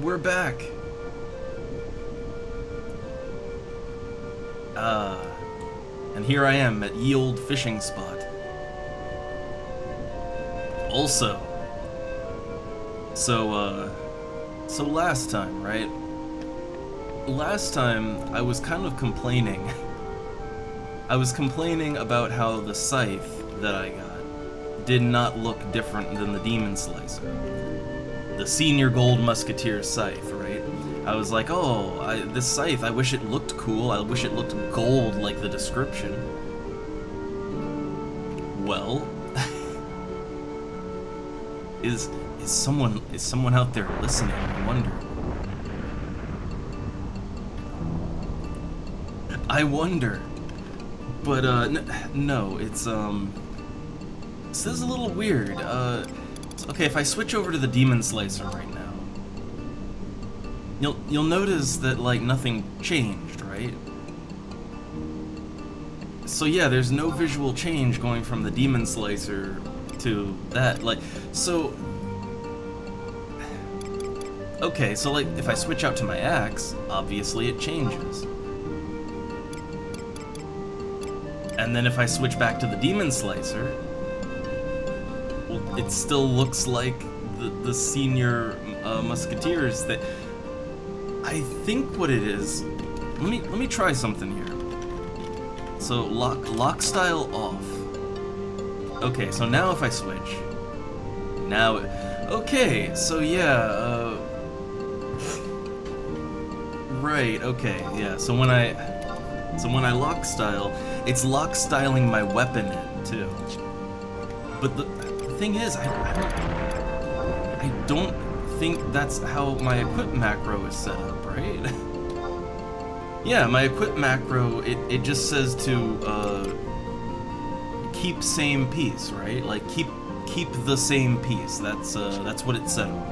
We're back. And here I am at ye old fishing spot. Also, so last time, right? Last time I was kind of complaining. I was complaining about how the scythe that I got did not look different than the Demon Slicer. The Senior Gold Musketeer scythe, right? I was like, oh, this scythe, I wish it looked cool. I wish it looked gold like the description. Well, is someone out there listening? I wonder. I wonder. But no, it's this is a little weird. Okay, if I switch over to the Demon Slicer right now, you'll notice that like nothing changed, right? So yeah, there's no visual change going from the Demon Slicer to that. Like, so okay, so like if I switch out to my axe, obviously it changes. And then if I switch back to the Demon Slicer, well, it still looks like the Senior Musketeers. That I think what it is. Let me try something here. So lock style off. Okay, so now if I switch, now okay. So yeah, right. Okay, yeah. So when I lock style, it's lock styling my weapon in too. But the thing is, I don't think that's how my equip macro is set up, right? Yeah, my equip macro, it just says to keep same piece, right? Like keep the same piece. That's what it said on.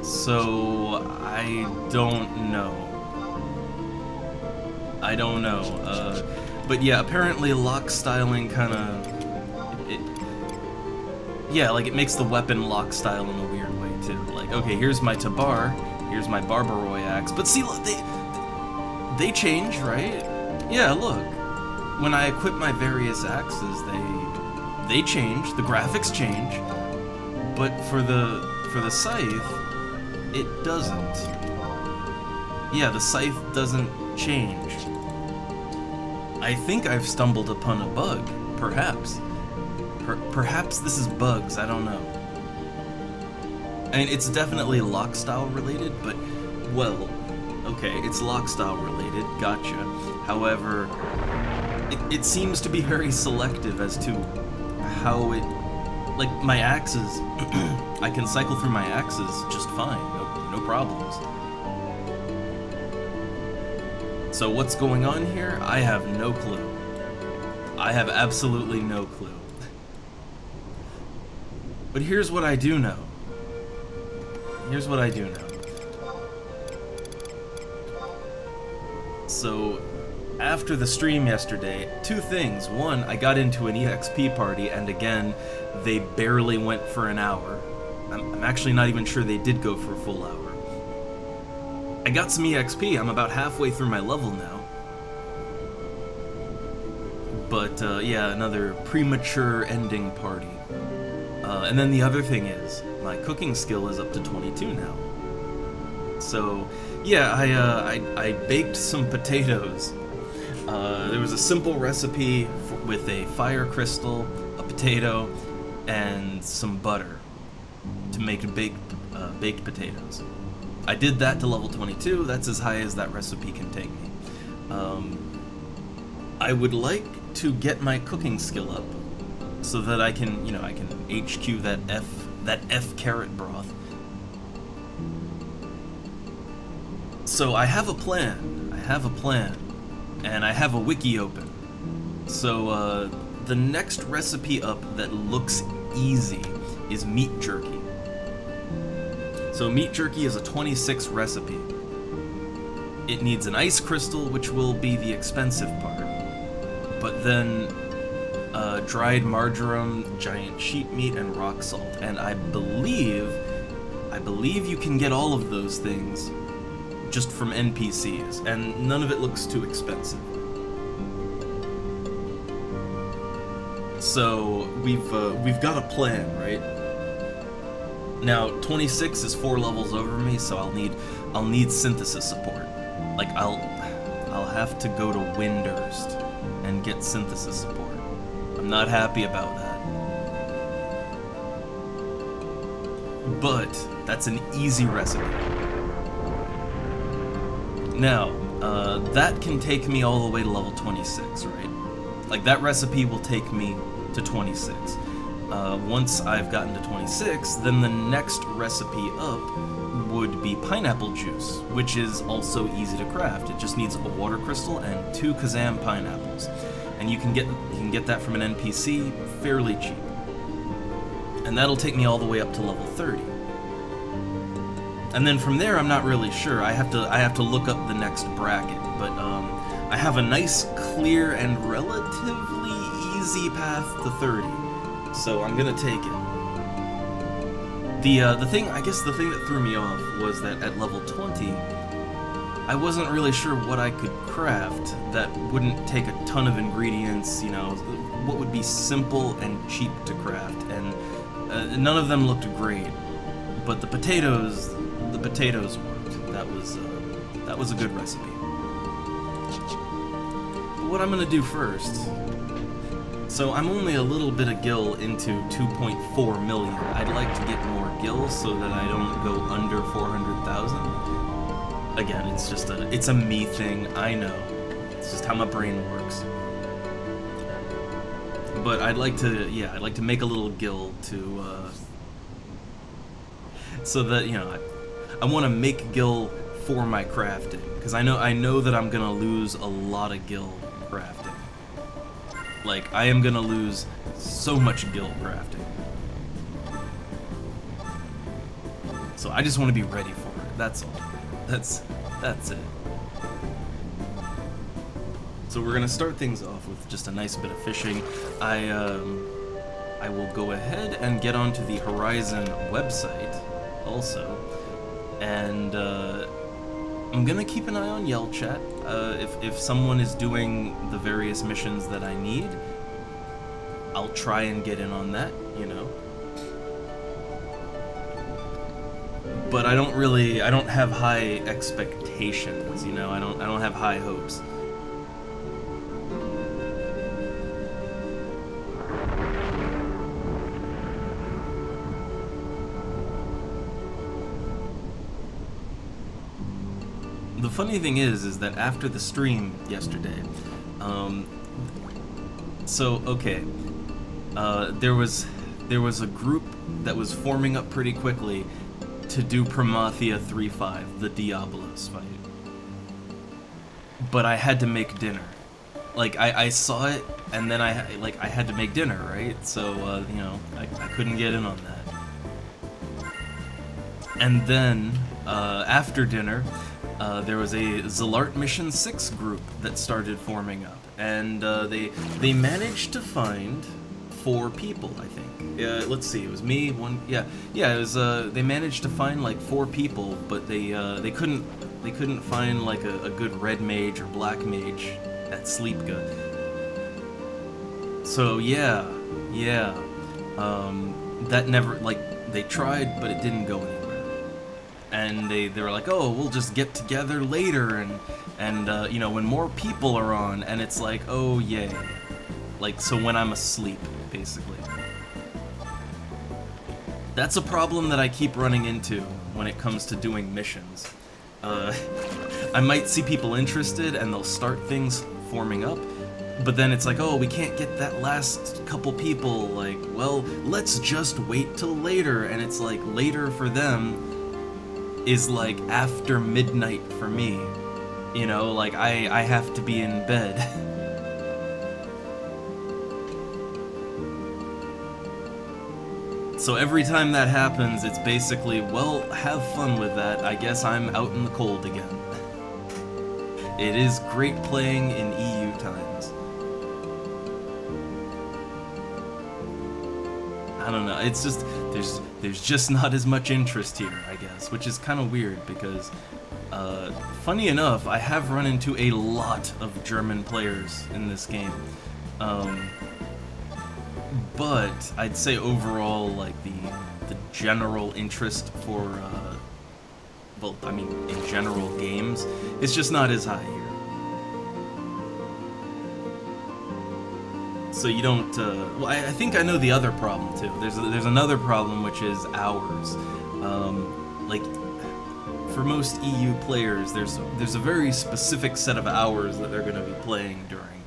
So I don't know. But yeah, apparently lock styling kind of, yeah, like it makes the weapon lock style in a weird way too. Like, okay, here's my Tabar, here's my Barbaroi axe, but see, look, they change, right? Yeah, look, when I equip my various axes, they change, the graphics change, but for the scythe, it doesn't. Yeah, the scythe doesn't change. I think I've stumbled upon a bug, perhaps. Perhaps this is bugs, I don't know. I mean, it's definitely lock style related, but, well, okay, it's lock style related, gotcha. However, it seems to be very selective as to how it, like, my axes, I can cycle through my axes just fine, no problems. So what's going on here? I have no clue. I have absolutely no clue. But here's what I do know. Here's what I do know. So, after the stream yesterday, two things. One, I got into an EXP party, and again, they barely went for an hour. I'm actually not even sure they did go for a full hour. I got some EXP, I'm about halfway through my level now. But, yeah, another premature ending party. And then the other thing is, my cooking skill is up to 22 now. So, yeah, I baked some potatoes. There was a simple recipe with a fire crystal, a potato, and some butter to make baked potatoes. I did that to level 22, that's as high as that recipe can take me. I would like to get my cooking skill up so that I can, I can HQ that F carrot broth. So I have a plan, and I have a wiki open. So the next recipe up that looks easy is meat jerky. So meat jerky is a 26 recipe. It needs an ice crystal, which will be the expensive part. But then dried marjoram, giant sheep meat, and rock salt. And I believe you can get all of those things just from NPCs, and none of it looks too expensive. So we've got a plan, right? Now 26 is 4 levels over me, so I'll need synthesis support. Like I'll have to go to Windurst and get synthesis support. I'm not happy about that. But that's an easy recipe. Now, that can take me all the way to level 26, right? Like, that recipe will take me to 26. Once I've gotten to 26, then the next recipe up would be pineapple juice, which is also easy to craft. It just needs a water crystal and 2 Kazam pineapples. And you can get that from an NPC fairly cheap. And that'll take me all the way up to level 30. And then from there, I'm not really sure. I have to look up the next bracket, but I have a nice, clear, and relatively easy path to 30, so I'm gonna take it. The thing that threw me off was that at level 20, I wasn't really sure what I could craft that wouldn't take a ton of ingredients. You know, what would be simple and cheap to craft, and none of them looked great. But the potatoes worked. That was a good recipe. But what I'm gonna do first, so I'm only a little bit of gil into 2.4 million. I'd like to get more gil so that I don't go under 400,000. Again, it's a me thing, I know. It's just how my brain works. But I'd like to make a little gil to so that, you know, I want to make gil for my crafting, because I know that I'm gonna lose a lot of gil crafting. Like, I am gonna lose so much gil crafting. So I just want to be ready for it. That's all. That's it. So we're gonna start things off with just a nice bit of fishing. I will go ahead and get onto the Horizon website also, and I'm gonna keep an eye on Yell Chat. If someone is doing the various missions that I need, I'll try and get in on that, you know. But I don't have high expectations, you know. I don't have high hopes. The funny thing is that after the stream yesterday, there was a group that was forming up pretty quickly to do Promathia 3.5, the Diablos fight. But I had to make dinner. Like, I saw it, and then I had to make dinner, right? So, you know, I couldn't get in on that. And then, after dinner, there was a Zalart Mission 6 group that started forming up, and they managed to find 4 people, I think. Let's see, it was me, one, it was, they managed to find like 4 people, but they couldn't find like a good red mage or black mage at Sleepga. So that never, like, they tried, but it didn't go anywhere. And they were like, oh, we'll just get together later, and you know, when more people are on, and it's like, oh yay. Like, so when I'm asleep, basically. That's a problem that I keep running into when it comes to doing missions. I might see people interested, and they'll start things forming up, but then it's like, oh, we can't get that last couple people, like, well, let's just wait till later, and it's like, later for them is like after midnight for me, you know, like I have to be in bed. So every time that happens, it's basically, well, have fun with that, I guess I'm out in the cold again. It is great playing in EU times. don't know. It's just there's just not as much interest here, I guess, which is kind of weird because, funny enough, I have run into a lot of German players in this game, but I'd say overall, like the general interest for, well, I mean, in general games, it's just not as high here. So you don't, well, I think I know the other problem too. There's another problem, which is hours. Like, for most EU players, there's a very specific set of hours that they're going to be playing during,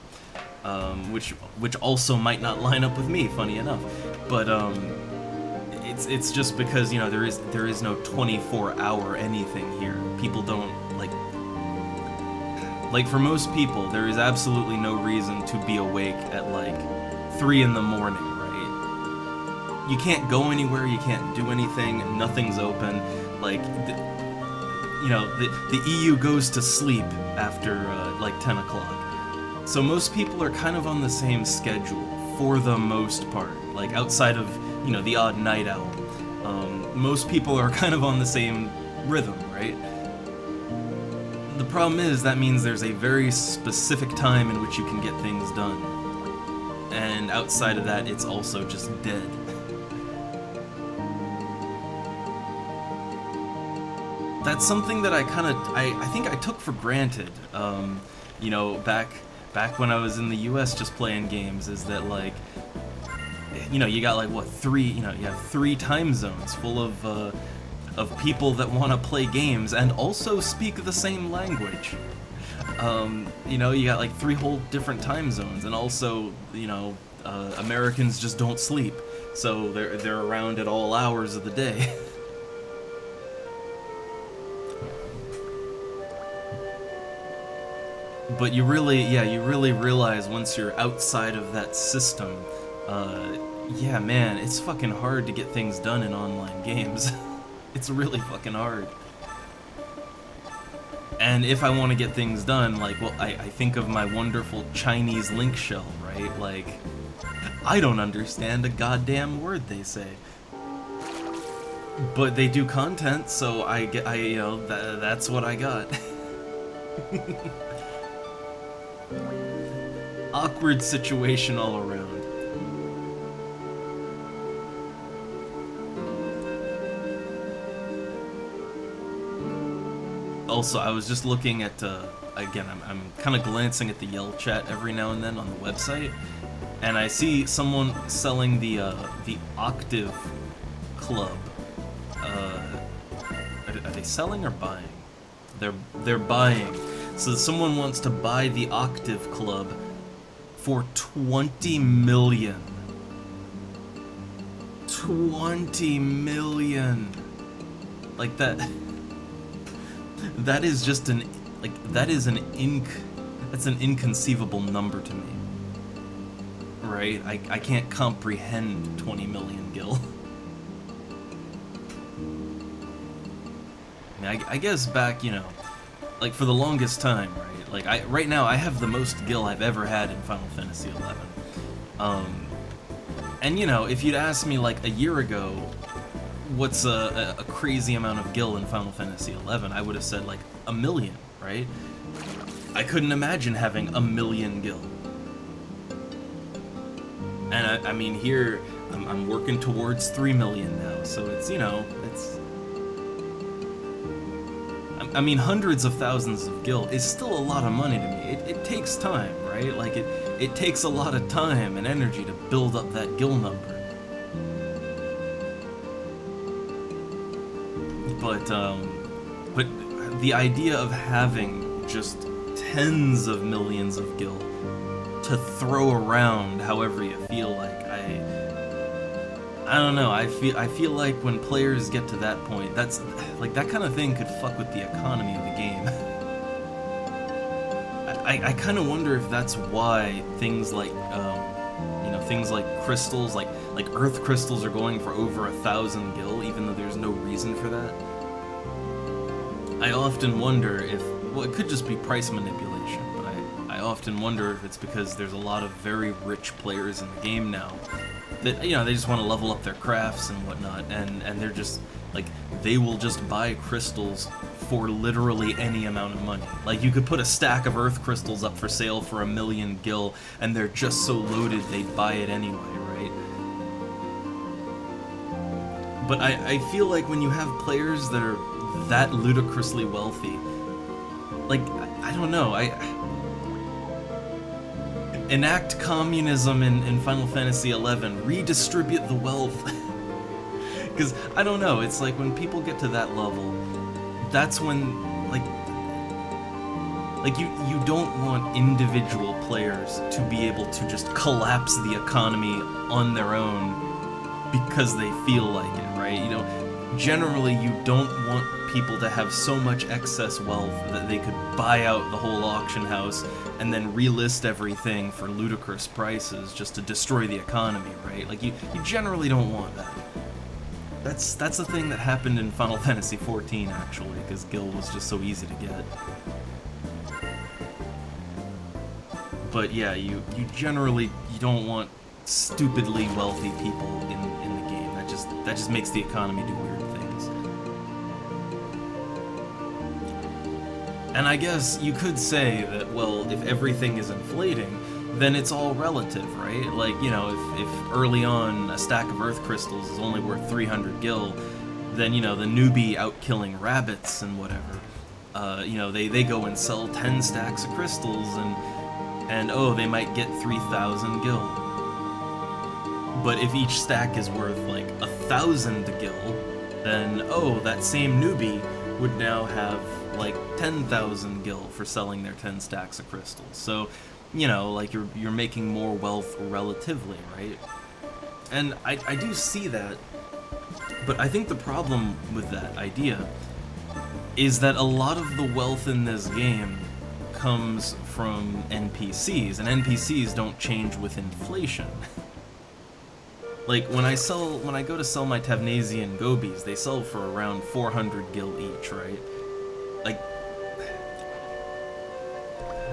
which also might not line up with me, funny enough. But it's just because, you know, there is no 24-hour anything here. People don't like for most people, there is absolutely no reason to be awake at like 3 in the morning, right? You can't go anywhere, you can't do anything, nothing's open. Like, you know, the EU goes to sleep after like 10 o'clock. So most people are kind of on the same schedule for the most part. Like, outside of, you know, the odd night owl. Most people are kind of on the same rhythm, right? The problem is, that means there's a very specific time in which you can get things done. And outside of that, it's also just dead. That's something that I think I took for granted, you know, back when I was in the US just playing games, is that, like, you know, you got like, what, you have 3 time zones full of people that want to play games and also speak the same language. You know, you got like 3 whole different time zones, and also, you know, Americans just don't sleep, so they're around at all hours of the day. But you really realize once you're outside of that system, yeah, man, it's fucking hard to get things done in online games. It's really fucking hard. And if I want to get things done, like, well, I think of my wonderful Chinese link shell, right? Like, I don't understand a goddamn word they say. But they do content, so you know, that's what I got. Awkward situation all around. Also, I was just looking at, again, I'm kind of glancing at the Yell chat every now and then on the website, and I see someone selling the Octave Club. Are they selling or buying? They're buying. So someone wants to buy the Octave Club for 20 million. 20 million. Like that. That is just that's an inconceivable number to me. Right? I can't comprehend 20 million gil. I mean, I guess back, you know, like for the longest time, right? Like right now I have the most gil I've ever had in Final Fantasy XI. And you know, if you'd asked me like a year ago, what's a crazy amount of gil in Final Fantasy XI, I would have said like 1 million, right? I couldn't imagine having 1 million gil. And I mean, here I'm working towards 3 million now, so it's, you know, it's, I mean, hundreds of thousands of gil is still a lot of money to me. It takes time, right? Like it takes a lot of time and energy to build up that gil number. But the idea of having just tens of millions of gil to throw around however you feel like, I don't know. I feel like when players get to that point, that's like, that kind of thing could fuck with the economy of the game. I kind of wonder if that's why things like you know, things like crystals, like earth crystals, are going for over 1,000 gil, even though there's no reason for that. I often wonder if, well, it could just be price manipulation, but I often wonder if it's because there's a lot of very rich players in the game now that, you know, they just want to level up their crafts and whatnot, and they're just like, they will just buy crystals for literally any amount of money. Like, you could put a stack of earth crystals up for sale for 1,000,000 gil, and they're just so loaded they'd buy it anyway, right? But I feel like when you have players that are that ludicrously wealthy, like, I don't know, enact communism in Final Fantasy XI, redistribute the wealth. Because, I don't know, it's like when people get to that level, that's when, like you don't want individual players to be able to just collapse the economy on their own because they feel like it, right? You know, generally you don't want people to have so much excess wealth that they could buy out the whole auction house and then relist everything for ludicrous prices just to destroy the economy, right? Like, you generally don't want that. That's the thing that happened in Final Fantasy XIV, actually, because Gil was just so easy to get. But yeah, you don't want stupidly wealthy people in the game. That just makes the economy do weird things. And I guess you could say that, well, if everything is inflating, then it's all relative, right? Like, you know, if early on a stack of earth crystals is only worth 300 gil, then, you know, the newbie out killing rabbits and whatever, you know, they go and sell 10 stacks of crystals, and oh, they might get 3,000 gil. But if each stack is worth like 1,000 gil, then oh, that same newbie would now have like 10,000 gil for selling their 10 stacks of crystals. So, you know, like, you're making more wealth relatively, right? And I do see that, but I think the problem with that idea is that a lot of the wealth in this game comes from NPCs, and NPCs don't change with inflation. Like, when I go to sell my Tavnasian gobies, they sell for around 400 gil each, right?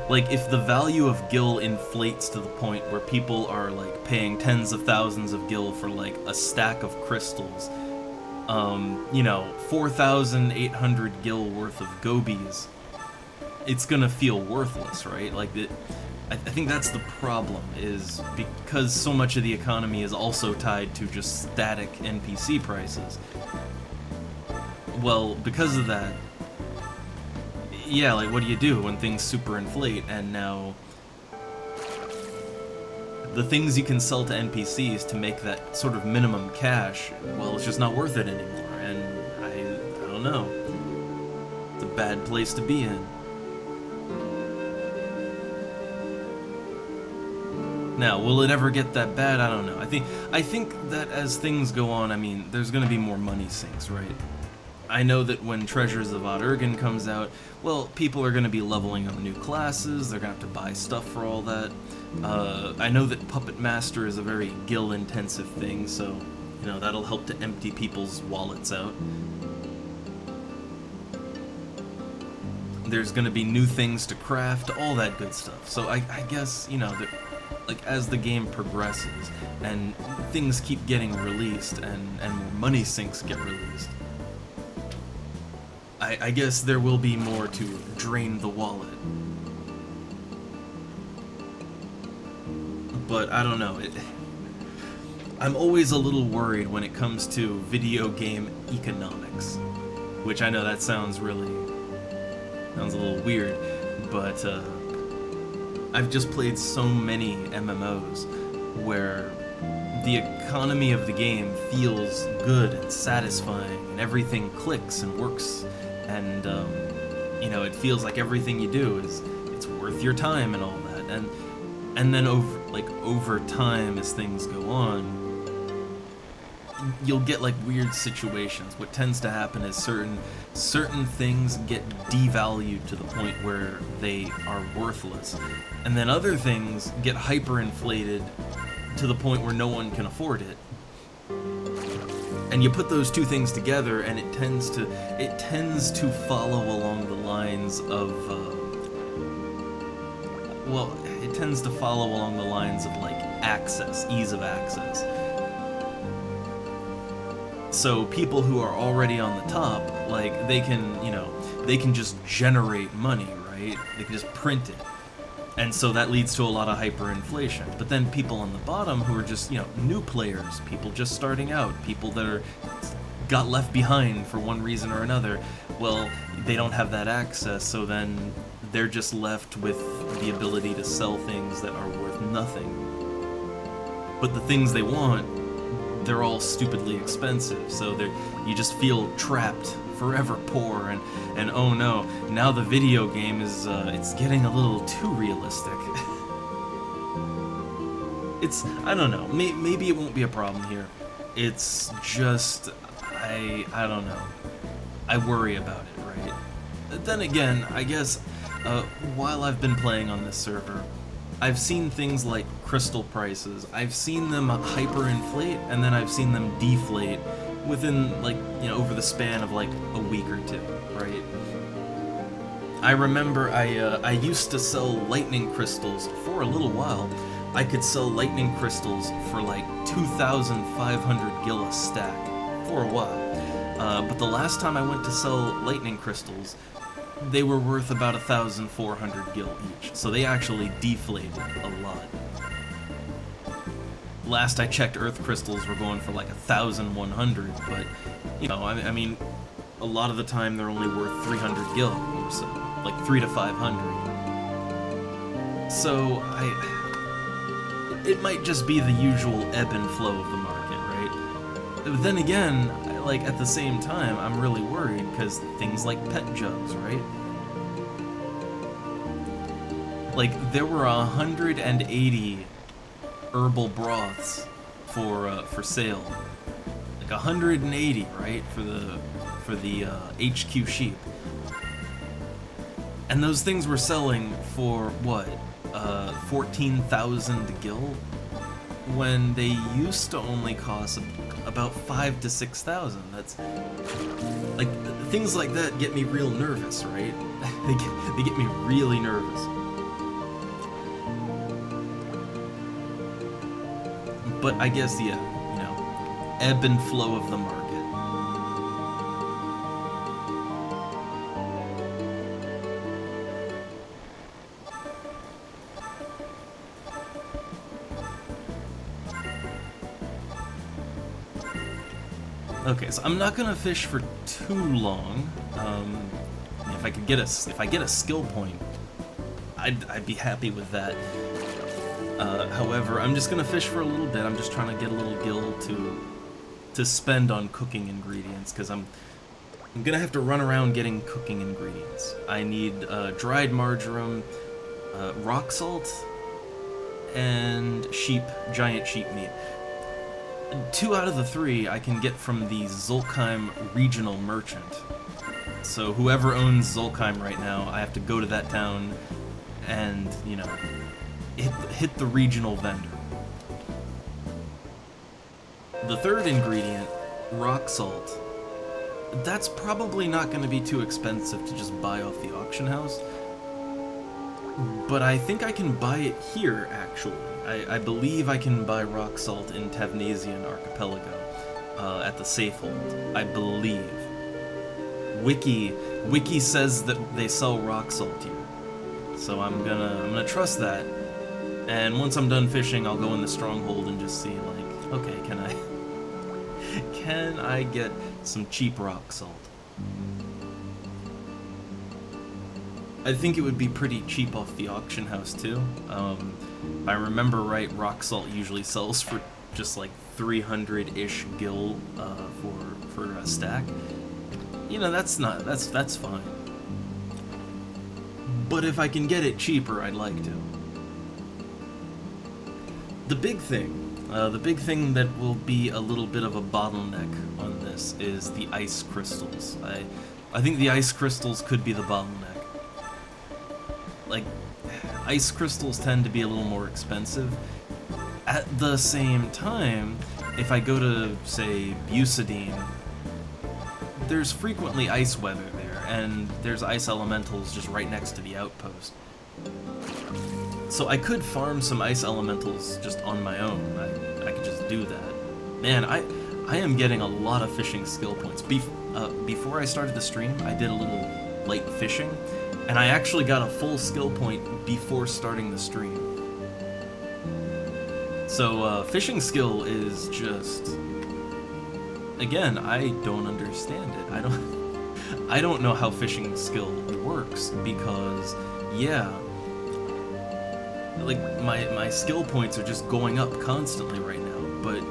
Like, if the value of gil inflates to the point where people are, like, paying tens of thousands of gil for, like, a stack of crystals, you know, 4,800 gil worth of gobies, it's gonna feel worthless, right? Like, I think that's the problem, is because so much of the economy is also tied to just static NPC prices. Well, because of that, yeah, like, what do you do when things super inflate, and now the things you can sell to NPCs to make that sort of minimum cash, well, it's just not worth it anymore, and I don't know. It's a bad place to be in. Now, will it ever get that bad? I don't know. I think that as things go on, I mean, there's gonna be more money sinks, right? I know that when Treasures of Odd Urgen comes out, well, people are going to be leveling up new classes, they're going to have to buy stuff for all that. I know that Puppet Master is a very gil-intensive thing, so, you know, that'll help to empty people's wallets out. There's going to be new things to craft, all that good stuff. So I guess, you know, that, like, as the game progresses, and things keep getting released, and more money sinks get released, I guess there will be more to drain the wallet. But I don't know, I'm always a little worried when it comes to video game economics, which I know that sounds a little weird, but I've just played so many MMOs where the economy of the game feels good and satisfying, and everything clicks and works, and you know, it feels like everything you do it's worth your time and all that, and then over time, as things go on, you'll get like weird situations. What tends to happen is certain things get devalued to the point where they are worthless, and then other things get hyperinflated to the point where no one can afford it. And you put those two things together, and it tends to follow along the lines of like access, ease of access. So people who are already on the top, like, they can, you know, they can just generate money, right? They can just print it. And so that leads to a lot of hyperinflation. But then people on the bottom who are just, you know, new players, people just starting out, people that are got left behind for one reason or another, well, they don't have that access, so then they're just left with the ability to sell things that are worth nothing. But the things they want, they're all stupidly expensive, so you just feel trapped, forever poor, and oh no, now the video game is, it's getting a little too realistic. I don't know, maybe it won't be a problem here. It's just, I don't know. I worry about it, right? Then again, I guess, while I've been playing on this server, I've seen things like crystal prices. I've seen them hyperinflate, and then I've seen them deflate within, like, you know, over the span of like a week or two, right? I remember I used to sell lightning crystals for a little while. I could sell lightning crystals for like 2,500 gil a stack for a while. But the last time I went to sell lightning crystals, they were worth about 1,400 gil each, so they actually deflated a lot. Last I checked, earth crystals were going for like 1,100, but, you know, I mean, a lot of the time they're only worth 300 gil or so, like 3 to 500. So, it might just be the usual ebb and flow of the market, right? But then again, like, at the same time, I'm really worried, because things like pet jugs, right? Like, there were 180 herbal broths for sale. Like 180, right? For the HQ sheep. And those things were selling for what? 14,000 gil? When they used to only cost about 5 to 6,000. That's like, things like that get me real nervous, right? They get me really nervous. But I guess, yeah, you know, ebb and flow of the market. Okay, so I'm not gonna fish for too long. If I get a skill point, I'd be happy with that. However, I'm just gonna fish for a little bit. I'm just trying to get a little gil to spend on cooking ingredients, because I'm gonna have to run around getting cooking ingredients. I need dried marjoram, rock salt, and giant sheep meat. 2 out of the 3 I can get from the Zolkheim regional merchant. So whoever owns Zolkheim right now, I have to go to that town and, you know, hit the regional vendor. The 3rd ingredient, rock salt, that's probably not going to be too expensive to just buy off the auction house. But I think I can buy it here, actually. I believe I can buy rock salt in Tavnasian Archipelago at the Safehold. I believe. Wiki says that they sell rock salt here, so I'm gonna trust that. And once I'm done fishing, I'll go in the stronghold and just see, like, okay, can I get some cheap rock salt? I think it would be pretty cheap off the auction house too. If I remember right, rock salt usually sells for just like 300-ish gil for a stack. You know, that's fine. But if I can get it cheaper, I'd like to. The big thing that will be a little bit of a bottleneck on this is the ice crystals. I think the ice crystals could be the bottleneck. Like, ice crystals tend to be a little more expensive. At the same time, if I go to, say, Bucidine, there's frequently ice weather there, and there's ice elementals just right next to the outpost. So I could farm some ice elementals just on my own. I could just do that. Man, I am getting a lot of fishing skill points. Before I started the stream, I did a little light fishing, and I actually got a full skill point before starting the stream. So fishing skill is just, again, I don't understand it. I don't know how fishing skill works, because yeah, like my skill points are just going up constantly right now, but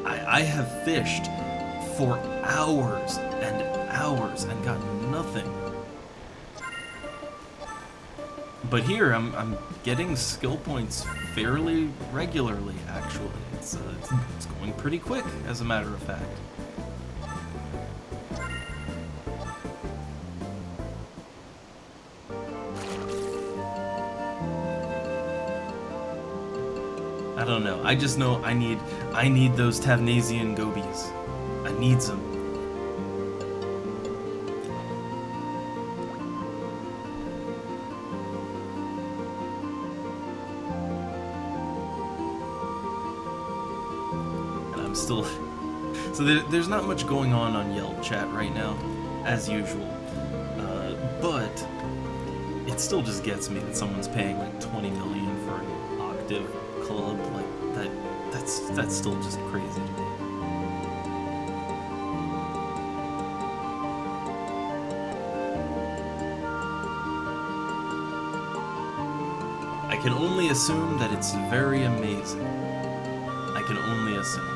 I have fished for hours and hours and got nothing. But here I'm getting skill points fairly regularly, actually. It's going pretty quick, as a matter of fact. I don't know. I just know I need those Tavnasian gobies. I need them. And I'm still so there's not much going on Yelp chat right now, as usual. But it still just gets me that someone's paying like 20 million for an octave club. Like that's still just crazy to me. I can only assume that it's very amazing. I can only assume.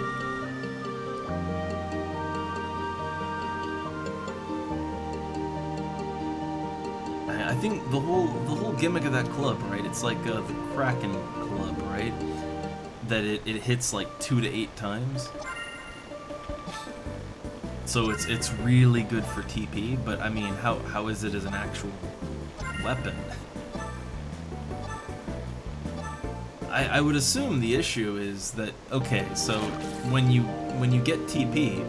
I think the whole gimmick of that club, right? It's like the Kraken club, right? That it hits like 2 to 8 times. So it's really good for TP, but I mean, how is it as an actual weapon? I would assume the issue is that, okay, so when you get TP,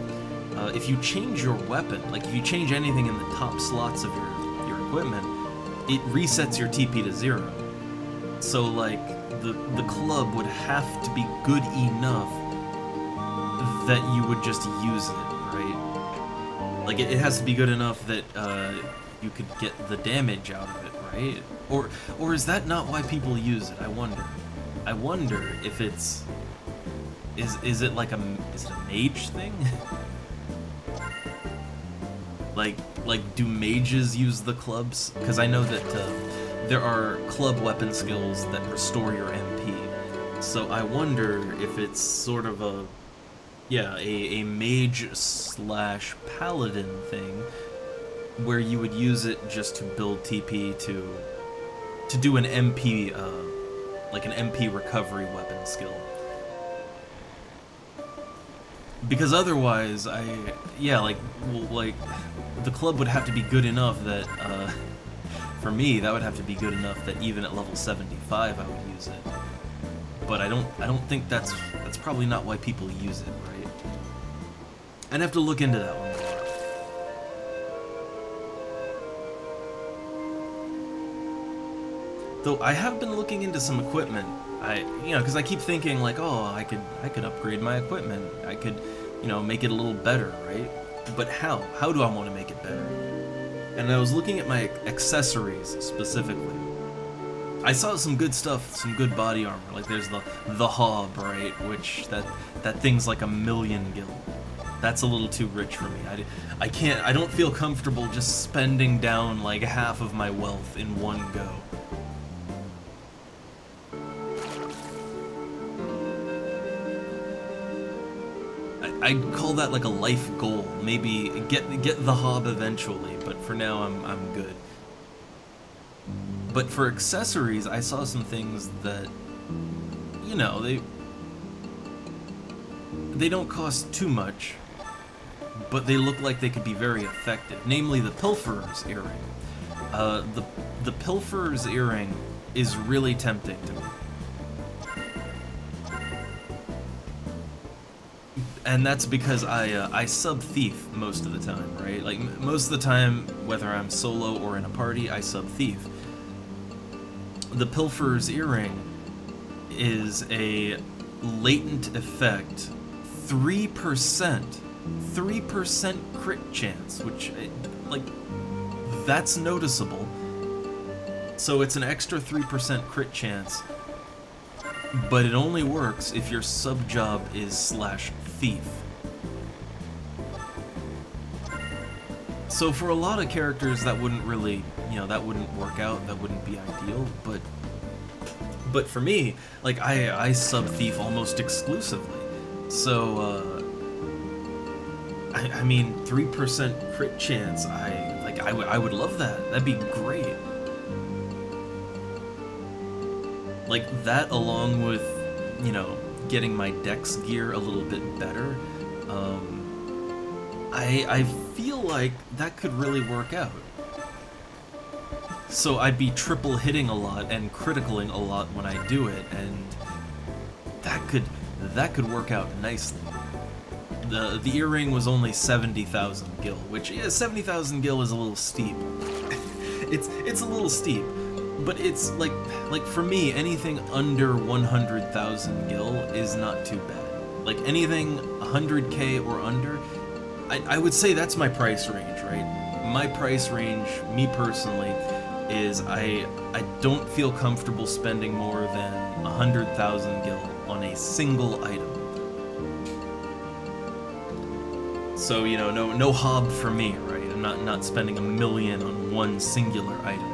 if you change your weapon, like if you change anything in the top slots of your equipment, it resets your TP to 0. So like the club would have to be good enough that you would just use it, right? Like it has to be good enough that you could get the damage out of it, right? Or is that not why people use it? I wonder if it's is it like a mage thing? like do mages use the clubs? Because I know that there are club weapon skills that restore your MP. So I wonder if it's sort of a mage / paladin thing where you would use it just to build TP to do an MP like an MP recovery weapon skill. Because otherwise, like the club would have to be good enough that, for me, that would have to be good enough that even at level 75 I would use it. But I don't think that's probably not why people use it, right? I'd have to look into that one more. Though I have been looking into some equipment. Because I keep thinking like, oh, I could upgrade my equipment. I could, make it a little better, right? But how? How do I want to make it better? And I was looking at my accessories specifically. I saw some good stuff, some good body armor. Like there's the Hob, right? Which that thing's like 1,000,000 gil. That's a little too rich for me. I don't feel comfortable just spending down like half of my wealth in one go. I'd call that like a life goal. Maybe get the Hob eventually, but for now I'm good. But for accessories, I saw some things that, they don't cost too much, but they look like they could be very effective. Namely, the Pilferer's Earring. The Pilferer's Earring is really tempting to me. And that's because I sub-thief most of the time, right? Like, most of the time, whether I'm solo or in a party, I sub-thief. The Pilferer's Earring is a latent effect 3%. 3% crit chance, which, like, that's noticeable. So it's an extra 3% crit chance, but it only works if your sub-job is /thief. So for a lot of characters, that wouldn't really, that wouldn't work out, that wouldn't be ideal, but for me, like, I sub-thief almost exclusively. So, I mean, 3% crit chance, I would love that. That'd be great. Like, that along with, getting my dex gear a little bit better, I feel like that could really work out. So I'd be triple hitting a lot and criticaling a lot when I do it, and that could work out nicely. The earring was only 70,000 gil, which, yeah, 70,000 gil is a little steep. it's a little steep, but it's like for me, anything under 100,000 gil is not too bad. Like, anything 100k or under, I would say that's my price range, right? My price range, me personally, is I don't feel comfortable spending more than 100,000 gil on a single item. So, no hob for me, right? I'm not spending $1 million on one singular item.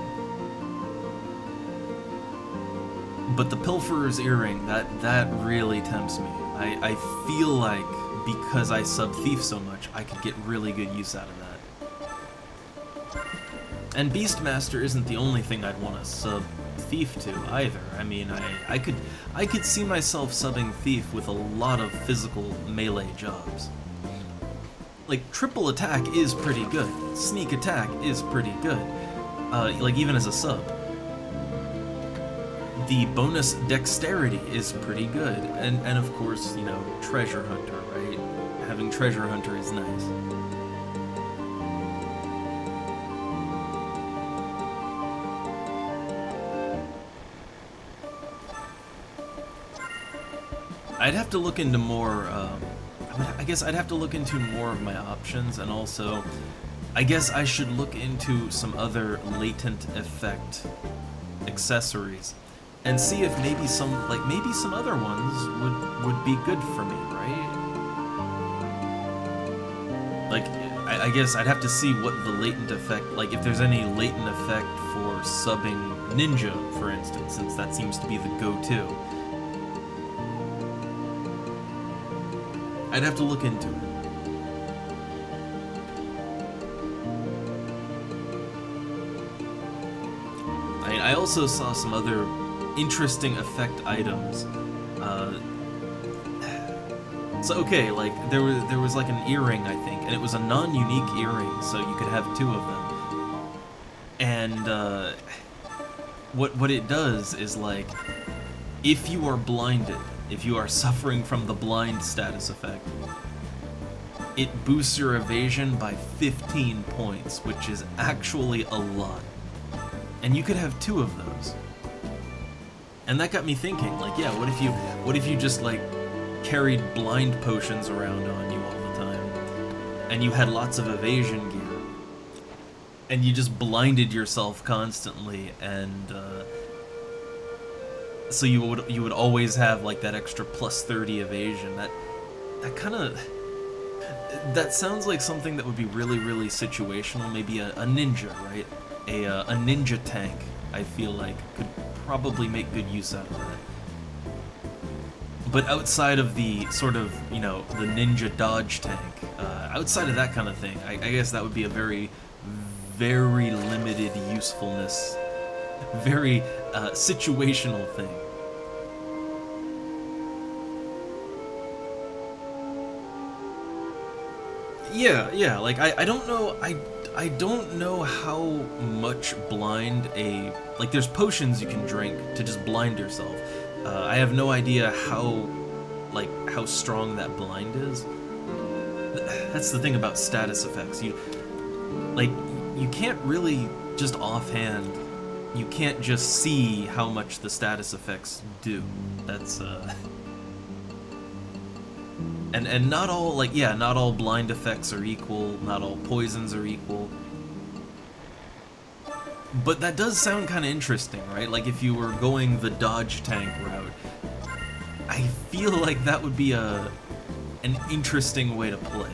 But the Pilferer's Earring, that really tempts me. I feel like, because I sub-thief so much, I could get really good use out of that. And Beastmaster isn't the only thing I'd want to sub-thief to either. I mean, I could see myself subbing thief with a lot of physical melee jobs. Like, triple attack is pretty good. Sneak attack is pretty good. Like, even as a sub. The bonus dexterity is pretty good. And of course, treasure hunter, right? Having treasure hunter is nice. I'd have to look into more, I guess I'd have to look into more of my options, and also, I guess I should look into some other latent effect accessories, and see if maybe some other ones would be good for me, right? Like, I guess I'd have to see what the latent effect, like, if there's any latent effect for subbing Ninja, for instance, since that seems to be the go-to. I'd have to look into it. I also saw some other interesting effect items. So okay, like there was like an earring, I think, and it was a non-unique earring, so you could have 2 of them. And what it does is, like, if you are blinded, if you are suffering from the blind status effect, it boosts your evasion by 15 points, which is actually a lot. And you could have 2 of those. And that got me thinking, like, yeah, what if you just, like, carried blind potions around on you all the time, and you had lots of evasion gear, and you just blinded yourself constantly, and so you would always have, like, that extra plus 30 evasion. That sounds like something that would be really, really situational. Maybe a ninja, right? A ninja tank, I feel like, could probably make good use out of that. But outside of the sort of, the ninja dodge tank, outside of that kind of thing, I guess that would be a very, very limited usefulness, very situational thing. Yeah, like, I don't know, I don't know how much blind like, there's potions you can drink to just blind yourself. I have no idea how strong that blind is. That's the thing about status effects. You can't really just offhand, you can't just see how much the status effects do. That's, And not all, like, yeah, not all blind effects are equal, not all poisons are equal. But that does sound kind of interesting, right? Like, if you were going the dodge tank route, I feel like that would be an interesting way to play.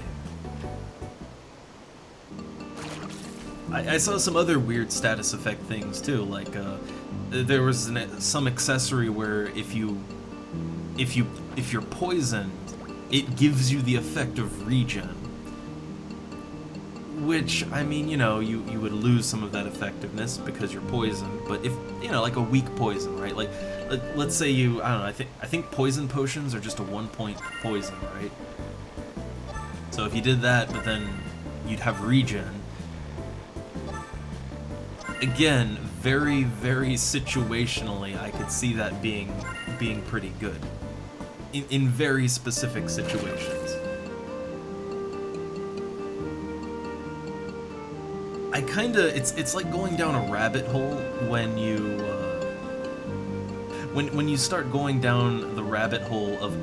I saw some other weird status effect things too, like there was some accessory where if you're poisoned, it gives you the effect of regen. Which, I mean, you know, you would lose some of that effectiveness because you're poisoned, but if, you know, like a weak poison, right? Like, let's say you, I don't know, I think poison potions are just a 1-point poison, right? So if you did that, but then you'd have regen. Again, very, very situationally, I could see that being pretty good. In very specific situations. I kinda, it's like going down a rabbit hole when you when you start going down the rabbit hole of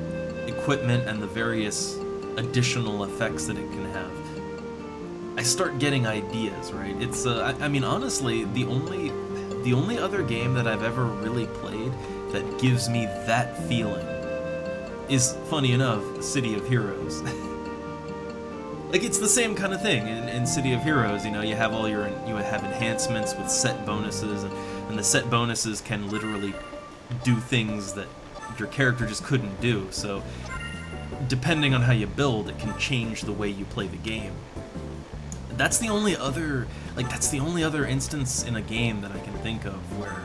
equipment and the various additional effects that it can have. I start getting ideas, right? It's I mean, honestly, the only other game that I've ever really played that gives me that feeling is, funny enough, City of Heroes. Like, it's the same kind of thing in City of Heroes. You know, you have you have enhancements with set bonuses, and the set bonuses can literally do things that your character just couldn't do. So, depending on how you build, it can change the way you play the game. That's the only other instance in a game that I can think of where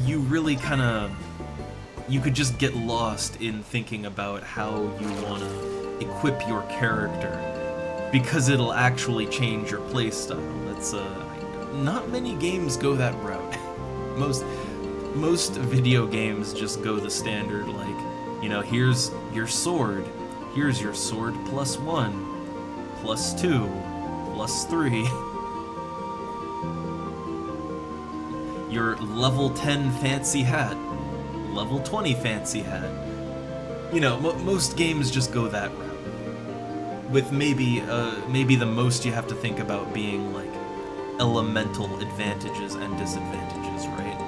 you really kind of, you could just get lost in thinking about how you want to equip your character because it'll actually change your playstyle. That's not many games go that route. Most video games just go the standard, like, you know, here's your sword +1, +2, +3. Your level 10 fancy hat, level 20 fancy hat. You know, most games just go that route. With maybe the most you have to think about being like elemental advantages and disadvantages, right?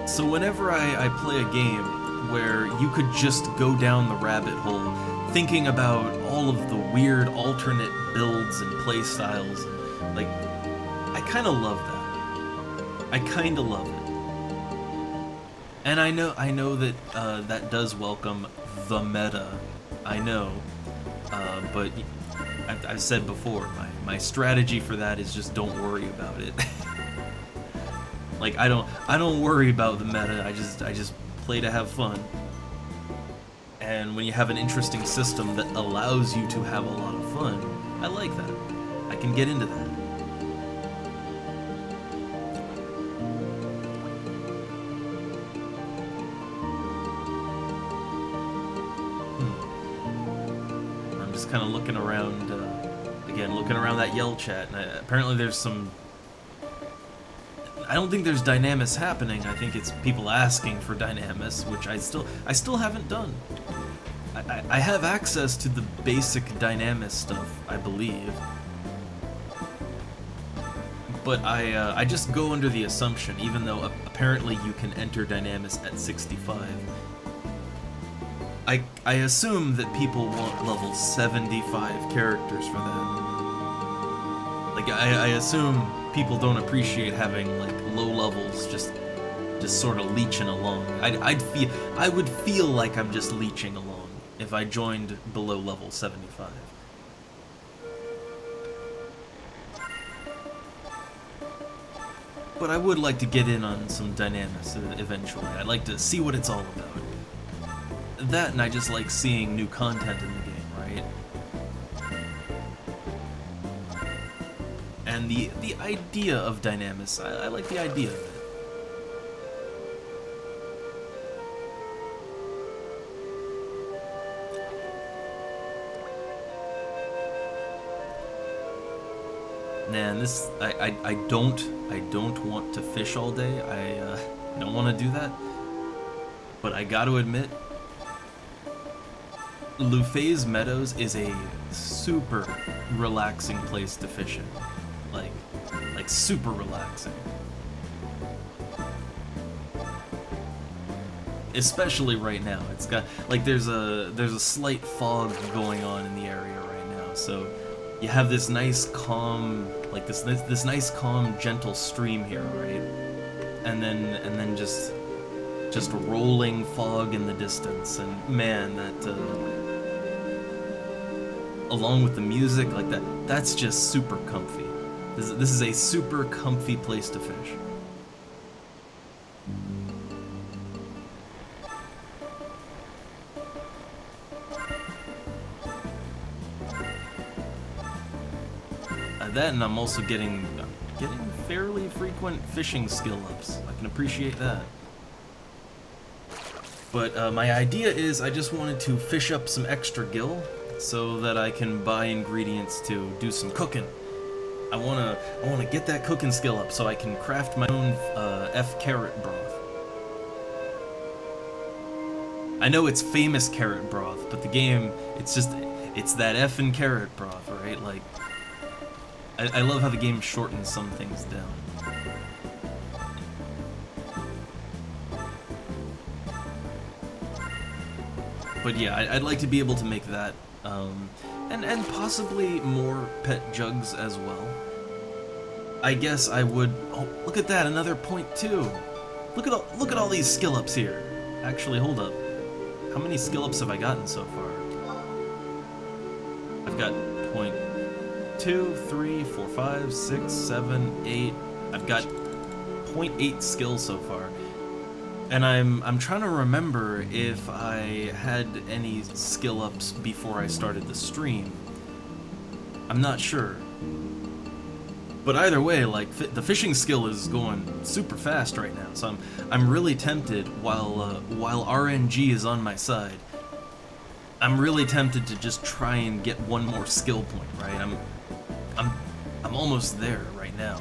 So whenever I play a game where you could just go down the rabbit hole thinking about all of the weird alternate builds and playstyles, like, I kind of love that. I kind of love it. And I know that that does welcome the meta. I know, but I've said before, my strategy for that is just don't worry about it. Like, I don't worry about the meta. I just play to have fun. And when you have an interesting system that allows you to have a lot of fun, I like that. I can get into that. I'm just kind of looking around, again, looking around that Yell chat, and apparently there's some... I don't think there's Dynamis happening. I think it's people asking for Dynamis, which I still haven't done. I have access to the basic Dynamis stuff, I believe. But I just go under the assumption, even though apparently you can enter Dynamis at 65. I assume that people want level 75 characters for that. Like, I assume people don't appreciate having, like, low levels just sort of leeching along. I would feel like I'm just leeching along if I joined below level 75. But I would like to get in on some Dynamis eventually. I'd like to see what it's all about. That, and I just like seeing new content in the game, right? And the idea of Dynamis, I like the idea of it. man, this I don't want to fish all day. I don't want to do that. But I got to admit, Lufay's Meadows is a super relaxing place to fish in. Like super relaxing. Especially right now. It's got like there's a slight fog going on in the area right now. So you have this nice calm, like this nice calm gentle stream here, right? And then just rolling fog in the distance, and man, that along with the music, like that's just super comfy. This is a super comfy place to fish. That, and I'm also getting fairly frequent fishing skill ups. I can appreciate that. But my idea is I just wanted to fish up some extra gil so that I can buy ingredients to do some cooking. I wanna get that cooking skill up so I can craft my own F carrot broth. I know it's famous carrot broth, but the game, it's that F and carrot broth, right? Like, I love how the game shortens some things down. But yeah, I'd like to be able to make that, and possibly more pet jugs as well. I guess I would. Oh, look at that! Another .2. Look at all these skill ups here. Actually, hold up. How many skill ups have I gotten so far? I've got .2, 3, 4, 5, 6, 7, 8. I've got .8 skills so far. And I'm trying to remember if I had any skill ups before I started the stream. I'm not sure. But either way, like, the fishing skill is going super fast right now. So I'm really tempted, while RNG is on my side, I'm really tempted to just try and get one more skill point, right? I'm almost there right now.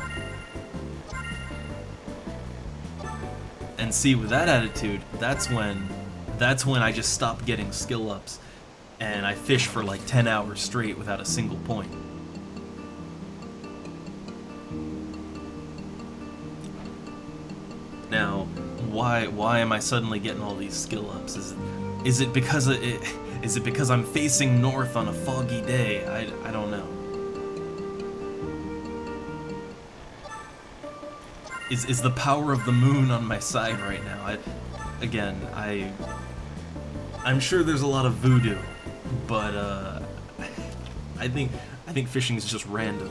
And see, with that attitude, that's when I just stop getting skill ups and I fish for like 10 hours straight without a single point. Now, why am I suddenly getting all these skill ups? Is it because I'm facing north on a foggy day? I don't know. Is the power of the moon on my side right now? I'm sure there's a lot of voodoo, but I think fishing is just random.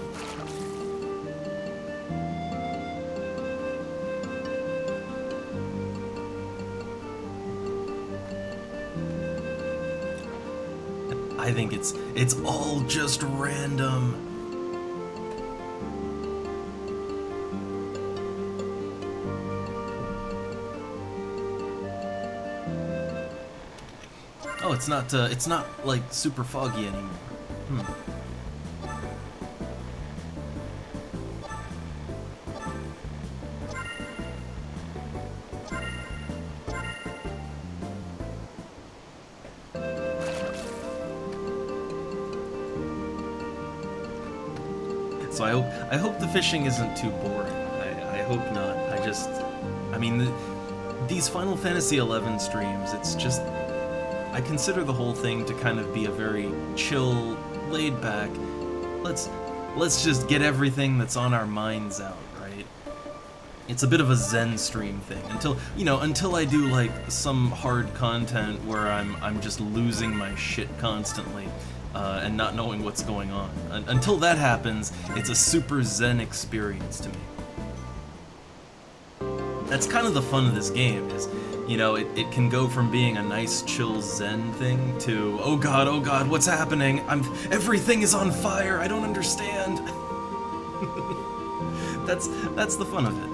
I think it's all just random. Oh, it's not like super foggy anymore. So I hope the fishing isn't too boring. I hope not. I mean, these Final Fantasy XI streams, it's just, I consider the whole thing to kind of be a very chill, laid back, let's just get everything that's on our minds out, right? It's a bit of a Zen stream thing until I do like some hard content where I'm just losing my shit constantly. And not knowing what's going on. Until that happens, it's a super zen experience to me. That's kind of the fun of this game, is, it can go from being a nice, chill zen thing to, oh god, what's happening? Everything is on fire, I don't understand. That's the fun of it.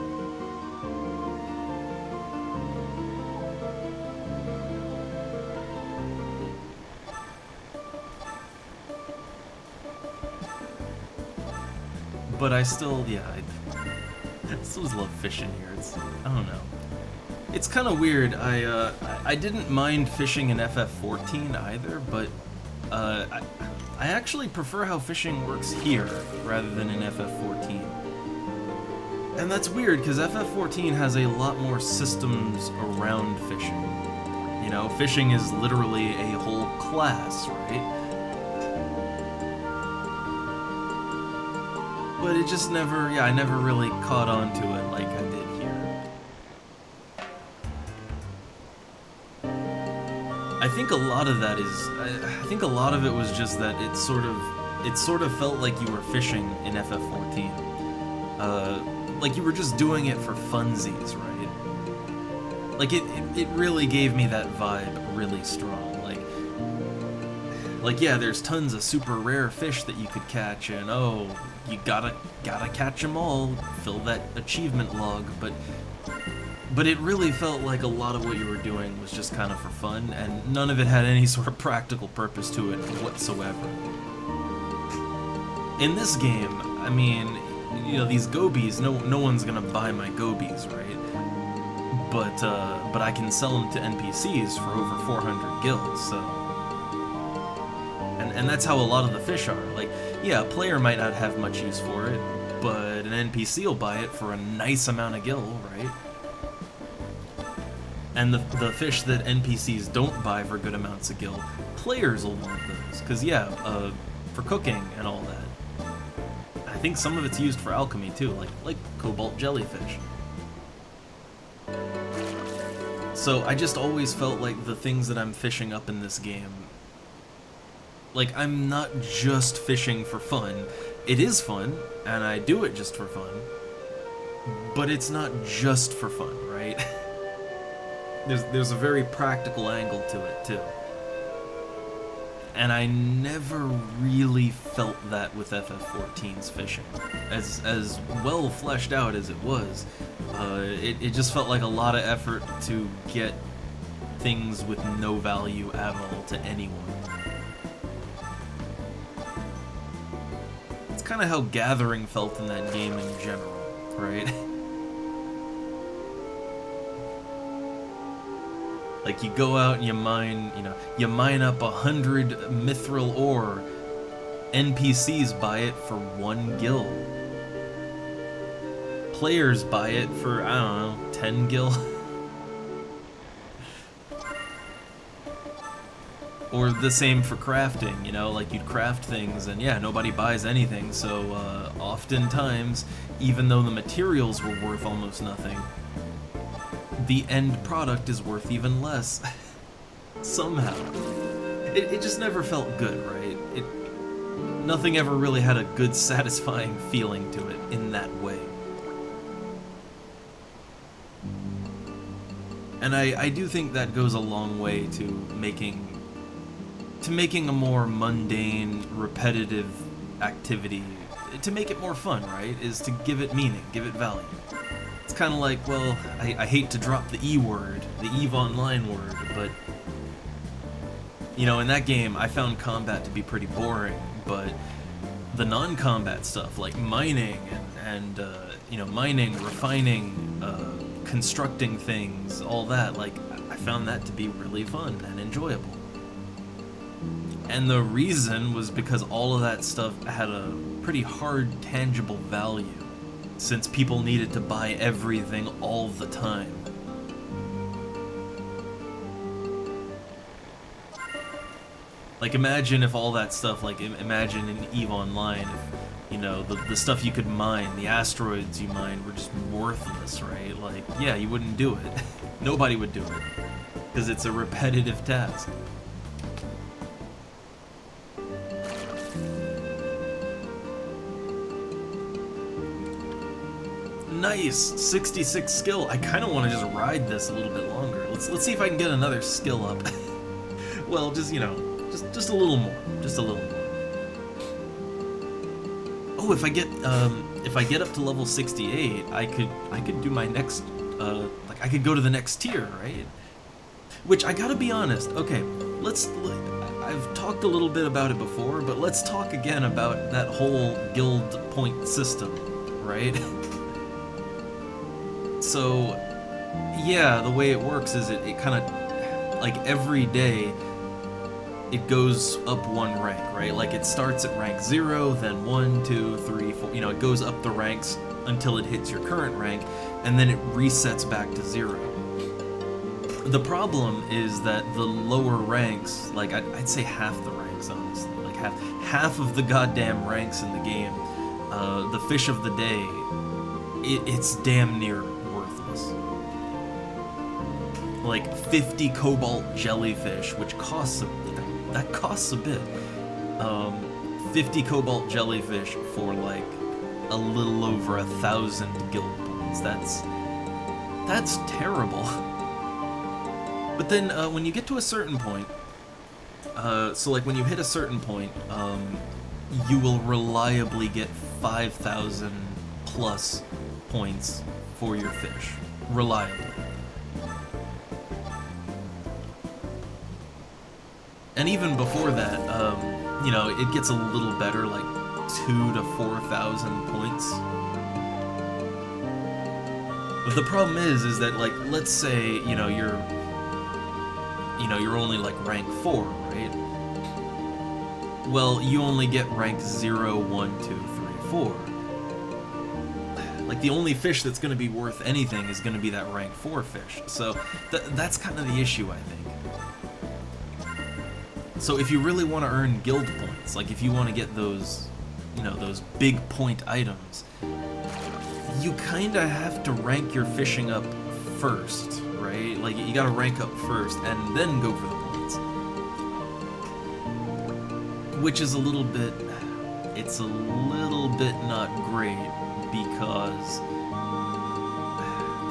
but I still, yeah, I still just love fishing here. It's, I don't know. It's kind of weird. I didn't mind fishing in FF14 either, but I actually prefer how fishing works here rather than in FF14. And that's weird because FF14 has a lot more systems around fishing. You know, fishing is literally a whole class, right? But it just never, yeah, I never really caught on to it like I did here. I think a lot of that is, I think a lot of it was just that it sort of felt like you were fishing in FF14. Like you were just doing it for funsies, right? Like it really gave me that vibe really strong. Like yeah, there's tons of super rare fish that you could catch, and oh, you gotta catch them all, fill that achievement log, but it really felt like a lot of what you were doing was just kind of for fun, and none of it had any sort of practical purpose to it whatsoever. In this game, I mean, you know, these gobies, no one's gonna buy my gobies, right? But I can sell them to NPCs for over 400 gil, so... And that's how a lot of the fish are. Like, yeah, a player might not have much use for it, but an NPC will buy it for a nice amount of gil, right? And the fish that NPCs don't buy for good amounts of gil, players will want those. Because, yeah, for cooking and all that. I think some of it's used for alchemy, too, like cobalt jellyfish. So I just always felt like the things that I'm fishing up in this game, like, I'm not just fishing for fun. It is fun, and I do it just for fun, but it's not just for fun, right? There's a very practical angle to it, too. And I never really felt that with FF14's fishing. As well fleshed out as it was, it just felt like a lot of effort to get things with no value at all to anyone. It's kind of how gathering felt in that game in general, right? Like, you go out and you mine, you mine up 100 mithril ore. NPCs buy it for 1 gil. Players buy it for, I don't know, 10 gil. Or the same for crafting, like you'd craft things and yeah, nobody buys anything, so oftentimes, even though the materials were worth almost nothing, the end product is worth even less. Somehow. It just never felt good, right? Nothing ever really had a good, satisfying feeling to it in that way. And I do think that goes a long way to making a more mundane, repetitive activity, to make it more fun, right? Is to give it meaning, give it value. It's kind of like, well, I hate to drop the E word, the EVE Online word, but, in that game, I found combat to be pretty boring, but the non-combat stuff, like mining and mining, refining, constructing things, all that, like, I found that to be really fun and enjoyable. And the reason was because all of that stuff had a pretty hard, tangible value, since people needed to buy everything all the time. Like, imagine if all that stuff, like, imagine in EVE Online, if, the stuff you could mine, the asteroids you mined were just worthless, right? Like, yeah, you wouldn't do it. Nobody would do it, because it's a repetitive task. Nice! 66 skill. I kind of want to just ride this a little bit longer. Let's see if I can get another skill up. Well, just, just a little more. Just a little more. Oh, if I get up to level 68, I could do my next, I could go to the next tier, right? Which, I gotta be honest, okay, I've talked a little bit about it before, but let's talk again about that whole guild point system, right? So, yeah, the way it works is it kind of, like, every day it goes up one rank, right? Like, it starts at rank 0, then 1, 2, 3, 4, you know, it goes up the ranks until it hits your current rank, and then it resets back to 0. The problem is that the lower ranks, like, I'd say half the ranks, honestly, like, half of the goddamn ranks in the game, the fish of the day, it's damn near worthless. Like, 50 cobalt jellyfish, which costs that costs a bit. 50 cobalt jellyfish for, like, a little over 1,000 guild points. That's terrible. But then, when you get to a certain point, so, like, when you hit a certain point, you will reliably get 5,000 plus points for your fish. Reliably. And even before that, you know, it gets a little better, like 2,000 to 4,000 points. But the problem is that, like, let's say, you know, you're only like rank 4, right? Well, you only get rank 0, 1, 2, 3, 4. Like, the only fish that's going to be worth anything is going to be that rank 4 fish. So that's kind of the issue, I think. So if you really want to earn guild points, like if you want to get those, you know, those big point items, you kind of have to rank your fishing up first, right? Like, you gotta rank up first and then go for the points. Which is a little bit not great, because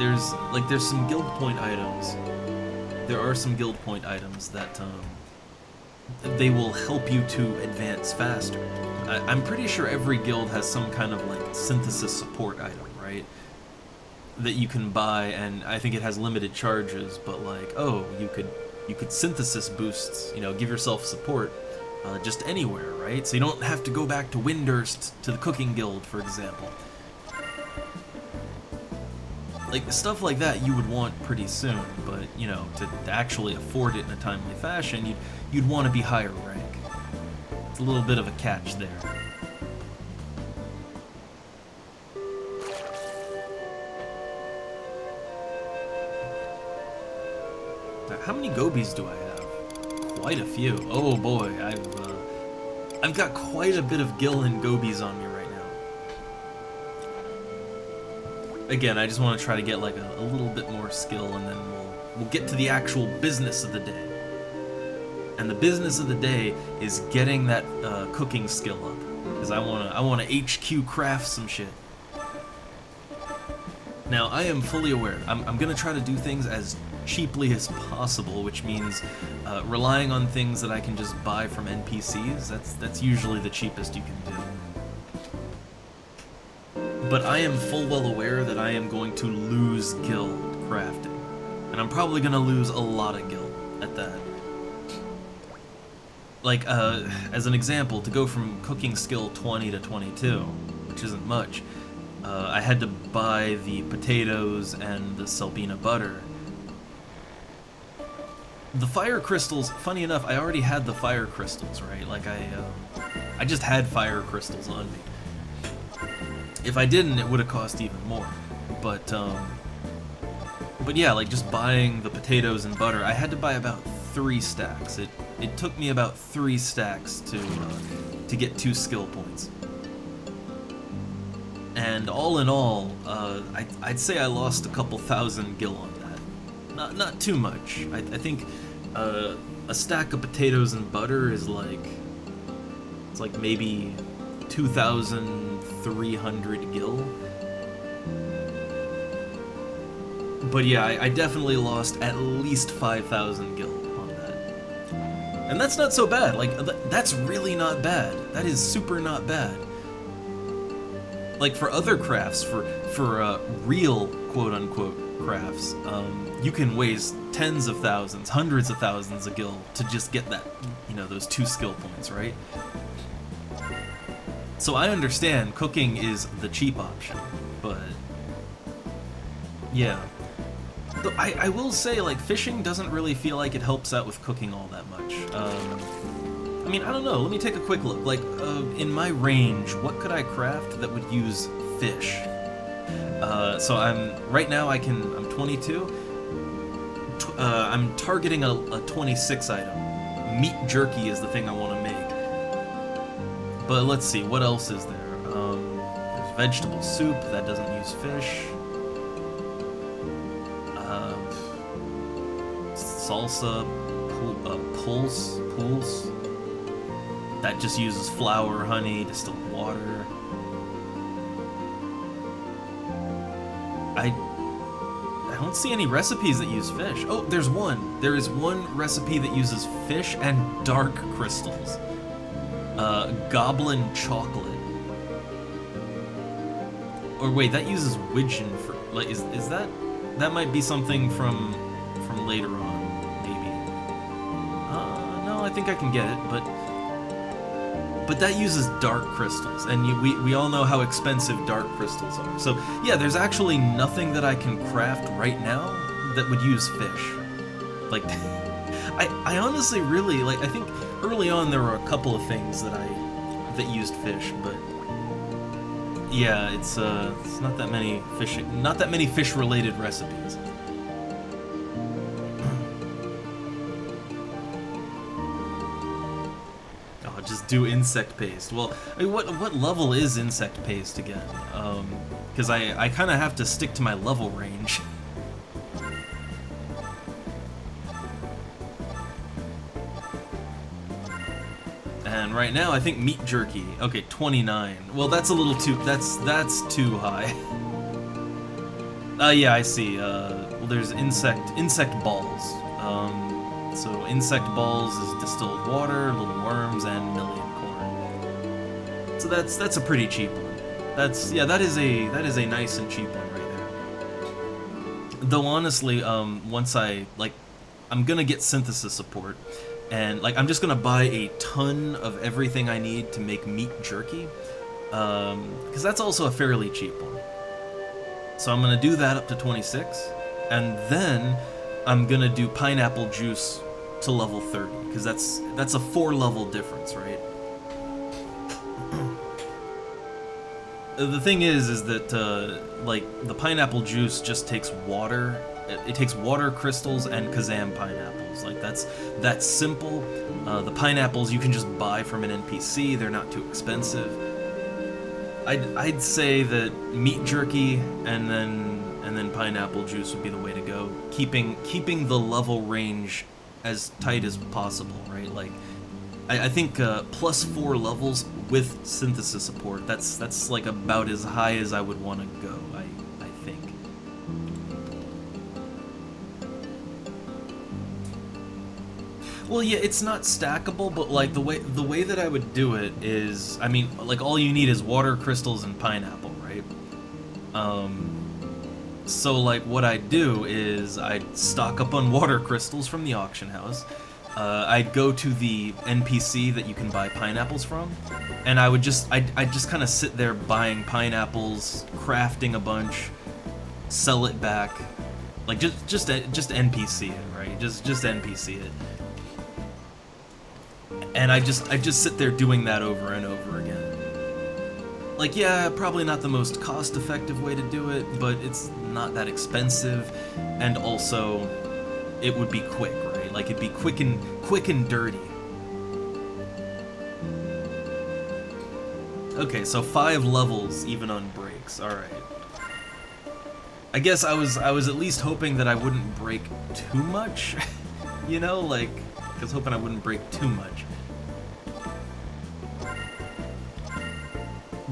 there's some guild point items. There are some guild point items that, they will help you to advance faster. I'm pretty sure every guild has some kind of, like, synthesis support item, right? That you can buy, and I think it has limited charges, but, like, oh, you could synthesis boosts, you know, give yourself support just anywhere, right? So you don't have to go back to Windurst to the cooking guild, for example. Like, stuff like that you would want pretty soon, but, you know, to actually afford it in a timely fashion, you'd want to be higher rank. It's a little bit of a catch there. Now, how many gobies do I have? Quite a few. Oh boy, I've got quite a bit of gill and gobies on me right now. Again, I just want to try to get, like, a little bit more skill, and then we'll get to the actual business of the day. And the business of the day is getting that cooking skill up, because I wanna HQ craft some shit. Now, I am fully aware. I'm gonna try to do things as cheaply as possible, which means relying on things that I can just buy from NPCs. That's usually the cheapest you can do. But I am full well aware that I am going to lose gil crafting. And I'm probably going to lose a lot of gil at that. Like, as an example, to go from cooking skill 20 to 22, which isn't much, I had to buy the potatoes and the Selbina butter. The fire crystals, funny enough, I already had the fire crystals, right? Like, I just had fire crystals on me. If I didn't, it would have cost even more. But yeah, like, just buying the potatoes and butter, I had to buy about 3 stacks. It took me about 3 stacks to get 2 skill points. And all in all, I'd say I lost a couple thousand gil on that. Not too much. I think a stack of potatoes and butter is like, it's like maybe 2,300 gil. But yeah, I definitely lost at least 5,000 gil on that. And that's not so bad. Like, that's really not bad. That is super not bad. Like, for other crafts, for real quote-unquote crafts, you can waste tens of thousands, hundreds of thousands of gil to just get that, you know, those 2 skill points, right? So I understand cooking is the cheap option, but yeah. Though I will say, like, fishing doesn't really feel like it helps out with cooking all that much. I mean, I don't know. Let me take a quick look. Like, in my range, what could I craft that would use fish? So right now I'm 22. I'm targeting a 26 item. Meat jerky is the thing I want to make. But let's see, what else is there? There's vegetable soup, that doesn't use fish. Salsa, pulse. That just uses flour, honey, distilled water. I don't see any recipes that use fish. Oh, there's one. There is one recipe that uses fish and dark crystals. Goblin chocolate. Or wait, that uses widgeon for, like, is that might be something from later on, maybe. No, I think I can get it, but that uses dark crystals, and we all know how expensive dark crystals are. So yeah, there's actually nothing that I can craft right now that would use fish. Like, I honestly really, like, I think early on there were a couple of things that used fish, but yeah, it's not that many fish related recipes. Oh, just do insect paste. Well, I mean, what level is insect paste again? Because I kind of have to stick to my level range. And right now, I think meat jerky. Okay, 29. Well, that's a little too. That's too high. Yeah, I see. Well, there's insect balls. So insect balls is distilled water, little worms, and million corn. So that's a pretty cheap one. That is a nice and cheap one right there. Though honestly, once I'm gonna get synthesis support. And, like, I'm just gonna buy a ton of everything I need to make meat jerky, because that's also a fairly cheap one. So I'm gonna do that up to 26, and then I'm gonna do pineapple juice to level 30, because that's a 4-level difference, right? The thing is that, like, the pineapple juice just takes water. It takes water crystals and Kazam pineapples. Like, that's simple. The pineapples you can just buy from an NPC. They're not too expensive. I'd say that meat jerky and then pineapple juice would be the way to go. Keeping the level range as tight as possible, right? Like, I think plus 4 levels with synthesis support. That's like about as high as I would want to go. I think. Well, yeah, it's not stackable, but like the way that I would do it is, I mean, like, all you need is water crystals and pineapple, right? So like what I'd do is I'd stock up on water crystals from the auction house. I'd go to the NPC that you can buy pineapples from, and I'd just kind of sit there buying pineapples, crafting a bunch, sell it back, like just NPC it, right? Just NPC it. And I just sit there doing that over and over again. Like, yeah, probably not the most cost-effective way to do it, but it's not that expensive, and also it would be quick, right? Like, it'd be quick and dirty. Okay, so 5 levels even on breaks. All right. I guess I was at least hoping that I wouldn't break too much, you know, like, I was hoping I wouldn't break too much.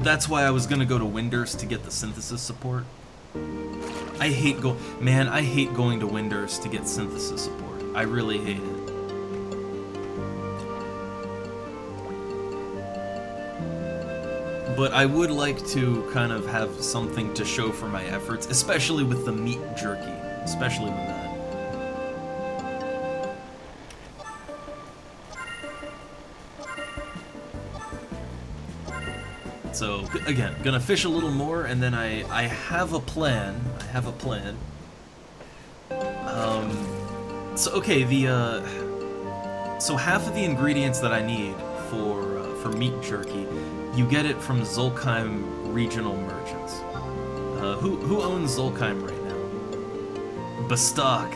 That's why I was gonna go to Winders to get the synthesis support. I hate going to Winders to get synthesis support. I really hate it. but I would like to kind of have something to show for my efforts, especially with the meat jerky, especially with that. So, again, gonna fish a little more, and then I have a plan. I have a plan. So, okay, so half of the ingredients that I need for meat jerky, you get it from Zolkheim Regional Merchants. Who owns Zolkheim right now? Bastak.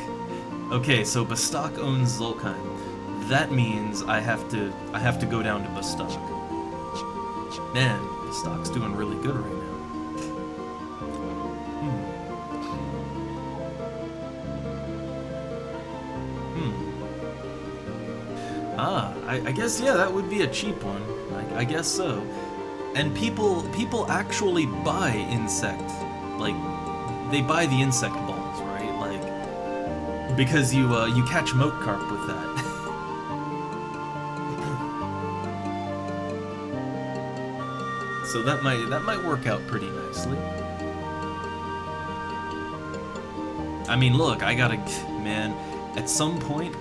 Okay, so Bastak owns Zolkheim. That means I have to go down to Bastak. Man, Bastak's doing really good right now. I guess, yeah, that would be a cheap one. I guess so. And people actually buy insect, like, they buy the insect balls, right? Like, because you catch moat carp with that. So that might work out pretty nicely. I mean, look, man, at some point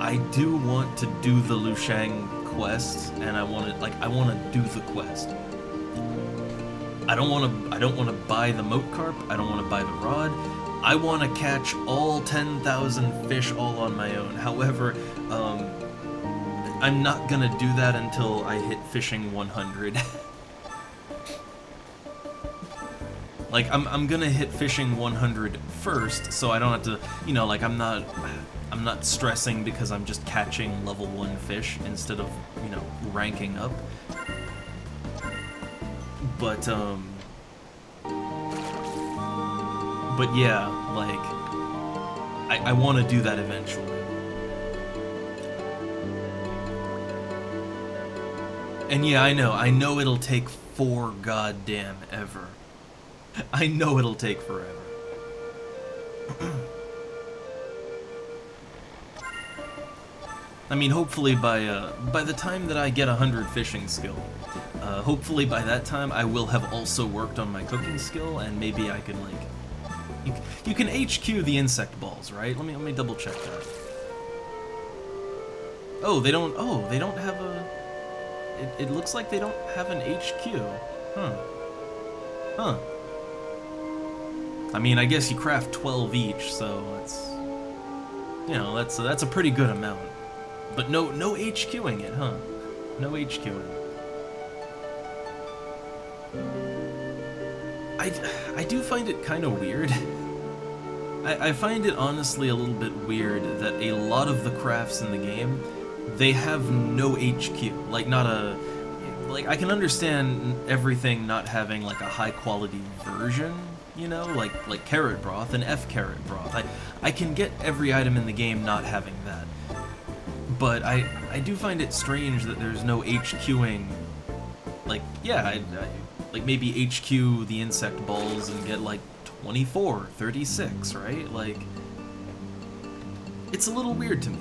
I do want to do the Lushang quest, and I want to do the quest. I don't want to buy the moat carp. I don't want to buy the rod. I want to catch all 10,000 fish all on my own. However, I'm not gonna do that until I hit fishing 100. Like, I'm gonna hit fishing 100 first, so I don't have to, you know, like, I'm not stressing because I'm just catching level 1 fish instead of, you know, ranking up. But yeah, like, I want to do that eventually. And yeah, I know it'll take 4 goddamn ever. I know it'll take forever. I mean, hopefully by the time that I get 100 fishing skill, hopefully by that time I will have also worked on my cooking skill, and maybe I could, like, you can HQ the insect balls, right? Let me double check that. Oh, they don't have a. It looks like they don't have an HQ. Huh. I mean, I guess you craft 12 each, so that's, you know, that's a pretty good amount. But no HQing it, huh? No HQing. I do find it kind of weird. I find it honestly a little bit weird that a lot of the crafts in the game, they have no HQ. Like, like, I can understand everything not having, like, a high quality version, you know, like carrot broth and F carrot broth. I can get every item in the game not having that. But I do find it strange that there's no HQing. Like, yeah, like, maybe HQ the insect balls and get, like, 24, 36, right? Like, it's a little weird to me.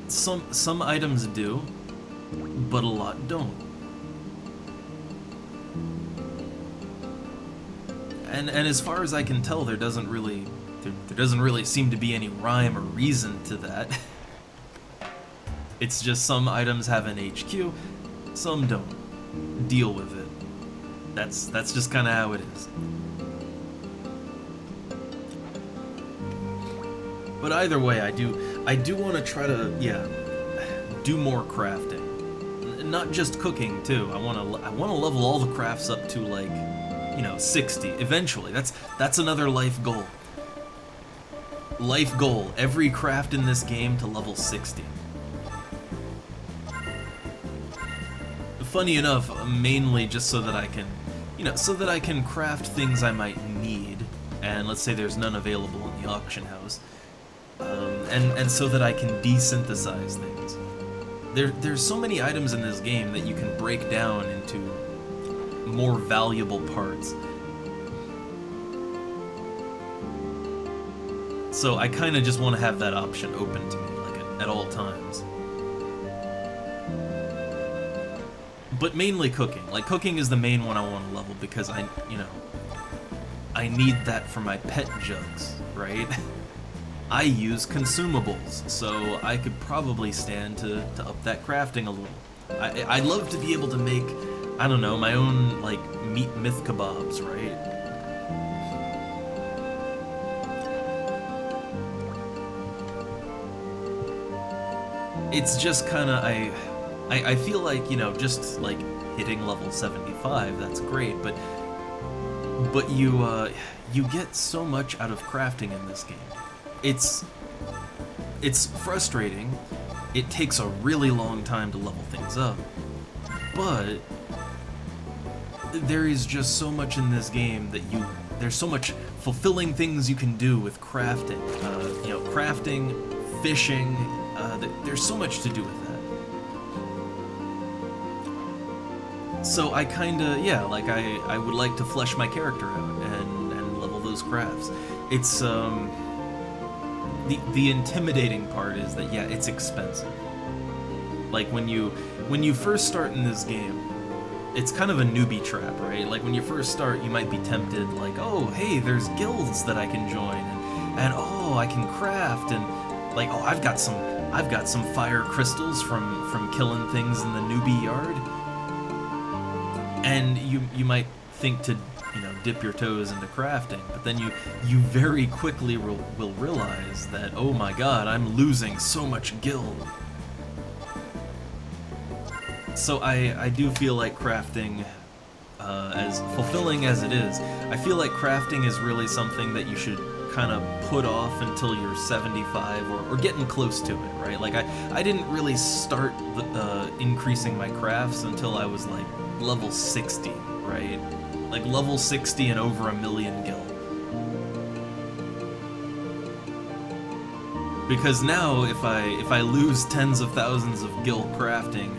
Some items do, but a lot don't. And as far as I can tell, there doesn't really seem to be any rhyme or reason to that. It's just some items have an HQ, some don't. Deal with it. That's just kind of how it is. But either way, I do want to try to, yeah, do more crafting. Not just cooking too. I want to level all the crafts up to, like, you know, 60 eventually. That's another life goal. Life goal, every craft in this game to level 60. Funny enough, mainly just so that I can, you know, so that I can craft things I might need, and let's say there's none available in the auction house, and so that I can desynthesize things. There's so many items in this game that you can break down into more valuable parts. So I kind of just want to have that option open to me, like, at all times. but mainly cooking. Like, cooking is the main one I want to level because I need that for my pet jugs, right? I use consumables, so I could probably stand to up that crafting a little. I'd love to be able to make, I don't know, my own, like, meat myth kebabs, right? It's just kind of, I feel like, just, like, hitting level 75, that's great, but you get so much out of crafting in this game. It's frustrating. It takes a really long time to level things up, but there is just so much in this game that there's so much fulfilling things you can do with crafting. Crafting, fishing, there's so much to do with that. So I kinda, like I would like to flesh my character out and level those crafts. It's, the intimidating part is that, yeah, it's expensive. Like, when you first start in this game, it's kind of a newbie trap, right? Like, when you first start, you might be tempted, like, oh, hey, there's guilds that I can join, and oh, I can craft, and like, oh, I've got some fire crystals from killing things in the newbie yard. And you might think to, dip your toes into crafting, but then you very quickly will realize that, oh my god, I'm losing so much guild. So I do feel like crafting, as fulfilling as it is, I feel like crafting is really something that you should kind of put off until you're 75 or getting close to it, right? Like, I didn't really start increasing my crafts until I was like level 60, right? Like level 60 and over 1 million gil. Because now, if I lose tens of thousands of gil crafting,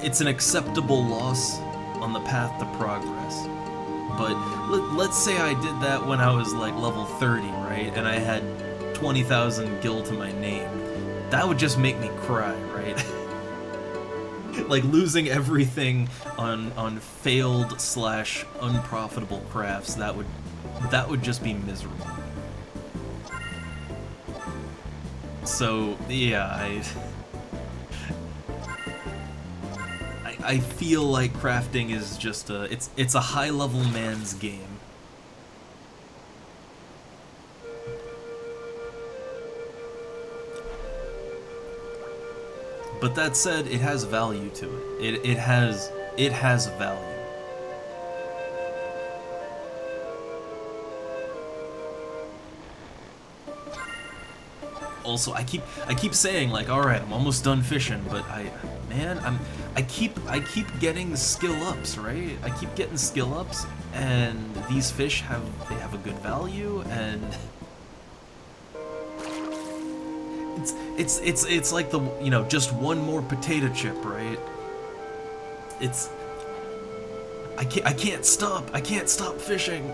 it's an acceptable loss on the path to progress. But let's say I did that when I was like level 30, right? And I had 20,000 gil to my name. That would just make me cry, right? Like, losing everything on failed / unprofitable crafts, that would just be miserable. So yeah, I feel like crafting is just it's a high level man's game. But that said, it has value to it. It has value. Also, I keep saying, like, all right, I'm almost done fishing, but I keep getting skill ups, right? I keep getting skill ups, and these fish have a good value, and it's like the, just one more potato chip, right? I can't stop fishing.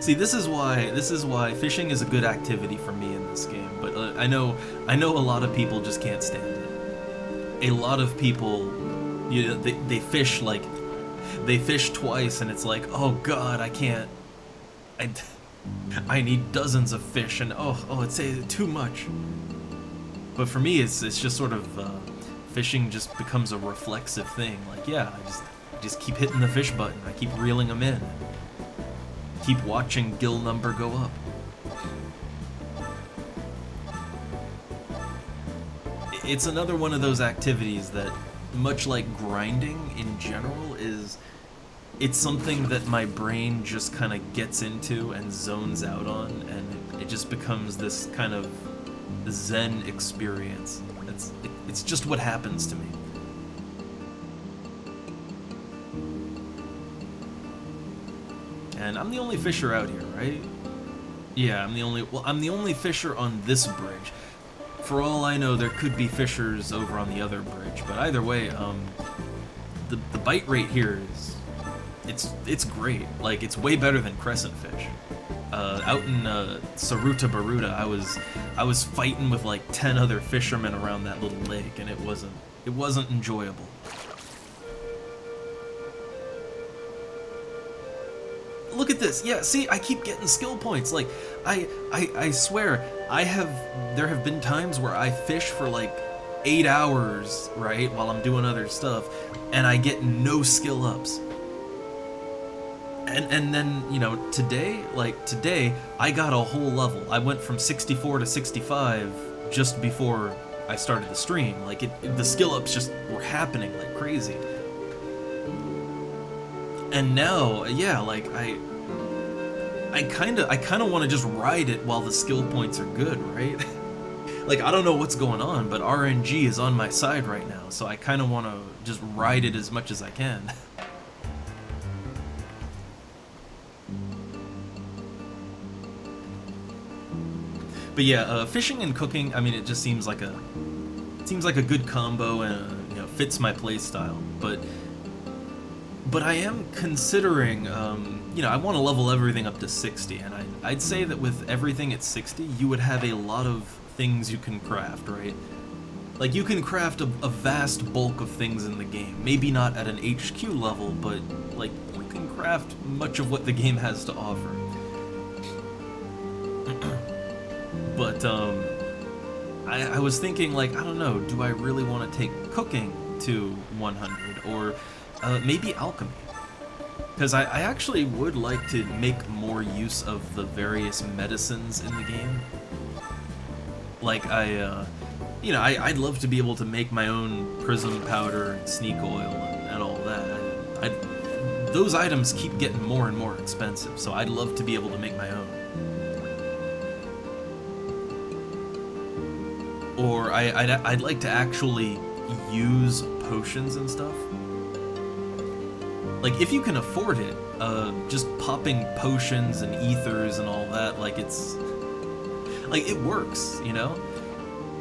See, this is why fishing is a good activity for me in this game, but I know a lot of people just can't stand it. A lot of people, they fish, like, they fish twice, and it's like, oh god, I can't, I need dozens of fish, and oh, it's too much. But for me, it's just sort of, fishing just becomes a reflexive thing. Like, yeah, I just keep hitting the fish button, I keep reeling them in. Keep watching gil number go up. It's another one of those activities that, much like grinding in general, it's something that my brain just kind of gets into and zones out on, and it just becomes this kind of zen experience. It's just what happens to me. And I'm the only fisher out here, right? Yeah, I'm the only fisher on this bridge. For all I know, there could be fishers over on the other bridge, but either way, the bite rate here is, it's great. Like, it's way better than crescent fish. Out in Saruta Baruta, I was fighting with like 10 other fishermen around that little lake, and it wasn't enjoyable. Look at this. Yeah, see, I keep getting skill points. Like, I swear, there have been times where I fish for like 8 hours, right, while I'm doing other stuff, and I get no skill ups. And then, you know, today, I got a whole level. I went from 64 to 65 just before I started the stream. Like, the skill ups just were happening like crazy. And now, yeah, like, I kind of want to just ride it while the skill points are good, right? Like, I don't know what's going on, but RNG is on my side right now, so I kind of want to just ride it as much as I can. But yeah, fishing and cooking, I mean, it just seems like a good combo, and you know, fits my playstyle. But I am considering, you know, I want to level everything up to 60, and I'd say that with everything at 60, you would have a lot of things you can craft, right? Like, you can craft a vast bulk of things in the game. Maybe not at an HQ level, but like, you can craft much of what the game has to offer. But, I was thinking, like, I don't know, do I really want to take cooking to 100, or maybe alchemy? Because I actually would like to make more use of the various medicines in the game. Like, you know, I'd love to be able to make my own prism powder and sneak oil and all that. Those items keep getting more and more expensive, so I'd love to be able to make my own. Or I'd like to actually use potions and stuff. Like, if you can afford it, just popping potions and ethers and all that, like, it works, you know?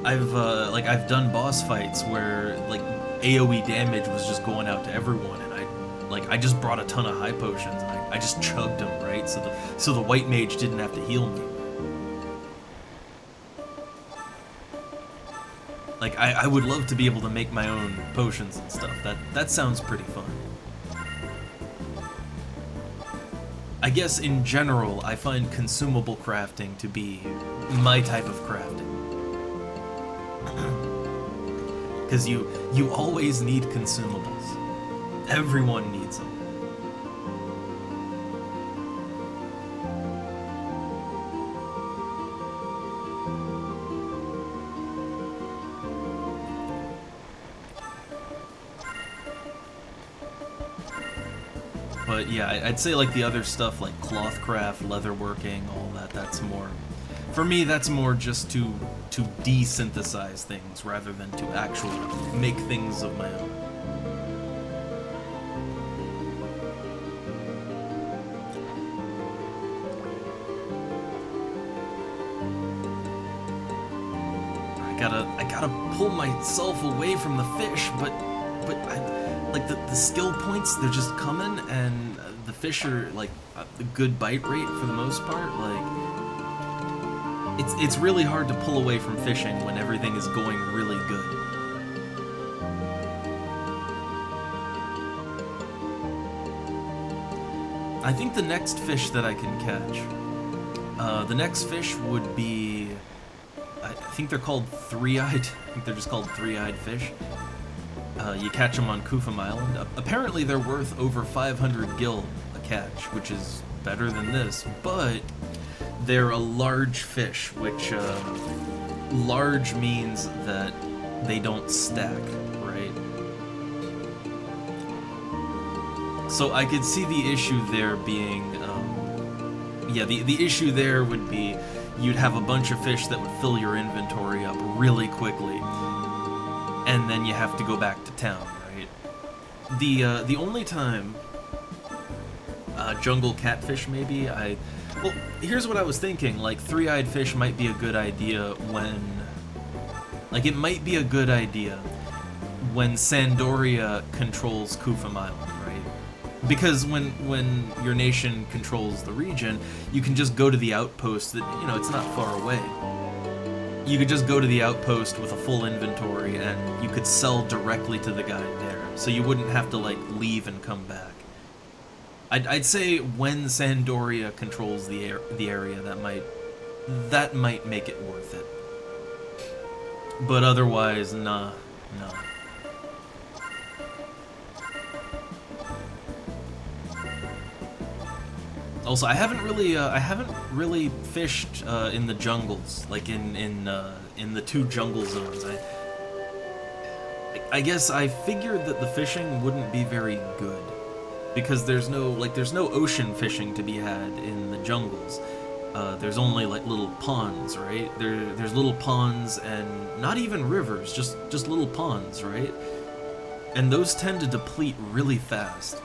I've done boss fights where, like, AoE damage was just going out to everyone, and I just brought a ton of high potions, and I just chugged them, right? So the white mage didn't have to heal me. Like, I would love to be able to make my own potions and stuff. That sounds pretty fun. I guess in general, I find consumable crafting to be my type of crafting. Because you always need consumables. Everyone needs them. But yeah, I'd say like the other stuff like cloth craft, leatherworking, all that, that's more... For me, that's more just to de-synthesize things rather than to actually make things of my own. I gotta pull myself away from the fish, but like the skill points, they're just coming, and the fish are like a good bite rate for the most part. Like, it's really hard to pull away from fishing when everything is going really good. I think the next fish that I can catch, the next fish would be, I think they're called three-eyed. I think they're just called three-eyed fish. You catch them on Kufum Island. Apparently they're worth over 500 gil a catch, which is better than this, but they're a large fish, which large means that they don't stack, right? So I could see the issue there being, yeah, the issue there would be you'd have a bunch of fish that would fill your inventory up really quickly, and then you have to go back to town, right? The only time jungle catfish maybe, well, here's what I was thinking, like, three-eyed fish might be a good idea when, like, it might be a good idea when Sandoria controls Kufum Island, right? because when your nation controls the region, you can just go to the outpost that, you know, it's not far away. You could just go to the outpost with a full inventory and you could sell directly to the guy there. So you wouldn't have to, like, leave and come back. I'd say when Sandoria controls the area, that might make it worth it. But otherwise, nah. Also, I haven't really fished in the jungles, like in the 2 jungle zones. I guess I figured that the fishing wouldn't be very good because there's no ocean fishing to be had in the jungles. There's only like little ponds, right? There's little ponds and not even rivers, just little ponds, right? And those tend to deplete really fast.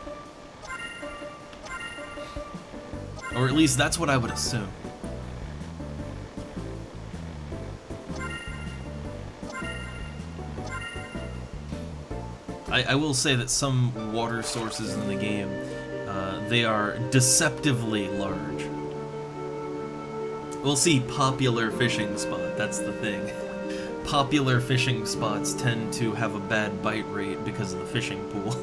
Or at least that's what I would assume. I will say that some water sources in the game, they are deceptively large. We'll see popular fishing spot, that's the thing. Popular fishing spots tend to have a bad bite rate because of the fishing pool.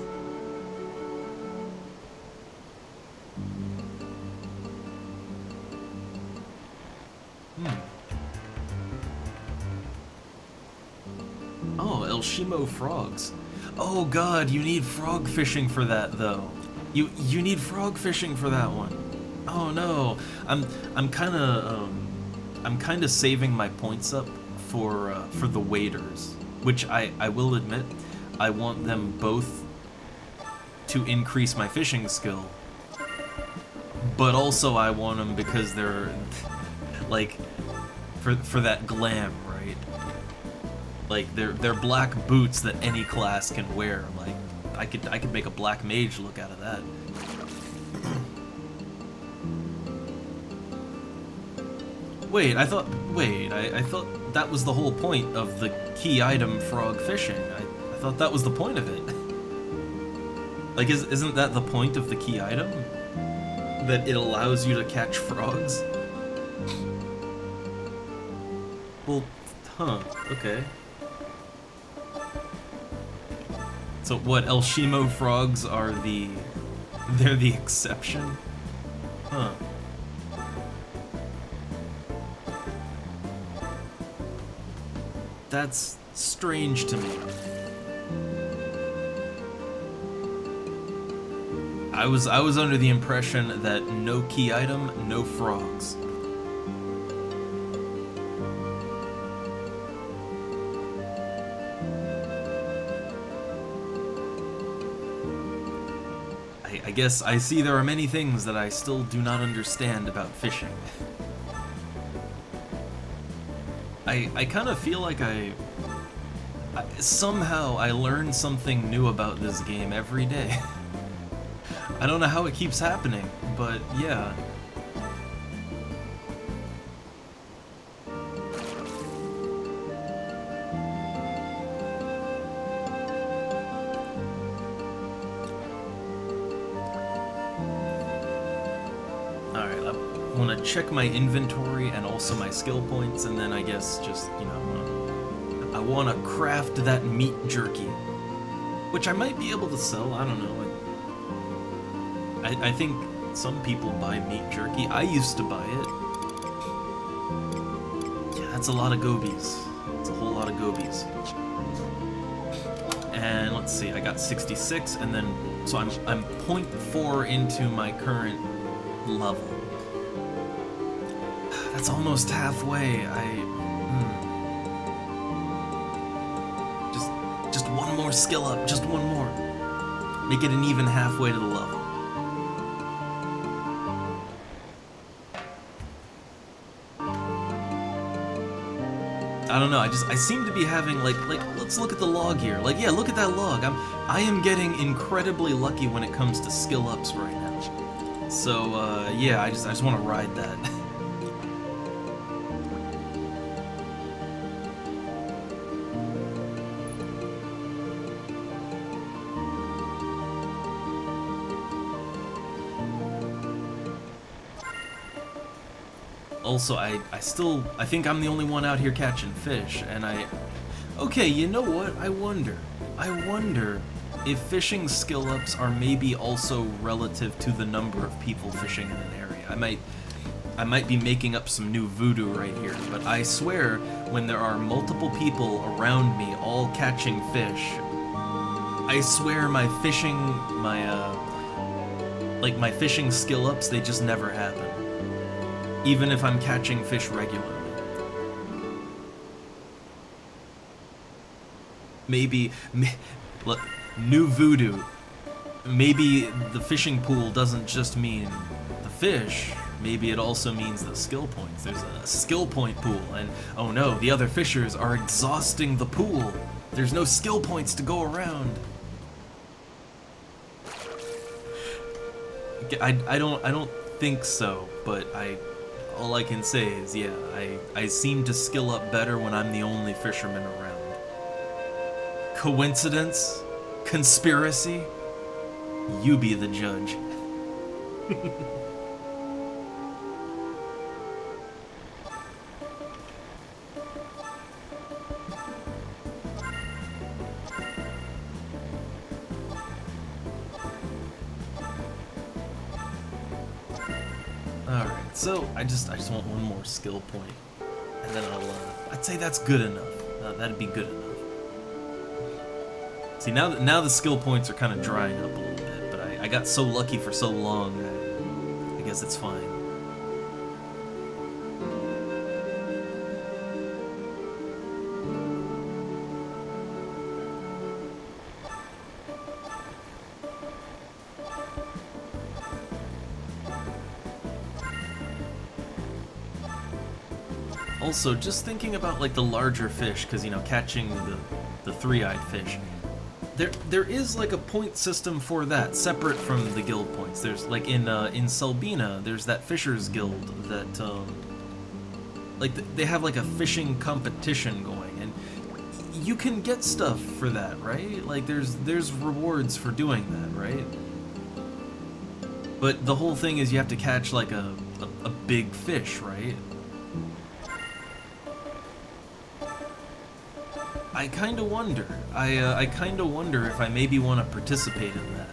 Oh, El Shimo frogs. Oh god, you need frog fishing for that though. You need frog fishing for that one. Oh no, I'm kind of saving my points up for the waders, which I will admit I want them both to increase my fishing skill, but also I want them because they're like for that glam, right? Like they're black boots that any class can wear. Like I could make a black mage look out of that. Wait, I thought that was the whole point of the key item frog fishing. I thought that was the point of it. Like isn't that the point of the key item? That it allows you to catch frogs? Well, huh, okay. So what, El Shimo frogs are they're the exception? Huh. That's strange to me. I was under the impression that no key item, no frogs. I guess I see there are many things that I still do not understand about fishing. I kind of feel like somehow I learn something new about this game every day. I don't know how it keeps happening, but yeah. Alright, I want to check my inventory and also my skill points, and then I guess just, you know, I want to craft that meat jerky, which I might be able to sell, I don't know. I think some people buy meat jerky. I used to buy it. Yeah, that's a lot of gobies. That's a whole lot of gobies. And let's see, I got 66, and then, so I'm 0.4 into my current level. That's almost halfway. Just one more skill up, just one more. Make it an even halfway to the level. I don't know, I seem to be having, like, let's look at the log here. Like, yeah, look at that log. I am getting incredibly lucky when it comes to skill ups right now. So, yeah, I just want to ride that. Also, I think I'm the only one out here catching fish, and okay, you know what? I wonder if fishing skill ups are maybe also relative to the number of people fishing in an area. I might be making up some new voodoo right here, but I swear when there are multiple people around me all catching fish, I swear my fishing skill ups, they just never happen. Even if I'm catching fish regularly. Look, new voodoo. Maybe the fishing pool doesn't just mean the fish, maybe it also means the skill points. There's a skill point pool, and oh no, the other fishers are exhausting the pool. There's no skill points to go around. I don't think so, but all I can say is, yeah, I seem to skill up better when I'm the only fisherman around. Coincidence? Conspiracy? You be the judge. Alright, so I just want one more skill point, and then I'd say that's good enough. That'd be good enough. See, now the skill points are kind of drying up a little bit, but I got so lucky for so long, I guess it's fine. Also, just thinking about like the larger fish, because catching the three-eyed fish. There is like a point system for that, separate from the guild points. There's like in Selbina, there's that Fishers Guild that they have like a fishing competition going, and you can get stuff for that, right? Like there's rewards for doing that, right? But the whole thing is you have to catch like a big fish, right? I kind of wonder. I kind of wonder if I maybe want to participate in that.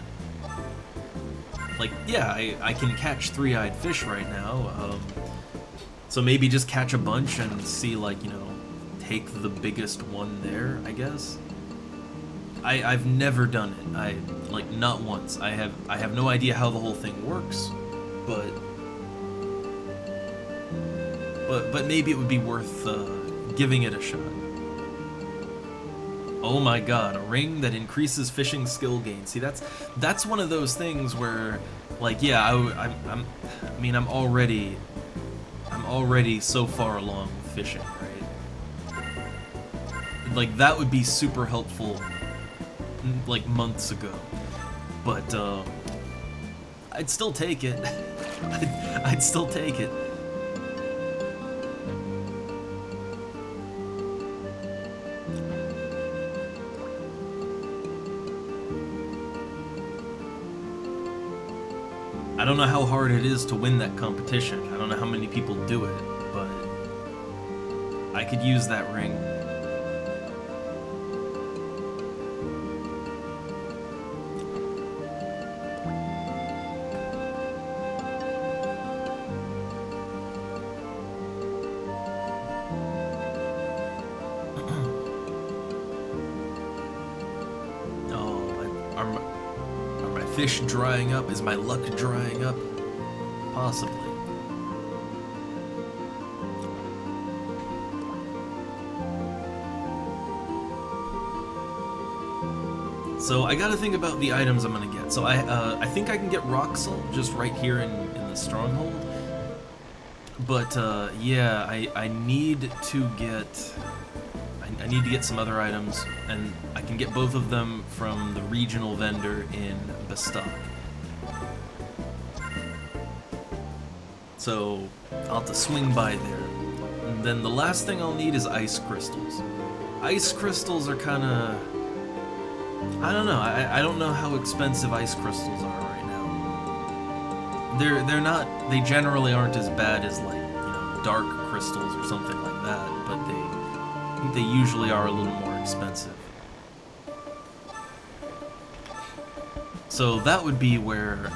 Like, yeah, I can catch three-eyed fish right now, so maybe just catch a bunch and see, like, take the biggest one there, I guess. I've never done it. Not once. I have no idea how the whole thing works, but maybe it would be worth giving it a shot. Oh my god, a ring that increases fishing skill gain. See, that's one of those things where, like, yeah, I'm already so far along with fishing, right? Like, that would be super helpful, like, months ago. But, I'd still take it. I'd still take it. I don't know how hard it is to win that competition. I don't know how many people do it, but I could use that ring. Fish drying up? Is my luck drying up? Possibly. So I gotta think about the items I'm gonna get. So I think I can get rock salt just right here in the stronghold. But yeah, I need to get some other items, and I can get both of them from the regional vendor in Bastok. So I'll have to swing by there. And then the last thing I'll need is ice crystals. Ice crystals are kind of... I don't know. I don't know how expensive ice crystals are right now. They're not... They generally aren't as bad as, like, dark crystals or something like that, but they usually are a little more expensive. So that would be where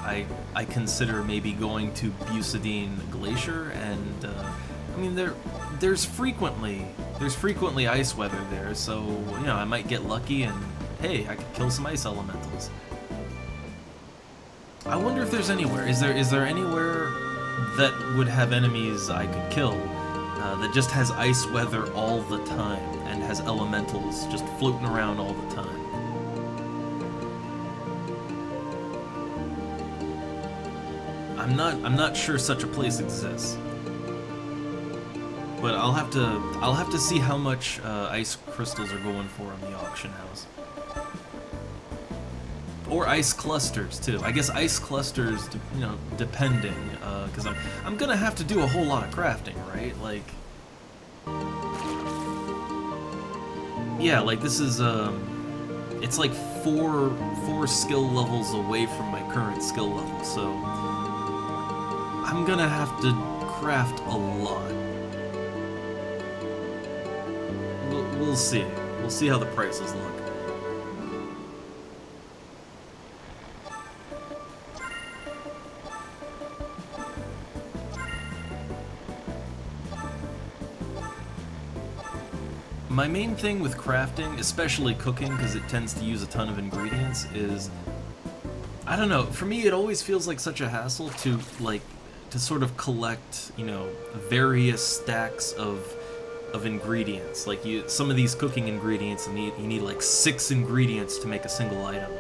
I consider maybe going to Bucidine Glacier, and I mean there's frequently ice weather there, so you know I might get lucky and hey, I could kill some ice elementals. I wonder if there's anywhere. Is there anywhere that would have enemies I could kill that just has ice weather all the time and has elementals just floating around all the time? I'm not sure such a place exists. But I'll have to see how much ice crystals are going for on the auction house. Or ice clusters too. I guess ice clusters, you know, depending, because I'm gonna have to do a whole lot of crafting, right? Like, yeah, like this is it's like four skill levels away from my current skill level, so I'm gonna have to craft a lot. We'll see. We'll see how the prices look. My main thing with crafting, especially cooking, because it tends to use a ton of ingredients, is, I don't know, for me it always feels like such a hassle to sort of collect, you know, various stacks of ingredients. Like some of these cooking ingredients, you need like 6 ingredients to make a single item.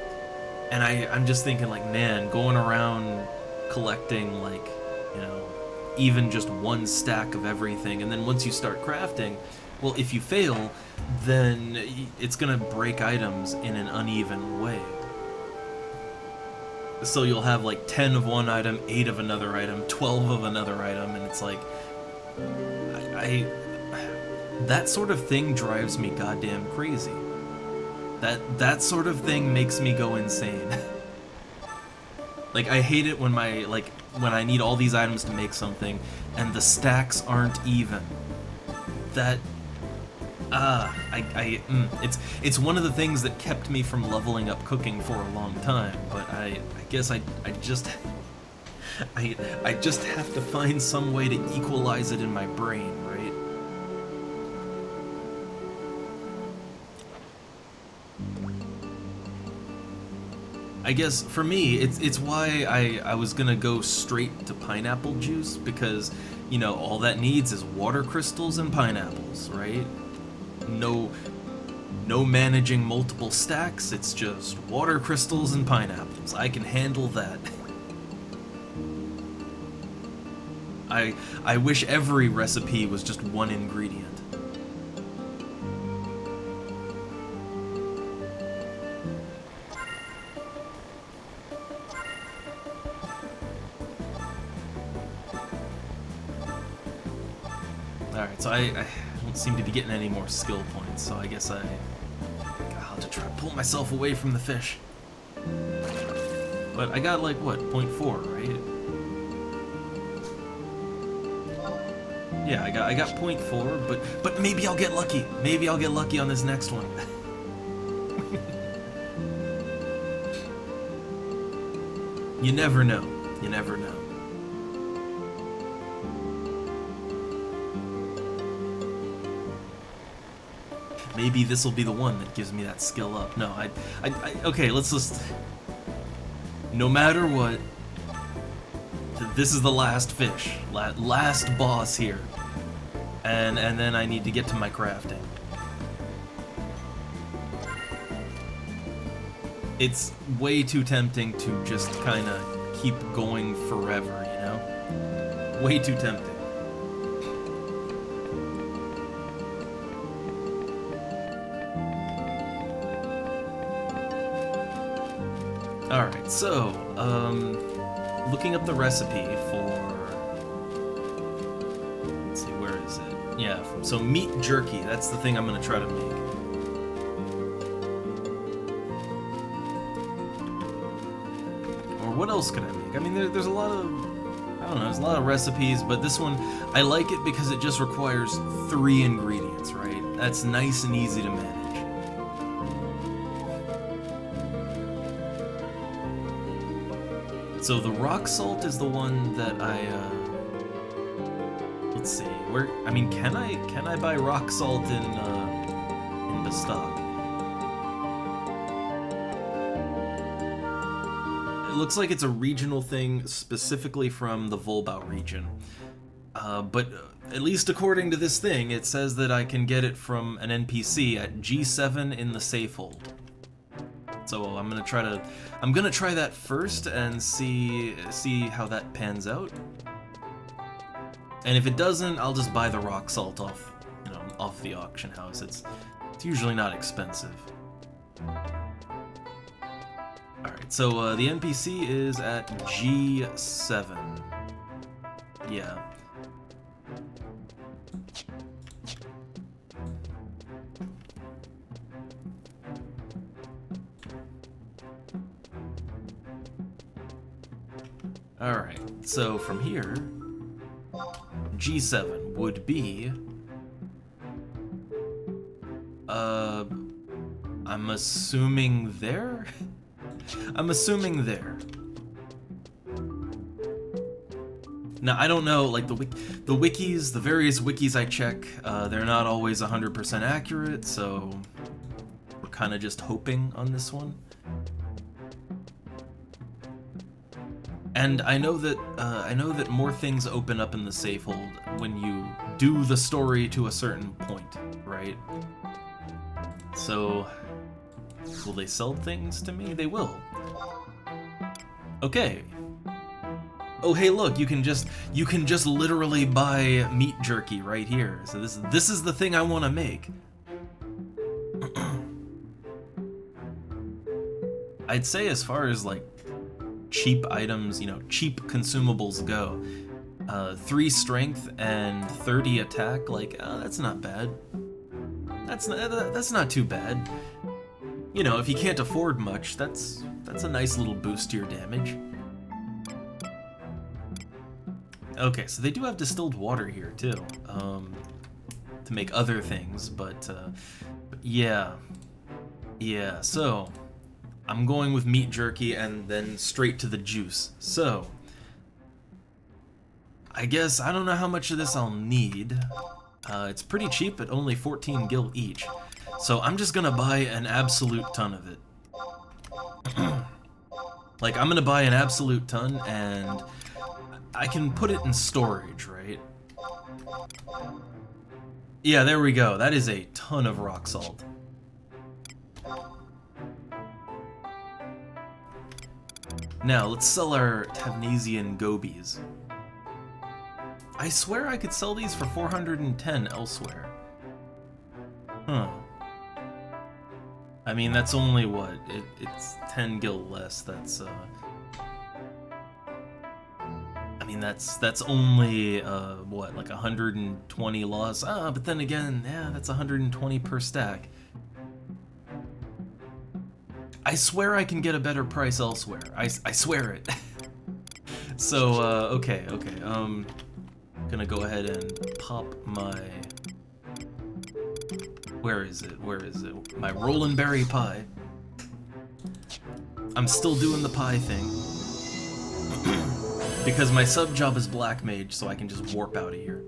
And I'm just thinking like, man, going around collecting like, you know, even just 1 stack of everything, and then once you start crafting, well, if you fail, then it's gonna break items in an uneven way. So you'll have like 10 of one item, 8 of another item, 12 of another item, and it's like, that sort of thing drives me goddamn crazy. That sort of thing makes me go insane. Like, I hate it when when I need all these items to make something and the stacks aren't even. It's one of the things that kept me from leveling up cooking for a long time, but I guess I just have to find some way to equalize it in my brain, right? I guess for me, it's why I was gonna go straight to pineapple juice, because, you know, all that needs is water crystals and pineapples, right? No managing multiple stacks, it's just water crystals and pineapples. I can handle that. I wish every recipe was just 1 ingredient. Alright, so I don't seem to be getting any more skill points, so I guess I'll have to try to pull myself away from the fish. But I got like, what, 0.4, right? Yeah, I got 0.4, but maybe I'll get lucky. Maybe I'll get lucky on this next one. You never know. You never know. Maybe this will be the one that gives me that skill up. No, okay, let's just... No matter what, this is the last fish. Last boss here. And then I need to get to my crafting. It's way too tempting to just kind of keep going forever, you know? Way too tempting. Alright, so, looking up the recipe for... Let's see, where is it? Yeah, so meat jerky, that's the thing I'm gonna try to make. Or what else could I make? I mean, there's a lot of... I I don't know, there's a lot of recipes, but this one, I like it because it just requires 3 ingredients, right? That's nice and easy to manage. So the rock salt is the one that let's see, where, I mean, can I buy rock salt in Bastok? It looks like it's a regional thing specifically from the Volbau region. But at least according to this thing, it says that I can get it from an NPC at G7 in the Safehold. So I'm gonna try that first and see how that pans out. And if it doesn't, I'll just buy the rock salt off the auction house. It's usually not expensive. All right, so the NPC is at G7. Yeah. Alright, so from here, G7 would be, I'm assuming there? I'm assuming there. Now, I don't know, like, the wikis, the various wikis I check, they're not always 100% accurate, so we're kind of just hoping on this one. And I know that more things open up in the Safehold when you do the story to a certain point, right? So, will they sell things to me? They will. Okay. Oh, hey, look, you can just literally buy meat jerky right here. So this is the thing I want to make. I'd say as far as like cheap items, cheap consumables go, 3 strength and 30 attack, like, that's not bad. That's not too bad. If you can't afford much, that's a nice little boost to your damage. Okay, so they do have distilled water here too, to make other things, but yeah, so I'm going with meat jerky and then straight to the juice. So, I guess, I don't know how much of this I'll need. It's pretty cheap at only 14 gil each. So I'm just gonna buy an absolute ton of it. Like, I'm gonna buy an absolute ton, and I can put it in storage, right? Yeah, there we go. That is a ton of rock salt. Now, let's sell our Tavnesian gobies. I swear I could sell these for 410 elsewhere. Huh. I mean, that's only what? It's 10 gil less. That's, I mean, that's only, what, like 120 loss? But then again, yeah, that's 120 per stack. I swear I can get a better price elsewhere. I swear it. So, okay. Gonna go ahead and pop my... Where is it? My Rollin' Berry pie. I'm still doing the pie thing. Because my sub job is Black Mage, so I can just warp out of here.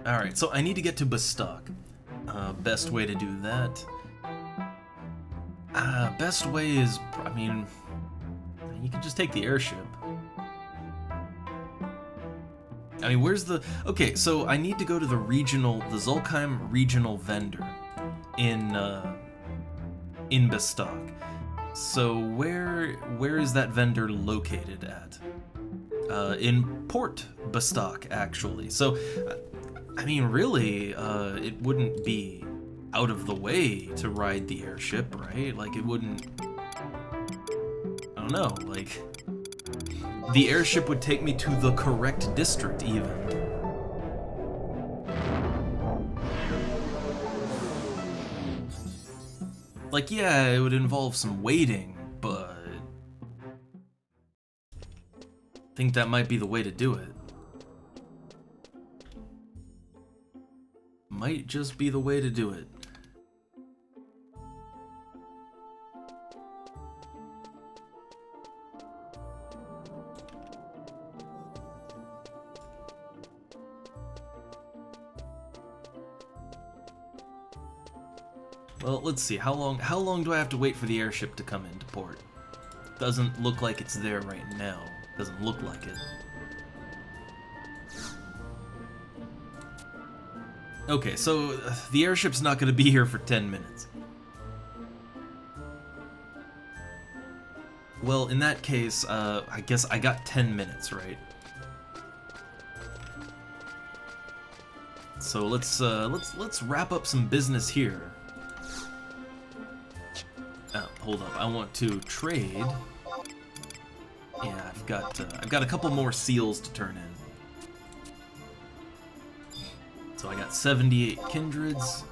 Alright, so I need to get to Bastok. Best way to do that. Best way is, I mean, you can just take the airship. I mean, where's the... Okay, so I need to go to the Zolkheim regional vendor in Bastok. So where is that vendor located at? In Port Bastok, actually. So, I mean, really, it wouldn't be out of the way to ride the airship, right? Like, it wouldn't... I don't know, like... The airship would take me to the correct district, even. Like, yeah, it would involve some waiting, but I think that might be the way to do it. Might just be the way to do it. Well, let's see. How long do I have to wait for the airship to come into port? Doesn't look like it's there right now. Doesn't look like it. Okay, so the airship's not going to be here for 10 minutes. Well, in that case, I guess I got 10 minutes, right? So let's wrap up some business here. Hold up, I want to trade. Yeah, I've got a couple more seals to turn in. So I got 78 kindreds.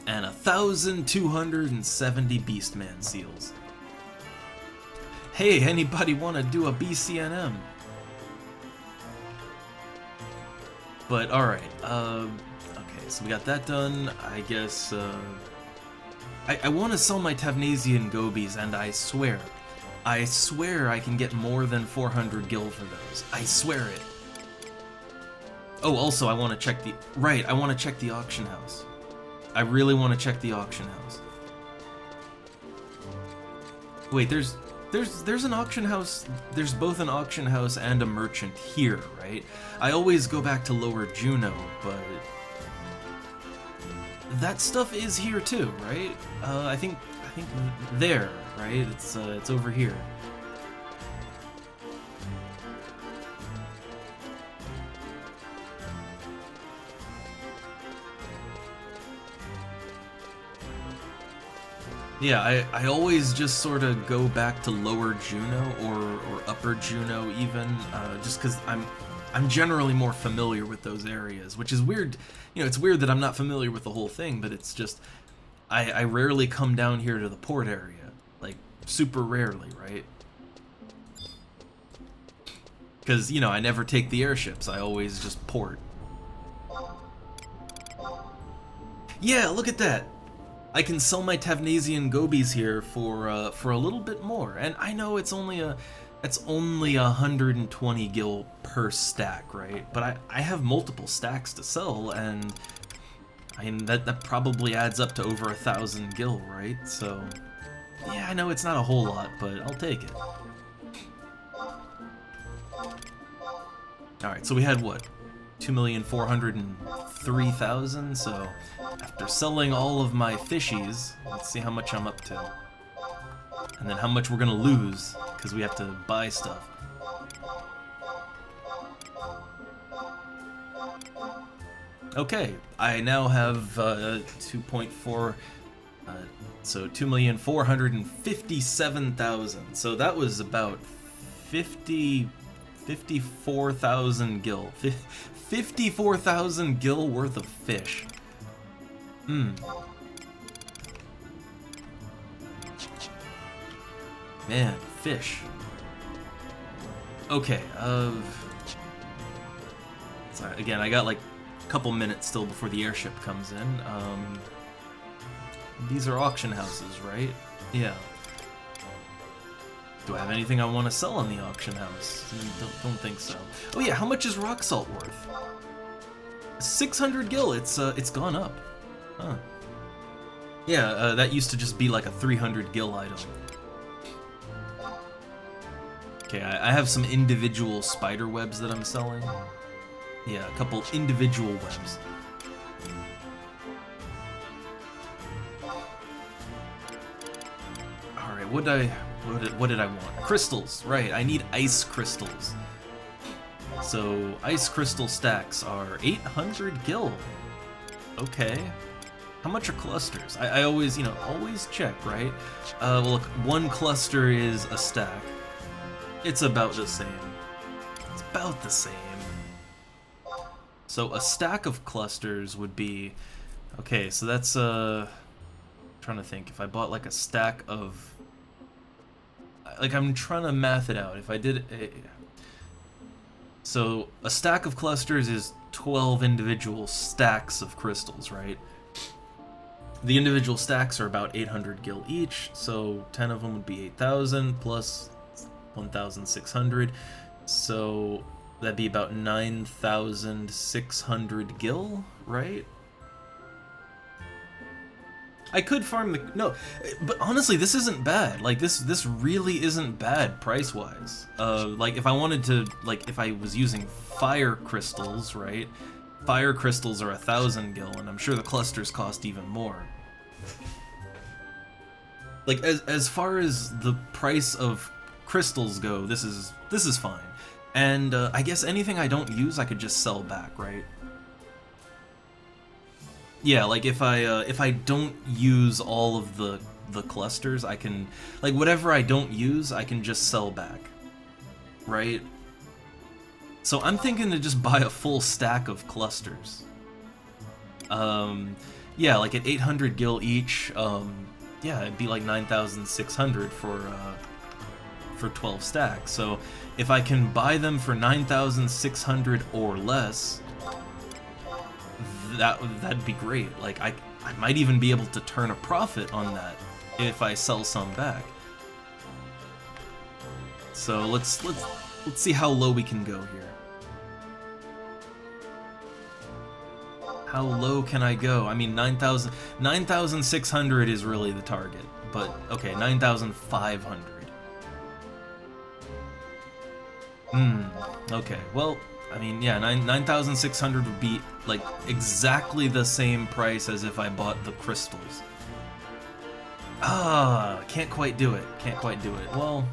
And 1,270 Beastman seals. Hey, anybody want to do a BCNM? But alright, okay, so we got that done. I guess, I want to sell my Tavnasian gobies, and I swear I can get more than 400 gil for those. I swear it. Oh, also, I want to check the... Right, I want to check the auction house. I really want to check the auction house. Wait, there's an auction house... There's both an auction house and a merchant here, right? I always go back to Lower Juno, but... That stuff is here too, right? I think there, right? It's over here. Yeah, I always just sort of go back to Lower Juno or Upper Juno even, just because I'm generally more familiar with those areas, which is weird. You know, it's weird that I'm not familiar with the whole thing, but it's just I rarely come down here to the port area, like super rarely, right? Because, you know, I never take the airships, I always just port. Yeah, look at that! I can sell my Tavnasian gobies here for a little bit more, and I know it's only 120 gil per stack, right? But I have multiple stacks to sell, and I mean that probably adds up to over 1,000 gil, right? So yeah, I know it's not a whole lot, but I'll take it. Alright, so we had what? 2,403,000, so after selling all of my fishies, let's see how much I'm up to. And then how much we're gonna lose, because we have to buy stuff. Okay, I now have 2.4, so 2,457,000. So that was about 54,000 gil. 54,000 gil worth of fish. Man, fish. Okay, so again, I got like a couple minutes still before the airship comes in. These are auction houses, right? Yeah. Do I have anything I want to sell on the auction house? Don't think so. Oh yeah, how much is rock salt worth? 600 gil. It's gone up. Huh. Yeah, that used to just be like a 300 gil item. Okay, I have some individual spider webs that I'm selling. Yeah, a couple individual webs. Alright, what did I want? Crystals, right, I need ice crystals. So, ice crystal stacks are 800 gil. Okay. How much are clusters? I always, you know, always check, right? Well, look, one cluster is a stack. It's about the same. It's about the same. So a stack of clusters would be, okay, so that's trying to think, if I bought like a stack of, like I'm trying to math it out. If I did so a stack of clusters is 12 individual stacks of crystals, right? The individual stacks are about 800 gil each, so 10 of them would be 8,000 plus 1,600, so that'd be about 9,600 gil, right? I could farm the... No, but honestly, this isn't bad. Like, this really isn't bad price-wise. Like, if I wanted to... Like, if I was using fire crystals, right? Fire crystals are 1,000 gil, and I'm sure the clusters cost even more. Like, as far as the price of crystals go, this is fine. And, I guess anything I don't use, I could just sell back, right? Yeah, like if I don't use all of the clusters, I can, like, whatever I don't use, I can just sell back, right? So I'm thinking to just buy a full stack of clusters. Yeah, like at 800 gil each, yeah, it'd be like 9,600 for 12 stacks. So if I can buy them for 9,600 or less, that'd be great. Like I might even be able to turn a profit on that if I sell some back. So let's see how low we can go here. How low can I go? I mean, 9,600 is really the target, but okay, 9,500. Okay, well, I mean, yeah, 9,600 would be, like, exactly the same price as if I bought the crystals. Ah, can't quite do it. Can't quite do it. Well,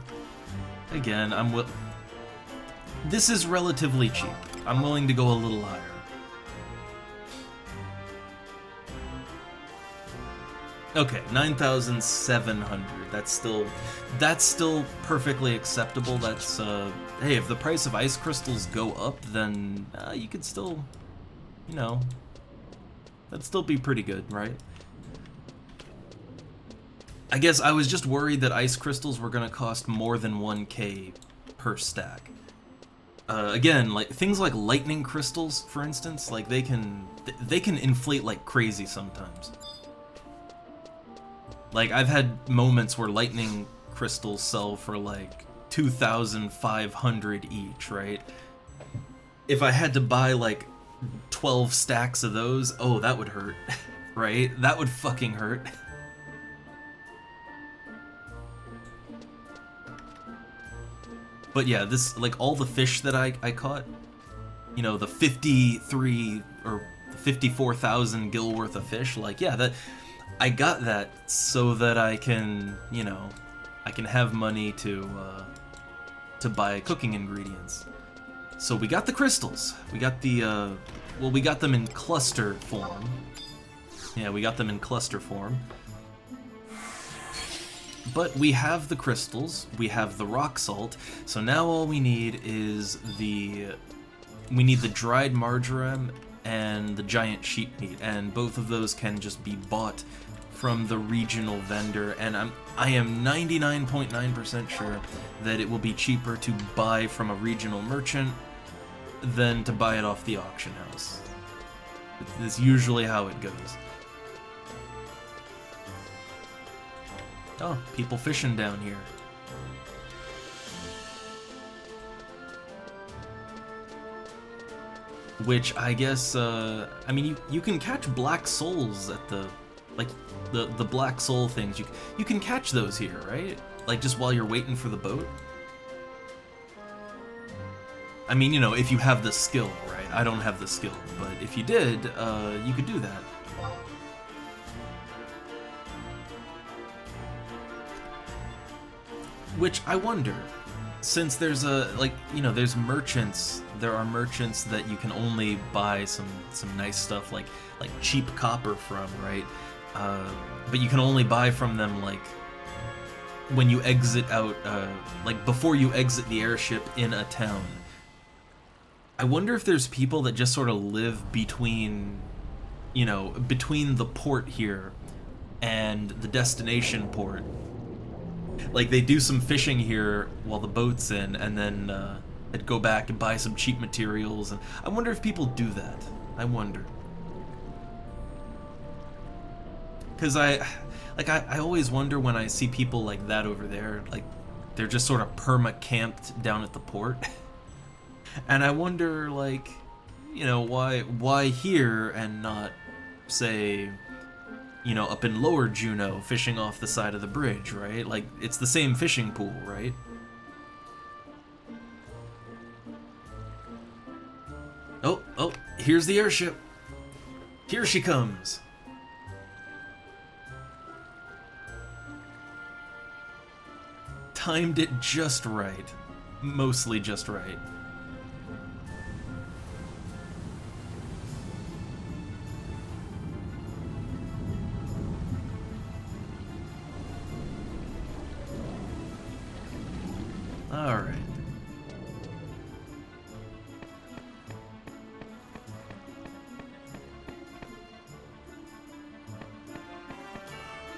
again, this is relatively cheap. I'm willing to go a little higher. Okay, 9,700. That's still perfectly acceptable. That's hey, if the price of ice crystals go up, then you could still, you know, that'd still be pretty good, right? I guess I was just worried that ice crystals were gonna cost more than 1K per stack. Again, like things like lightning crystals, for instance, like they can inflate like crazy sometimes. Like, I've had moments where lightning crystals sell for, like, 2,500 each, right? If I had to buy, like, 12 stacks of those, oh, that would hurt, right? That would fucking hurt. But yeah, this, like, all the fish that I caught, you know, the 53 or 54,000 gil worth of fish, like, yeah, I got that so that I can, you know, I can have money to buy cooking ingredients. So we got the crystals. We got the, well, we got them in cluster form. Yeah, we got them in cluster form. But we have the crystals, we have the rock salt, so now all we need is we need the dried marjoram and the giant sheep meat, and both of those can just be bought from the regional vendor, and I am 99.9% sure that it will be cheaper to buy from a regional merchant than to buy it off the auction house. It's usually how it goes. Oh, people fishing down here. Which I guess, I mean, you can catch black souls at the, like, the black soul things. You can catch those here, right? Like, just while you're waiting for the boat? I mean, you know, if you have the skill, right? I don't have the skill, but if you did, you could do that. Which I wonder, since there's like, you know, there are merchants that you can only buy some nice stuff like cheap copper from, right? But you can only buy from them, like, when you exit out, like, before you exit the airship in a town. I wonder if there's people that just sort of live between, you know, between the port here and the destination port. Like, they do some fishing here while the boat's in, and then they'd go back and buy some cheap materials. And I wonder if people do that. I wonder. Because I always wonder when I see people like that over there, like, they're just sort of perma-camped down at the port. And I wonder, like, you know, why here and not, say, you know, up in Lower Juneau, fishing off the side of the bridge, right? Like, it's the same fishing pool, right? Oh, here's the airship. Here she comes. Timed it just right. Mostly just right. Alright.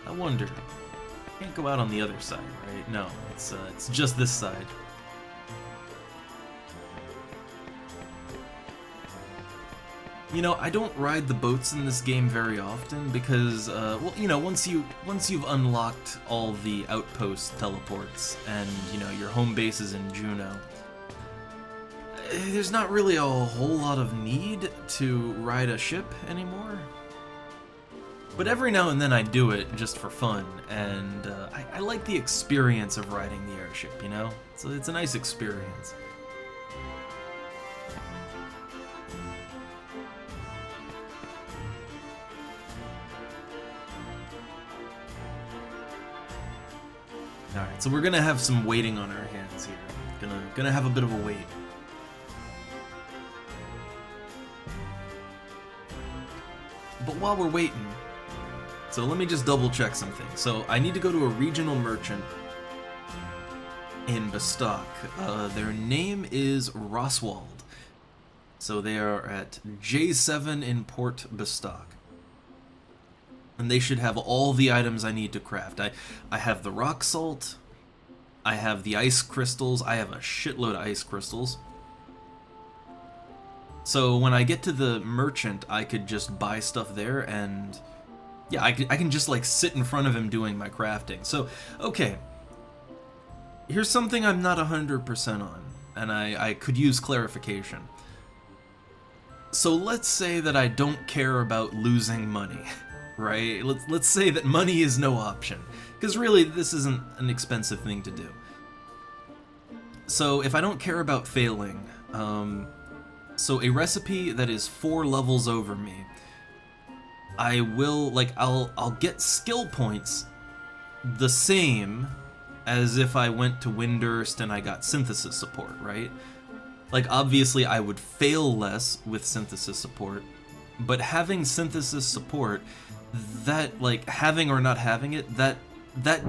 I wonder. Can't go out on the other side, right? No, it's just this side. You know, I don't ride the boats in this game very often because, well, you know, once you've unlocked all the outpost teleports and, you know, your home base is in Juneau, there's not really a whole lot of need to ride a ship anymore. But every now and then I do it just for fun, and I like the experience of riding the airship, you know? So it's a nice experience. Alright, so we're gonna have some waiting on our hands here. Gonna have a bit of a wait. But while we're waiting, so let me just double check something. So I need to go to a regional merchant in Bastock. Their name is Roswald. So they are at J7 in Port Bastock. And they should have all the items I need to craft. I have the rock salt, I have the ice crystals, I have a shitload of ice crystals. So when I get to the merchant, I could just buy stuff there, and yeah, I can just like sit in front of him doing my crafting. So, okay, here's something I'm not 100% on, and I could use clarification. So let's say that I don't care about losing money. Right? Let's say that money is no option, because really this isn't an expensive thing to do. So if I don't care about failing, so a recipe that is 4 levels over me, I will, like, I'll get skill points the same as if I went to Windurst and I got synthesis support, right? Like, obviously I would fail less with synthesis support, but having synthesis support, that, like, having or not having it, that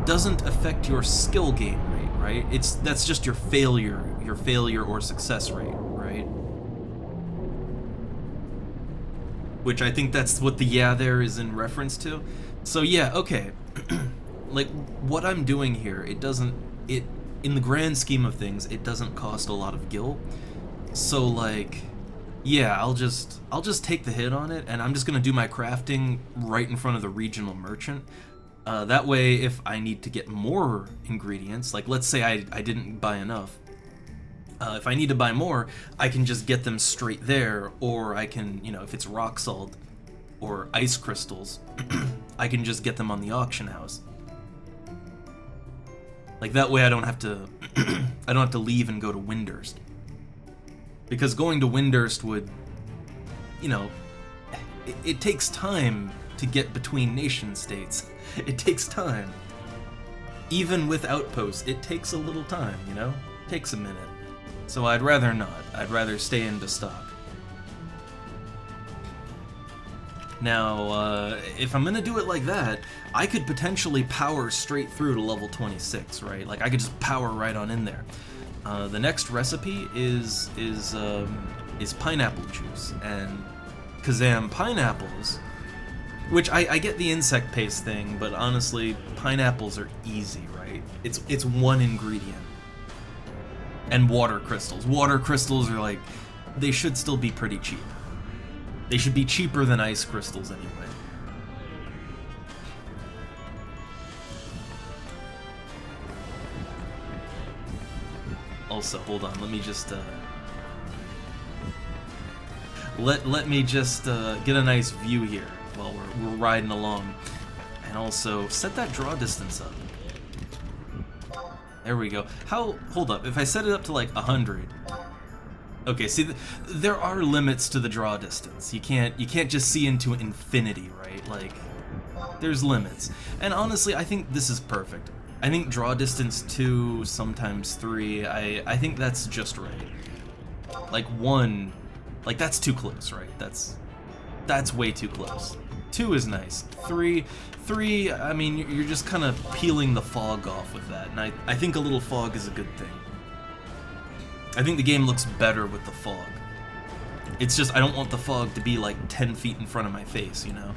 doesn't affect your skill gain rate, right? That's just your failure or success rate, right? Which I think that's what the yeah there is in reference to. So yeah, okay. Like, what I'm doing here, in the grand scheme of things, it doesn't cost a lot of gil. So, like, yeah, I'll just take the hit on it, and I'm just gonna do my crafting right in front of the regional merchant. That way, if I need to get more ingredients, like let's say I didn't buy enough, if I need to buy more, I can just get them straight there, or I can, you know, if it's rock salt or ice crystals, I can just get them on the auction house. Like, that way I don't have to I don't have to leave and go to Windurst. Because going to Windurst would, you know, it takes time to get between nation states. It takes time. Even with outposts, it takes a little time, you know? It takes a minute. So I'd rather not. I'd rather stay in Bastock. Now, if I'm gonna do it like that, I could potentially power straight through to level 26, right? Like, I could just power right on in there. The next recipe is is pineapple juice, and Kazam pineapples, which I get the insect paste thing, but honestly, pineapples are easy, right? It's one ingredient. And water crystals. Water crystals are like, they should still be pretty cheap. They should be cheaper than ice crystals anyway. Also, hold on, let me just let me just get a nice view here while we're riding along, and also set that draw distance up. There we go. Hold up, if I set it up to like 100. Okay, see, there are limits to the draw distance. You can't just see into infinity, right? Like, there's limits. And honestly, I think this is perfect. I think draw distance 2, sometimes 3, I think that's just right. Like 1, like that's too close, right? That's way too close. 2 is nice. 3, I mean, you're just kind of peeling the fog off with that, and I think a little fog is a good thing. I think the game looks better with the fog. It's just, I don't want the fog to be like 10 feet in front of my face, you know?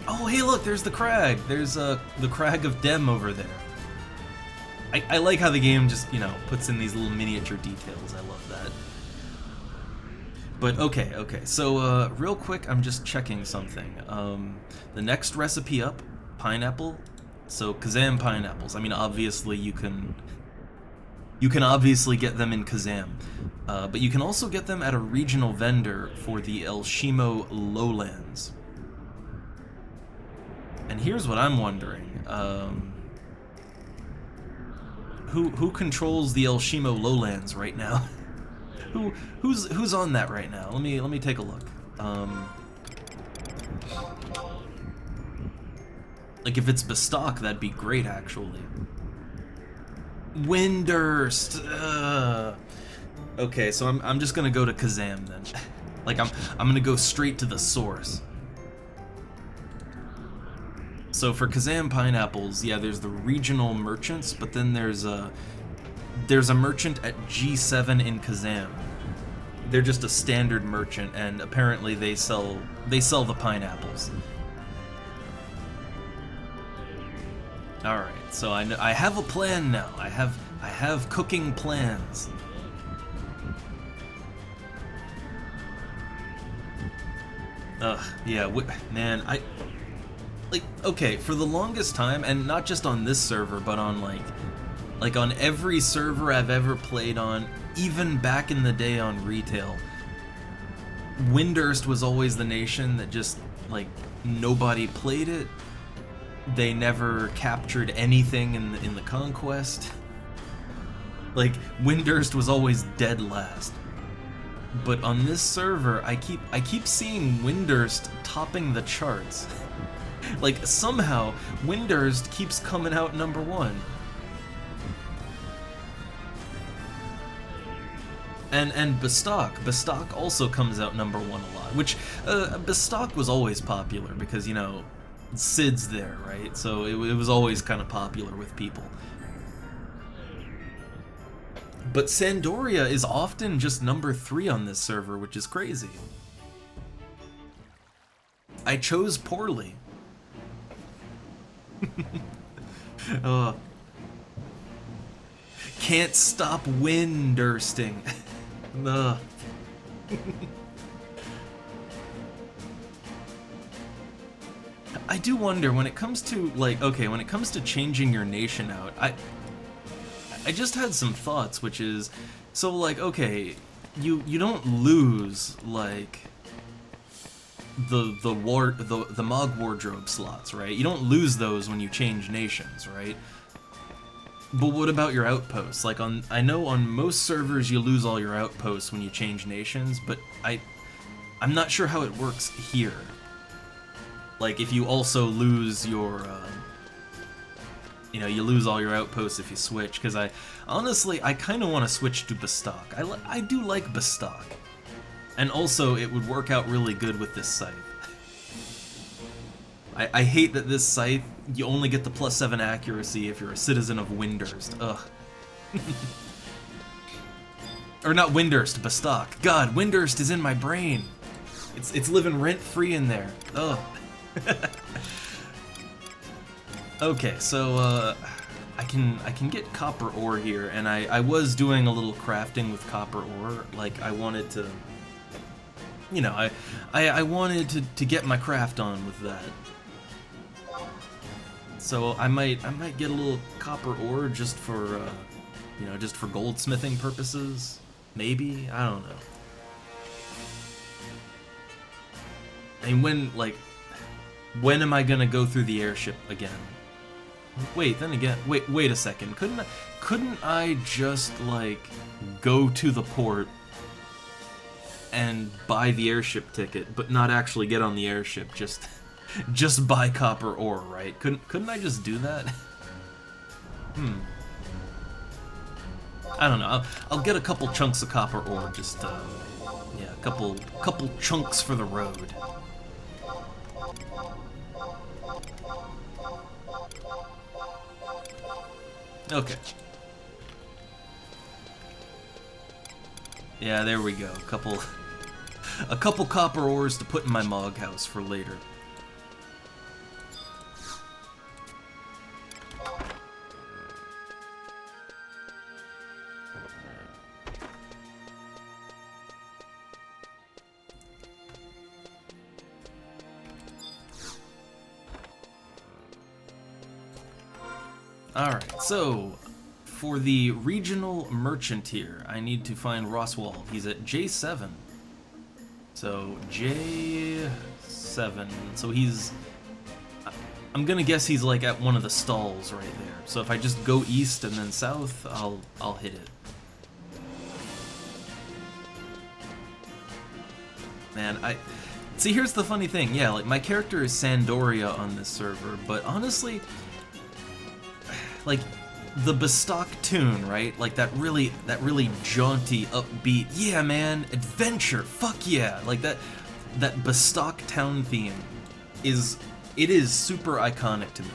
Oh, hey look, there's the crag. There's the crag of Dem over there. I like how the game just, you know, puts in these little miniature details. I love that. But okay, so real quick, I'm just checking something. The next recipe up, pineapple. So Kazam pineapples. I mean, obviously you can obviously get them in Kazam, but you can also get them at a regional vendor for the El Shimo Lowlands. And here's what I'm wondering: who controls the El Shimo Lowlands right now? Who's on that right now? Let me take a look. Like if it's Bestock, that'd be great actually. Windurst. Okay, so I'm just gonna go to Kazam then. Like I'm gonna go straight to the source. So for Kazam pineapples, yeah, there's the regional merchants, but then there's a merchant at G7 in Kazam. They're just a standard merchant, and apparently they sell the pineapples. All right, so I have a plan now. I have cooking plans. Yeah, man, like, okay, for the longest time, and not just on this server, but on like on every server I've ever played on, even back in the day on retail, Windurst was always the nation that just, like, nobody played it. They never captured anything in the conquest. Like, Windurst was always dead last. But on this server, I keep seeing Windurst topping the charts. Like, somehow, Windurst keeps coming out #1. And Bestock also comes out #1 a lot, which, Bestock was always popular because, you know, Sid's there, right? So it was always kind of popular with people. But Sandoria is often just #3 on this server, which is crazy. I chose poorly. Can't stop Windursting. I do wonder, when it comes to, like, okay, when it comes to changing your nation out, I just had some thoughts, which is, so, like, okay, you don't lose, like, the Mog wardrobe slots, right? You don't lose those when you change nations, right? But what about your outposts? Like, I know on most servers you lose all your outposts when you change nations, but I'm not sure how it works here. Like, if you also lose your, you know, you lose all your outposts if you switch, because honestly, I kind of want to switch to Bestock. I do like Bestock. And also, it would work out really good with this scythe. I hate that this scythe, you only get the +7 accuracy if you're a citizen of Windurst. Ugh. Or not Windurst, Bestock. God, Windurst is in my brain. It's living rent-free in there. Oh. Okay, so I can get copper ore here, and I was doing a little crafting with copper ore. Like, I wanted to, you know, I wanted to get my craft on with that. So I might get a little copper ore just for you know, just for goldsmithing purposes. Maybe, I don't know. I mean, when am I gonna go through the airship again? Wait, then again, wait a second. Couldn't I just like go to the port and buy the airship ticket, but not actually get on the airship? Just buy copper ore, right? Couldn't I just do that? I don't know. I'll get a couple chunks of copper ore. Just yeah, a couple chunks for the road. Okay. Yeah, there we go. A couple copper ores to put in my Mog house for later. Alright, so for the regional merchant here, I need to find Roswald. He's at J7. So, J7. So he's... I'm gonna guess he's like at one of the stalls right there. So if I just go east and then south, I'll hit it. Man, see, here's the funny thing. Yeah, like, my character is Sandoria on this server, but honestly, like, the Bestock tune, right? Like, that really jaunty, upbeat, yeah, man, adventure, fuck yeah! Like, that Bestock town theme is super iconic to me.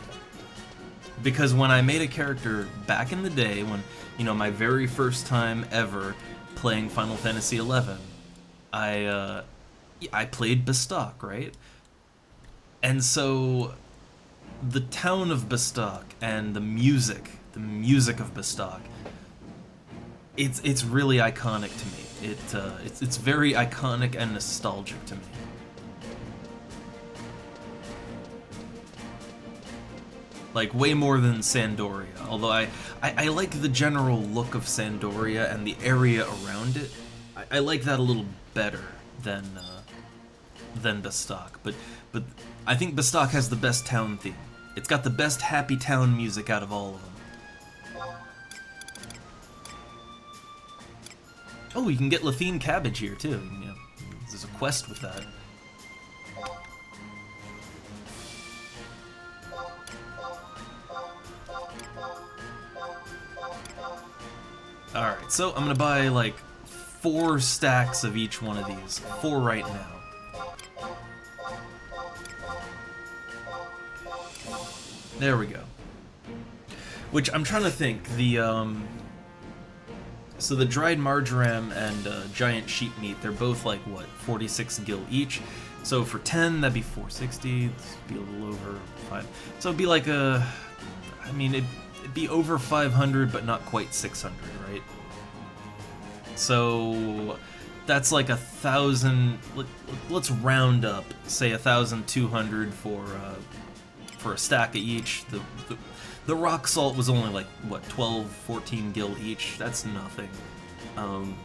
Because when I made a character back in the day, when, you know, my very first time ever playing Final Fantasy XI, I played Bestock, right? And so the town of Bestock and the music of Bestock, it's really iconic to me. It's very iconic and nostalgic to me. Like, way more than Sandoria. Although I like the general look of Sandoria and the area around it. I like that a little better than Bestock. But I think Bestock has the best town theme. It's got the best happy town music out of all of them. Oh, you can get Lathine Cabbage here too. You know, there's a quest with that. Alright, so I'm gonna buy like 4 stacks of each one of these. 4 right now. There we go. Which, I'm trying to think, so the dried marjoram and giant sheep meat, they're both like, what, 46 gil each? So for 10, that'd be 460, it'd be a little over 5. So it'd be like I mean, it'd be over 500, but not quite 600, right? So that's like 1,000, let's round up, say 1,200 for a stack of each. The rock salt was only like, what, 12, 14 gil each? That's nothing. And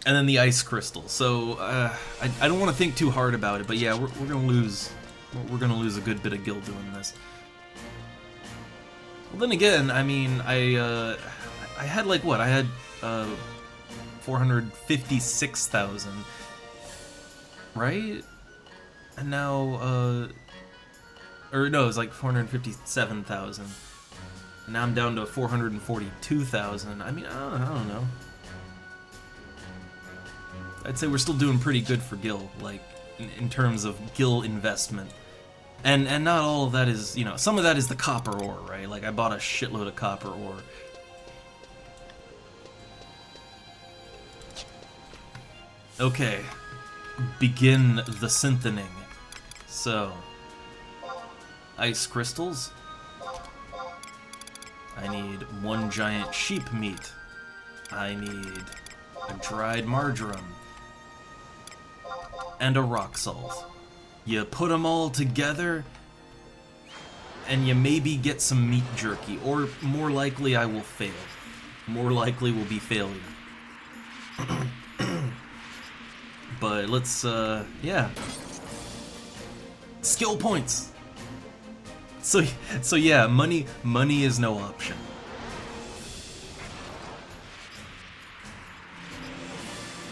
then the ice crystal. So I don't want to think too hard about it, but yeah, we're gonna lose a good bit of gil doing this. Well, then again, I mean, I had like, what, I had 456,000, right? And now, or no, it was like 457,000. Now I'm down to 442,000. I mean, I don't know. I'd say we're still doing pretty good for gil, like, in terms of gil investment. And not all of that is, you know, some of that is the copper ore, right? Like, I bought a shitload of copper ore. Okay, begin the synthening. So, ice crystals. I need 1 giant sheep meat. I need a dried marjoram. And a rock salt. You put them all together, and you maybe get some meat jerky, or more likely I will fail. More likely will be failure. But let's, yeah. Skill points! So yeah, money is no option.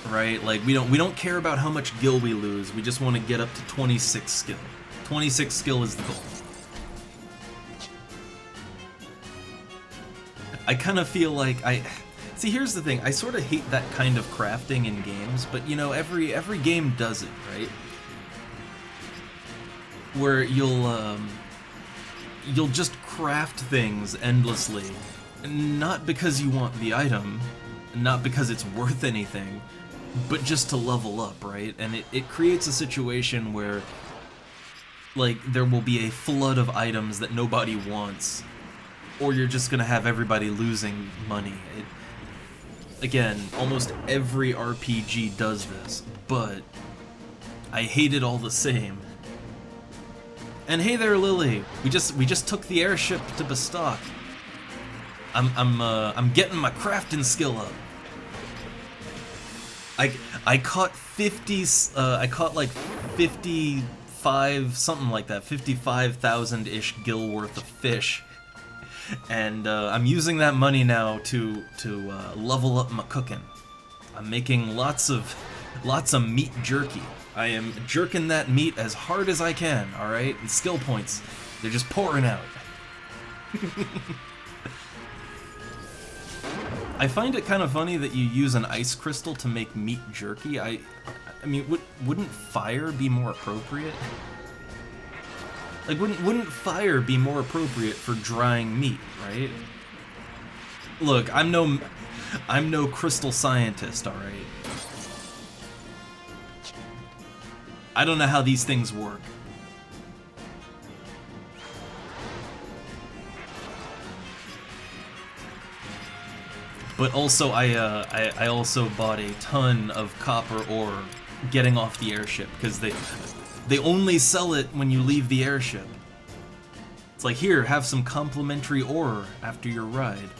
Right? Like, we don't care about how much gil we lose, we just want to get up to 26 skill. 26 skill is the goal. I kind of feel like see, here's the thing, I sort of hate that kind of crafting in games, but you know, every game does it, right? Where you'll just craft things endlessly, not because you want the item, not because it's worth anything, but just to level up, right? And it creates a situation where, like, there will be a flood of items that nobody wants, or you're just gonna have everybody losing money. Again, almost every RPG does this, but I hate it all the same. And hey there, Lily. We just took the airship to Bastok. I'm getting my crafting skill up. I caught 50. I caught like 55, something like that, 55,000-ish gil worth of fish. And I'm using that money now to level up my cooking. I'm making lots of meat jerky. I am jerking that meat as hard as I can, alright? And skill points, they're just pouring out. I find it kind of funny that you use an ice crystal to make meat jerky. I mean, wouldn't fire be more appropriate? Like, wouldn't fire be more appropriate for drying meat, right? Look, I'm no crystal scientist, all right? I don't know how these things work. But also, I also bought a ton of copper ore getting off the airship, because they only sell it when you leave the airship. It's like, here, have some complimentary ore after your ride.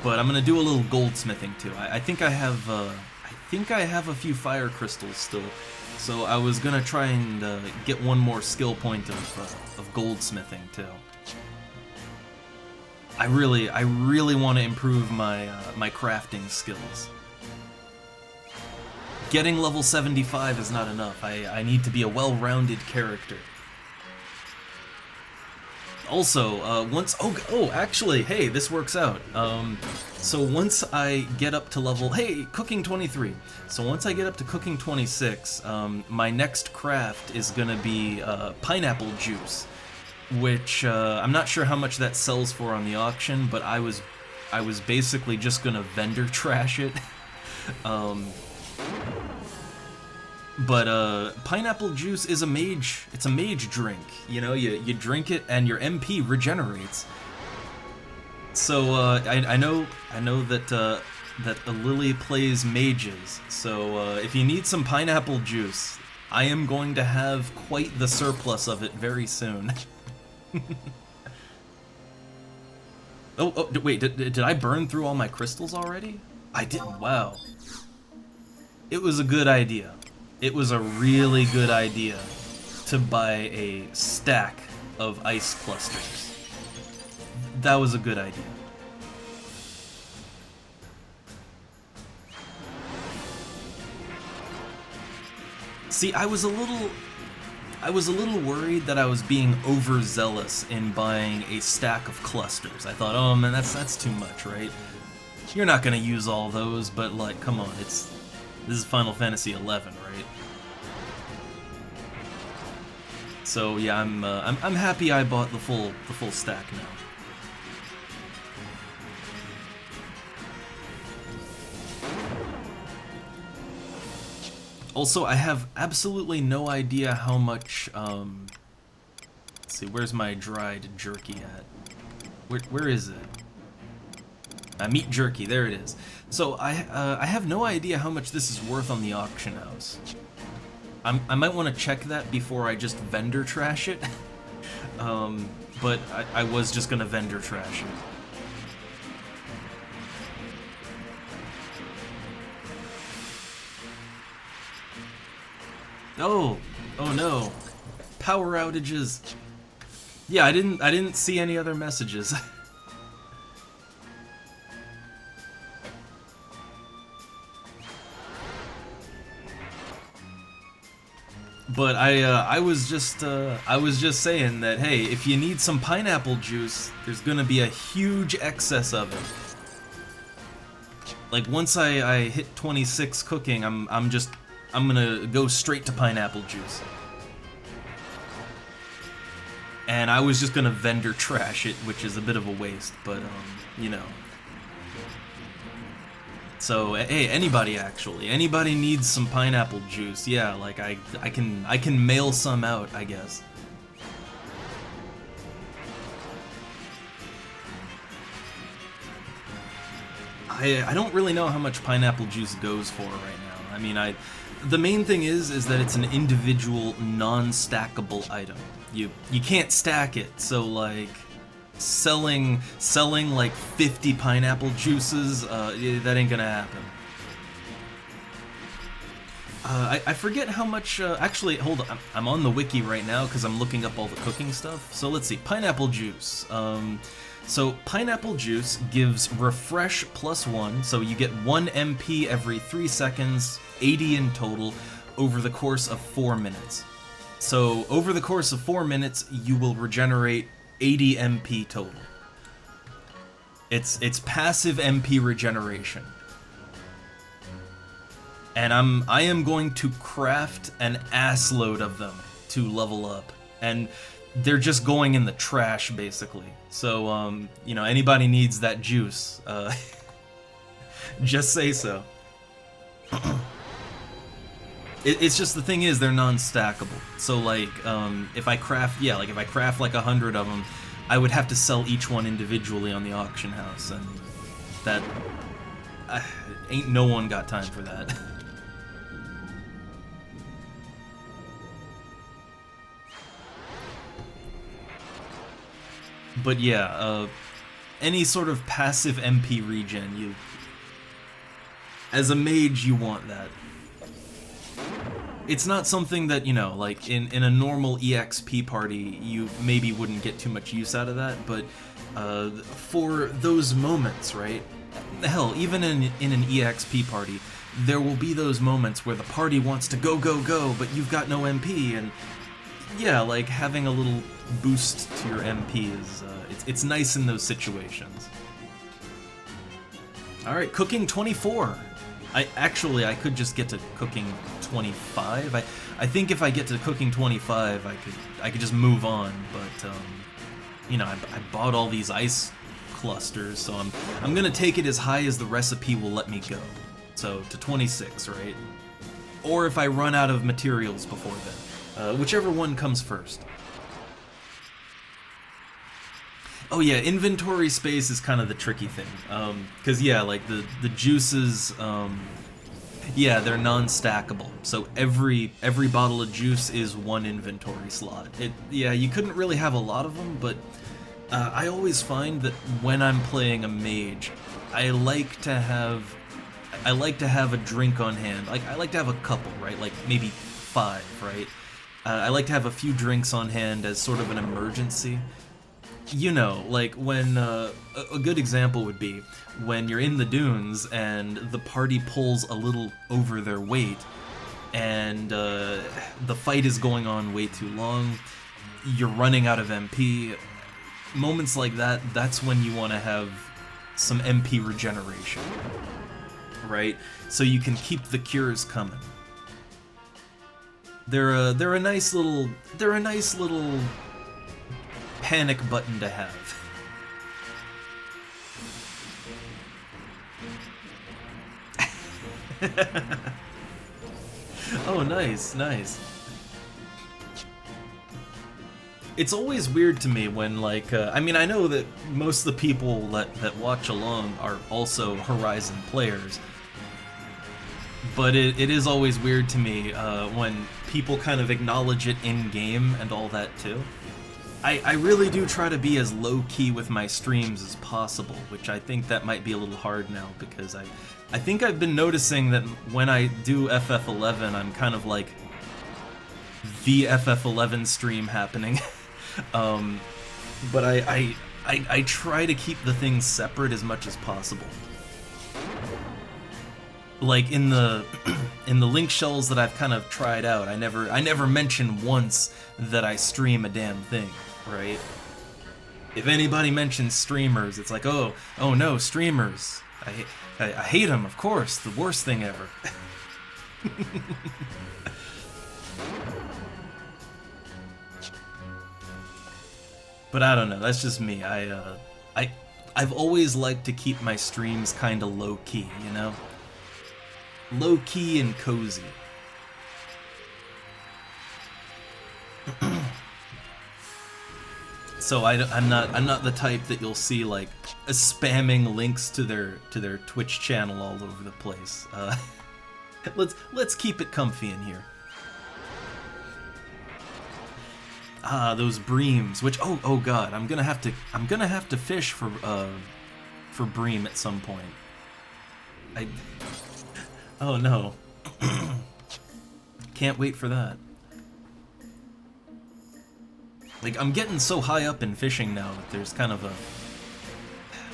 But I'm gonna do a little goldsmithing too. I think I have a few fire crystals still, so I was gonna try and get one more skill point of goldsmithing too. I really want to improve my my crafting skills. Getting level 75 is not enough. I need to be a well-rounded character. Also, actually, hey, this works out. So once I get up to level, hey, cooking 23. So once I get up to cooking 26, my next craft is gonna be pineapple juice, which I'm not sure how much that sells for on the auction, but I was basically just gonna vendor trash it. But pineapple juice is it's a mage drink, you know, you drink it and your MP regenerates. So I know that Lily plays mages, so if you need some pineapple juice, I am going to have quite the surplus of it very soon. Wait, did I burn through all my crystals already? I didn't, wow. It was a good idea. It was a really good idea to buy a stack of ice clusters. That was a good idea. See, I was a little worried that I was be overzealous in buying a stack of clusters. I thought, oh man, that's too much, right? You're not gonna use all those, but like, come on, this is Final Fantasy XI, right? So yeah, I'm happy I bought the full stack now. Also, I have absolutely no idea how much, let's see, where's my dried jerky at? Where is it? Meat jerky, there it is. So I have no idea how much this is worth on the auction house. I might want to check that before I just vendor trash it. But I was just gonna vendor trash it. Oh no, power outages. Yeah, I didn't see any other messages. But I was just saying that, hey, if you need some pineapple juice, there's gonna be a huge excess of it. Like once I hit 26 cooking, I'm gonna go straight to pineapple juice. And I was just gonna vendor trash it, which is a bit of a waste, but you know. So hey, anybody needs some pineapple juice? Yeah, like I can mail some out, I guess. I don't really know how much pineapple juice goes for right now. I mean, the main thing is that it's an individual non-stackable item. You can't stack it, so like selling like 50 pineapple juices, that ain't gonna happen. I forget how much, actually, hold on, I'm on the wiki right now because I'm looking up all the cooking stuff. So let's see, pineapple juice. So pineapple juice gives refresh +1, so you get 1 MP every 3 seconds, 80 in total, over the course of 4 minutes. So over the course of 4 minutes, you will regenerate 80 MP total. It's passive MP regeneration. And I am going to craft an assload of them to level up. And they're just going in the trash, basically. So, you know, anybody needs that juice, just say so. It's just, the thing is, they're non-stackable. So, like, if I craft, like 100 of them, I would have to sell each one individually on the auction house, and that, ain't no one got time for that. But yeah, any sort of passive MP regen, as a mage, you want that. It's not something that, you know, like in a normal EXP party, you maybe wouldn't get too much use out of that, but for those moments, right? Hell, even in an EXP party, there will be those moments where the party wants to go, go, go, but you've got no MP, and yeah, like having a little boost to your MP is, it's nice in those situations. Alright, cooking 24. I could just get to cooking 25. I think if I get to cooking 25, I could just move on, but you know, I bought all these ice clusters, so I'm gonna take it as high as the recipe will let me go. So to 26, right? Or if I run out of materials before then. Whichever one comes first. Oh yeah, inventory space is kind of the tricky thing, because yeah, like the juices, yeah, they're non-stackable, so every bottle of juice is 1 inventory slot. Yeah, you couldn't really have a lot of them, but I always find that when I'm playing a mage, I like to have a drink on hand. Like, I like to have a couple, right? Like maybe 5, right? I like to have a few drinks on hand as sort of an emergency. You know, like when, a good example would be when you're in the dunes and the party pulls a little over their weight and the fight is going on way too long, you're running out of MP. Moments like that, that's when you want to have some MP regeneration, right? So you can keep the cures coming. They're a nice little panic button to have. Oh, nice, nice. It's always weird to me when, like, I mean, I know that most of the people that watch along are also Horizon players, but it is always weird to me when people kind of acknowledge it in-game and all that, too. I really do try to be as low-key with my streams as possible, which I think that might be a little hard now, because I think I've been noticing that when I do FF11, I'm kind of like the FF11 stream happening. But I try to keep the things separate as much as possible. Like in the in the link shells that I've kind of tried out, I never mention once that I stream a damn thing, right? If anybody mentions streamers, it's like, oh no, streamers. I hate them, of course, the worst thing ever. But I don't know, that's just me. I've always liked to keep my streams kind of low-key, you know? Low-key and cozy. So I'm not the type that you'll see like spamming links to their Twitch channel all over the place. Let's keep it comfy in here. Ah, those breams, which oh god, I'm gonna have to fish for bream at some point. Oh no. Can't wait for that. Like, I'm getting so high up in fishing now that there's kind of a...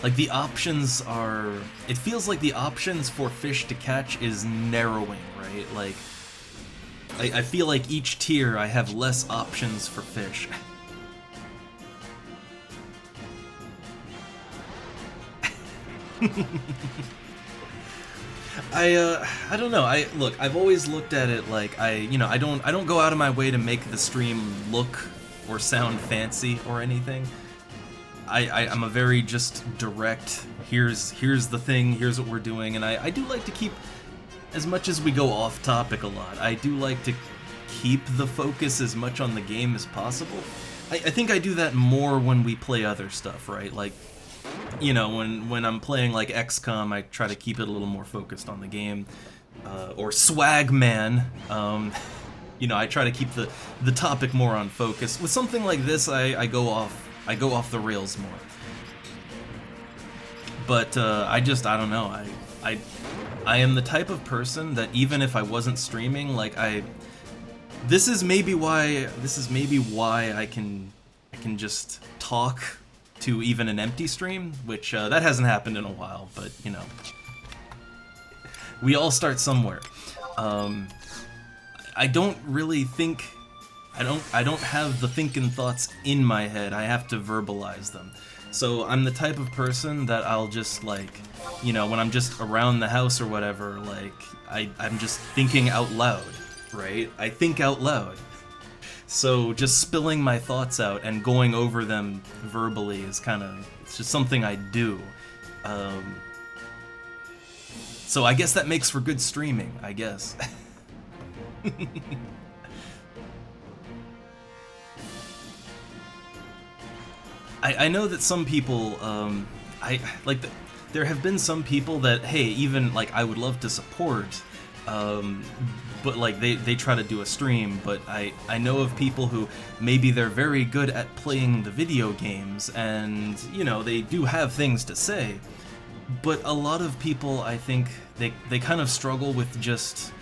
Like, the options are... It feels like the options for fish to catch is narrowing, right? Like, I feel like each tier I have less options for fish. I don't know. Look, I've always looked at it like I don't go out of my way to make the stream look or sound fancy or anything. I'm a very just direct, here's the thing, here's what we're doing, and I do like to keep, as much as we go off topic a lot, I do like to keep the focus as much on the game as possible. I think I do that more when we play other stuff, right? Like, you know, when I'm playing like XCOM, I try to keep it a little more focused on the game. Or Swagman, you know, I try to keep the topic more on focus. With something like this, I go off the rails more. But I don't know. I am the type of person that even if I wasn't streaming, like this is maybe why I can just talk to even an empty stream, which that hasn't happened in a while, but you know, we all start somewhere. I don't really think, I don't have the thinking thoughts in my head. I have to verbalize them. So I'm the type of person that I'll just, like, you know, when I'm just around the house or whatever, like, I'm just thinking out loud, right? I think out loud. So just spilling my thoughts out and going over them verbally is kind of, it's just something I do. So I guess that makes for good streaming, I guess. I know that some people, there have been some people that, hey, even, like, I would love to support, but, like, they try to do a stream, but I know of people who, maybe they're very good at playing the video games, and, you know, they do have things to say, but a lot of people, I think, they kind of struggle with just,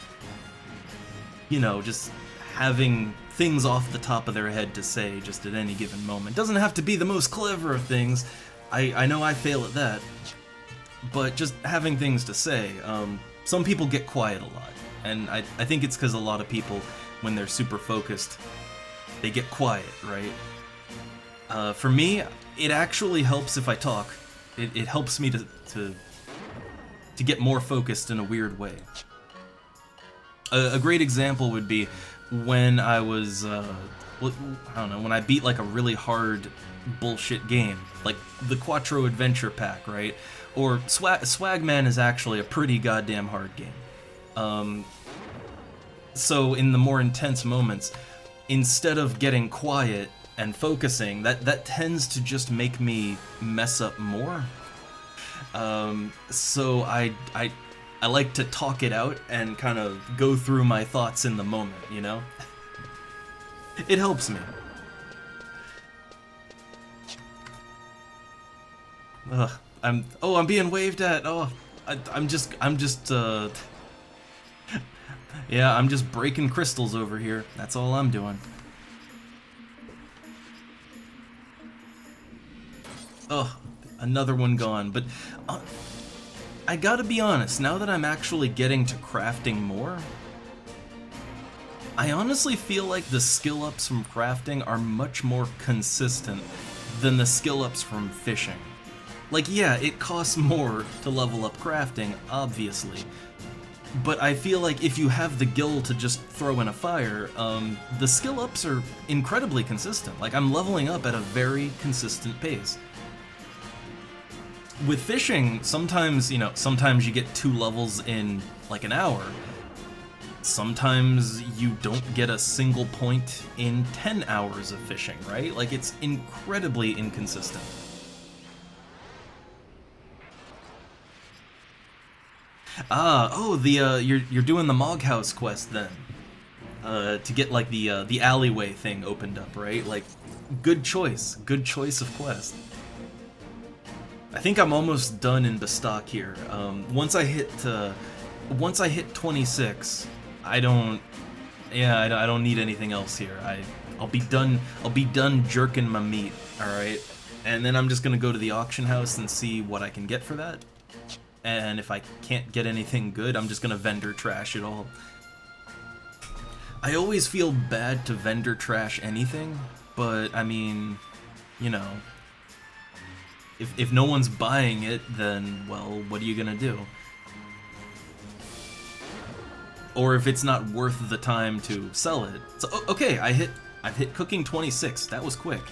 you know, just having things off the top of their head to say just at any given moment. Doesn't have to be the most clever of things. I know I fail at that. But just having things to say. Some people get quiet a lot. And I think it's because a lot of people, when they're super focused, they get quiet, right? For me, it actually helps if I talk. It helps me to get more focused in a weird way. A great example would be when I was, I don't know, when I beat like a really hard bullshit game, like the Quattro Adventure Pack, right? Or Swagman is actually a pretty goddamn hard game. So in the more intense moments, instead of getting quiet and focusing, that tends to just make me mess up more. So I like to talk it out and kind of go through my thoughts in the moment, you know? It helps me. Ugh, I'm being waved at. Oh, I'm just yeah, I'm just breaking crystals over here. That's all I'm doing. Ugh, another one gone. But I gotta be honest, now that I'm actually getting to crafting more, I honestly feel like the skill ups from crafting are much more consistent than the skill ups from fishing. Like, yeah, it costs more to level up crafting, obviously, but I feel like if you have the gil to just throw in a fire, the skill ups are incredibly consistent. Like, I'm leveling up at a very consistent pace. With fishing, sometimes, you know, sometimes you get 2 levels in, like, an hour. Sometimes you don't get a single point in 10 hours of fishing, right? Like, it's incredibly inconsistent. You're doing the Mog House quest then, to get like the alleyway thing opened up, right? Like, good choice of quest. I think I'm almost done in Bestock here. Once I hit 26, I don't need anything else here. I'll be done jerking my meat, all right? And then I'm just gonna go to the auction house and see what I can get for that. And if I can't get anything good, I'm just gonna vendor trash it all. I always feel bad to vendor trash anything, but I mean, you know, if no one's buying it, then, well, what are you gonna do? Or if it's not worth the time to sell it. So, okay, I've hit cooking 26, that was quick.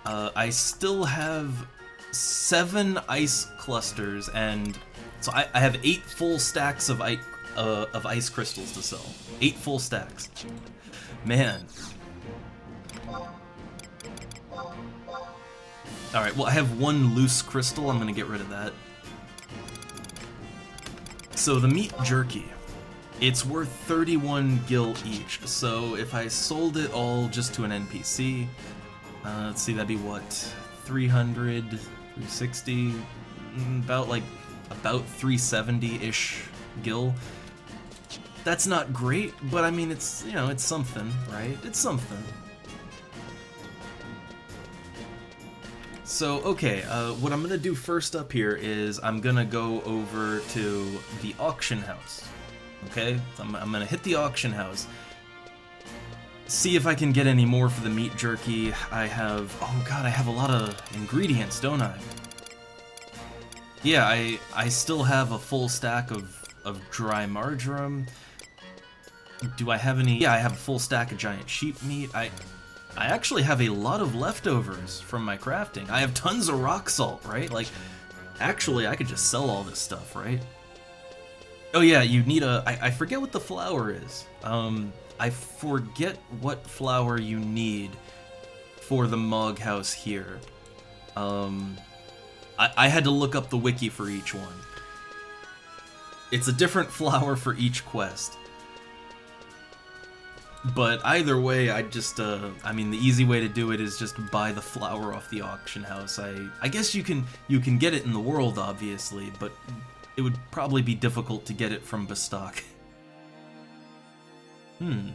I still have 7 ice clusters, and so I have 8 full stacks of ice crystals to sell. 8 full stacks. Man. Alright, well, I have 1 loose crystal. I'm gonna get rid of that. So the meat jerky. It's worth 31 gil each. So if I sold it all just to an NPC, let's see, that'd be what? 300, 360, about 370-ish gil. That's not great, but I mean, it's, you know, it's something, right? It's something. So, okay, what I'm gonna do first up here is I'm gonna go over to the auction house. Okay? I'm gonna hit the auction house. See if I can get any more for the meat jerky. I have, oh god, I have a lot of ingredients, don't I? Yeah, I still have a full stack of dry marjoram. Do I have any? Yeah, I have a full stack of giant sheep meat. I actually have a lot of leftovers from my crafting. I have tons of rock salt, right? Like, actually, I could just sell all this stuff, right? Oh yeah, you need a... I forget what the flour is. I forget what flour you need for the Mog House here. I had to look up the wiki for each one. It's a different flour for each quest. But either way, I just, I mean, the easy way to do it is just buy the flour off the auction house. I guess you can get it in the world, obviously, but it would probably be difficult to get it from Bestock. I'm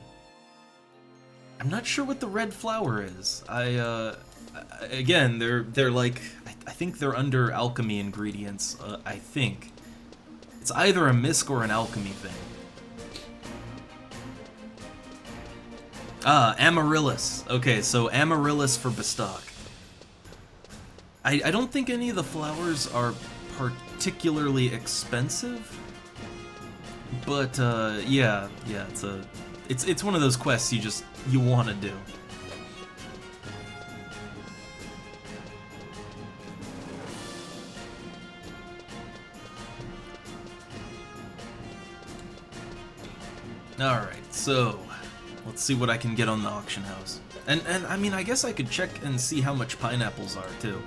not sure what the red flour is. Again, they're like, I think they're under alchemy ingredients, I think. It's either a misc or an alchemy thing. Ah, Amaryllis. Okay, so Amaryllis for Bestock. I don't think any of the flowers are particularly expensive, but yeah, it's one of those quests you want to do. Alright, so let's see what I can get on the auction house. And I mean, I guess I could check and see how much pineapples are, too.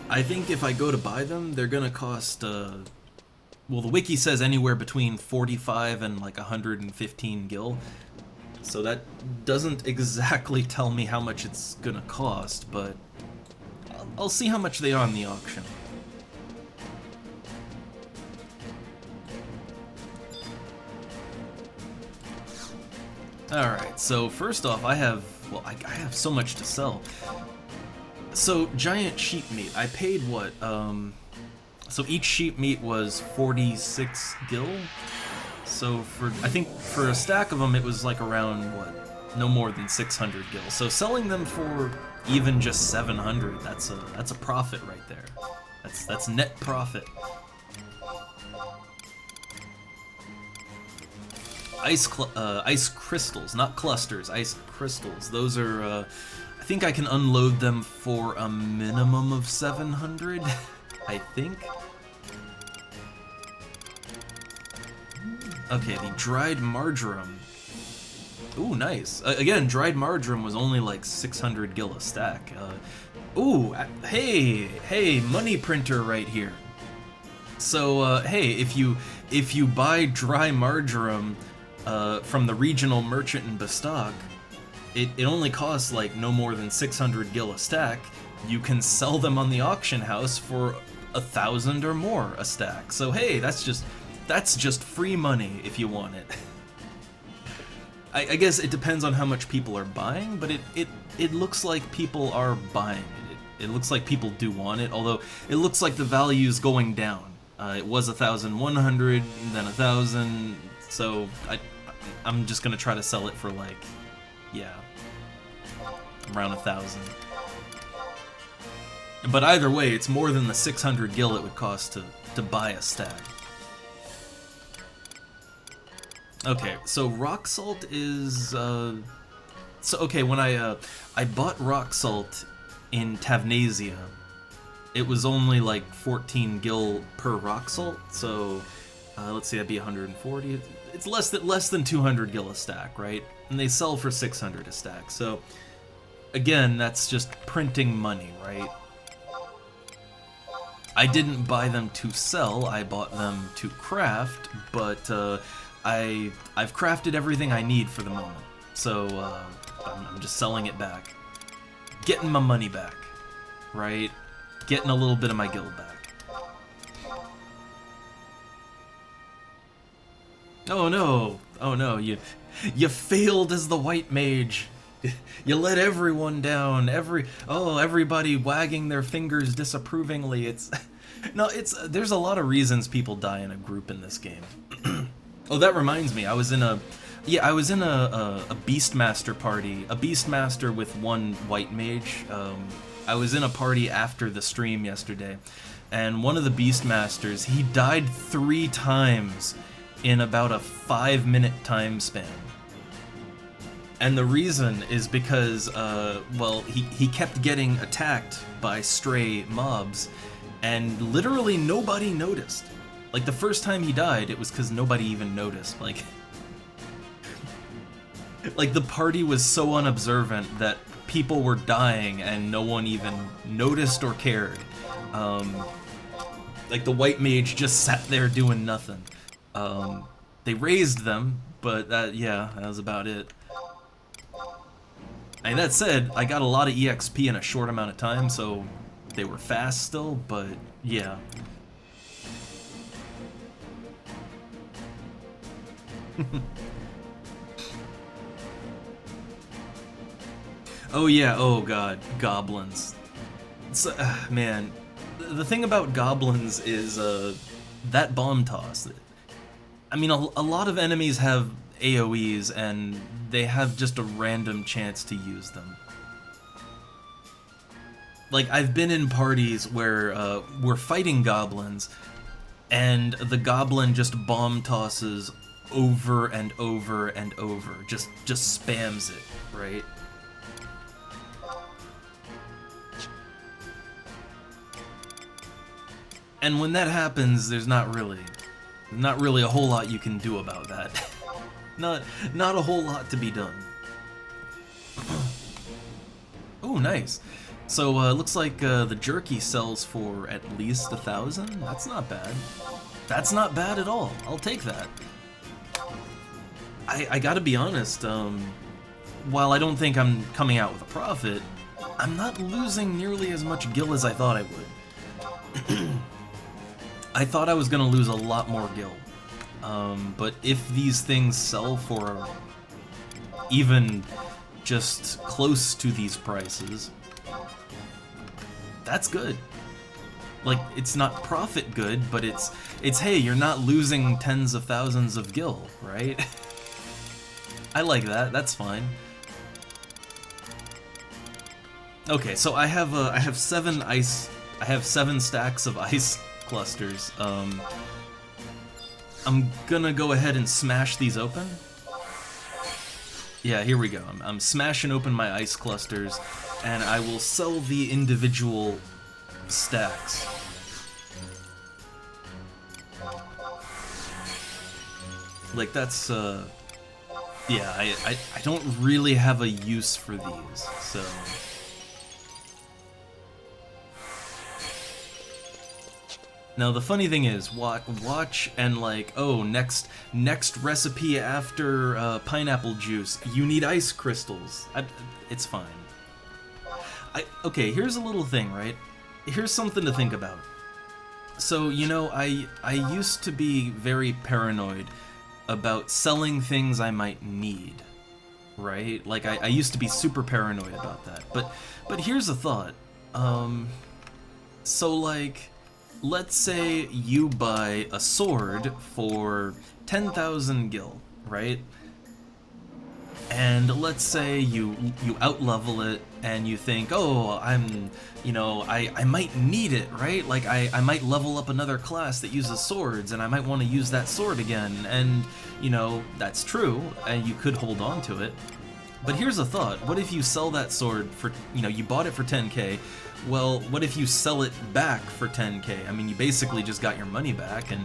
I think if I go to buy them, they're gonna cost, well, the wiki says anywhere between 45 and like 115 gil. So that doesn't exactly tell me how much it's gonna cost, but I'll see how much they are on the auction. Alright, so first off, I have so much to sell. So, giant sheep meat, I paid what, so each sheep meat was 46 gil? So I think for a stack of them it was like around, what, no more than 600 gil. So selling them for even just 700, that's a profit right there. That's net profit. Ice crystals, not clusters, ice crystals. Those are, I think I can unload them for a minimum of 700, I think. Okay, the dried marjoram. Ooh, nice. Again, dried marjoram was only like 600 gil a stack. Ooh, hey, money printer right here. So, hey, if you buy dry marjoram from the regional merchant in Bastock, it only costs like no more than 600 gil a stack. You can sell them on the auction house for 1,000 or more a stack. So hey, that's just free money if you want it. I guess it depends on how much people are buying, but it looks like people are buying it. It looks like people do want it, although it looks like the value's going down. It was 1,100, then 1,000, so I'm just gonna try to sell it for like, yeah, around 1,000. But either way, it's more than the 600 gil it would cost to buy a stack. Okay, so rock salt is, so okay, when I bought rock salt in Tavnasia, it was only like 14 gil per rock salt, so let's see, that'd be 140. It's less than 200 gil a stack, right? And they sell for 600 a stack, so again, that's just printing money, right? I didn't buy them to sell, I bought them to craft, but I've crafted everything I need for the moment, so I'm just selling it back. Getting my money back, right? Getting a little bit of my gil back. Oh no, you failed as the white mage. You let everyone down. Everybody wagging their fingers disapprovingly. There's a lot of reasons people die in a group in this game. Oh, that reminds me. I was in a Beastmaster party, a Beastmaster with one white mage. I was in a party after the stream yesterday, and one of the Beastmasters, he died 3 times in about a 5-minute time span. And the reason is because, well, he kept getting attacked by stray mobs, and literally nobody noticed. Like, the first time he died, it was because nobody even noticed. Like, the party was so unobservant that people were dying and no one even noticed or cared. Like, the white mage just sat there doing nothing. They raised them, but yeah, that was about it. And that said, I got a lot of EXP in a short amount of time, so they were fast still, but yeah. Oh yeah, oh god, goblins. Man, the thing about goblins is that bomb toss. I mean, a lot of enemies have AoEs, and they have just a random chance to use them. Like, I've been in parties where we're fighting goblins, and the goblin just bomb tosses over and over and over, just spams it, right? And when that happens, there's not really Not really a whole lot you can do about that. not a whole lot to be done. Oh, nice. So, looks like the jerky sells for at least 1,000? That's not bad. That's not bad at all. I'll take that. I gotta be honest, while I don't think I'm coming out with a profit, I'm not losing nearly as much gil as I thought I would. I thought I was gonna lose a lot more gil. But if these things sell for even just close to these prices, that's good. Like, it's not profit good, but it's hey, you're not losing tens of thousands of gil, right? I like that. That's fine. Okay, so I have 7 stacks of ice clusters. I'm gonna go ahead and smash these open. Yeah, here we go. I'm smashing open my ice clusters, and I will sell the individual stacks. Like, that's, yeah, I don't really have a use for these, so... Now, the funny thing is, watch and like, oh, next recipe after pineapple juice, you need ice crystals. It's fine. Okay, here's a little thing, right? Here's something to think about. So, you know, I used to be very paranoid about selling things I might need, right? Like, I used to be super paranoid about that. But here's a thought. So, like... Let's say you buy a sword for 10,000 gil, right? And let's say you out-level it and you think, oh, I might need it, right? Like, I might level up another class that uses swords and I might want to use that sword again. And, you know, that's true, and you could hold on to it. But here's a thought. What if you sell that sword for, you know, you bought it for 10k, well, what if you sell it back for 10k? I mean, you basically just got your money back, and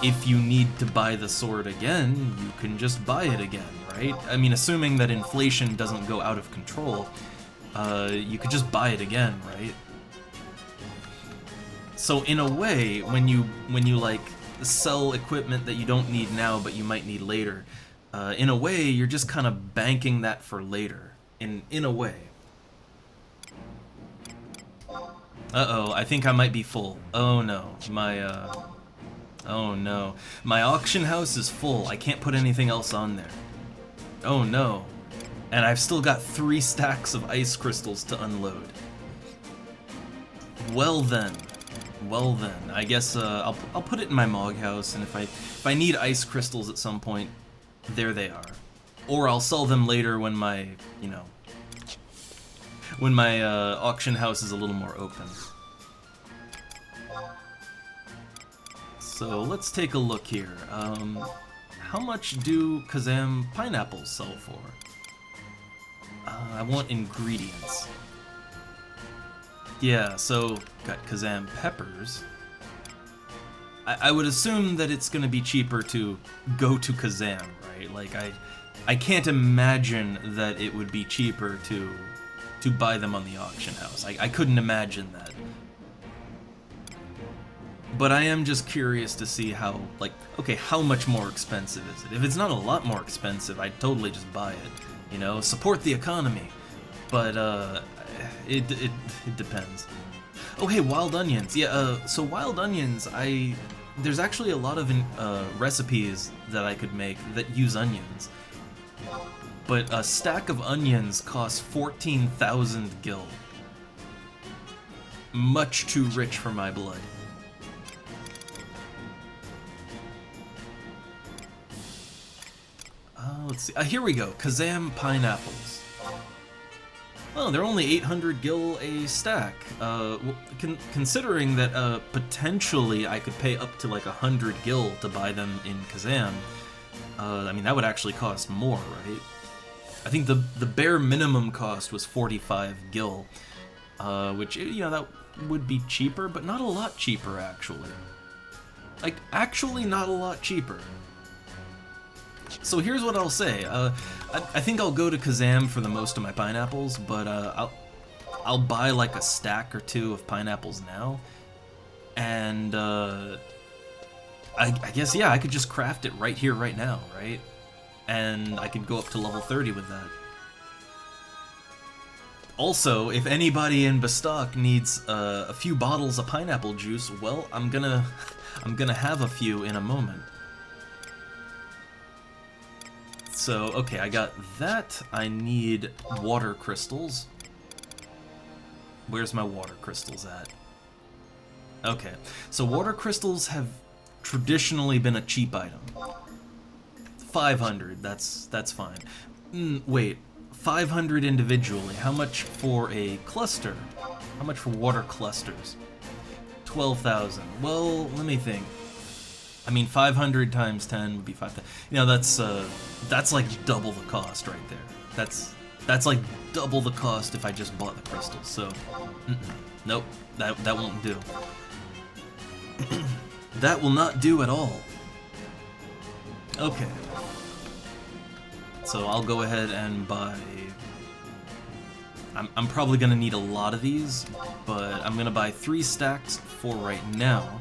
if you need to buy the sword again, you can just buy it again, right? I mean, assuming that inflation doesn't go out of control, you could just buy it again, right? So in a way, when you like sell equipment that you don't need now but you might need later, in a way, you're just kind of banking that for later, in a way. Uh-oh, I think I might be full. Oh no, oh no. My auction house is full. I can't put anything else on there. Oh no. And I've still got 3 stacks of ice crystals to unload. Well then. Well then. I guess I'll put it in my Mog house, and if I need ice crystals at some point, there they are. Or I'll sell them later when my, you know, when my auction house is a little more open. So let's take a look here. How much do Kazam pineapples sell for? I want ingredients. Yeah, so got Kazam peppers. I would assume that it's gonna be cheaper to go to Kazam, right? Like, I can't imagine that it would be cheaper to buy them on the auction house. I couldn't imagine that. But I am just curious to see how, like, okay, how much more expensive is it? If it's not a lot more expensive, I'd totally just buy it. You know, support the economy. But, it depends. Oh, hey, wild onions. Yeah, so wild onions, there's actually a lot of recipes that I could make that use onions. But a stack of onions costs 14,000 gil. Much too rich for my blood. Let's see. Here we go. Kazam pineapples. Oh, they're only 800 gil a stack. Considering that potentially I could pay up to like 100 gil to buy them in Kazam, I mean, that would actually cost more, right? I think the bare minimum cost was 45 gil, which, you know, that would be cheaper, but not a lot cheaper, actually. Like, actually not a lot cheaper. So here's what I'll say. I think I'll go to Kazam for the most of my pineapples, but I'll buy like a stack or two of pineapples now, and I guess, yeah, I could just craft it right here, right now, right? And I could go up to level 30 with that. Also, if anybody in Bestock needs a few bottles of pineapple juice, well, I'm gonna have a few in a moment. So, okay, I got that. I need water crystals. Where's my water crystals at? Okay, so water crystals have traditionally been a cheap item. 500, that's fine. Wait, 500 individually. How much for a cluster? How much for water clusters? 12,000. Well, let me think. I mean, 500 times 10 would be 5,000. You know, that's like double the cost right there. That's like double the cost if I just bought the crystals. So, nope, that won't do. That will not do at all. Okay. So I'll go ahead and buy... I'm probably gonna need a lot of these, but I'm gonna buy 3 stacks for right now.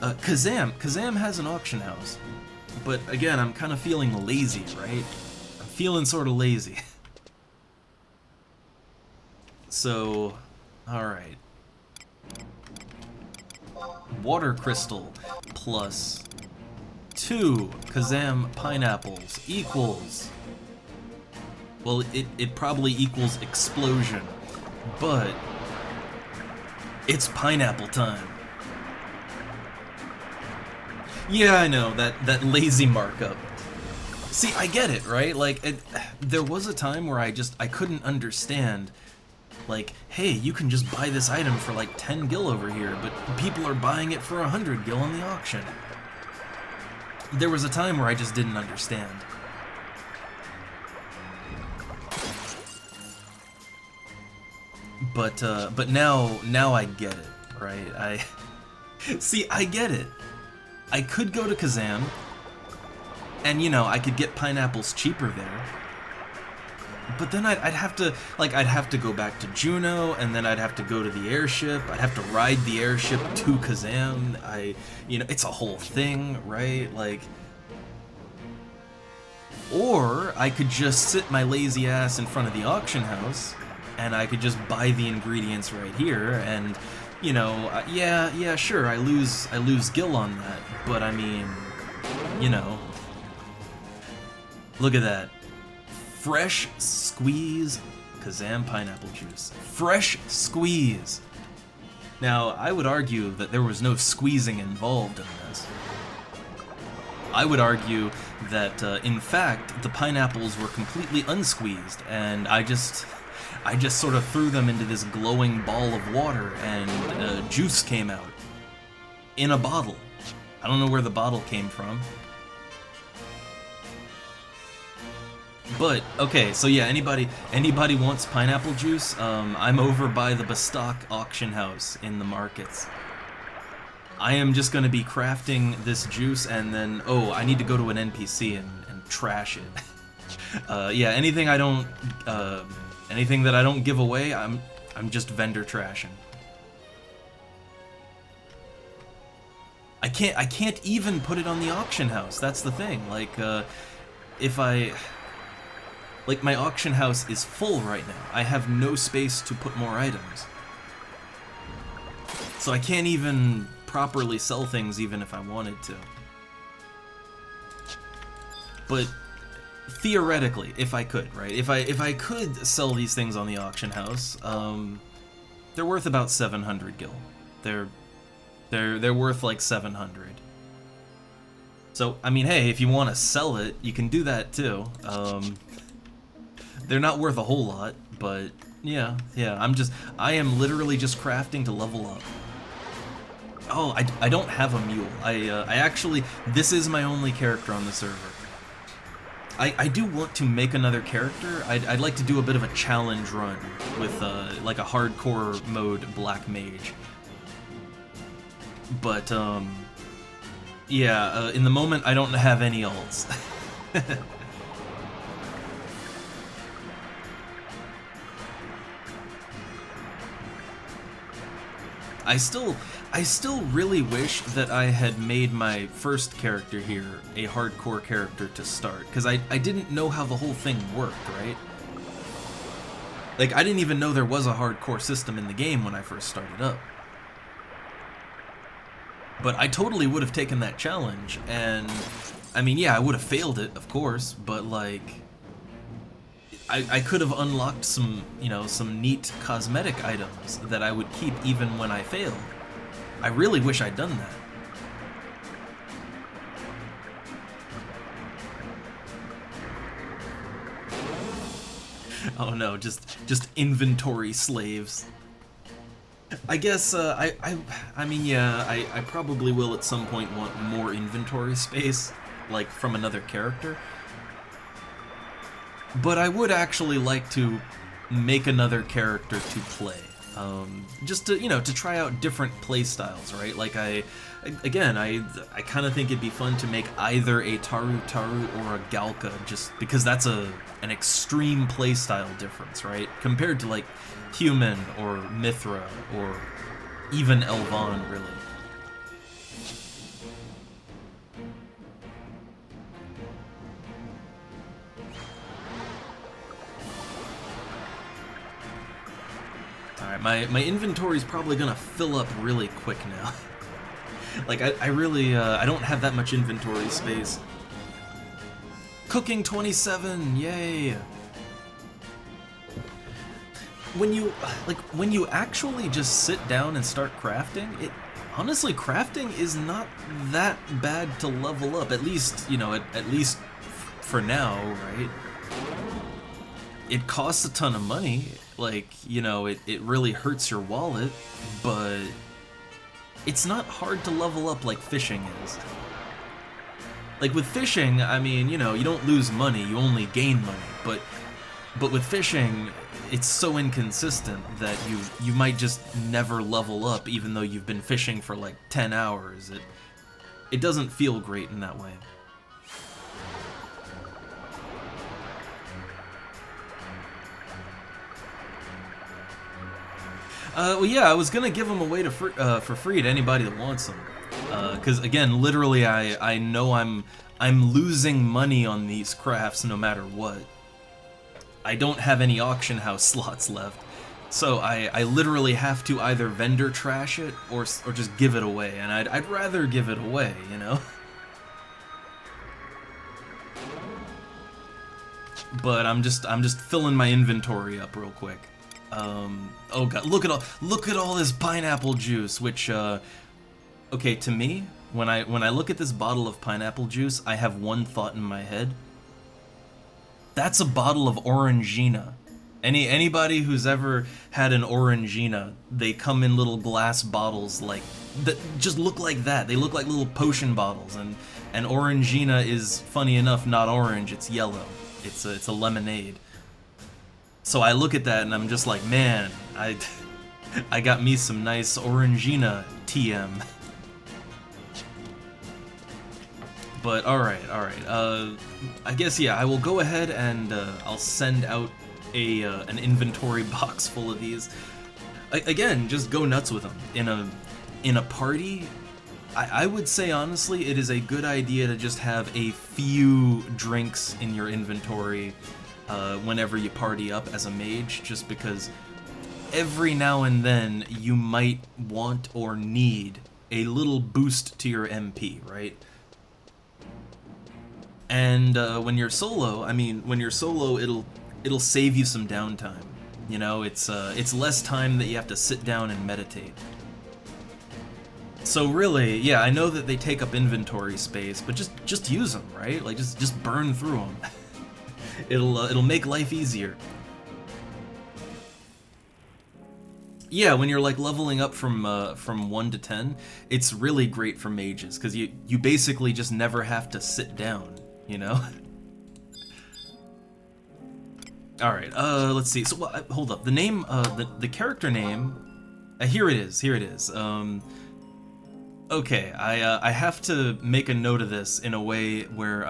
Kazam has an auction house, but again, I'm kind of feeling lazy, right? I'm feeling sort of lazy. So, alright. Water crystal plus 2 Kazam pineapples equals... Well, it probably equals explosion, but it's pineapple time. Yeah, I know, that lazy markup. See, I get it, right? Like, there was a time where I couldn't understand, like, hey, you can just buy this item for like 10 gil over here, but people are buying it for 100 gil on the auction. There was a time where I just didn't understand. But now I get it, right? See, I get it. I could go to Kazam, and you know, I could get pineapples cheaper there. But then I'd have to go back to Juneau, and then I'd have to go to the airship. I'd have to ride the airship to Kazam. You know, it's a whole thing, right? Like, or I could just sit my lazy ass in front of the auction house, and I could just buy the ingredients right here, and you know, yeah, sure, I lose gil on that, but I mean, you know, look at that. Fresh squeeze Kazam pineapple juice. Fresh squeeze. Now, I would argue that there was no squeezing involved in this. I would argue that, in fact, the pineapples were completely unsqueezed, and I just sort of threw them into this glowing ball of water, and juice came out. In a bottle. I don't know where the bottle came from. But, okay, so yeah, anybody wants pineapple juice? I'm over by the Bestock auction house in the markets. I am just going to be crafting this juice, and then, oh, I need to go to an NPC and trash it. Yeah, anything that I don't give away, I'm just vendor trashing. I can't even put it on the auction house. That's the thing. Like, like, my auction house is full right now. I have no space to put more items. So I can't even properly sell things even if I wanted to. But theoretically, if I could, right? If I could sell these things on the auction house, they're worth about 700 gil. They're worth like 700. So, I mean, hey, if you want to sell it, you can do that too. They're not worth a whole lot, but yeah, I am literally just crafting to level up. Oh, I don't have a mule. I actually, this is my only character on the server. I do want to make another character. I'd like to do a bit of a challenge run with like a hardcore mode black mage. But Yeah, in the moment I don't have any ults. I still really wish that I had made my first character here a hardcore character to start, because I didn't know how the whole thing worked, right? Like, I didn't even know there was a hardcore system in the game when I first started up. But I totally would have taken that challenge, and I mean, yeah, I would have failed it, of course, but like, I could have unlocked some, you know, some neat cosmetic items that I would keep even when I failed. I really wish I'd done that. Oh no, just inventory slaves. I guess, I mean, yeah, I probably will at some point want more inventory space, like from another character. But I would actually like to make another character to play. Just to, you know, to try out different play styles, right? Like again, I kind of think it'd be fun to make either a Taru or a Galka, just because that's an extreme play style difference, right? Compared to like Human or Mithra or even Elvan, really. Alright, my inventory's probably gonna fill up really quick now. Like, I really, I don't have that much inventory space. Cooking 27, yay! When you actually just sit down and start crafting, honestly, crafting is not that bad to level up, at least, you know, at least for now, right? It costs a ton of money, like, you know, it really hurts your wallet, but it's not hard to level up like fishing is. Like with fishing, I mean, you know, you don't lose money, you only gain money, but with fishing, it's so inconsistent that you might just never level up even though you've been fishing for like 10 hours. It doesn't feel great in that way. Well, yeah, I was gonna give them away to for free to anybody that wants them. Because again, literally, I know I'm losing money on these crafts no matter what. I don't have any auction house slots left, so I literally have to either vendor trash it or just give it away, and I'd rather give it away, you know. But I'm just filling my inventory up real quick. Oh god, look at all this pineapple juice, which okay, to me, when I look at this bottle of pineapple juice, I have one thought in my head. That's a bottle of Orangina. Anybody who's ever had an Orangina, they come in little glass bottles like that, just look like that. They look like little potion bottles, and Orangina is, funny enough, not orange, it's yellow. It's a lemonade. So I look at that and I'm just like, man, I got me some nice Orangina TM. But alright. I guess, yeah, I will go ahead and I'll send out an inventory box full of these. Again, just go nuts with them. In a party, I would say, honestly, it is a good idea to just have a few drinks in your inventory whenever you party up as a mage, just because every now and then you might want or need a little boost to your MP, right? And when you're solo, I mean, when you're solo, it'll save you some downtime. You know, it's less time that you have to sit down and meditate. So really, yeah, I know that they take up inventory space, but just use them, right? Like just burn through them. It'll make life easier. Yeah, when you're like leveling up from 1 to 10, it's really great for mages because you basically just never have to sit down, you know. All right, let's see. So hold up. The name, the character name. Here it is. Okay, I have to make a note of this in a way where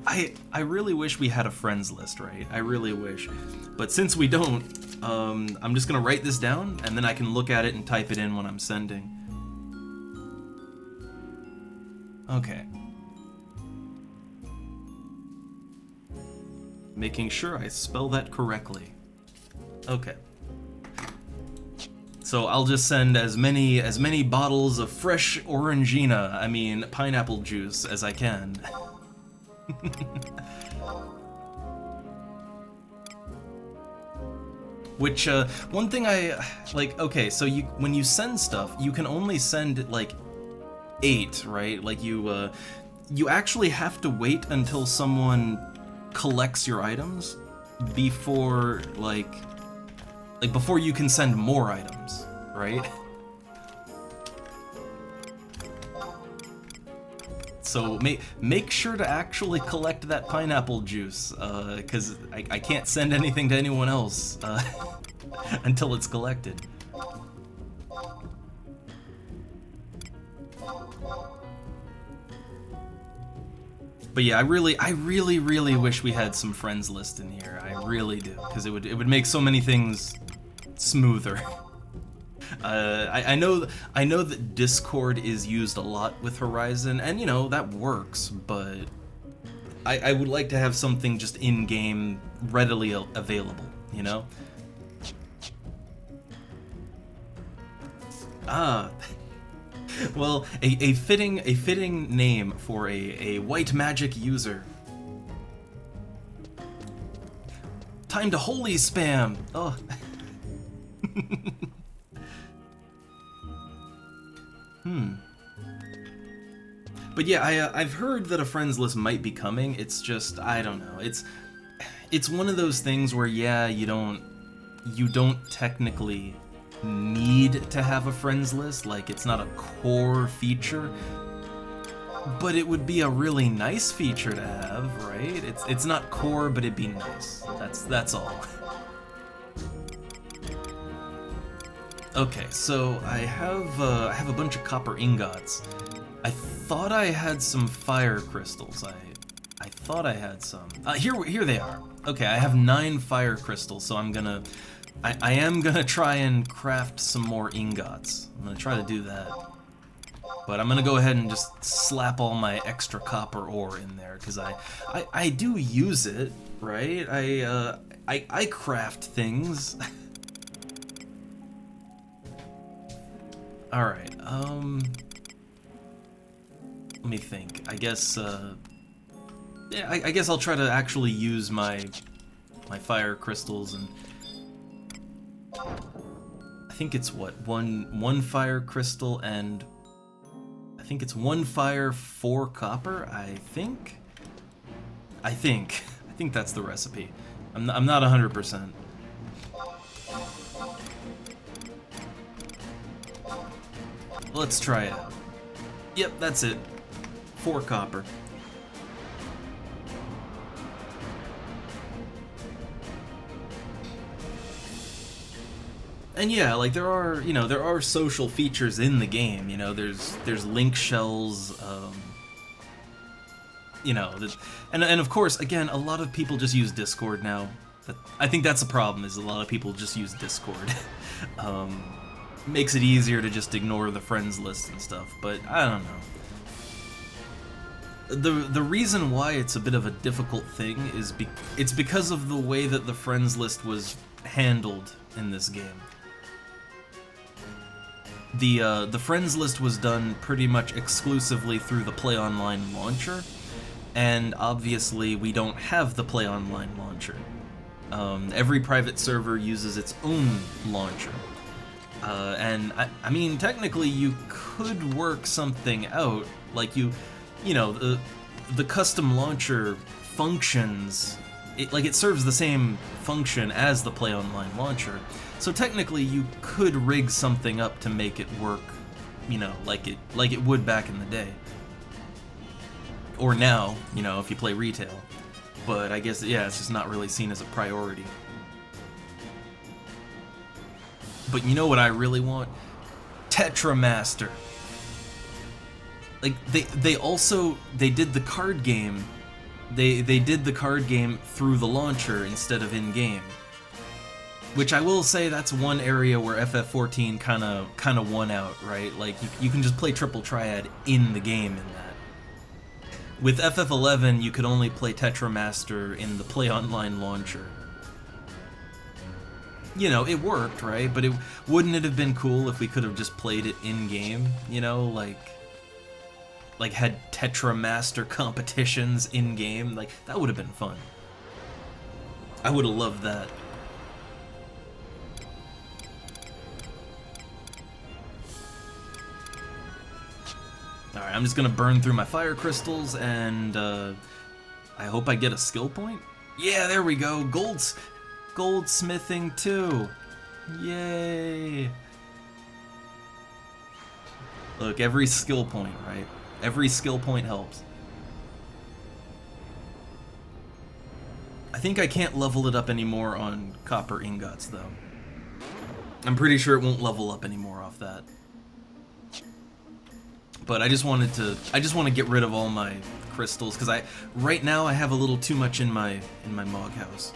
I really wish we had a friends list, right? I really wish. But since we don't, I'm just gonna write this down, and then I can look at it and type it in when I'm sending. Okay. Making sure I spell that correctly. Okay. So I'll just send as many bottles of fresh Orangina, I mean pineapple juice, as I can. Which, one thing I, like, okay, so when you send stuff, you can only send, like, 8, right? Like, you actually have to wait until someone collects your items before, like, before you can send more items, right? So make sure to actually collect that pineapple juice, because I can't send anything to anyone else until it's collected. But yeah, I really wish we had some friends list in here. I really do, because it would make so many things smoother. I know that Discord is used a lot with Horizon, and you know that works. But I would like to have something just in-game, readily available. You know. Ah. Well, a fitting name for a white magic user. Time to holy spam. Oh. But yeah, I've heard that a friends list might be coming. It's just, I don't know. It's one of those things where, yeah, you don't technically need to have a friends list. Like, it's not a core feature, but it would be a really nice feature to have, right? It's not core, but it'd be nice. That's all. Okay, so I have a bunch of copper ingots. I thought I had some fire crystals. I thought I had some. Here they are. Okay, I have 9 fire crystals, so I am gonna try and craft some more ingots. I'm gonna try to do that. But I'm gonna go ahead and just slap all my extra copper ore in there, because I do use it, right? I craft things. Alright, let me think. I guess, yeah, I guess I'll try to actually use my fire crystals, and I think it's what, one fire crystal, and I think it's 1 fire, 4 copper, I think that's the recipe. I'm not 100%. Let's try it out. Yep, that's it. 4 copper. And yeah, like there are social features in the game. You know, there's link shells. You know, and of course, again, a lot of people just use Discord now. I think that's the problem. Is a lot of people just use Discord. Makes it easier to just ignore the friends list and stuff, but I don't know. The reason why it's a bit of a difficult thing is it's because of the way that the friends list was handled in this game. The friends list was done pretty much exclusively through the Play Online launcher, and obviously we don't have the Play Online launcher. Every private server uses its own launcher. And I mean, technically you could work something out, like you know, the custom launcher functions, it serves the same function as the Play Online launcher, so technically you could rig something up to make it work, you know, like it would back in the day. Or now, you know, if you play retail. But I guess, yeah, it's just not really seen as a priority. But you know what I really want? Tetramaster. Like they did the card game. They did the card game through the launcher instead of in game. Which I will say that's one area where FF14 kind of won out, right? Like you can just play Triple Triad in the game in that. With FF11, you could only play Tetramaster in the Play Online launcher. You know, it worked, right? But wouldn't it have been cool if we could have just played it in game? You know, like had Tetramaster competitions in game? Like that would have been fun. I would have loved that. Alright, I'm just gonna burn through my fire crystals, and I hope I get a skill point? Yeah, there we go! Goldsmithing 2! Yay! Look, every skill point, right? Every skill point helps. I think I can't level it up anymore on copper ingots, though. I'm pretty sure it won't level up anymore off that. But I just want to get rid of all my crystals because right now I have a little too much in my Mog house.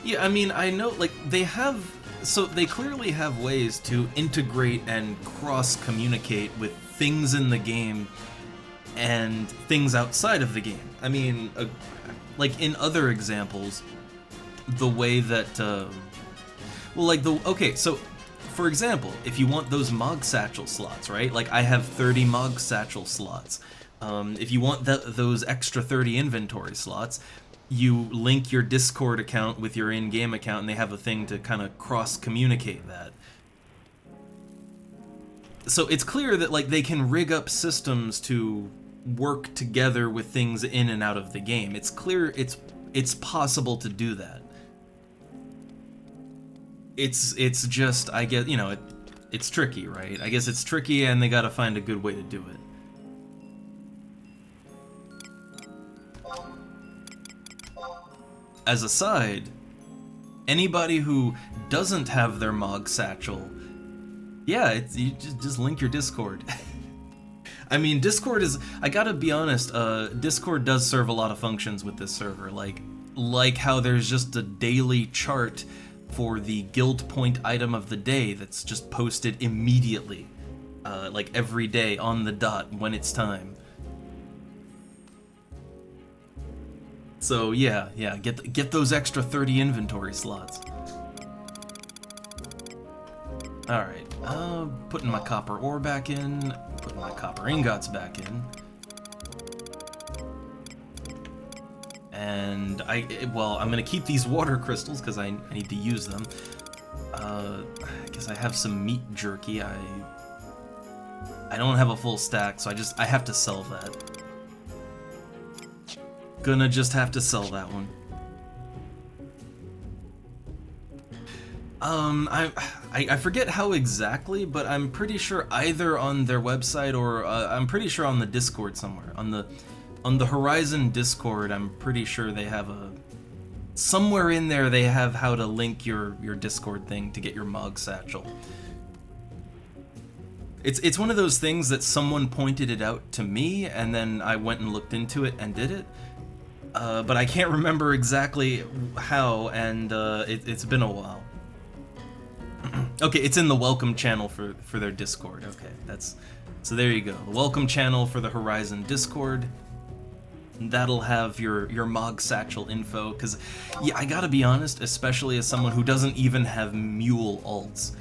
Yeah, I mean, I know, like, they clearly have ways to integrate and cross-communicate with things in the game and things outside of the game. I mean, like in other examples, the way that, okay, so, for example, if you want those Mog Satchel slots, right? Like, I have 30 Mog Satchel slots. If you want those extra 30 inventory slots, you link your Discord account with your in-game account, and they have a thing to kind of cross-communicate that. So it's clear that, like, they can rig up systems to work together with things in and out of the game. It's clear it's possible to do that. It's just, I guess, you know, it's tricky, right? I guess it's tricky, and they gotta find a good way to do it. As a side, anybody who doesn't have their Mog Satchel, yeah, you just link your Discord. I mean, Discord is, I gotta be honest, Discord does serve a lot of functions with this server, like how there's just a daily chart for the guild point item of the day that's just posted immediately, like every day on the dot when it's time. So yeah, get those extra 30 inventory slots. Alright, putting my copper ore back in, putting my copper ingots back in. And I'm gonna keep these water crystals because I need to use them. I guess I have some meat jerky. I don't have a full stack, so I have to sell that. Gonna just have to sell that one. I forget how exactly, but I'm pretty sure either on their website or I'm pretty sure on the Discord somewhere. On the Horizon Discord, I'm pretty sure they have somewhere in there they have how to link your Discord thing to get your Mog Satchel. It's one of those things that someone pointed it out to me, and then I went and looked into it and did it. But I can't remember exactly how, and it's been a while. Okay, it's in the welcome channel for their Discord. Okay, so there you go. The welcome channel for the Horizon Discord. That'll have your Mog Satchel info, because, yeah, I gotta be honest, especially as someone who doesn't even have mule alts,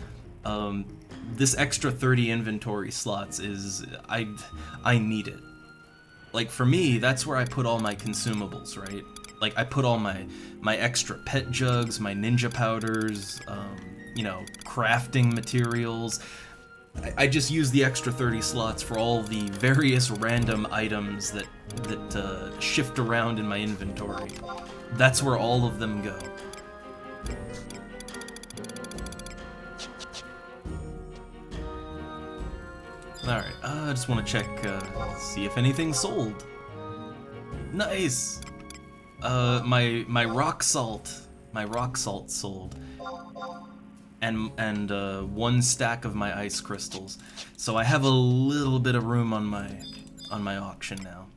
this extra 30 inventory slots is, I need it. Like, for me, that's where I put all my consumables, right? Like, I put all my extra pet jugs, my ninja powders, you know, crafting materials. I just use the extra 30 slots for all the various random items that shift around in my inventory. That's where all of them go. Alright, I just want to check, see if anything's sold. Nice! My rock salt sold. And 1 stack of my ice crystals. So I have a little bit of room on my auction now.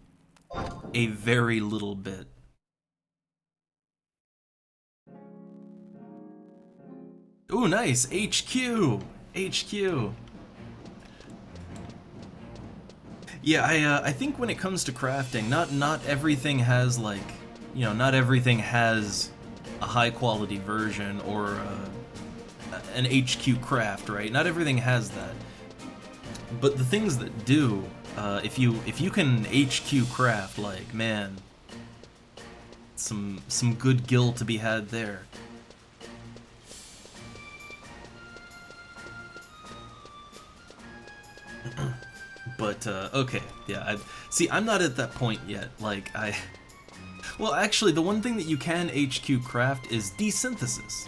A very little bit. Ooh, nice! HQ! HQ! Yeah, I think when it comes to crafting, not everything has, like, you know, not everything has a high quality version or an HQ craft, right? Not everything has that. But the things that do, if you can HQ craft, like, man, some good gil to be had there. But, okay, yeah, I'm not at that point yet, like, well, actually, the one thing that you can HQ craft is desynthesis.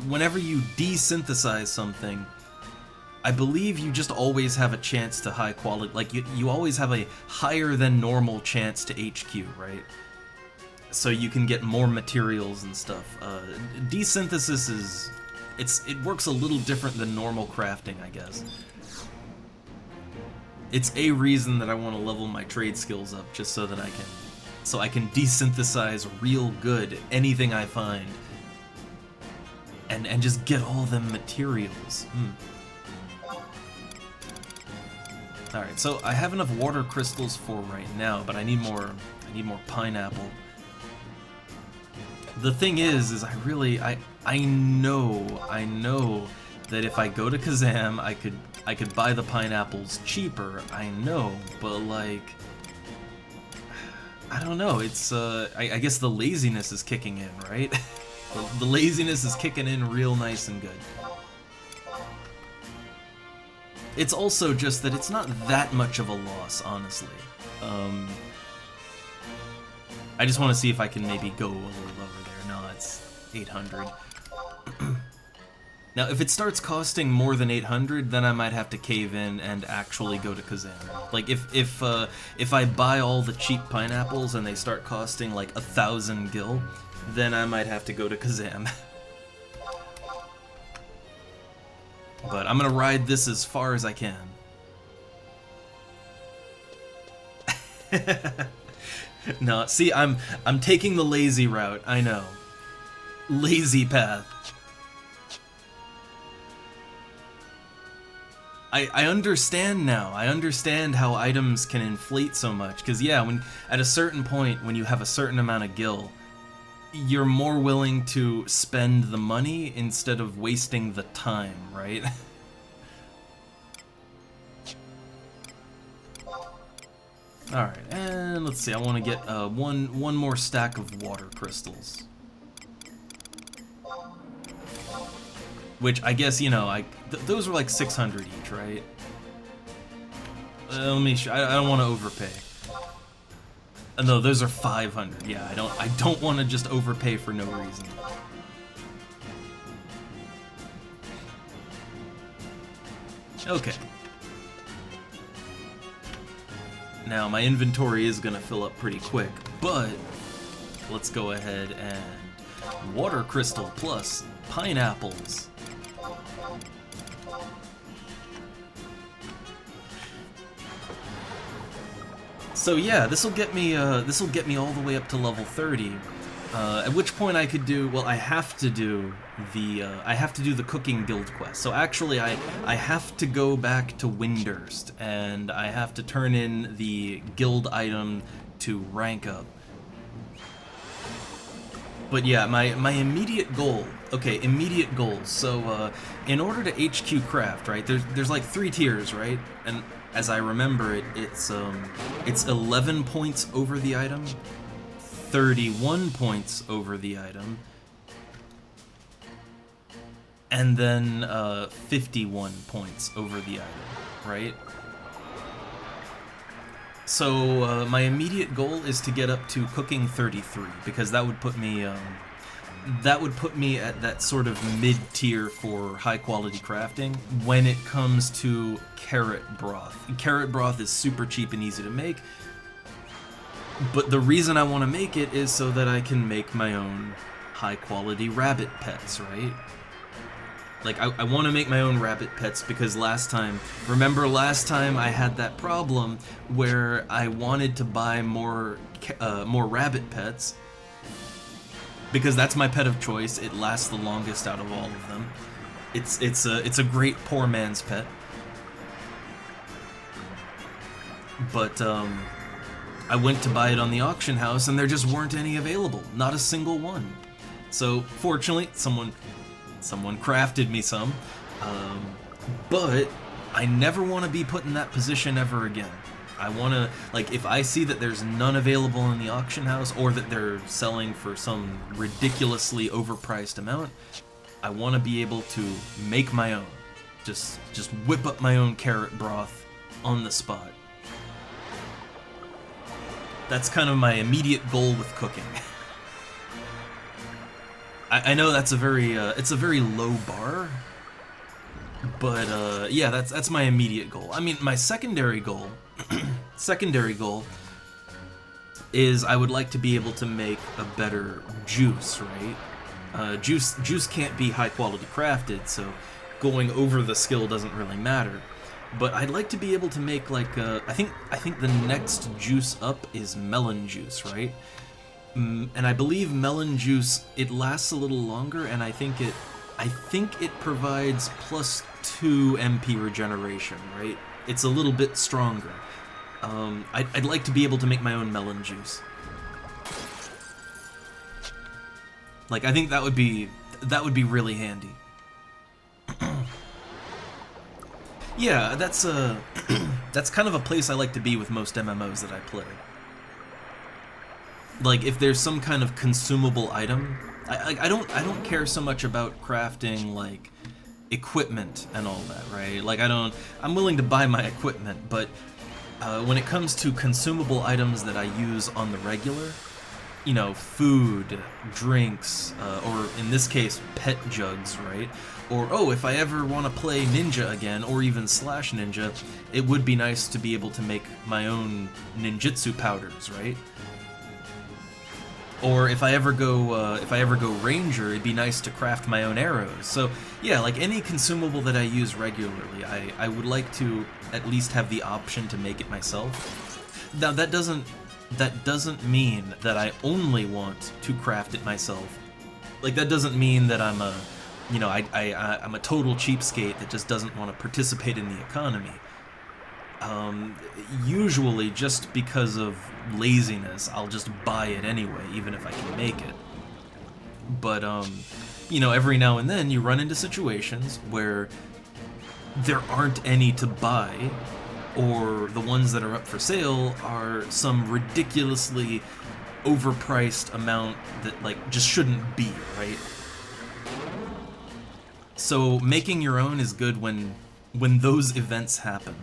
Whenever you desynthesize something, I believe you just always have a chance to high quality, like, you always have a higher than normal chance to HQ, right? So you can get more materials and stuff. Desynthesis is, it works a little different than normal crafting, I guess. It's a reason that I want to level my trade skills up, just so that I can desynthesize real good anything I find, and just get all them materials. All right, so I have enough water crystals for right now, but I need more pineapple. The thing is I know that if I go to Kazam, I could buy the pineapples cheaper, I know, but, like, I don't know, it's, I guess the laziness is kicking in, right? The laziness is kicking in real nice and good. It's also just that it's not that much of a loss, honestly. I just want to see if I can maybe go a little lower there. No, it's 800. Now, if it starts costing more than 800, then I might have to cave in and actually go to Kazam. Like, if I buy all the cheap pineapples and they start costing like 1,000 gil, then I might have to go to Kazam. But I'm gonna ride this as far as I can. No, see, I'm taking the lazy route. I know, lazy path. I understand now. I understand how items can inflate so much. Because, yeah, at a certain point, when you have a certain amount of gil, you're more willing to spend the money instead of wasting the time, right? Alright, and let's see. I want to get one more stack of water crystals. Which, I guess, you know, those are like 600 each, right? Let me show. I don't want to overpay. No, those are 500. Yeah, I don't want to just overpay for no reason. Okay. Now, my inventory is gonna fill up pretty quick, but let's go ahead and water crystal plus pineapples. So yeah, this will get me all the way up to level 30. At which point I could do, well, I have to do the cooking guild quest. So actually, I have to go back to Windurst, and I have to turn in the guild item to rank up. But yeah, my immediate goal. Okay, immediate goals. So in order to HQ craft, right? There's like 3 tiers, right? And as I remember it, it's 11 points over the item, 31 points over the item, and then 51 points over the item, right? So my immediate goal is to get up to cooking 33, because that would put me that would put me at that sort of mid-tier for high-quality crafting when it comes to carrot broth. Carrot broth is super cheap and easy to make, but the reason I want to make it is so that I can make my own high-quality rabbit pets, right? Like, I want to make my own rabbit pets because remember last time I had that problem where I wanted to buy more rabbit pets, because that's my pet of choice. It lasts the longest out of all of them. It's a great poor man's pet. But I went to buy it on the auction house and there just weren't any available. Not a single one. So fortunately, someone crafted me some. But I never want to be put in that position ever again. I want to, like, if I see that there's none available in the auction house or that they're selling for some ridiculously overpriced amount, I want to be able to make my own. Just whip up my own carrot broth on the spot. That's kind of my immediate goal with cooking. I know that's it's a very low bar, but yeah, that's my immediate goal. I mean, my secondary goal is I would like to be able to make a better juice, right? Juice can't be high quality crafted, so going over the skill doesn't really matter. But I'd like to be able to make like I think the next juice up is melon juice, right? And I believe melon juice, it lasts a little longer, and I think it provides +2 MP regeneration, right? It's a little bit stronger. I'd like to be able to make my own melon juice. Like, I think that would be really handy. Yeah, that's kind of a place I like to be with most MMOs that I play. Like, if there's some kind of consumable item, I don't care so much about crafting like equipment and all that, right? Like, I'm willing to buy my equipment, but when it comes to consumable items that I use on the regular, you know, food, drinks, or in this case, pet jugs, right? Or, oh, if I ever want to play Ninja again, or even Slash Ninja, it would be nice to be able to make my own ninjutsu powders, right? Or if I ever go Ranger, it'd be nice to craft my own arrows. So yeah, like any consumable that I use regularly, I would like to at least have the option to make it myself. Now that doesn't mean that I only want to craft it myself. Like, that doesn't mean that I'm a total cheapskate that just doesn't want to participate in the economy. Usually just because of laziness, I'll just buy it anyway, even if I can make it. But, you know, every now and then you run into situations where there aren't any to buy, or the ones that are up for sale are some ridiculously overpriced amount that, like, just shouldn't be, right? So making your own is good when those events happen.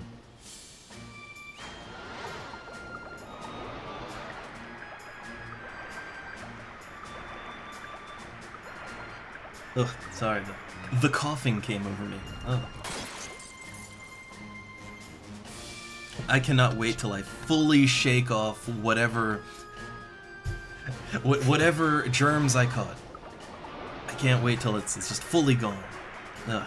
Ugh, sorry, the coughing came over me. Oh. I cannot wait till I fully shake off whatever germs I caught. I can't wait till it's just fully gone. Ugh.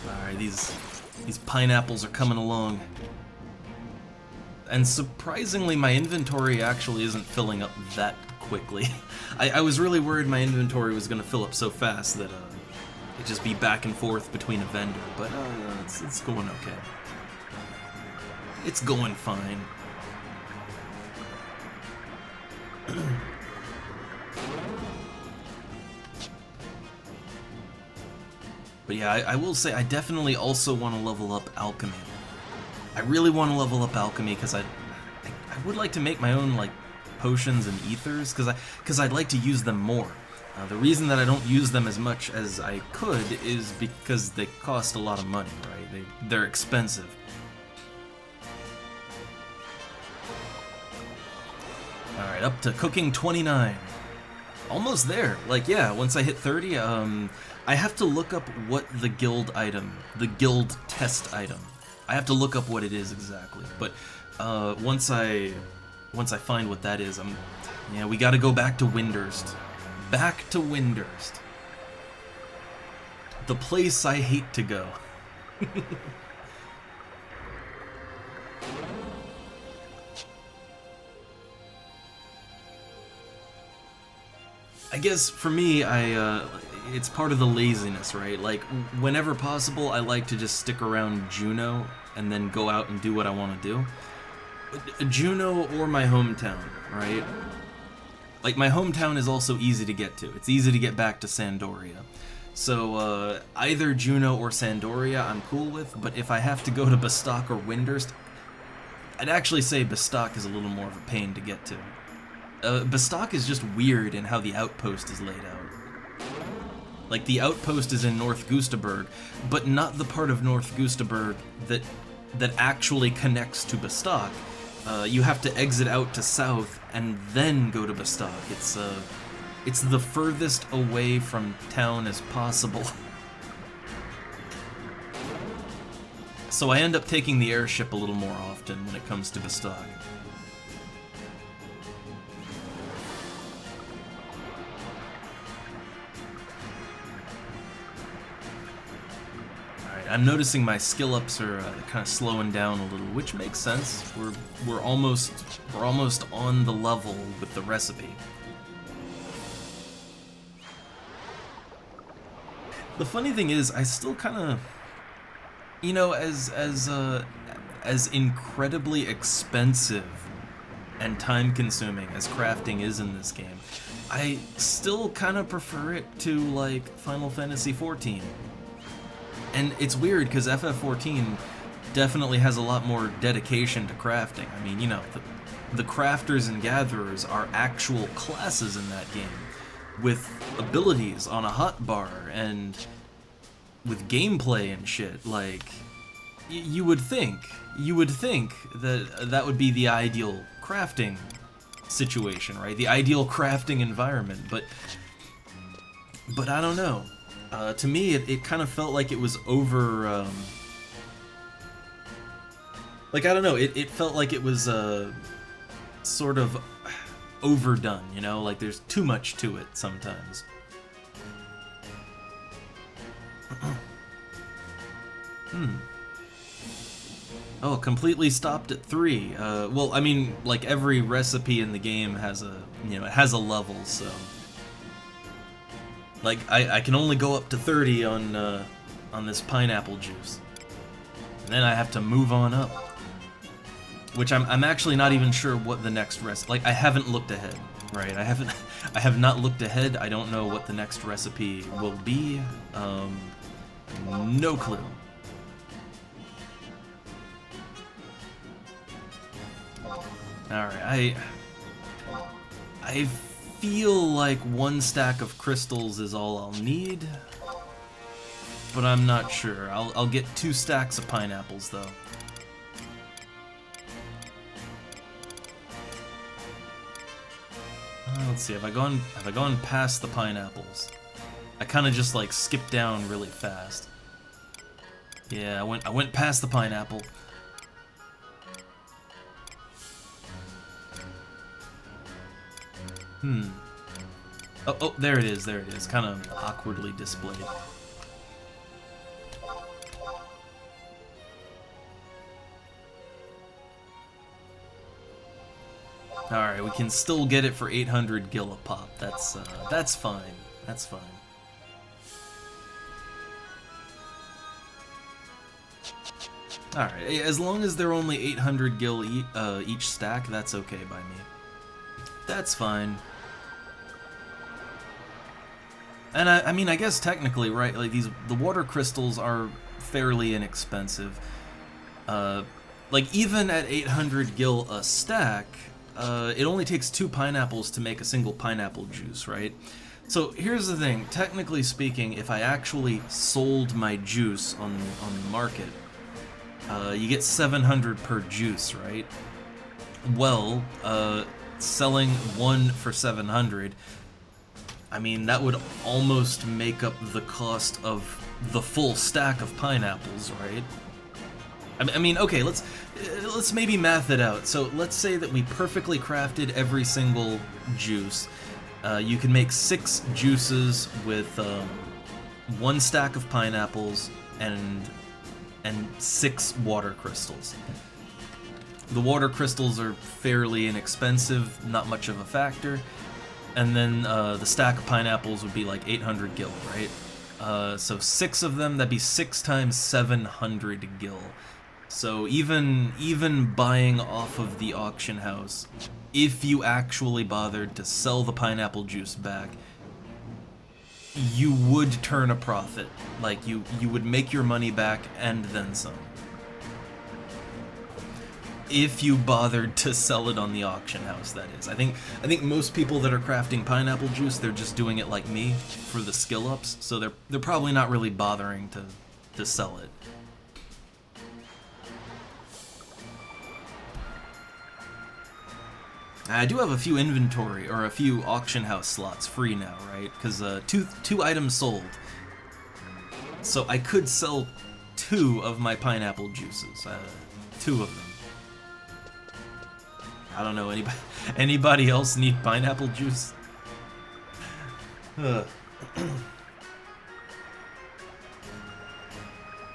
Alright, these pineapples are coming along. And surprisingly, my inventory actually isn't filling up that quickly. I was really worried my inventory was going to fill up so fast that it'd just be back and forth between a vendor, but it's going okay. It's going fine. But yeah, I will say I definitely also want to level up alchemy. I really want to level up alchemy because I would like to make my own, like, potions and ethers, because I'd like to use them more. The reason that I don't use them as much as I could is because they cost a lot of money, right? They're expensive. Alright, up to cooking 29. Almost there. Like, yeah, once I hit 30, I have to look up what the guild item, the guild test item, I have to look up what it is exactly. But once I find what that is, yeah, we gotta go back to Windurst. Back to Windurst. The place I hate to go. I guess for me, it's part of the laziness, right? Like, whenever possible, I like to just stick around Juneau and then go out and do what I want to do. Juneau or my hometown, right? Like, my hometown is also easy to get to. It's easy to get back to Sandoria. So, either Juneau or Sandoria I'm cool with, but if I have to go to Bastok or Windurst, I'd actually say Bastok is a little more of a pain to get to. Bastok is just weird in how the outpost is laid out. Like, the outpost is in North Gustaberg, but not the part of North Gustaberg that actually connects to Bastok. You have to exit out to south and then go to Bastok. It's the furthest away from town as possible. So I end up taking the airship a little more often when it comes to Bastok. I'm noticing my skill ups are kind of slowing down a little, which makes sense. We're almost on the level with the recipe. The funny thing is, I still kind of, you know, as incredibly expensive and time-consuming as crafting is in this game, I still kind of prefer it to like Final Fantasy XIV. And it's weird, because FF14 definitely has a lot more dedication to crafting. I mean, you know, the crafters and gatherers are actual classes in that game, with abilities on a hotbar, and with gameplay and shit. Like, you would think that would be the ideal crafting situation, right? The ideal crafting environment, but I don't know. To me, it kind of felt like it was over, like, I don't know, it felt like it was, sort of overdone, you know? Like, there's too much to it sometimes. Oh, completely stopped at 3. Well, I mean, like, every recipe in the game has a, you know, it has a level, so... Like, I can only go up to 30 on this pineapple juice. And then I have to move on up. Which I'm actually not even sure what the next like, I haven't looked ahead, right? I have not looked ahead. I don't know what the next recipe will be. No clue. Alright, I feel like 1 stack of crystals is all I'll need, but I'm not sure. I'll get 2 stacks of pineapples though. Let's see, have I gone past the pineapples? I kind of just like skipped down really fast. Yeah, I went past the pineapple. Oh, there it is, kind of awkwardly displayed. Alright, we can still get it for 800 gil a pop. That's fine. That's fine. Alright, as long as they're only 800 gil each stack, that's okay by me. That's fine. And I mean, I guess technically, right, like the water crystals are fairly inexpensive. Like, even at 800 gil a stack, it only takes 2 pineapples to make a single pineapple juice, right? So here's the thing, technically speaking, if I actually sold my juice on the market, you get 700 per juice, right? Well, selling one for 700, I mean, that would almost make up the cost of the full stack of pineapples, right? I mean, okay, let's maybe math it out. So let's say that we perfectly crafted every single juice. You can make 6 juices with 1 stack of pineapples and 6 water crystals. The water crystals are fairly inexpensive, not much of a factor. And then the stack of pineapples would be like 800 gil, right? So 6 of them, that'd be 6 times 700 gil. So even buying off of the auction house, if you actually bothered to sell the pineapple juice back, you would turn a profit. Like, you would make your money back and then some. If you bothered to sell it on the auction house, that is. I think most people that are crafting pineapple juice, they're just doing it like me for the skill ups, so they're probably not really bothering to sell it. I do have a few inventory or a few auction house slots free now, right? Because two items sold, so I could sell 2 of my pineapple juices. 2 of them. I don't know, anybody else need pineapple juice?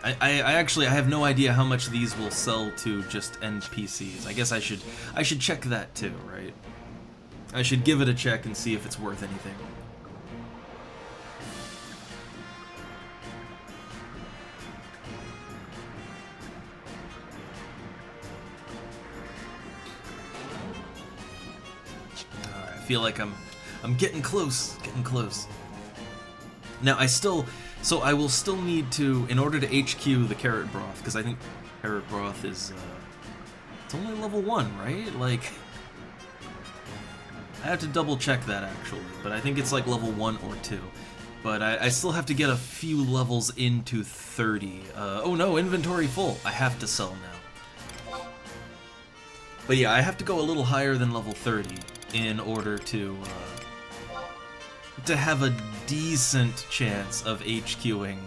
I have no idea how much these will sell to just NPCs. I guess I should check that too, right? I should give it a check and see if it's worth anything. I feel like I'm getting close, Now so I will still need to, in order to HQ the carrot broth, because I think carrot broth is, it's only level 1, right? Like, I have to double check that actually, but I think it's like level 1 or 2. But I still have to get a few levels into 30. Oh no, inventory full. I have to sell now. But yeah, I have to go a little higher than level 30 in order to have a decent chance of HQing,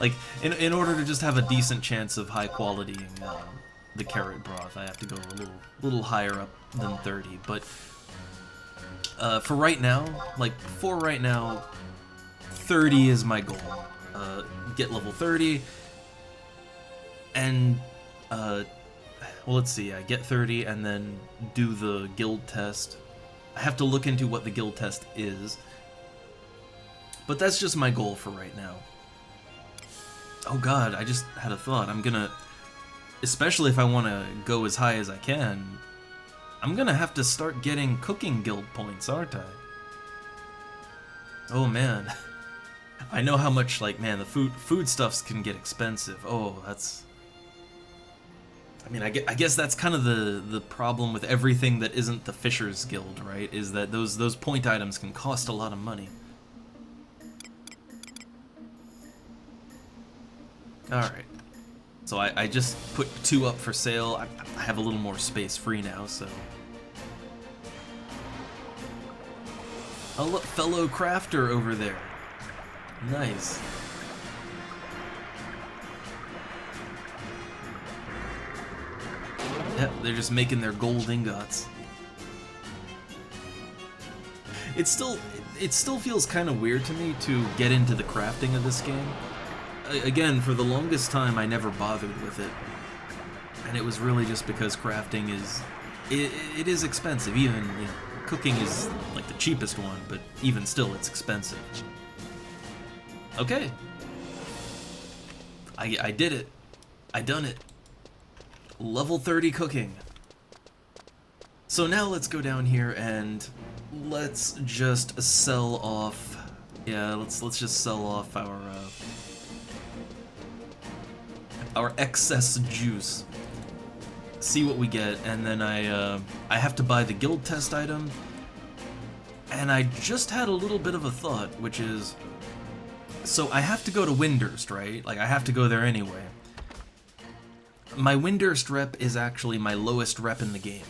like, in order to just have a decent chance of high qualitying the carrot broth, I have to go a little higher up than 30, but for right now, 30 is my goal. Get level 30, and, well, let's see, I get 30 and then do the guild test. I have to look into what the guild test is, but that's just my goal for right now. Oh god, I just had a thought. I'm gonna, especially if I want to go as high as I can, I'm gonna have to start getting cooking guild points, aren't I? Oh man, I know how much, like, man, the foodstuffs can get expensive. Oh, that's... I mean, I guess that's kind of the problem with everything that isn't the Fisher's Guild, right? Is that those point items can cost a lot of money. Alright. So I just put 2 up for sale. I have a little more space free now, so... Oh look, fellow crafter over there. Nice. Yep, they're just making their gold ingots. It still feels kind of weird to me to get into the crafting of this game. Again, for the longest time I never bothered with it. And it was really just because crafting is... It is expensive. Even, you know, cooking is like the cheapest one, but even still it's expensive. Okay. I did it. I done it. Level 30 cooking. So now let's go down here and let's just sell off. Yeah, let's just sell off our excess juice. See what we get, and then I have to buy the guild test item. And I just had a little bit of a thought, which is, so I have to go to Windurst, right? Like, I have to go there anyway. My Windurst rep is actually my lowest rep in the game.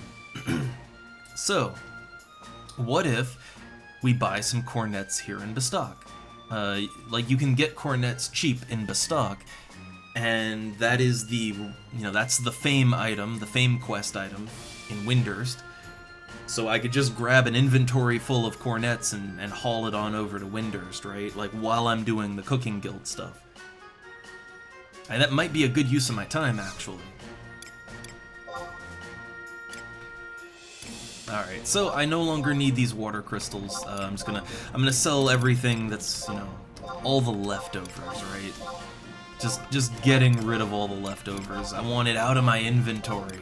So, what if we buy some cornets here in Bestock? Like, you can get cornets cheap in Bestock, and that is the, that's the fame item, the fame quest item in Windurst. So I could just grab an inventory full of cornets and haul it on over to Windurst, right? Like, while I'm doing the cooking guild stuff. And that might be a good use of my time, actually. Alright, so I no longer need these water crystals. I'm gonna sell everything that's, all the leftovers, right? Just getting rid of all the leftovers. I want it out of my inventory.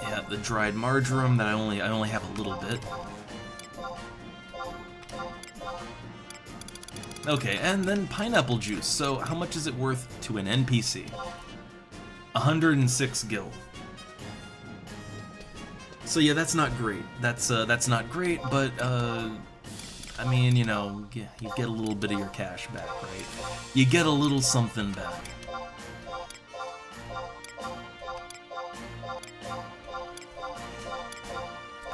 Yeah, the dried marjoram that I only have a little bit. Okay, and then pineapple juice. So how much is it worth to an NPC? 106 gil. So yeah, that's not great. That's not great, but I mean, you get a little bit of your cash back, right? You get a little something back.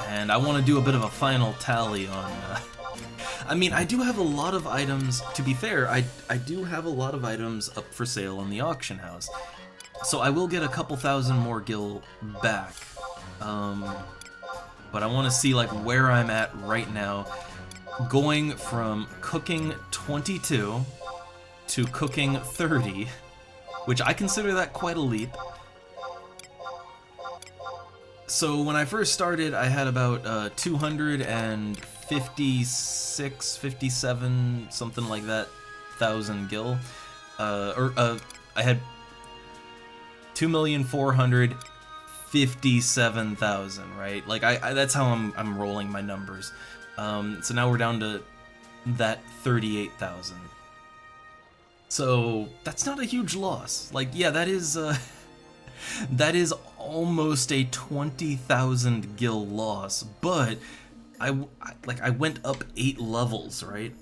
And I want to do a bit of a final tally on... I mean, I do have a lot of items, to be fair, I do have a lot of items up for sale on the auction house. So I will get a couple thousand more gil back. But I want to see, like, where I'm at right now. Going from cooking 22 to cooking 30, which I consider that quite a leap. So when I first started, I had about 256, 57, something like that, thousand gil. I had 2,457,000, right? Like that's how I'm rolling my numbers. So now we're down to that 38,000. So that's not a huge loss. Like, yeah, that is almost a 20,000 gil loss, but I went up 8 levels, right?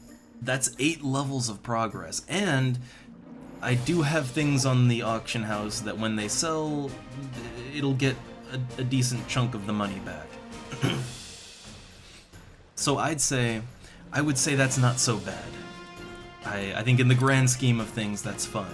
That's 8 levels of progress, and I do have things on the auction house that when they sell, it'll get a decent chunk of the money back. So I would say that's not so bad. I think in the grand scheme of things, that's fine.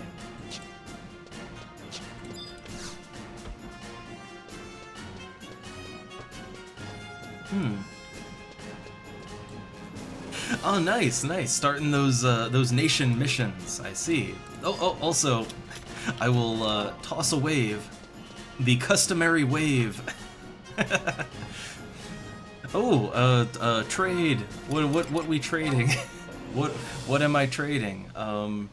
Oh, nice. Starting those nation missions. I see. Oh, also, I will toss a wave, the customary wave. Oh, trade. What we trading? What am I trading? Oh,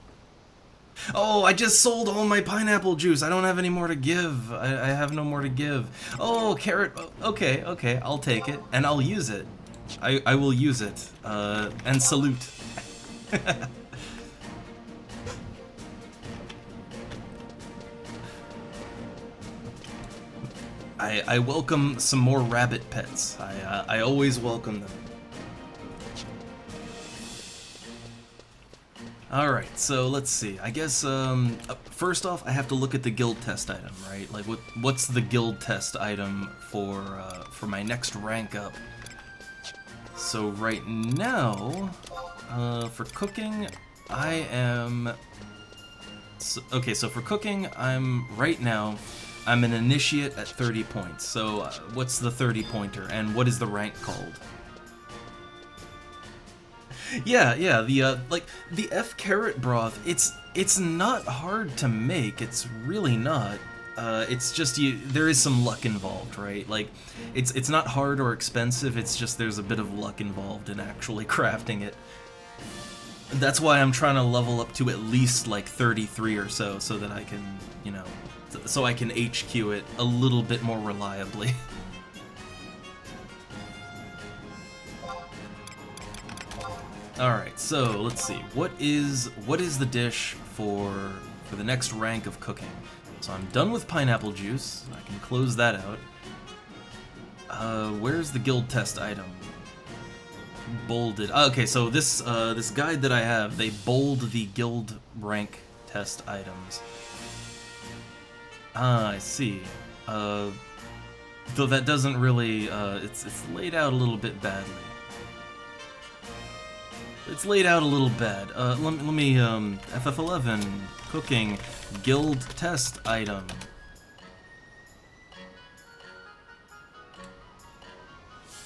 I just sold all my pineapple juice. I don't have any more to give. I have no more to give. Oh, carrot. Okay, I'll take it, and I'll use it. I will use it, and salute. I welcome some more rabbit pets. I always welcome them. Alright, so let's see. I guess, first off, I have to look at the guild test item, right? Like, what's the guild test item for my next rank up? So right now, for cooking, I am... So for cooking, right now, I'm an initiate at 30 points. So what's the 30-pointer, and what is the rank called? Yeah, the F carrot broth, it's not hard to make, it's really not. It's just there is some luck involved, right? Like, it's not hard or expensive, it's just there's a bit of luck involved in actually crafting it. That's why I'm trying to level up to at least like 33 or so that I can, so I can HQ it a little bit more reliably. Alright, so let's see. What is the dish for the next rank of cooking? So I'm done with pineapple juice. I can close that out. Where's the guild test item? Bolded. Okay, so this guide that I have, they bold the guild rank test items. Ah, I see. Though that doesn't really, it's laid out a little bit badly. It's laid out a little bad. Let me, FF11, cooking, guild test item.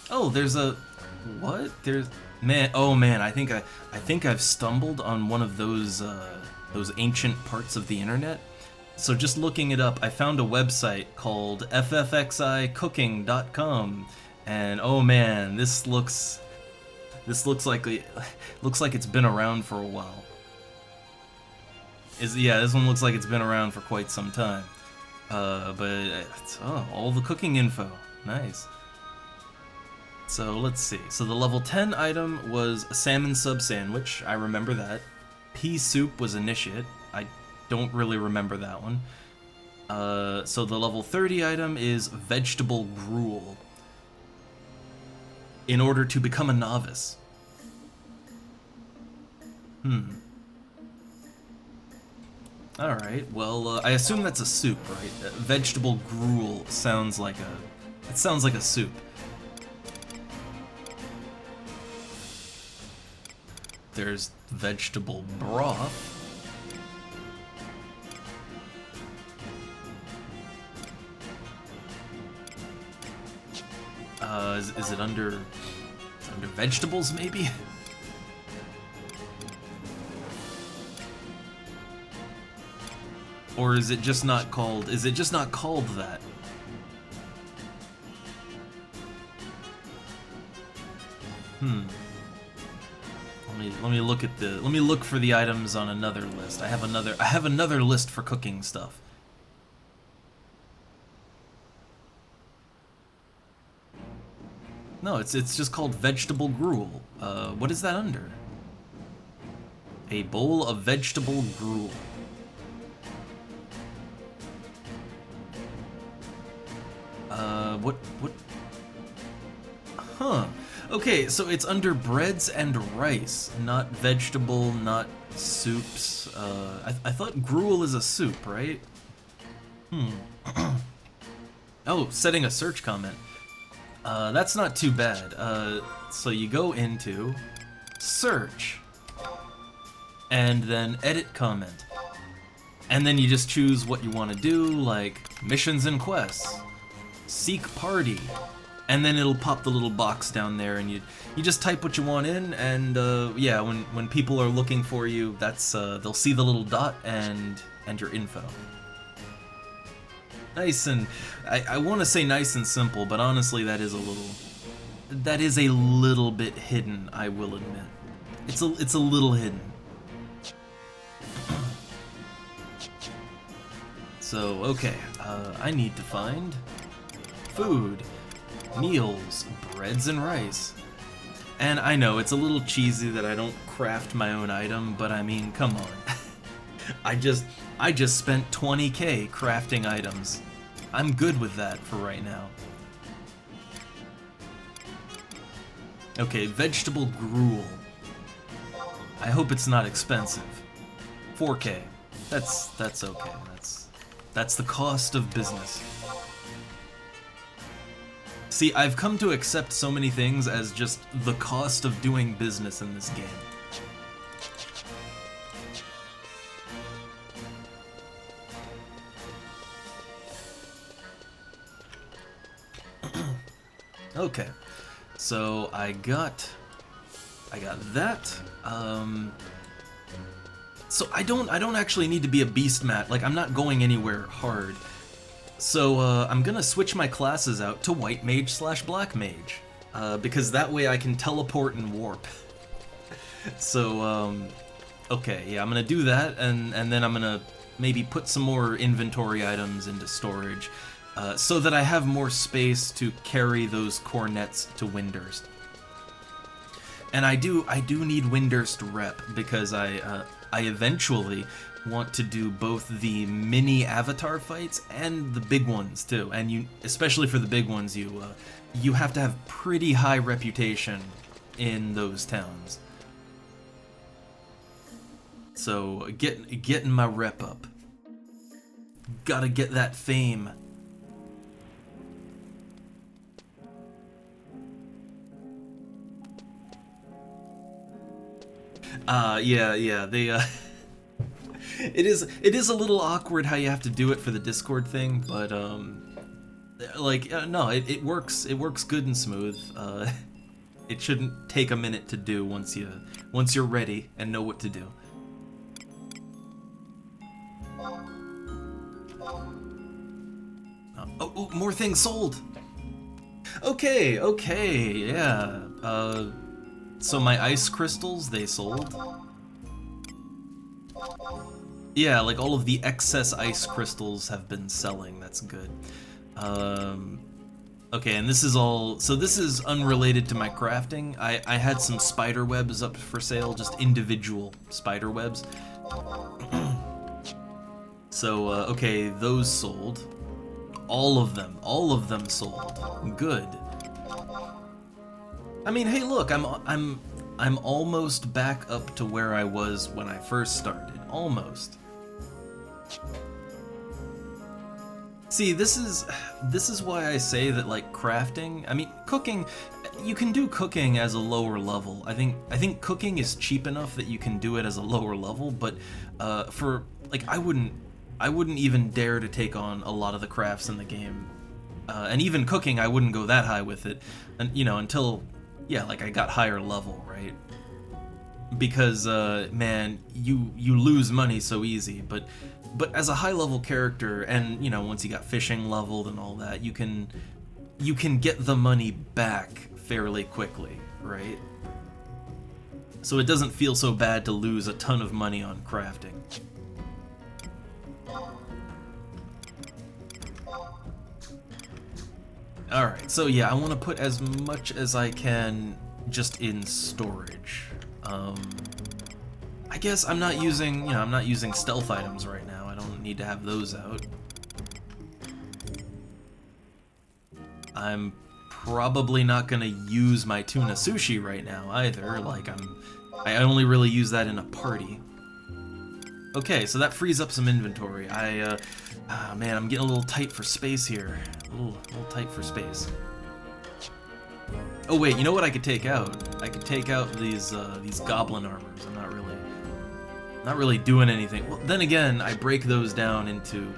Oh, there's a, what? There's, man, oh man, I think I've stumbled on one of those ancient parts of the internet. So just looking it up, I found a website called ffxicooking.com, and oh man, this looks like it's been around for a while. Yeah, this one looks like it's been around for quite some time. But all the cooking info, nice. So let's see. So the level 10 item was a salmon sub sandwich. I remember that. Pea soup was initiate. I don't really remember that one. So the level 30 item is vegetable gruel. In order to become a novice. Alright, well, I assume that's a soup, right? Vegetable gruel sounds like a soup. There's vegetable broth. Is it under vegetables, maybe? Or is it just not called that? Let me look for the items on another list. I have another list for cooking stuff. No, it's just called vegetable gruel. What is that under? A bowl of vegetable gruel. What? Huh. Okay, so it's under breads and rice, not vegetable, not soups. I thought gruel is a soup, right? Oh, setting a search comment. That's not too bad. So you go into search, and then edit comment. And then you just choose what you want to do, like missions and quests, seek party, and then it'll pop the little box down there, and you just type what you want in, and yeah, when people are looking for you, that's they'll see the little dot and your info. Nice, and I want to say nice and simple, but honestly, that is a little bit hidden, I will admit. It's a little hidden. So, okay, I need to find food, meals, breads and rice. And I know, it's a little cheesy that I don't craft my own item, but I mean, come on. I just spent 20k crafting items. I'm good with that for right now. Okay, vegetable gruel. I hope it's not expensive. 4k. That's okay. That's the cost of business. See, I've come to accept so many things as just the cost of doing business in this game. Okay, so I got that. So I don't actually need to be a beast mat. Like, I'm not going anywhere hard. So I'm gonna switch my classes out to white mage / black mage, because that way I can teleport and warp. So okay, yeah, I'm gonna do that, and then I'm gonna maybe put some more inventory items into storage, so that I have more space to carry those cornets to Windurst. And I do need Windurst rep, because I eventually want to do both the mini avatar fights and the big ones too. And especially for the big ones, you have to have pretty high reputation in those towns. So getting my rep up. Gotta get that fame. Yeah, they, it is a little awkward how you have to do it for the Discord thing, but, like, no, it works good and smooth. It shouldn't take a minute to do once you're ready and know what to do. Oh, more things sold! Okay, yeah. So my ice crystals, they sold. Yeah, like all of the excess ice crystals have been selling, that's good. Okay, and this is all, so this is unrelated to my crafting. I had some spider webs up for sale, just individual spider webs. So, okay, those sold. All of them sold. Good. I mean, hey, look, I'm almost back up to where I was when I first started. Almost. See, this is why I say that, like, crafting, I mean, cooking, you can do cooking as a lower level. I think cooking is cheap enough that you can do it as a lower level, but for, like, I wouldn't even dare to take on a lot of the crafts in the game. And even cooking, I wouldn't go that high with it, and you know, until, yeah, like I got higher level, right? Because man, you lose money so easy, but as a high level character, and you know, once you got fishing leveled and all that, you can get the money back fairly quickly, right? So it doesn't feel so bad to lose a ton of money on crafting. Alright, so yeah, I want to put as much as I can just in storage. I guess I'm not using, I'm not using stealth items right now. I don't need to have those out. I'm probably not gonna use my tuna sushi right now either. Like, I only really use that in a party. Okay, so that frees up some inventory. Man, I'm getting a little tight for space here. A little tight for space. Oh wait, you know what I could take out? I could take out these goblin armors. I'm not really doing anything. Well, then again, I break those down into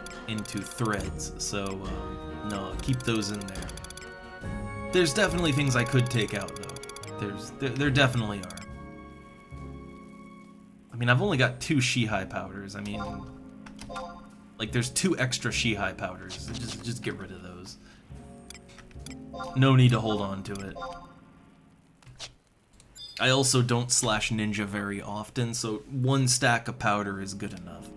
threads. So no, keep those in there. There's definitely things I could take out though. There definitely are. I mean, I've only got 2 Shihai powders. I mean, like, there's 2 extra Shihai powders. Just get rid of those. No need to hold on to it. I also don't slash ninja very often, so 1 stack of powder is good enough.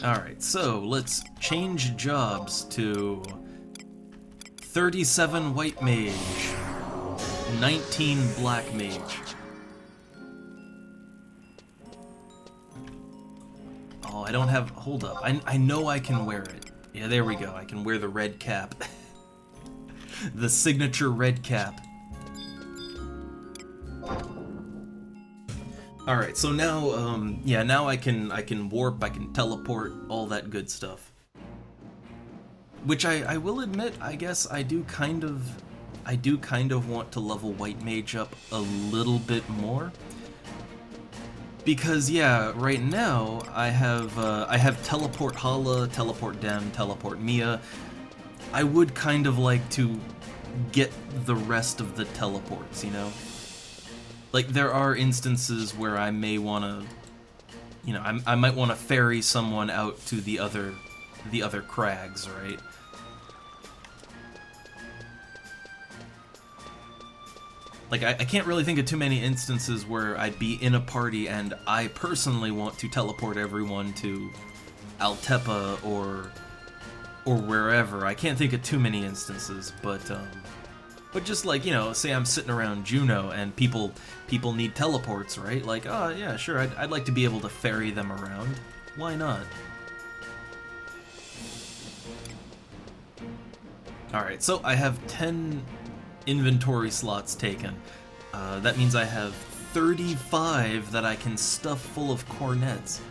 Alright, so let's change jobs to 37 white mage. 19 black mage. Oh, I don't have... Hold up. I know I can wear it. Yeah, there we go. I can wear the red cap. The signature red cap. Alright, so now, yeah, now I can warp, I can teleport, all that good stuff. Which I will admit, I guess I do kind of want to level white mage up a little bit more. Because yeah, right now I have teleport Hala, teleport Dem, teleport Mia. I would kind of like to get the rest of the teleports, you know? Like, there are instances where I may want to, you know, I might want to ferry someone out to the other crags, right? Like, I can't really think of too many instances where I'd be in a party and I personally want to teleport everyone to Altepa or wherever. I can't think of too many instances, but just like, you know, say I'm sitting around Juno and people need teleports, right? Like, oh yeah, sure, I'd like to be able to ferry them around. Why not? Alright, so I have 10 inventory slots taken. That means I have 35 that I can stuff full of cornets.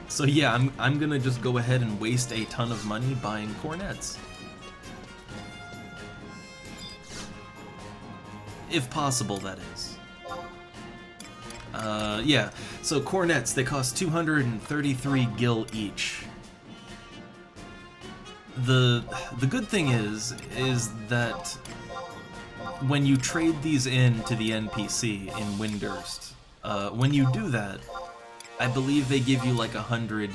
So yeah, I'm gonna just go ahead and waste a ton of money buying cornets. If possible, that is. Yeah, so cornets, they cost 233 gil each. The good thing is that when you trade these in to the NPC in Windurst, when you do that, I believe they give you like 100.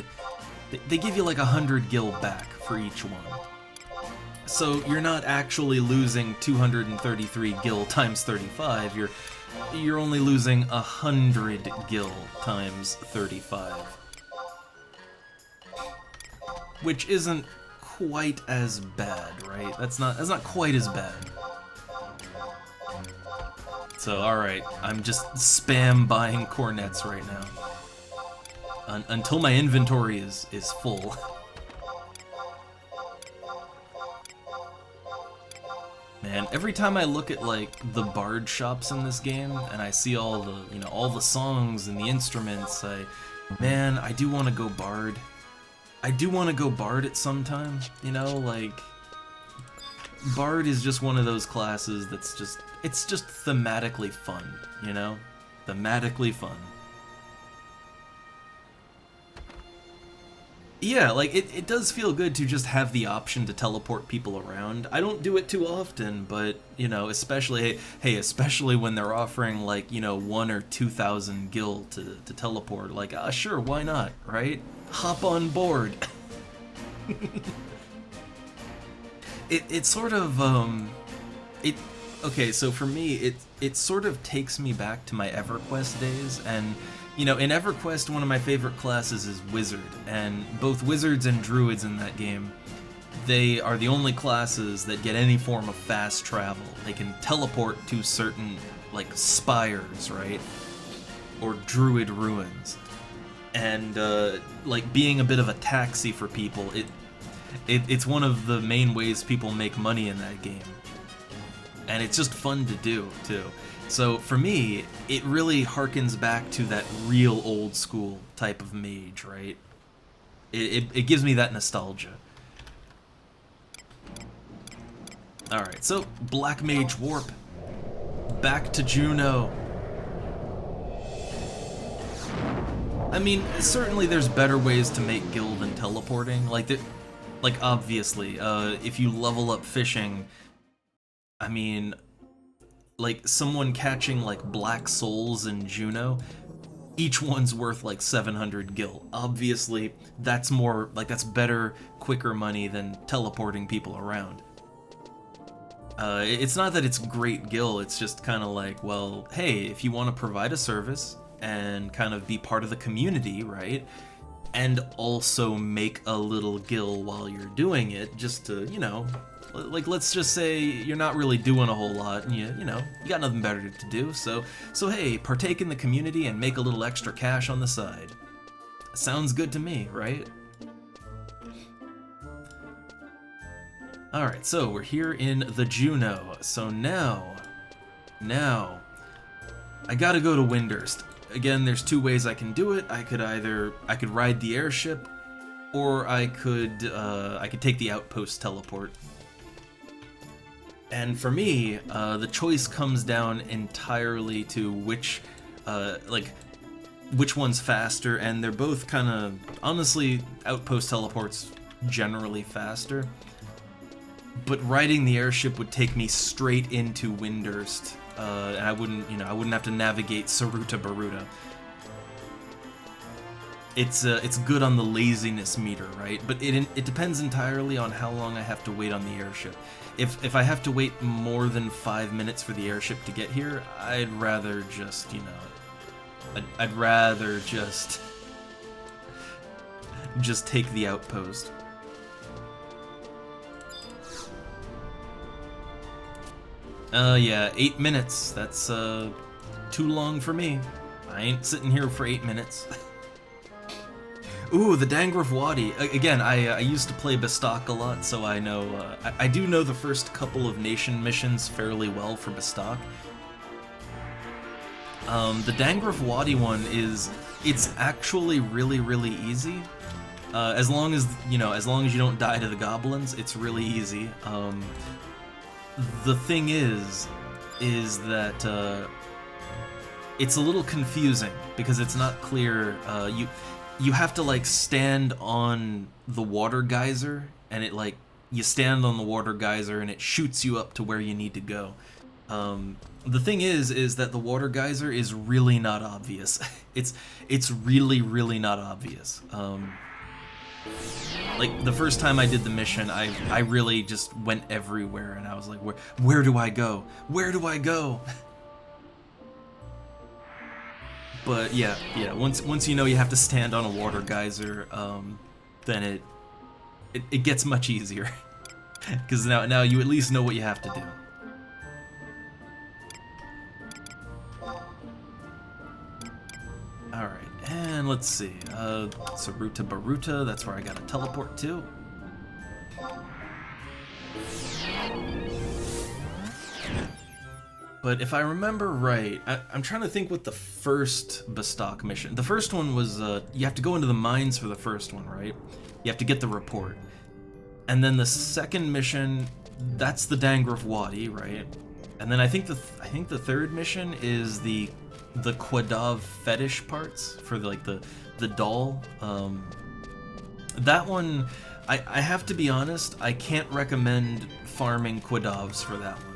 They give you like 100 gil back for each one. So you're not actually losing 233 gil times 35. You're only losing 100 gil times 35, which isn't quite as bad, right? That's not quite as bad. So alright, I'm just spam buying cornets right now. Until my inventory is full. Man, every time I look at like the bard shops in this game and I see all the, all the songs and the instruments, man, I do want to go bard. I do want to go bard at some time, like bard is just one of those classes that's it's just thematically fun, thematically fun. Yeah, like, it does feel good to just have the option to teleport people around. I don't do it too often, but, especially, hey, especially when they're offering, like, 1 or 2,000 gil to teleport, like, sure, why not, right? Hop on board. It sort of, okay, so for me, it sort of takes me back to my EverQuest days, and in EverQuest, one of my favorite classes is Wizard, and both Wizards and Druids in that game, they are the only classes that get any form of fast travel. They can teleport to certain, like, spires, right? Or Druid ruins. And, like, being a bit of a taxi for people, it's one of the main ways people make money in that game. And it's just fun to do, too. So for me, it really harkens back to that real old school type of mage, right? It gives me that nostalgia. Alright, so Black Mage Warp. Back to Juno. I mean, certainly there's better ways to make guild than teleporting. Like obviously, if you level up fishing, I mean, like, someone catching, like, black souls in Juno, each one's worth, like, 700 gil. Obviously, that's more, like, that's better, quicker money than teleporting people around. It's not that it's great gil, it's just kind of like, well, hey, if you want to provide a service and kind of be part of the community, right? And also make a little gil while you're doing it, just to, like, let's just say you're not really doing a whole lot, and you got nothing better to do, so hey, partake in the community and make a little extra cash on the side. Sounds good to me, right? Alright, so we're here in the Juno, so now, I gotta go to Windurst. Again, there's two ways I can do it. I could ride the airship, or I could take the outpost teleport. And for me, the choice comes down entirely to which one's faster, and they're both kind of, honestly, outpost teleport's generally faster. But riding the airship would take me straight into Windurst, and I wouldn't have to navigate Saruta Baruta. It's good on the laziness meter, right? But it depends entirely on how long I have to wait on the airship. If I have to wait more than 5 minutes for the airship to get here, I'd rather just, I'd rather just take the outpost. Yeah, 8 minutes. That's, too long for me. I ain't sitting here for 8 minutes. Ooh, the Dangraf Wadi. Again, I used to play Bastok a lot, so I know, I do know the first couple of nation missions fairly well for Bastok. The Dangrif Wadi one it's actually really, really easy. As long as, you know, as long as you don't die to the goblins, it's really easy. The thing is that it's a little confusing because it's not clear. You have to like stand on the water geyser, and it like you stand on the water geyser and it shoots you up to where you need to go. The thing is that the water geyser is really not obvious. It's really, really not obvious. Like the first time I did the mission, I really just went everywhere, and I was like, where do I go? Where do I go? But yeah, once you know you have to stand on a water geyser, then it gets much easier. Because now you at least know what you have to do. Alright, and let's see. Saruta Baruta, that's where I gotta teleport to. But if I remember right, I'm trying to think what the first Bastok mission... The first one was, you have to go into the mines for the first one, right? You have to get the report. And then the second mission, that's the Dangrif Wadi, right? And then I think the third mission is the Quadav fetish parts for the doll. That one, I have to be honest, I can't recommend farming Quadavs for that one.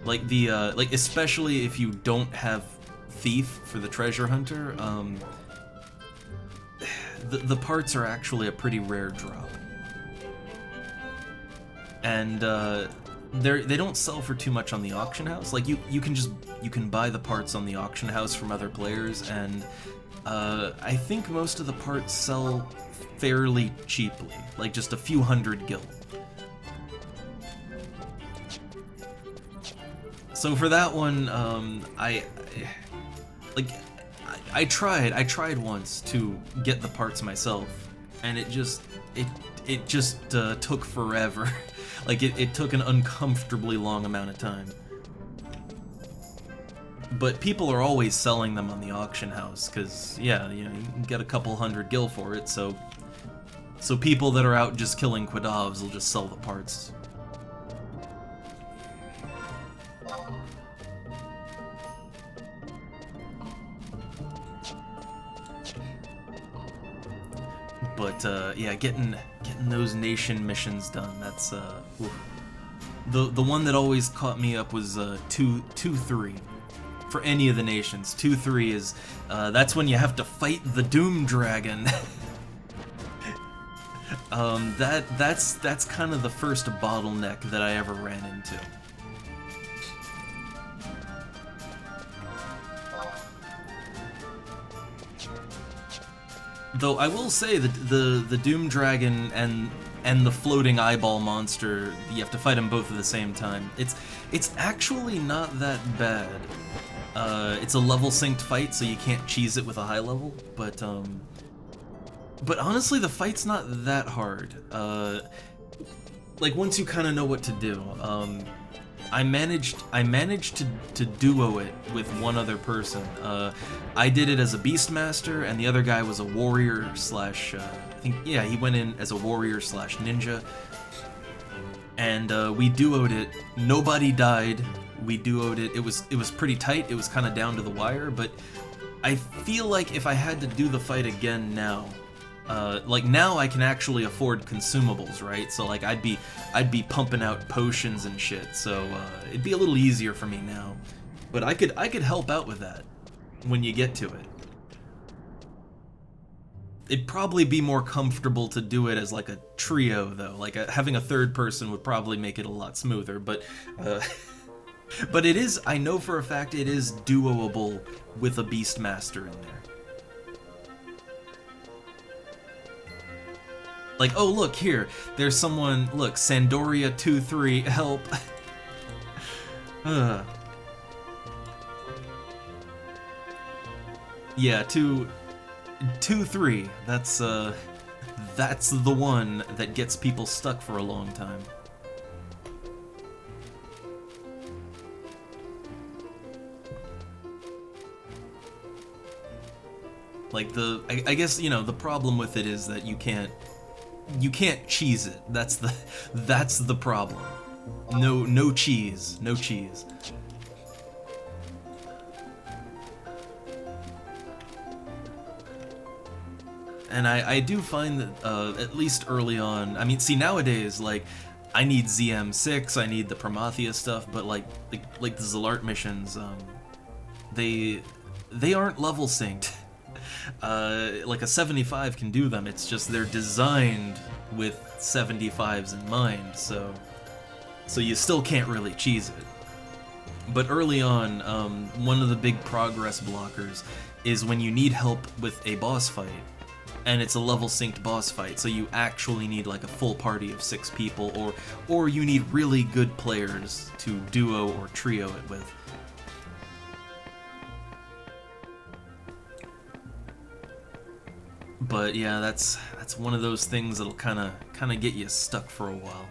Like like especially if you don't have Thief for the treasure hunter, the parts are actually a pretty rare drop. And they don't sell for too much on the auction house. Like you can buy the parts on the auction house from other players, and I think most of the parts sell fairly cheaply, like just a few hundred gil. So for that one, I tried once to get the parts myself, and it just took forever. Like it took an uncomfortably long amount of time. But people are always selling them on the auction house, because yeah, you know, you can get a couple hundred gil for it. So people that are out just killing Quadavs will just sell the parts. But yeah, getting those nation missions done, that's oof. The one that always caught me up was 2-3 for any of the nations. 2-3 is that's when you have to fight the Doom Dragon. That's kind of the first bottleneck that I ever ran into. Though I will say that the Doom Dragon and the floating eyeball monster, you have to fight them both at the same time. It's actually not that bad. It's a level synced fight, so you can't cheese it with a high level. But honestly, the fight's not that hard. Like once you kind of know what to do. I managed to duo it with one other person. I did it as a Beastmaster, and the other guy was a warrior slash, I think, yeah, he went in as a warrior slash ninja. And we duoed it. Nobody died. We duoed it. It was pretty tight. It was kind of down to the wire, but I feel like if I had to do the fight again now, like now I can actually afford consumables, right? So like I'd be pumping out potions and shit, so it'd be a little easier for me now. But I could help out with that when you get to it. It'd probably be more comfortable to do it as like a trio though. Like having a third person would probably make it a lot smoother, but but it is, I know for a fact it is duoable with a Beastmaster in there. Like, oh look, here, there's someone, look, Sandoria 2-3, help. Yeah, 2-3, that's the one that gets people stuck for a long time. Like I guess, you know, the problem with it is that you can't cheese it. That's the problem. No cheese, no cheese. And I do find that at least early on, I mean, see, nowadays, like, I need ZM6, I need the Prometheus stuff, but like the Zalart missions, they aren't level synced. Like a 75 can do them, it's just they're designed with 75s in mind, so you still can't really cheese it. But early on, one of the big progress blockers is when you need help with a boss fight, and it's a level synced boss fight, so you actually need like a full party of 6 people, or you need really good players to duo or trio it with. But yeah, that's one of those things that'll kind of get you stuck for a while.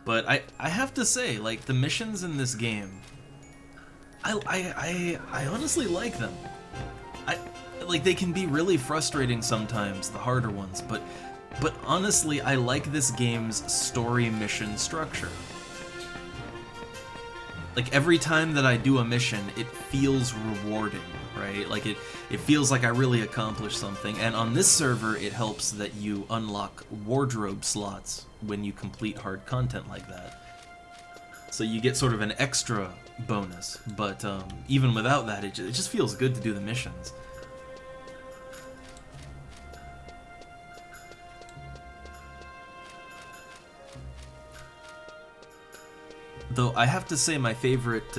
But I have to say, like, the missions in this game, I honestly like them. Like, they can be really frustrating sometimes, the harder ones, but honestly, I like this game's story mission structure. Like, every time that I do a mission, it feels rewarding, right? Like, it feels like I really accomplished something, and on this server, it helps that you unlock wardrobe slots when you complete hard content like that. So you get sort of an extra bonus, but even without that, it just feels good to do the missions. Though I have to say my favorite,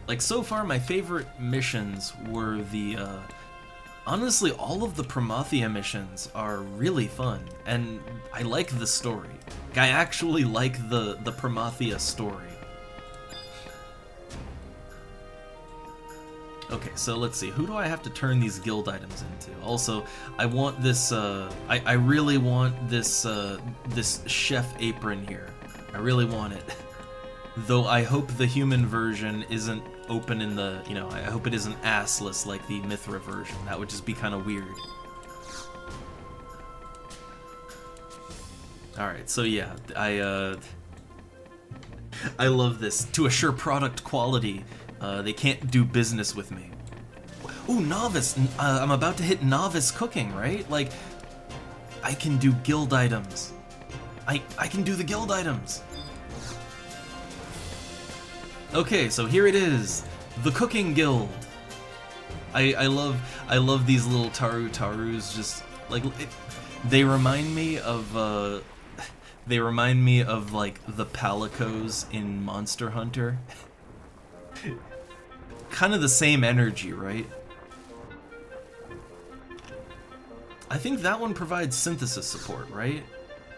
like so far my favorite missions were the, honestly all of the Prometheus missions are really fun, and I like the story. Like, I actually like the Prometheus story. Okay, so let's see, who do I have to turn these guild items into? Also, I want this, I really want this, this chef apron here. I really want it. Though I hope the human version isn't open in the, you know, I hope it isn't assless like the Mithra version. That would just be kind of weird. Alright, so yeah, I love this. To assure product quality, they can't do business with me. Ooh, novice! I'm about to hit novice cooking, right? Like, I can do guild items. I can do the guild items! Okay, so here it is, the Cooking Guild. I love these little tarus. Just like they remind me of like the Palicos in Monster Hunter. Kind of the same energy, right? I think that one provides synthesis support, right?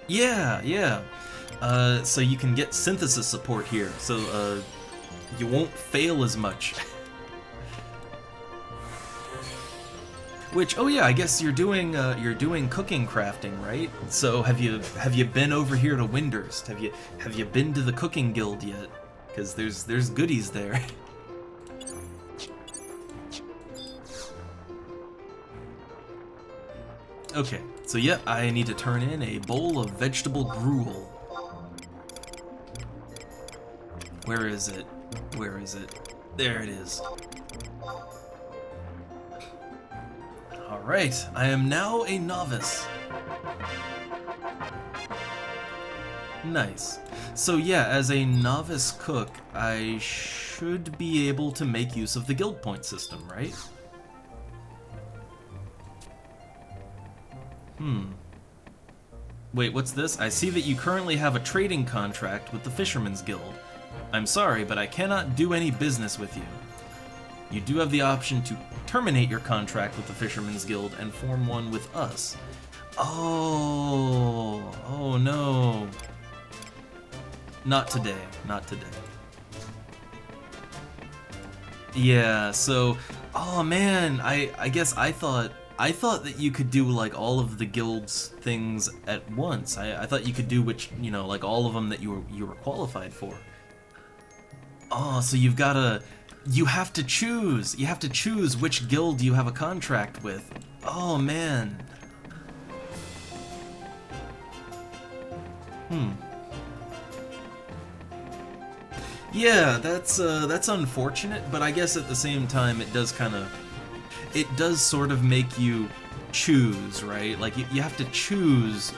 Yeah. So you can get synthesis support here. So you won't fail as much. Which, oh yeah, I guess you're doing cooking crafting, right? So have you been over here to Windurst? Have you been to the Cooking Guild yet? Because there's goodies there. Okay, so yeah, I need to turn in a bowl of vegetable gruel. Where is it? Where is it? There it is. Alright, I am now a novice. Nice. So yeah, as a novice cook, I should be able to make use of the guild point system, right? Wait, what's this? I see that you currently have a trading contract with the Fisherman's Guild. I'm sorry, but I cannot do any business with you. You do have the option to terminate your contract with the Fisherman's Guild and form one with us. Oh no. Not today, not today. Yeah, so, oh man, I guess I thought that you could do like all of the guild's things at once. I thought you could do like all of them that you were qualified for. Oh, so you've gotta You have to choose. You have to choose which guild you have a contract with. Oh man. Yeah, that's unfortunate, but I guess at the same time it does sort of make you choose, right? Like you have to choose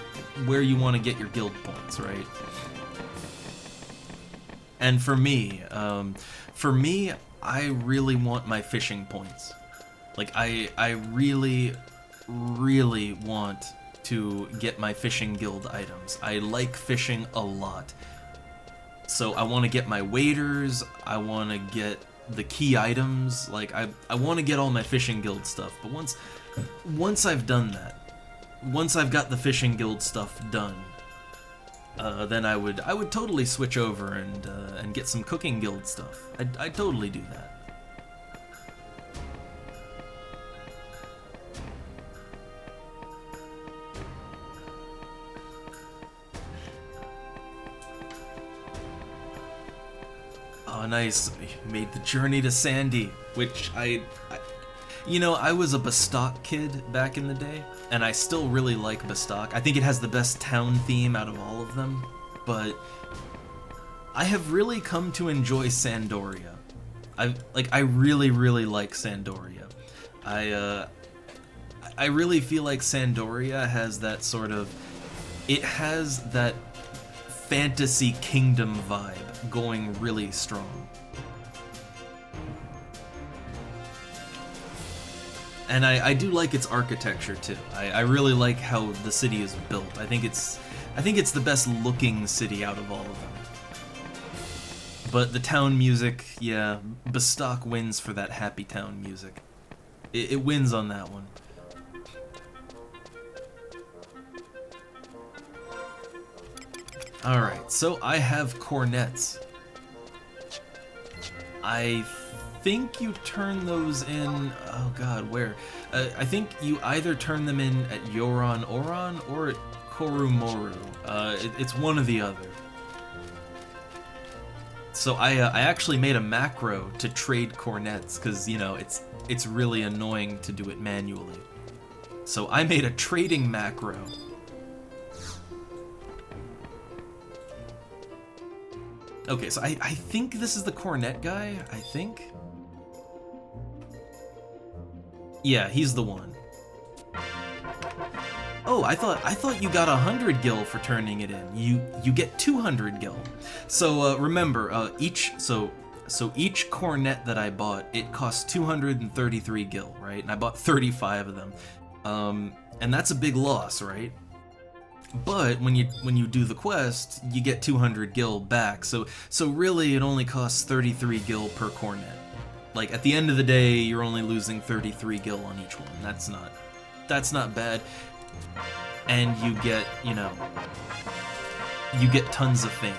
where you want to get your guild points, right? And for me, I really want my fishing points. Like I really, really want to get my fishing guild items. I like fishing a lot. So I want to get my waders, I want to get the key items, like I want to get all my fishing guild stuff. But once I've done that, once I've got the fishing guild stuff done, then I would totally switch over and get some cooking guild stuff. I'd totally do that. Oh, nice. Made the journey to Sandy, which you know, I was a Bestock kid back in the day, and I still really like Bestock. I think it has the best town theme out of all of them, but I have really come to enjoy Sandoria. I really, really like Sandoria. I really feel like Sandoria has that sort of, it has that fantasy kingdom vibe going really strong. And I do like its architecture too. I really like how the city is built. I think it's the best looking city out of all of them. But the town music, yeah, Bestock wins for that happy town music. It wins on that one. Alright, so I have cornets. I think you turn those in, oh god, where? I think you either turn them in at Yoron Oron or at Korumoru. It's one or the other. So I actually made a macro to trade cornets, because, you know, it's really annoying to do it manually. So I made a trading macro. Okay, so I think this is the cornet guy, I think? Yeah, he's the one. Oh, I thought you got 100 gil for turning it in. You get 200 gil. So remember, each cornet that I bought, it cost 233 gil, right? And I bought 35 of them. And that's a big loss, right? But when you do the quest, you get 200 gil back. So really it only costs 33 gil per cornet. Like at the end of the day, you're only losing 33 gil on each one. That's not bad. And you get, you know, you get tons of fame.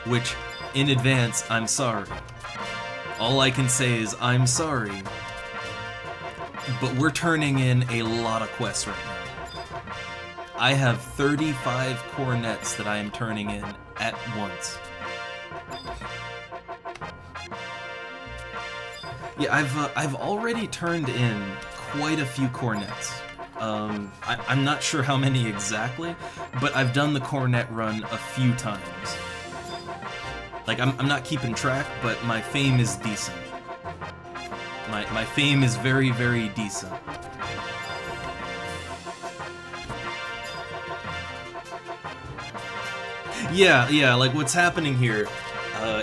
Which, in advance, I'm sorry. All I can say is I'm sorry. But we're turning in a lot of quests right now. I have 35 cornets that I am turning in at once. Yeah, I've already turned in quite a few cornets. I'm not sure how many exactly, but I've done the cornet run a few times. Like, I'm not keeping track, but my fame is decent. My fame is very, very decent. Yeah, like what's happening here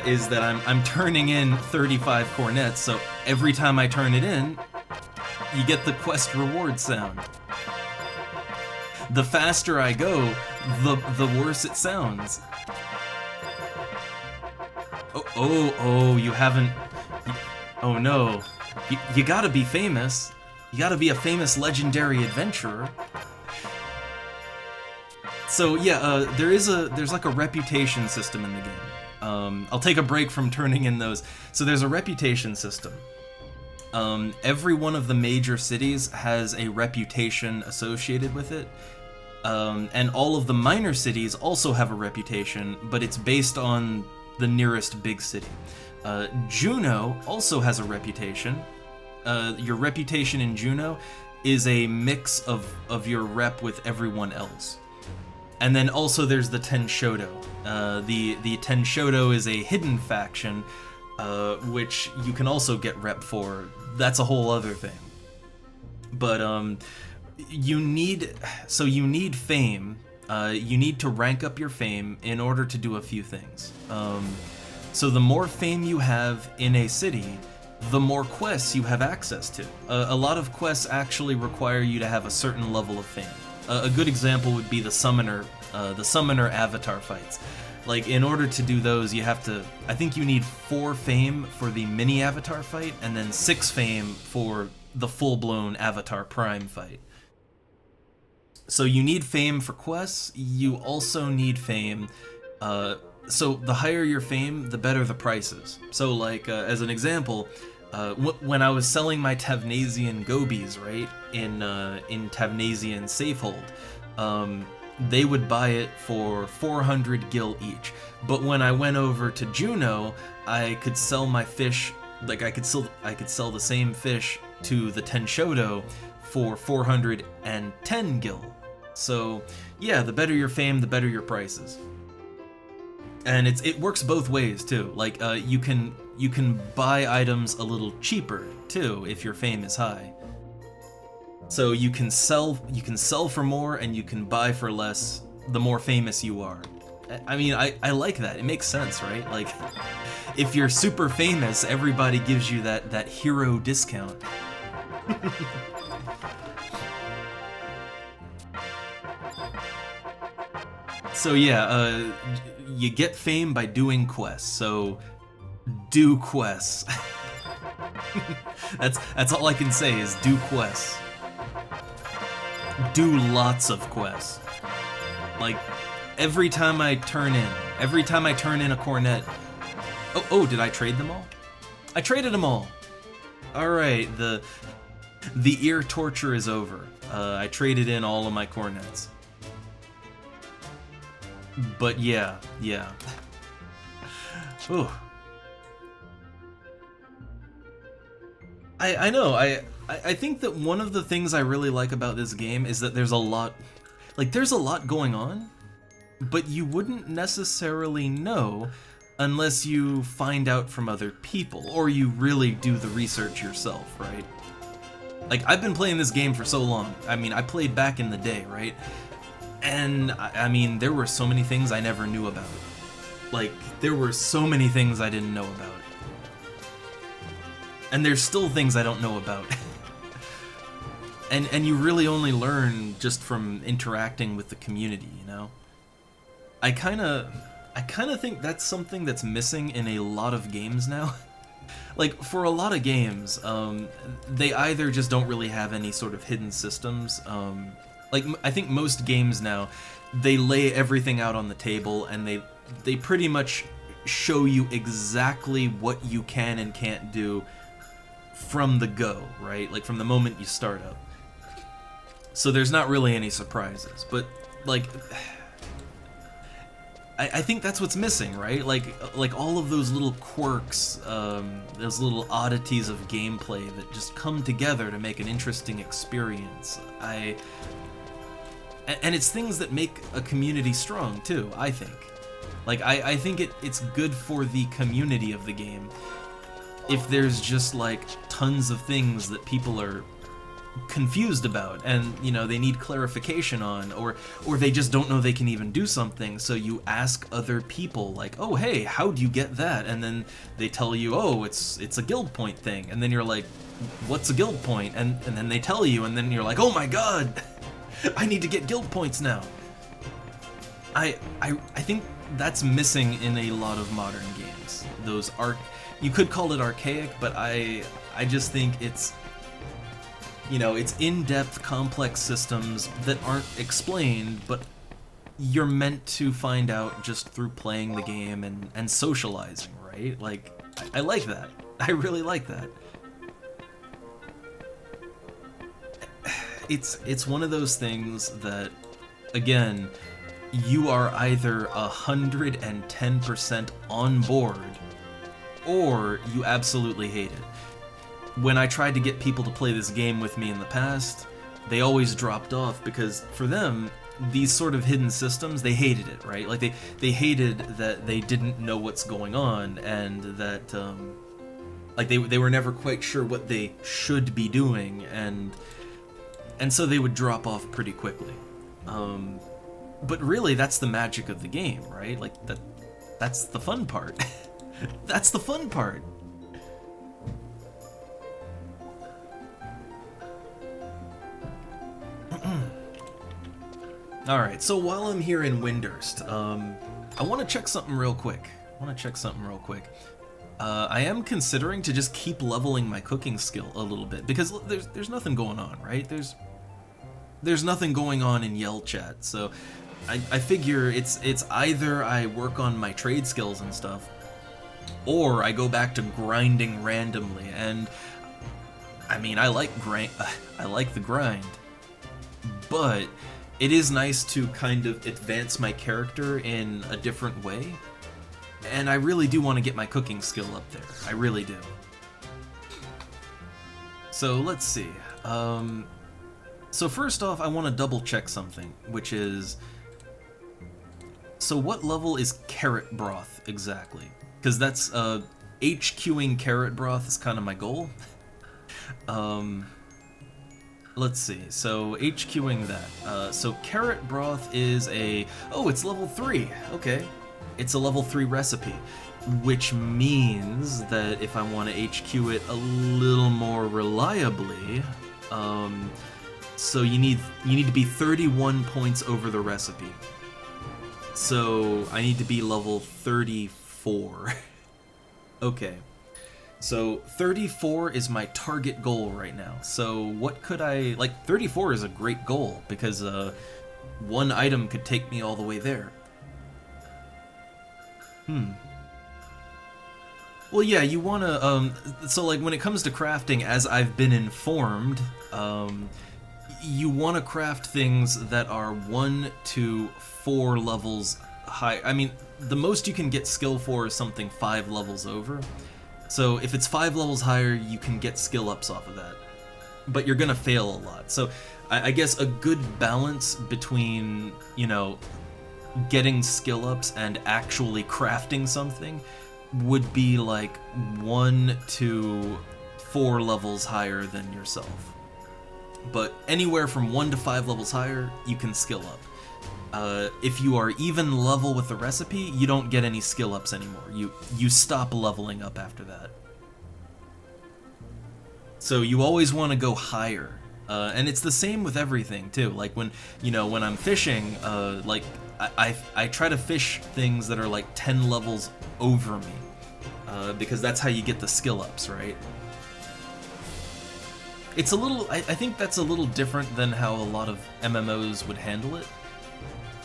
is that I'm turning in 35 cornets, so every time I turn it in, you get the quest reward sound. The faster I go, the worse it sounds. Oh, you haven't... Oh no. You gotta be famous. You gotta be a famous legendary adventurer. So yeah, there's like a reputation system in the game. I'll take a break from turning in those. So there's a reputation system. Every one of the major cities has a reputation associated with it. And all of the minor cities also have a reputation, but it's based on the nearest big city. Juno also has a reputation. Your reputation in Juno is a mix of your rep with everyone else. And then also there's the Tenshodo. The Tenshodo is a hidden faction, which you can also get rep for. That's a whole other thing. But you need fame. You need to rank up your fame in order to do a few things. So the more fame you have in a city, the more quests you have access to. A lot of quests actually require you to have a certain level of fame. A good example would be the summoner avatar fights. Like, in order to do those, you have to, I think you need 4 fame for the mini avatar fight, and then 6 fame for the full-blown Avatar Prime fight. So you need fame for quests, you also need fame, so the higher your fame, the better the prices. So like, as an example, when I was selling my Tavnasian gobies, right, in Tavnasian Safehold, they would buy it for 400 gil each. But when I went over to Juno, I could sell my fish, like I could sell the same fish to the Tenshodo for 410 gil. So yeah, the better your fame, the better your prices. And it works both ways too. Like you can buy items a little cheaper too if your fame is high. So you can sell for more and you can buy for less the more famous you are. I mean, I like that. It makes sense, right? Like, if you're super famous, everybody gives you that hero discount. So yeah, you get fame by doing quests, so do quests. That's all I can say is do quests. Do lots of quests. Like, every time I turn in a cornet... Oh, did I trade them all? I traded them all! Alright, the ear torture is over. I traded in all of my cornets. But yeah. Ooh. I know, I think that one of the things I really like about this game is that there's a lot going on, but you wouldn't necessarily know unless you find out from other people, or you really do the research yourself, right? Like, I've been playing this game for so long. I mean, I played back in the day, right? And, I mean, there were so many things I never knew about. Like, there were so many things I didn't know about. And there's still things I don't know about. And you really only learn just from interacting with the community, you know? I kinda think that's something that's missing in a lot of games now. Like, for a lot of games, they either just don't really have any sort of hidden systems. Like, I think most games now, they lay everything out on the table, and they pretty much show you exactly what you can and can't do from the go, right? Like, from the moment you start up. So there's not really any surprises, but, like, I think that's what's missing, right? Like all of those little quirks, those little oddities of gameplay that just come together to make an interesting experience. And it's things that make a community strong, too, I think. Like, I think it's good for the community of the game if there's just, like, tons of things that people are confused about, and, you know, they need clarification on, or they just don't know they can even do something, so you ask other people, like, oh, hey, how do you get that? And then they tell you, oh, it's a guild point thing, and then you're like, what's a guild point? And then they tell you, and then you're like, oh my god, I need to get guild points now. I think that's missing in a lot of modern games. Those you could call it archaic, but I just think it's, you know, it's in-depth, complex systems that aren't explained, but you're meant to find out just through playing the game and socializing, right? Like, I like that. I really like that. It's one of those things that, again, you are either 110% on board, or you absolutely hate it. When I tried to get people to play this game with me in the past, they always dropped off because for them, these sort of hidden systems, they hated it, right? Like they hated that they didn't know what's going on, and that like they were never quite sure what they should be doing, and so they would drop off pretty quickly. But really, that's the magic of the game, right? Like that's the fun part. That's the fun part. Alright, so while I'm here in Windurst, I want to check something real quick. I am considering to just keep leveling my cooking skill a little bit, because there's nothing going on, right? There's nothing going on in Yell Chat, so I figure it's either I work on my trade skills and stuff, or I go back to grinding randomly, and I mean, I like the grind, but it is nice to kind of advance my character in a different way, and I really do want to get my cooking skill up there. I really do. So let's see. So first off, I want to double check something, which is, so what level is carrot broth exactly? Because that's HQing carrot broth is kind of my goal. Let's see, so HQing that. So carrot broth is it's level 3, okay. It's a level 3 recipe, which means that if I want to HQ it a little more reliably, so you need to be 31 points over the recipe. So I need to be level 34. Okay. So 34 is my target goal right now. So what could I, 34 is a great goal because one item could take me all the way there. Well, yeah, you want to, so when it comes to crafting, as I've been informed, you want to craft things that are 1 to 4 levels high. I mean, the most you can get skill for is something 5 levels over. So if it's 5 levels higher, you can get skill ups off of that. But you're gonna fail a lot. So I guess a good balance between, getting skill ups and actually crafting something would be 1 to 4 levels higher than yourself. But anywhere from 1 to 5 levels higher, you can skill up. If you are even level with the recipe, you don't get any skill ups anymore. You stop leveling up after that. So you always want to go higher. And it's the same with everything too. Like when I'm fishing, I try to fish things that are 10 levels over me, because that's how you get the skill ups, right? It's a little, I think that's a little different than how a lot of MMOs would handle it.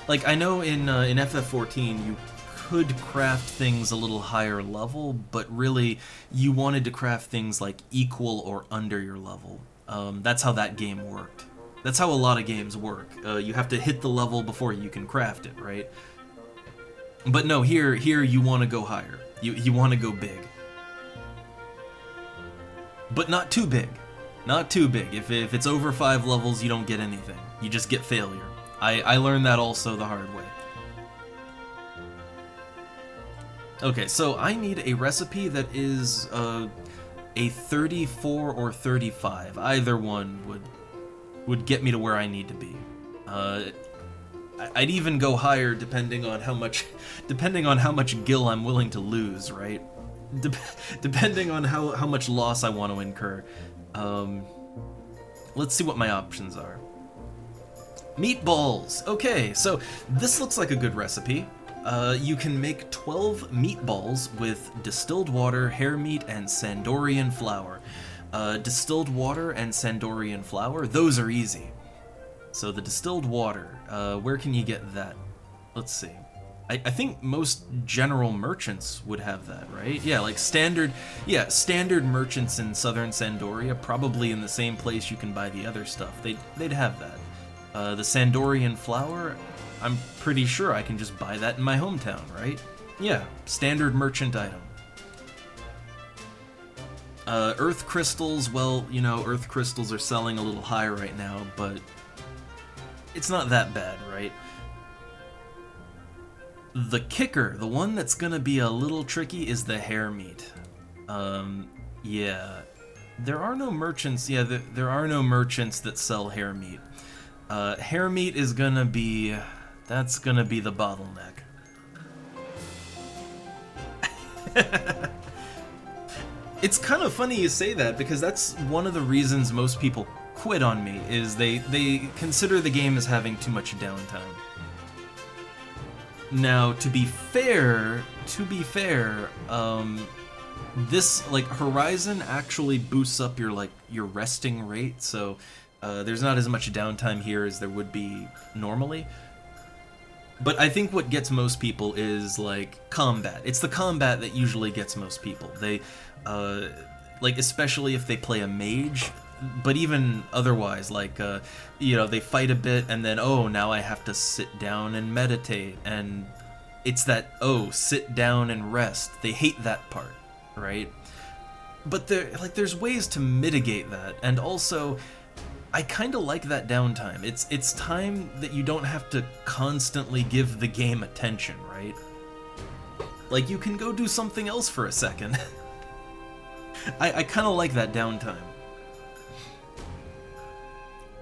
I know in FF14 you could craft things a little higher level, but really you wanted to craft things equal or under your level. That's how that game worked. That's how a lot of games work. You have to hit the level before you can craft it, right? But no, here you want to go higher. You want to go big. But not too big. Not too big. If it's over 5 levels, you don't get anything. You just get failure. I learned that also the hard way. Okay, so I need a recipe that is a 34 or 35. Either one would get me to where I need to be. I'd even go higher depending on how much gil I'm willing to lose, right? Depending on how much loss I want to incur. Let's see what my options are. Meatballs! Okay, so this looks like a good recipe. You can make 12 meatballs with distilled water, hare meat, and Sandorian flour. Distilled water and Sandorian flour, those are easy. So the distilled water, where can you get that? Let's see. I think most general merchants would have that, right? Yeah, standard merchants in southern Sandoria, probably in the same place you can buy the other stuff. They'd have that. The Sandorian flour, I'm pretty sure I can just buy that in my hometown, right? Yeah, standard merchant item. Earth crystals, well, you know, Earth crystals are selling a little high right now, but it's not that bad, right? The kicker, the one that's gonna be a little tricky, is the hair meat. Yeah. There are no merchants, yeah, there are no merchants that sell hair meat. Hair meat is gonna be, that's gonna be the bottleneck. It's kind of funny you say that, because that's one of the reasons most people quit on me, is they consider the game as having too much downtime. Now, to be fair, this, like, Horizon actually boosts up your, like, your resting rate, so there's not as much downtime here as there would be normally. But I think what gets most people is, like, combat. It's the combat that usually gets most people. They, like, especially if they play a mage, but even otherwise, like, you know, they fight a bit and then, oh, now I have to sit down and meditate, and it's that, oh, sit down and rest. They hate that part, right? But there's ways to mitigate that, and also, I kind of like that downtime. It's time that you don't have to constantly give the game attention, right? Like, you can go do something else for a second. I kind of like that downtime.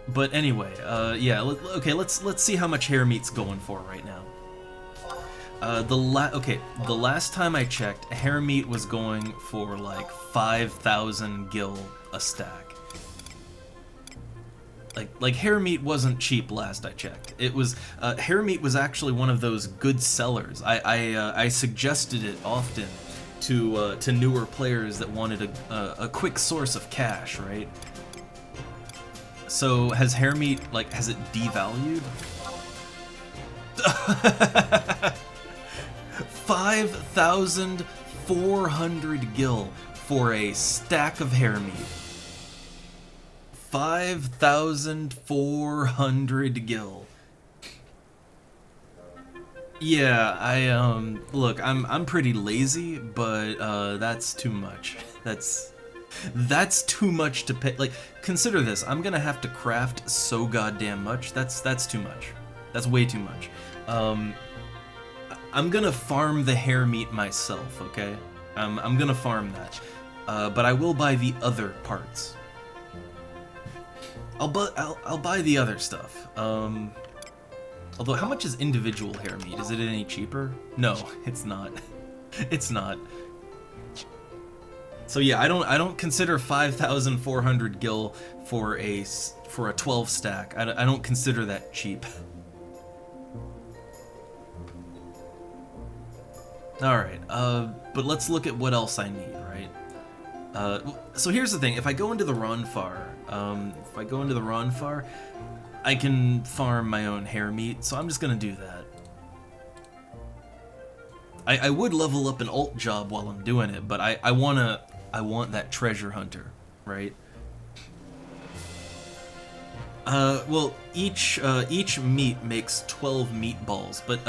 But anyway, yeah, okay, let's see how much hair meat's going for right now. The last time I checked, hair meat was going for like 5,000 gil a stack. Like hair meat wasn't cheap last I checked. It was hair meat was actually one of those good sellers. I suggested it often to newer players that wanted a quick source of cash, right? So has hair meat, like, has it devalued? 5,400 gil for a stack of hair meat. 5,400 gil. Yeah, look, I'm pretty lazy, but that's too much. That's too much to pay. Like, consider this, I'm gonna have to craft so goddamn much. That's too much. That's way too much. I'm gonna farm the hair meat myself, okay? I'm gonna farm that. But I will buy the other parts. I'll buy the other stuff. Although, how much is individual hair meat? Is it any cheaper? No, it's not. It's not. So yeah, I don't consider 5,400 gil for a 12 stack. I don't consider that cheap. All right, but let's look at what else I need, right? So here's the thing: if I go into the Ronfar, I can farm my own hair meat. So I'm just gonna do that. I would level up an alt job while I'm doing it, but I want that treasure hunter, right? Well, each meat makes 12 meatballs, but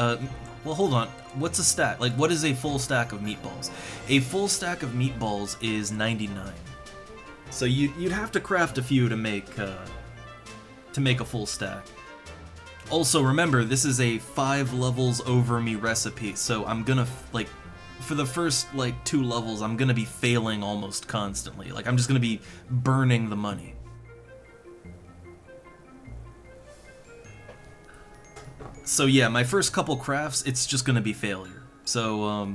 well, hold on. What's a stack? Like, what is a full stack of meatballs? A full stack of meatballs is 99. So you'd have to craft a few to make a full stack. Also, remember, this is a 5 levels over me recipe, so I'm gonna, like, for the first, like, 2 levels, I'm gonna be failing almost constantly. Like, I'm just gonna be burning the money. So yeah, my first couple crafts, it's just gonna be failure. So,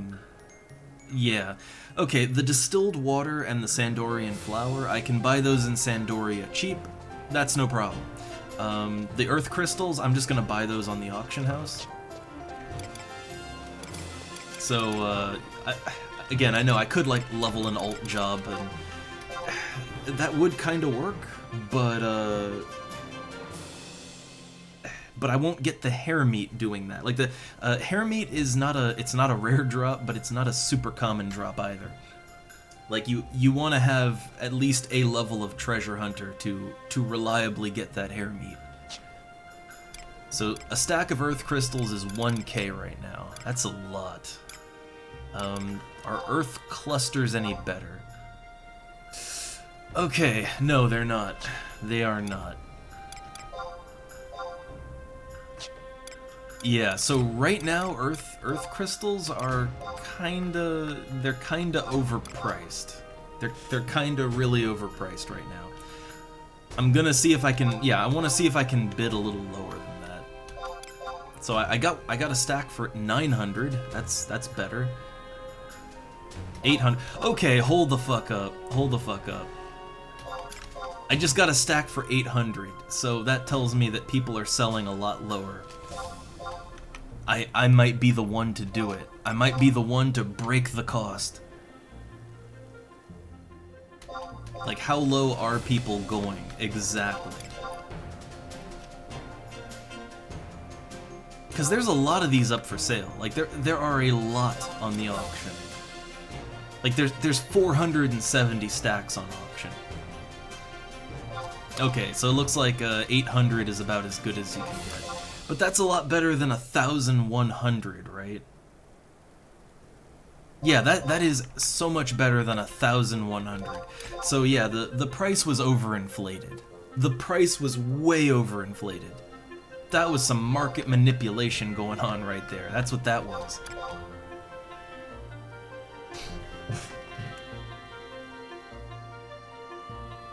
yeah. Okay, the distilled water and the Sandorian flour, I can buy those in Sandoria cheap. That's no problem. The earth crystals, I'm just gonna buy those on the auction house. So, again, I know I could, like, level an alt job, and that would kind of work, but I won't get the hair meat doing that. Like, the hair meat is it's not a rare drop, but it's not a super common drop either. Like, you want to have at least a level of treasure hunter to reliably get that hair meat. So a stack of earth crystals is 1k right now. That's a lot. Are earth clusters any better? Okay, no, they're not. They are not. Yeah, so right now earth crystals are they're kinda overpriced. They're kinda really overpriced right now. I'm gonna see if I can, yeah, I wanna see if I can bid a little lower than that. So I got a stack for 900, that's better. 800, okay, hold the fuck up, hold the fuck up. I just got a stack for 800, so that tells me that people are selling a lot lower. I might be the one to do it. I might be the one to break the cost. Like, how low are people going exactly? Because there's a lot of these up for sale. Like, there are a lot on the auction. Like, there's 470 stacks on auction. Okay, so it looks like 800 is about as good as you can get. But that's a lot better than 1,100, right? Yeah, that is so much better than 1,100. So yeah, the price was overinflated. The price was way overinflated. That was some market manipulation going on right there. That's what that was.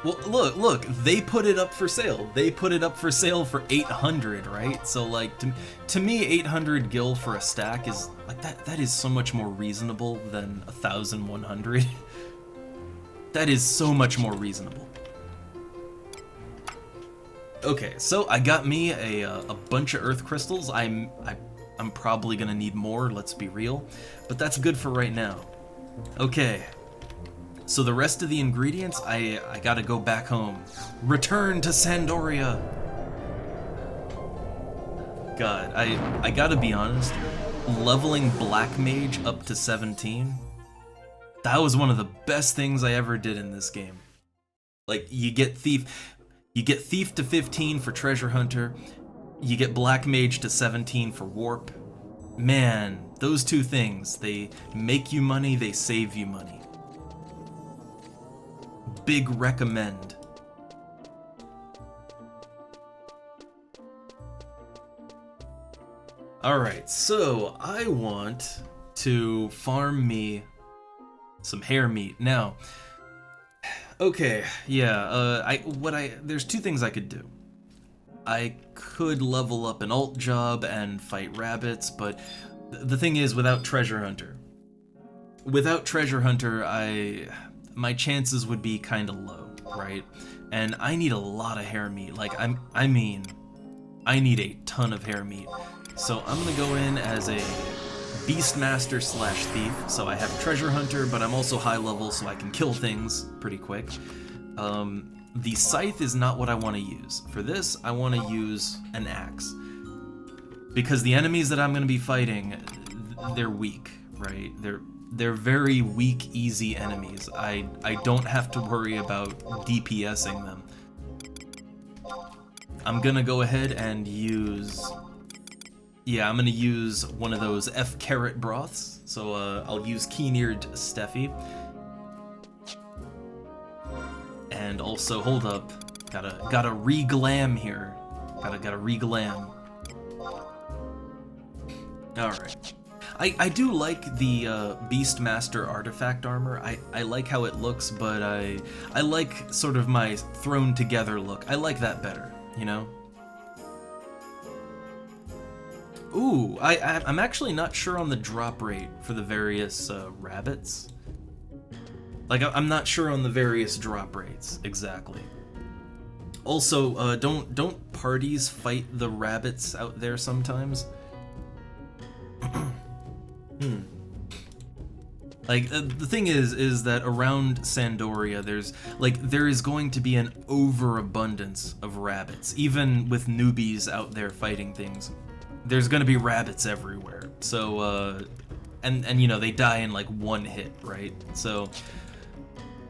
Well, look, they put it up for sale. They put it up for sale for 800, right? So like, to me, 800 gil for a stack is like that is so much more reasonable than 1,100. That is so much more reasonable. Okay, so I got me a bunch of earth crystals. I'm probably gonna need more, let's be real, but that's good for right now. Okay. So the rest of the ingredients, I gotta go back home. Return to Sandoria! God, I gotta be honest, leveling Black Mage up to 17, that was one of the best things I ever did in this game. Like, you get Thief to 15 for Treasure Hunter, you get Black Mage to 17 for Warp. Man, those two things, they make you money, they save you money. Big recommend. Alright, so I want to farm me some hair meat. Now, okay, yeah, there's two things I could do. I could level up an alt job and fight rabbits, but the thing is, without Treasure Hunter, my chances would be kind of low, right? And I need a lot of hair meat. Like, I mean, I need a ton of hair meat. So I'm gonna go in as a Beastmaster / Thief. So I have Treasure Hunter, but I'm also high level, so I can kill things pretty quick. The scythe is not what I want to use. For this, I want to use an axe. Because the enemies that I'm gonna be fighting, they're weak, right? They're very weak, easy enemies. I don't have to worry about DPSing them. I'm gonna go ahead and use... Yeah, I'm gonna use one of those F-carrot broths. So I'll use Keen-eared Steffi. And also, hold up, gotta re-glam here. Gotta re-glam. Alright. I do like the Beastmaster artifact armor. I like how it looks, but I like sort of my thrown together look. I like that better, you know? Ooh, I'm actually not sure on the drop rate for the various rabbits. Like, I'm not sure on the various drop rates, exactly. Also, don't parties fight the rabbits out there sometimes? Like, the thing is that around Sandoria, there is going to be an overabundance of rabbits. Even with newbies out there fighting things, there's gonna be rabbits everywhere. So, and you know, they die in like one hit, right? So,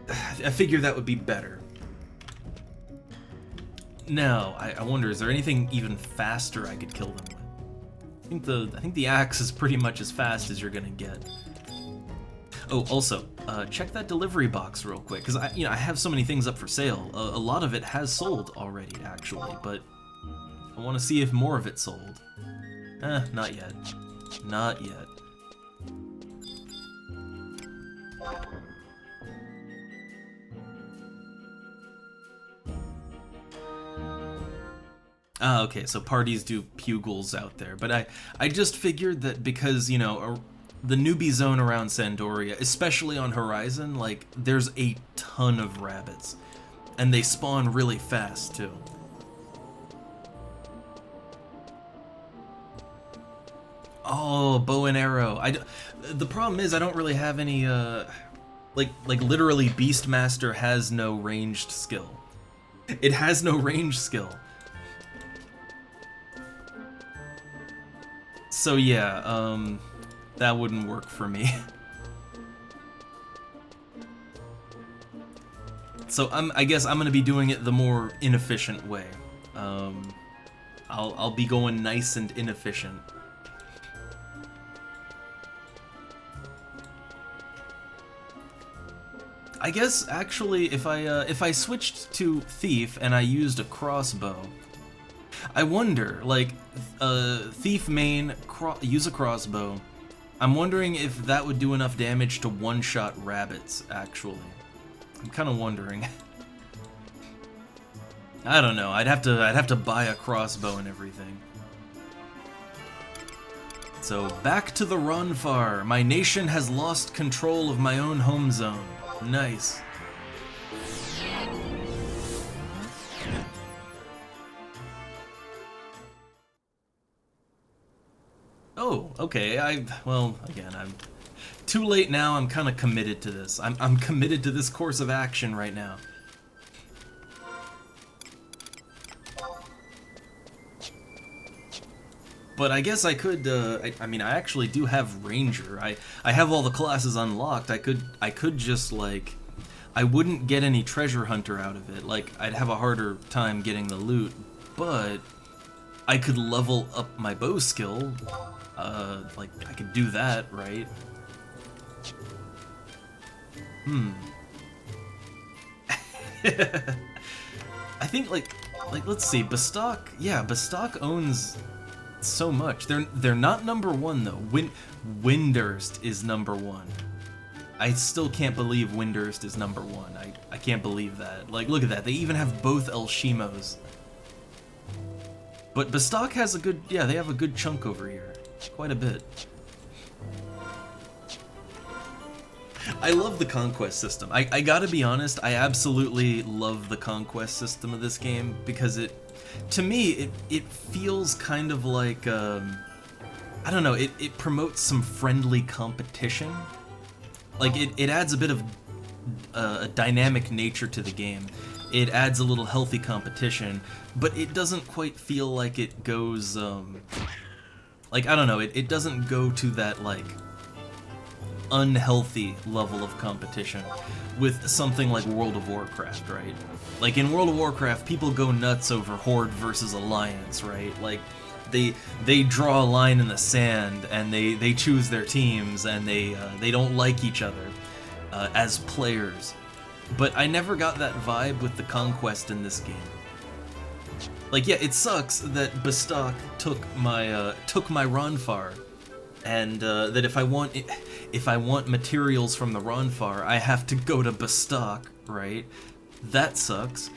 I figure that would be better. Now, I wonder, is there anything even faster I could kill them with? I think the axe is pretty much as fast as you're gonna get. Oh, also, check that delivery box real quick, because I have so many things up for sale. A lot of it has sold already, actually, but I want to see if more of it sold. Not yet. Not yet. Okay, so parties do pugils out there, but I just figured that because, you know, the newbie zone around Sandoria, especially on Horizon, like, there's a ton of rabbits, and they spawn really fast, too. Oh, bow and arrow. The problem is I don't really have any, like literally Beastmaster has no ranged skill. It has no range skill. So yeah, that wouldn't work for me. So I guess I'm gonna be doing it the more inefficient way. I'll be going nice and inefficient. I guess actually, if I switched to Thief and I used a crossbow, I wonder, like, Thief main, use a crossbow. I'm wondering if that would do enough damage to one-shot rabbits. Actually, I'm kind of wondering. I don't know. I'd have to buy a crossbow and everything. So back to the Ronfar. My nation has lost control of my own home zone. Nice. Oh, okay. Well, again, I'm too late now. I'm kind of committed to this. I'm committed to this course of action right now. But I guess I could, I mean, I actually do have Ranger. I have all the classes unlocked. I could just, like, I wouldn't get any treasure hunter out of it. Like, I'd have a harder time getting the loot, but I could level up my bow skill. Like, I could do that, right? I think, like, let's see, Bastok, yeah, Bastok owns so much. They're not number one though. Windurst is number one. I still can't believe Windurst is number one. I can't believe that. Like, look at that. They even have both Elshimos. But Bastok has a good, yeah, they have a good chunk over here. Quite a bit. I love the conquest system. I gotta be honest, I absolutely love the conquest system of this game because to me, it feels kind of like, I don't know, it promotes some friendly competition. Like, it adds a bit of a dynamic nature to the game. It adds a little healthy competition, but it doesn't quite feel like it goes, like, I don't know, it doesn't go to that, like, unhealthy level of competition with something like World of Warcraft, right? Like, in World of Warcraft, people go nuts over Horde versus Alliance, right? Like, they draw a line in the sand, and they choose their teams, and they don't like each other as players. But I never got that vibe with the Conquest in this game. Like, yeah, it sucks that Bastok took my Ronfar, and that if I want materials from the Ronfar, I have to go to Bastok, right? That sucks.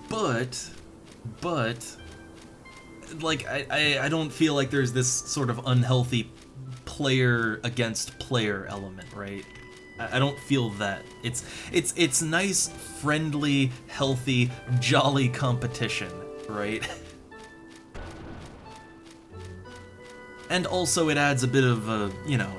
But like, I don't feel like there's this sort of unhealthy player against player element, right? I don't feel that. It's nice, friendly, healthy, jolly competition, right? And also it adds a bit of, you know,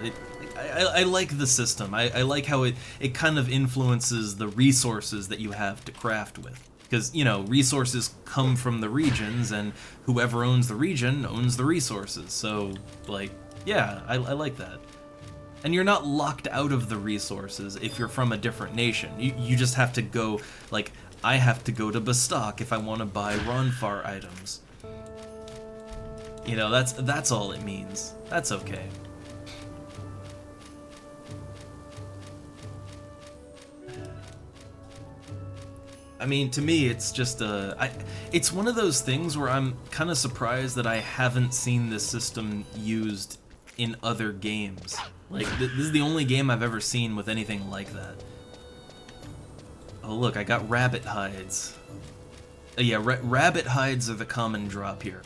I like the system. I like how it kind of influences the resources that you have to craft with. Because, you know, resources come from the regions, and whoever owns the region owns the resources. So, like, yeah, I like that. And you're not locked out of the resources if you're from a different nation. You just have to go, like, I have to go to Bastok if I want to buy Ronfar items. You know, that's all it means. That's okay. I mean, to me, it's just it's one of those things where I'm kind of surprised that I haven't seen this system used in other games. Like, this is the only game I've ever seen with anything like that. Oh, look, I got rabbit hides. Yeah, rabbit hides are the common drop here.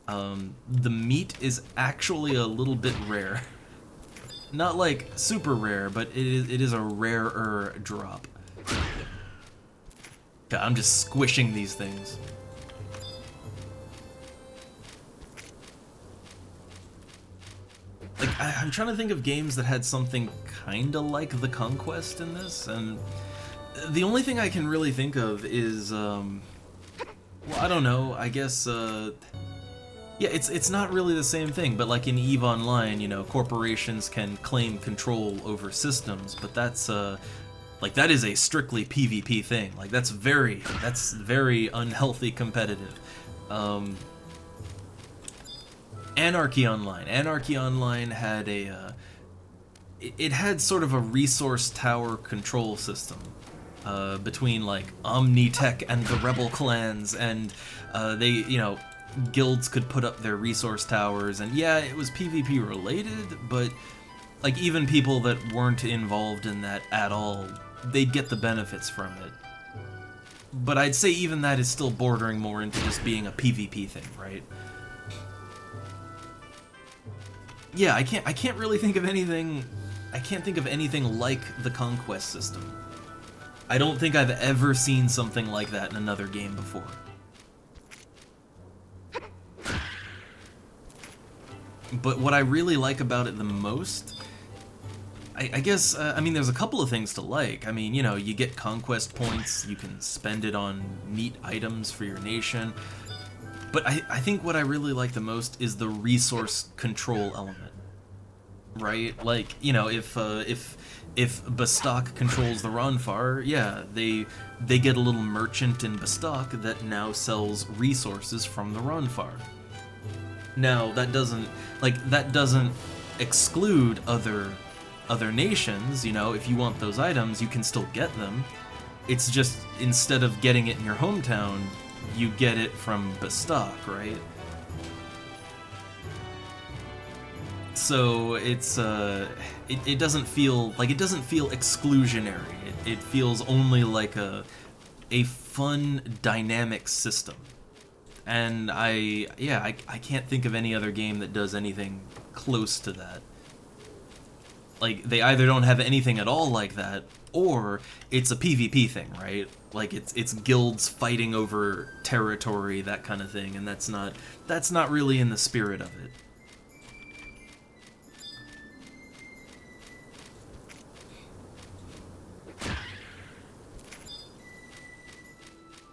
The meat is actually a little bit rare. Not like super rare, but it is a rarer drop. God, I'm just squishing these things. Like, I'm trying to think of games that had something kinda like the Conquest in this, and the only thing I can really think of is, well, I don't know, I guess, yeah, it's not really the same thing, but like in EVE Online, you know, corporations can claim control over systems, but that's, like, that is a strictly PvP thing. Like, that's very unhealthy competitive. Anarchy Online. Anarchy Online had a, it had sort of a resource tower control system between, like, Omnitech and the rebel clans, and they, you know, guilds could put up their resource towers, and yeah, it was PvP related, but, like, even people that weren't involved in that at all, they'd get the benefits from it. But I'd say even that is still bordering more into just being a PvP thing, right? Yeah, I can't really think of anything. I can't think of anything like the Conquest system. I don't think I've ever seen something like that in another game before. But what I really like about it the most, I guess, I mean, there's a couple of things to like. I mean, you know, you get conquest points, you can spend it on neat items for your nation. But I think what I really like the most is the resource control element, right? Like, you know, if Bastok controls the Ronfar, yeah, they get a little merchant in Bastok that now sells resources from the Ronfar. Now, that doesn't exclude other nations, you know. If you want those items, you can still get them. It's just, instead of getting it in your hometown, you get it from Bastok, right? So it's it doesn't feel exclusionary. It feels only like a fun, dynamic system. And I can't think of any other game that does anything close to that. Like, they either don't have anything at all like that, or it's a PvP thing, right? Like, it's guilds fighting over territory, that kind of thing, and that's not really in the spirit of it.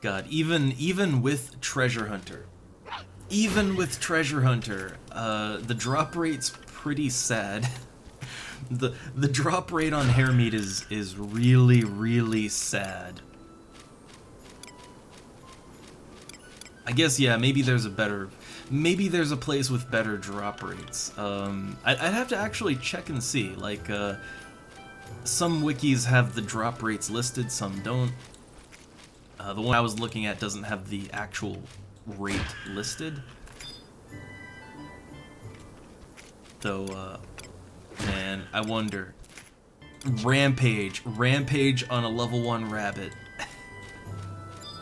God, even with Treasure Hunter, the drop rate's pretty sad. The drop rate on hair meat is really, really sad. I guess, yeah, maybe there's a place with better drop rates. I'd have to actually check and see. Like, some wikis have the drop rates listed, some don't. The one I was looking at doesn't have the actual rate listed. Though, man, I wonder. Rampage on a level 1 rabbit.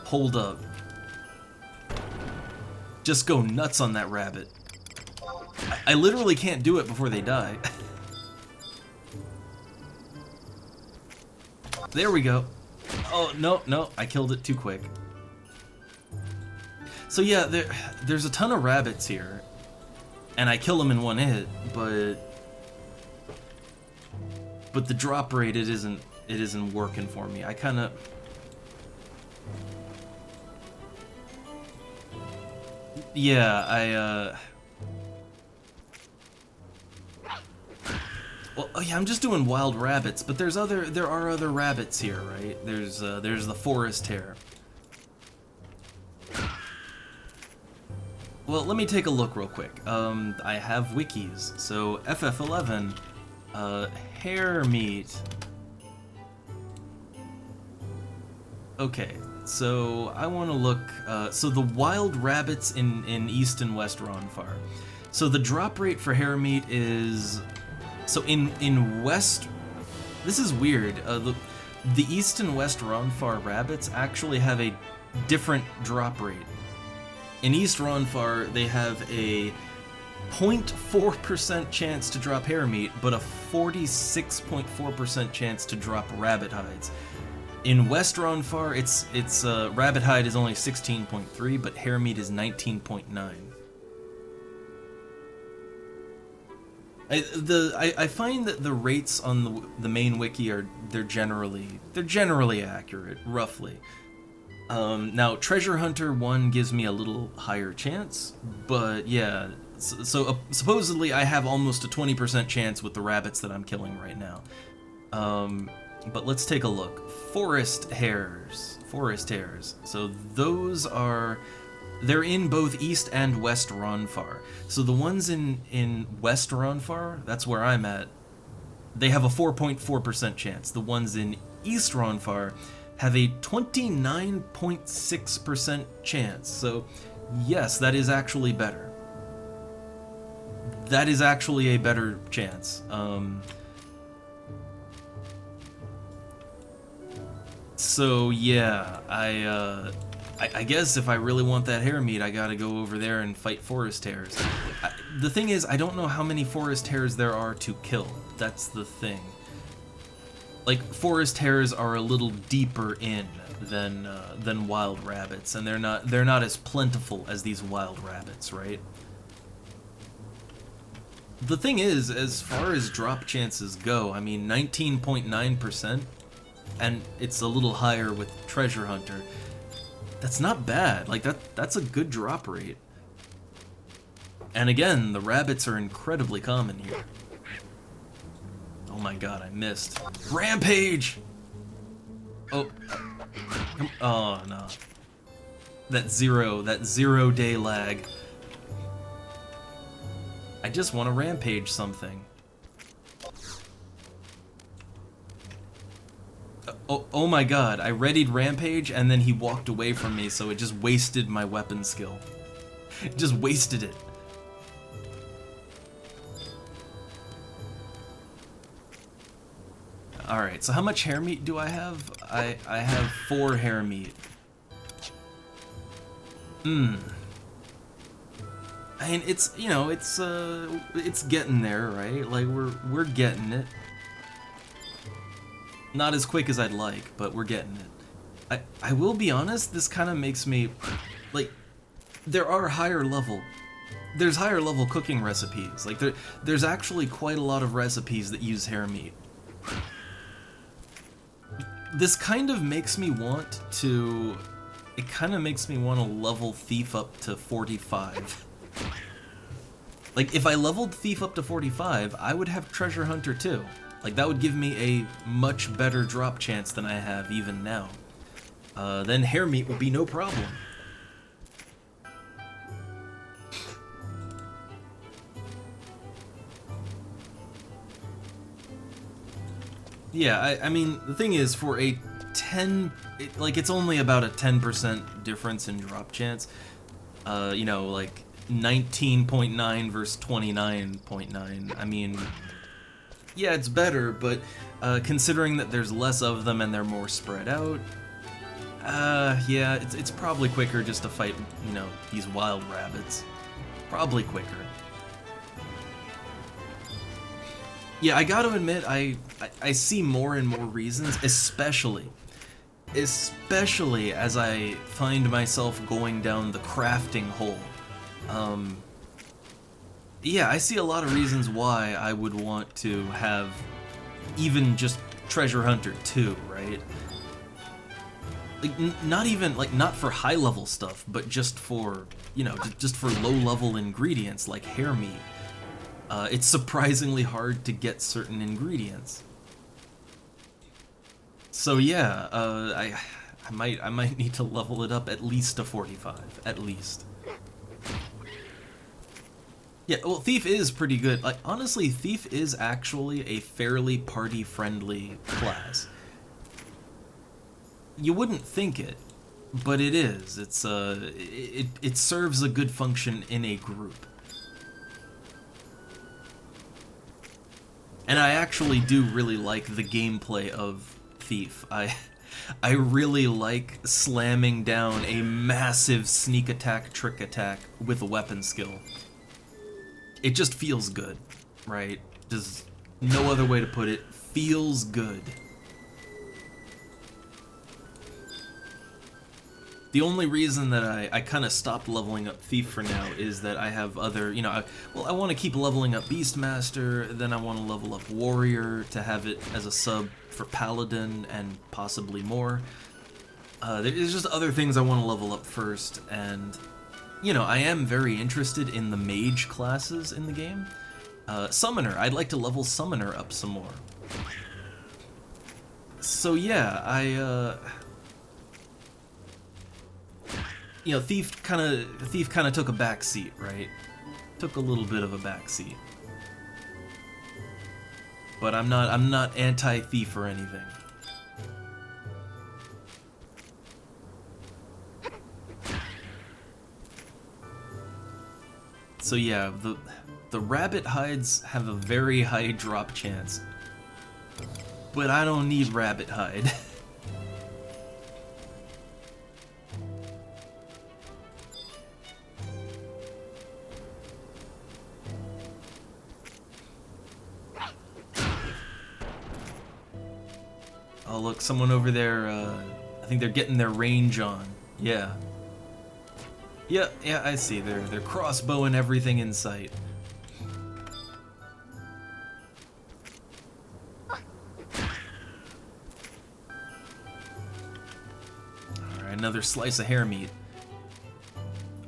Hold up. Just go nuts on that rabbit. I literally can't do it before they die. There we go. Oh, no, I killed it too quick. So yeah, there's a ton of rabbits here, and I kill them in one hit, but the drop rate, it isn't working for me. I kind of... Yeah, well, oh yeah, I'm just doing wild rabbits, but there are other rabbits here, right? There's the forest hare. Well, let me take a look real quick. I have wikis. So FF11, hare meat. Okay, So I want to look. So the wild rabbits in East and West Ronfar. So the drop rate for hare meat is. So in West. This is weird. The East and West Ronfar rabbits actually have a different drop rate. In East Ronfar, they have a 0.4% chance to drop hare meat, but a 46.4% chance to drop rabbit hides. In West Ronfar, it's rabbit hide is only 16.3, but hare meat is 19.9. I find that the rates on the main wiki they're generally accurate, roughly. Now Treasure Hunter 1 gives me a little higher chance, but yeah. So supposedly I have almost a 20% chance with the rabbits that I'm killing right now. But let's take a look. Forest hares. So they're in both East and West Ronfar. So the ones in West Ronfar, that's where I'm at, they have a 4.4% chance. The ones in East Ronfar have a 29.6% chance. So yes, that is actually better. That is actually a better chance. So yeah, I guess if I really want that hare meat, I gotta go over there and fight forest hares. The thing is, I don't know how many forest hares there are to kill. That's the thing. Like, forest hares are a little deeper in than wild rabbits, and they're not as plentiful as these wild rabbits, right? The thing is, as far as drop chances go, I mean, 19.9%, and it's a little higher with Treasure Hunter. That's not bad. Like, that's a good drop rate. And again, the rabbits are incredibly common here. Oh my god, I missed. Rampage! Oh. Oh, no. That 0 day lag. I just want to rampage something. Oh my god, I readied rampage and then he walked away from me, so it just wasted my weapon skill. It just wasted it. Alright, so how much hare meat do I have? I have 4 hare meat. I mean, it's, you know, it's getting there, right? Like, we're getting it. Not as quick as I'd like, but we're getting it. I will be honest, this kind of makes me, like, there's higher level cooking recipes. Like, there's actually quite a lot of recipes that use hare meat. This kind of makes me want to, level Thief up to 45. Like, if I leveled Thief up to 45, I would have Treasure Hunter too. Like, that would give me a much better drop chance than I have even now. Then hare meat would be no problem. Yeah, I mean, the thing is, for a 10... it's only about a 10% difference in drop chance. You know, like, 19.9 versus 29.9. I mean... yeah, it's better, but considering that there's less of them and they're more spread out, yeah, it's probably quicker just to fight, you know, these wild rabbits. Probably quicker. Yeah, I gotta admit, I see more and more reasons, especially as I find myself going down the crafting hole. Yeah, I see a lot of reasons why I would want to have even just Treasure Hunter 2, right? Like, not for high-level stuff, but just for, you know, just for low-level ingredients like hare meat. It's surprisingly hard to get certain ingredients. So yeah, I might need to level it up at least to 45, at least. Yeah, well, Thief is pretty good. Like, honestly, Thief is actually a fairly party-friendly class. You wouldn't think it, but it is. It serves a good function in a group. And I actually do really like the gameplay of Thief. I really like slamming down a massive sneak attack, trick attack with a weapon skill. It just feels good, right? Just no other way to put it. Feels good. The only reason that I kind of stopped leveling up Thief for now is that I have other, you know, I want to keep leveling up Beastmaster, then I want to level up Warrior to have it as a sub for Paladin and possibly more. There's just other things I want to level up first, and, you know, I am very interested in the mage classes in the game. Summoner, I'd like to level Summoner up some more. So yeah, you know, Thief kind of took a back seat, right? Took a little bit of a back seat. But I'm not anti-Thief or anything. So yeah, the rabbit hides have a very high drop chance. But I don't need rabbit hide. Oh look, someone over there, I think they're getting their range on. Yeah. Yeah, I see. They're crossbowing everything in sight. Alright, another slice of hair meat.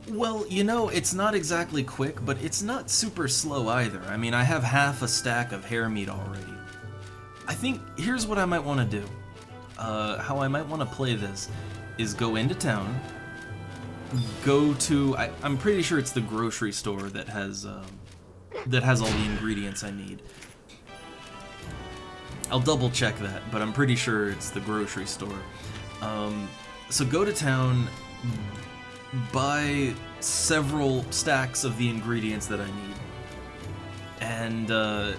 Well, you know, it's not exactly quick, but it's not super slow either. I mean, I have half a stack of hair meat already. I think, here's what I might want to do. How I might want to play this is go into town, go to, I'm pretty sure it's the grocery store that has all the ingredients I need. I'll double check that, but I'm pretty sure it's the grocery store. So go to town, buy several stacks of the ingredients that I need, and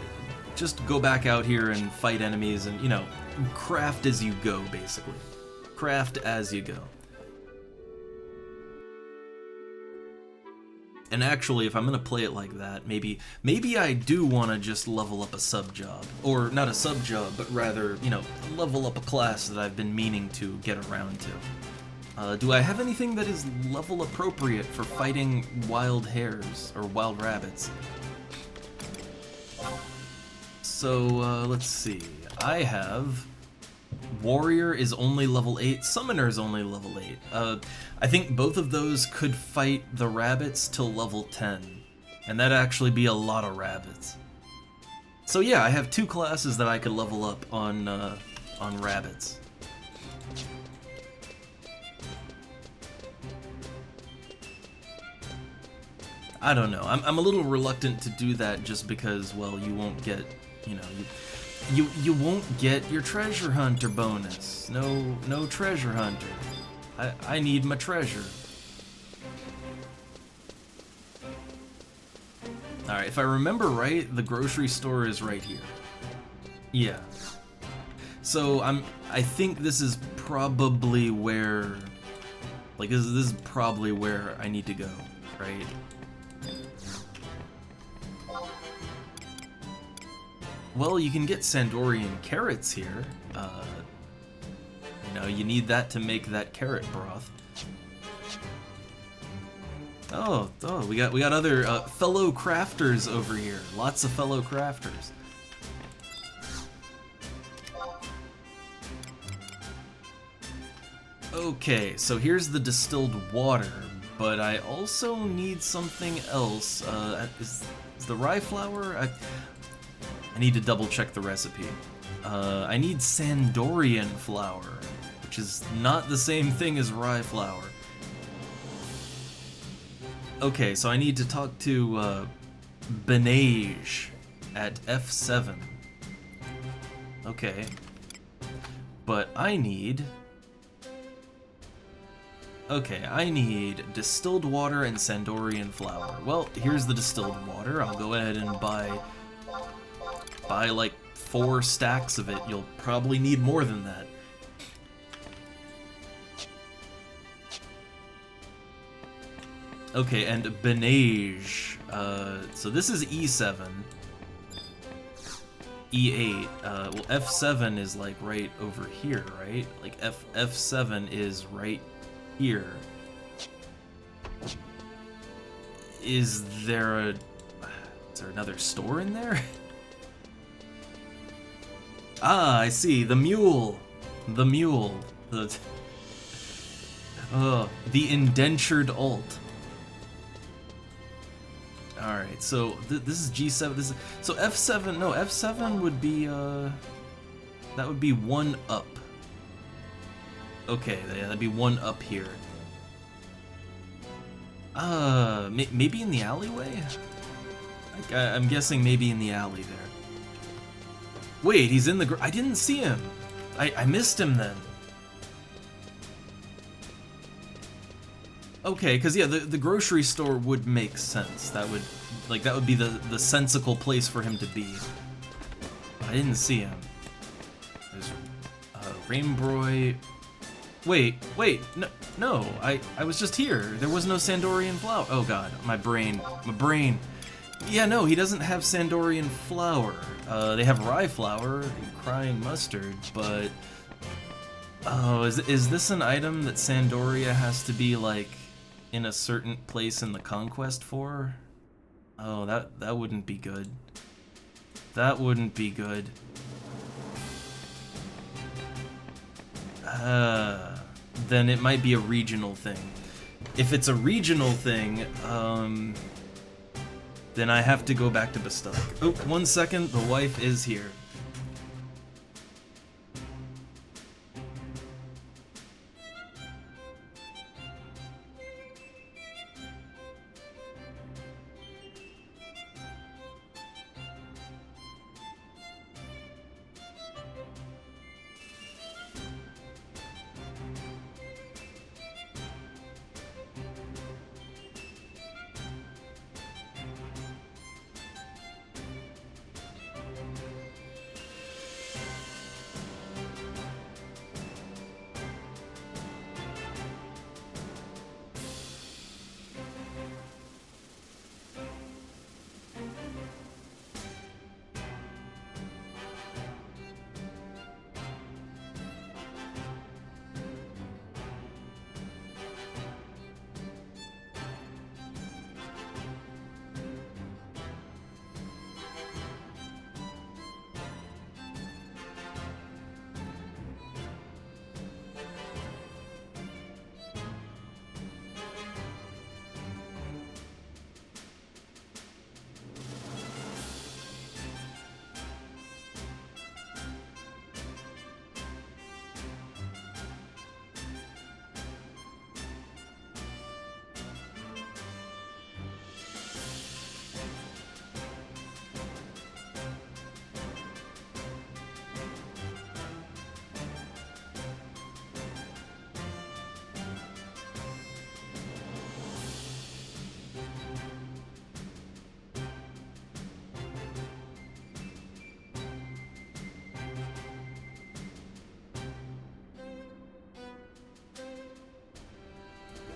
just go back out here and fight enemies and, you know, craft as you go, basically. Craft as you go. And actually, if I'm gonna play it like that, maybe I do want to just level up a sub-job. Or not a sub-job, but rather, you know, level up a class that I've been meaning to get around to. Do I have anything that is level appropriate for fighting wild hares, or wild rabbits? So, let's see. I have... Warrior is only level 8, Summoner is only level 8. I think both of those could fight the rabbits till level 10. And that'd actually be a lot of rabbits. So yeah, I have two classes that I could level up on rabbits. I don't know. I'm a little reluctant to do that just because, well, you won't get, you know, you won't get your treasure hunter bonus. No treasure hunter. I need my treasure. Alright, if I remember right, the grocery store is right here. Yeah. So I think this is probably where, like, this is probably where I need to go, right? Well, you can get Sandorian carrots here. You know, you need that to make that carrot broth. Oh, we got other fellow crafters over here. Lots of fellow crafters. Okay, so here's the distilled water, but I also need something else. Is the rye flour? I need to double check the recipe. I need Sandorian flour, which is not the same thing as rye flour. Okay, so I need to talk to Benage at F7. Okay. But I need Okay, I need distilled water and Sandorian flour. Well, here's the distilled water. I'll go ahead and buy like 4 stacks of it. You'll probably need more than that. Okay, and Benage. So this is E7. E8. Well, F7 is like right over here, right? Like F7 is right here. Is there another store in there? Ah, I see. The mule. The mule. The indentured alt. Alright, so this is G7. This is, so F7, no, F7 would be, that would be 1 up. Okay, yeah, that'd be 1 up here. Maybe in the alleyway? Like, I'm guessing maybe in the alley there. Wait, he's in the I didn't see him. I missed him then. Okay, because yeah, the grocery store would make sense. That would be the sensical place for him to be. I didn't see him. There's Rainbroy. Wait, no, I was just here. There was no Sandorian flour. Oh god, my brain. Yeah, no, he doesn't have Sandorian flour. They have rye flour and crying mustard, but oh, is this an item that Sandoria has to be like in a certain place in the conquest for? Oh, that wouldn't be good. That wouldn't be good. Then it might be a regional thing. If it's a regional thing, then I have to go back to Bastok. Oh, 1 second, the wife is here.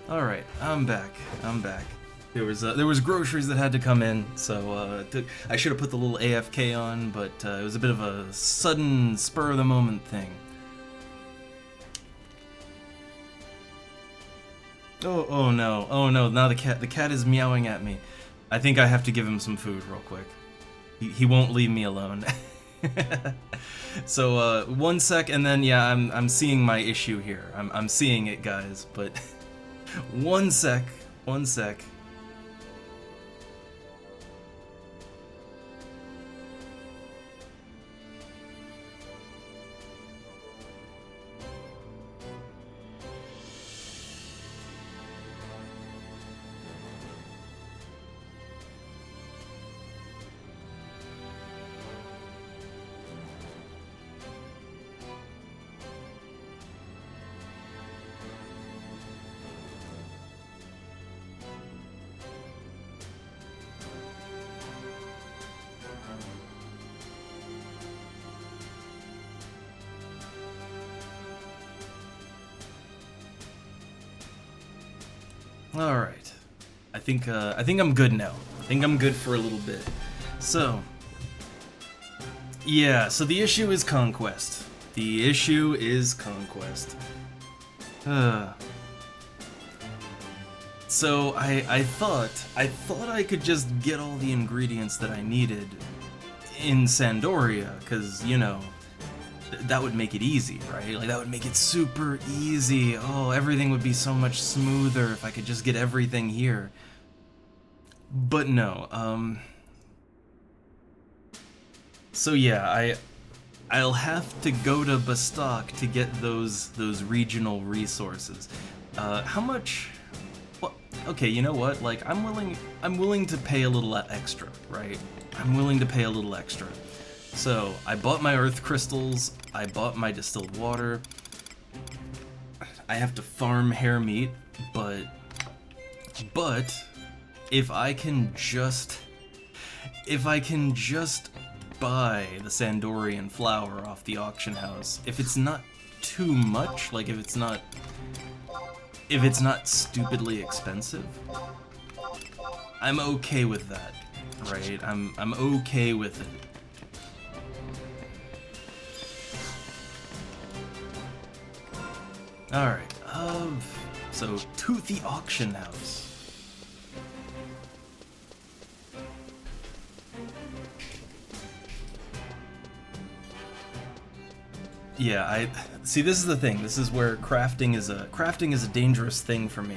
Alright, I'm back. There was groceries that had to come in, so I should have put the little AFK on, but it was a bit of a sudden, spur-of-the-moment thing. Oh no, now the cat is meowing at me. I think I have to give him some food real quick. He won't leave me alone. So 1 sec, and then yeah, I'm seeing my issue here. I'm seeing it, guys, but 1 sec. All right. I think I'm good now. I think I'm good for a little bit. So, yeah. So the issue is conquest. The issue is conquest. So I thought I could just get all the ingredients that I needed in Sandoria, because, you know, that would make it easy, right? Like, that would make it super easy. Oh, everything would be so much smoother if I could just get everything here. But no, so yeah, I'll have to go to Bastok to get those regional resources. How much? Well, okay, you know what? Like, I'm willing to pay a little extra, right? I'm willing to pay a little extra. So I bought my earth crystals. I bought my distilled water. I have to farm hair meat, but if I can just buy the Sandorian flour off the auction house, if it's not too much, like if it's not stupidly expensive, I'm okay with that, right? I'm okay with it. Alright, so to the auction house. Yeah, see, this is the thing. This is where crafting is a dangerous thing for me,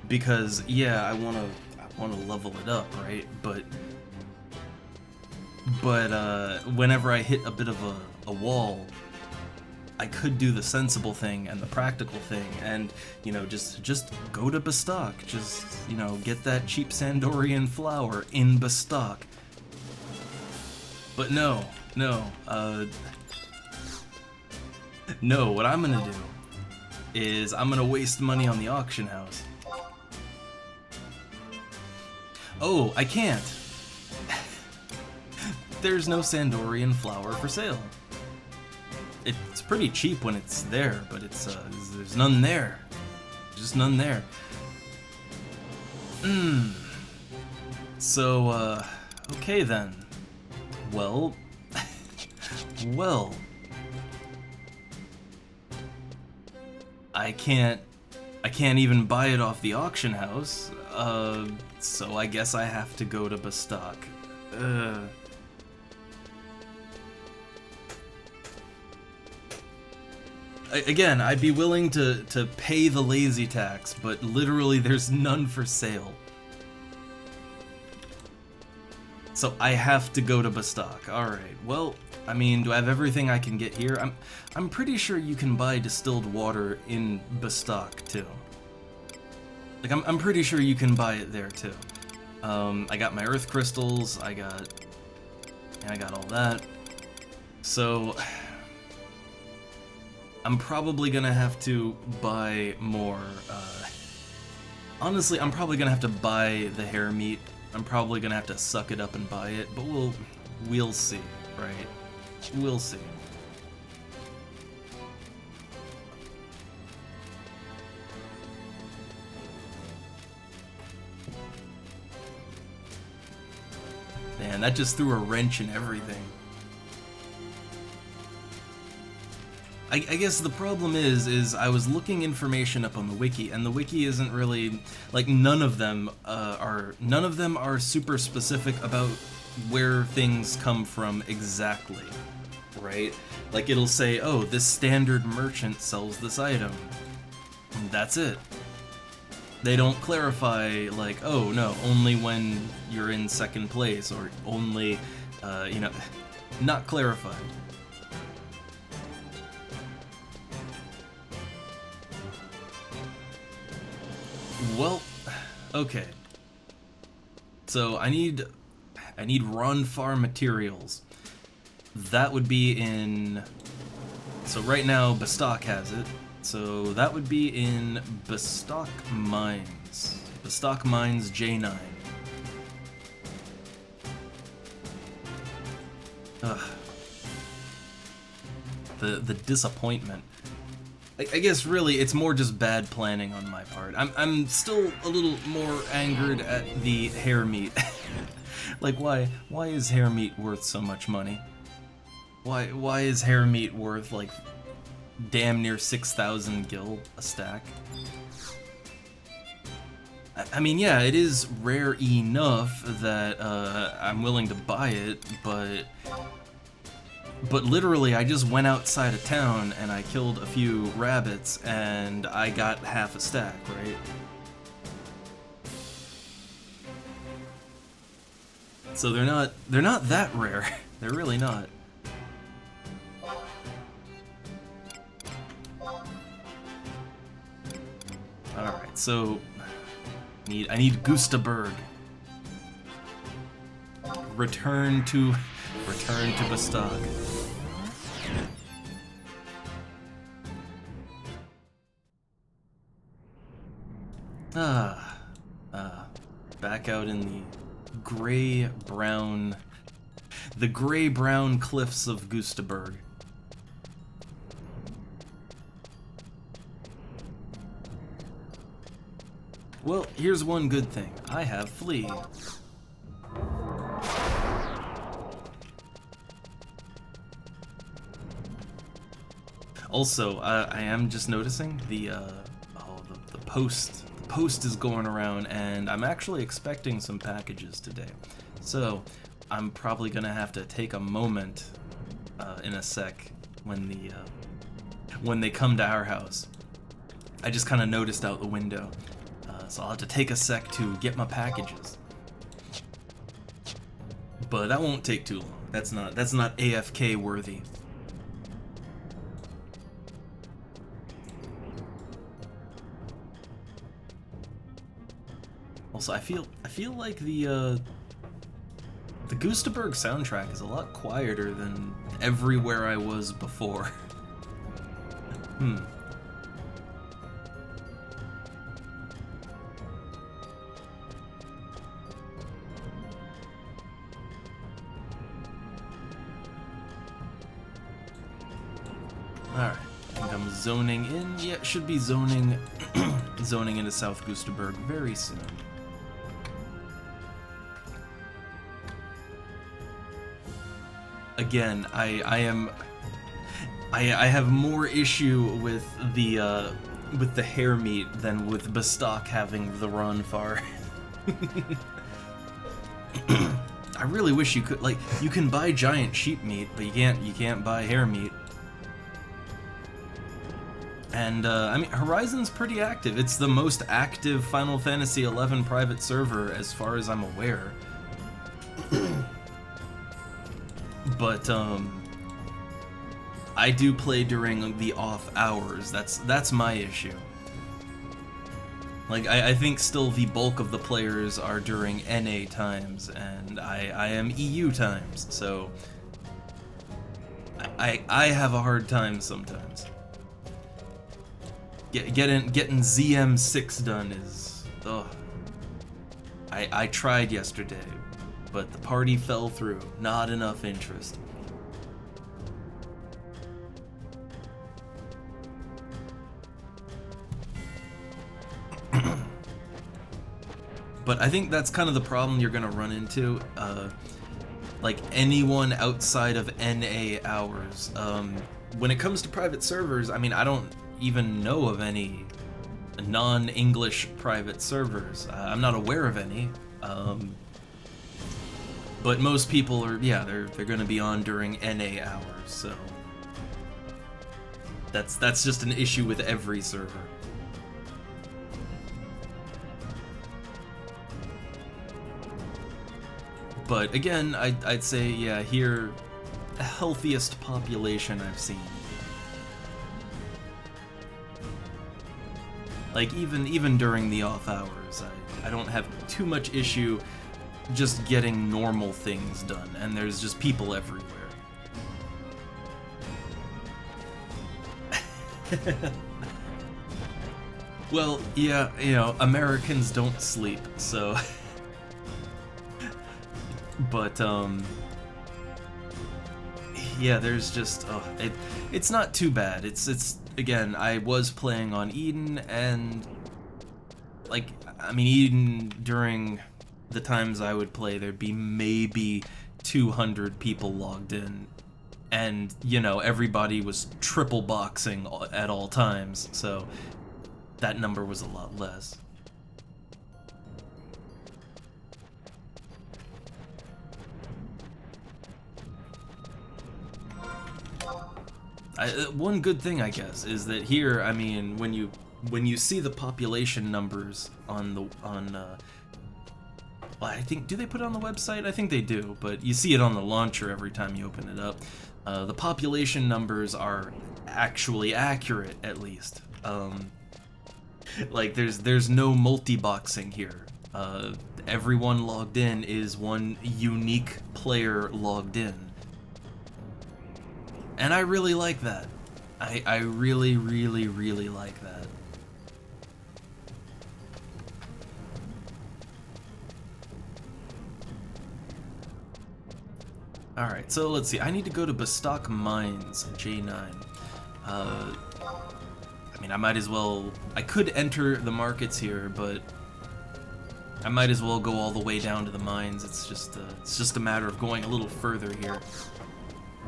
because yeah, I wanna level it up, right? But whenever I hit a bit of a wall, I could do the sensible thing and the practical thing, and, you know, just go to Bastok. Just, you know, get that cheap Sandorian flour in Bastok. But no, what I'm gonna do is I'm gonna waste money on the auction house. Oh, I can't. There's no Sandorian flour for sale. It's pretty cheap when it's there, but there's none there. Just none there. So, okay then. Well, well. I can't even buy it off the auction house, so I guess I have to go to Bastok. Again, I'd be willing to pay the lazy tax, but literally there's none for sale. So I have to go to Bastok. Alright, well, I mean, do I have everything I can get here? I'm pretty sure you can buy distilled water in Bastok too. Like, I'm pretty sure you can buy it there too. I got my earth crystals, I got all that. So I'm probably gonna have to buy more. Honestly, I'm probably gonna have to buy the hair meat. I'm probably gonna have to suck it up and buy it, but we'll see, right? We'll see. Man, that just threw a wrench in everything. I guess the problem is I was looking information up on the wiki, and the wiki isn't really, like, none of them are super specific about where things come from exactly, right? Like, it'll say, oh, this standard merchant sells this item. And that's it. They don't clarify, like, oh, no, only when you're in second place, or only, you know, not clarified. Well, okay. So I need Ron Farm materials. That would be in. So right now Bastok has it. So that would be in Bastok Mines. Bastok Mines J9. Ugh. The disappointment. I guess really it's more just bad planning on my part. I'm still a little more angered at the hair meat. Like why is hair meat worth so much money? Why is hair meat worth like damn near 6,000 gil a stack? I mean, yeah, it is rare enough that I'm willing to buy it, but literally I just went outside of town and I killed a few rabbits and I got half a stack, right? So they're not that rare. They're really not. Alright, so I need Gustaberg. Return to Bastag. Back out in the gray-brown cliffs of Gustaberg. Well, here's one good thing. I have Flea. Also, I am just noticing the post. The post is going around, and I'm actually expecting some packages today. So, I'm probably gonna have to take a moment in a sec when they come to our house. I just kind of noticed out the window, so I'll have to take a sec to get my packages. But that won't take too long. That's not AFK worthy. Also, I feel like the Gustaberg soundtrack is a lot quieter than everywhere I was before. Alright, I think I'm zoning in. Yeah, should be zoning into South Gustaberg very soon. Again, I have more issue with the hair meat than with Bastok having the run far. I really wish you could, like, you can buy giant sheep meat, but you can't buy hair meat. And I mean, Horizon's pretty active. It's the most active Final Fantasy XI private server as far as I'm aware. But I do play during the off hours. That's my issue. Like, I think still the bulk of the players are during NA times, and I am EU times, so I have a hard time sometimes. Getting ZM6 done is, ugh. I tried yesterday, but the party fell through. Not enough interest. But I think that's kind of the problem you're gonna run into. Like anyone outside of NA hours. When it comes to private servers, I mean, I don't even know of any non-English private servers. I'm not aware of any. But most people are, yeah, they're gonna be on during NA hours, so that's just an issue with every server. But again, I'd say, yeah, here, the healthiest population I've seen. Like, even during the off hours, I don't have too much issue just getting normal things done, and there's just people everywhere. Well, yeah, you know, Americans don't sleep, so... But, yeah, there's just, it's not too bad. It's again, I was playing on Eden, and like, I mean, Eden during the times I would play, there'd be maybe 200 people logged in, and you know, everybody was triple boxing at all times, so that number was a lot less. One good thing, I guess, is that here, I mean, when you see the population numbers on the well, I think, do they put it on the website? I think they do, but you see it on the launcher every time you open it up. The population numbers are actually accurate, at least. Like, there's no multi-boxing here. Everyone logged in is one unique player logged in. And I really like that. I really, really, really like that. Alright, so let's see. I need to go to Bestock Mines, J9. I mean, I might as well... I could enter the markets here, but I might as well go all the way down to the mines. It's just a matter of going a little further here.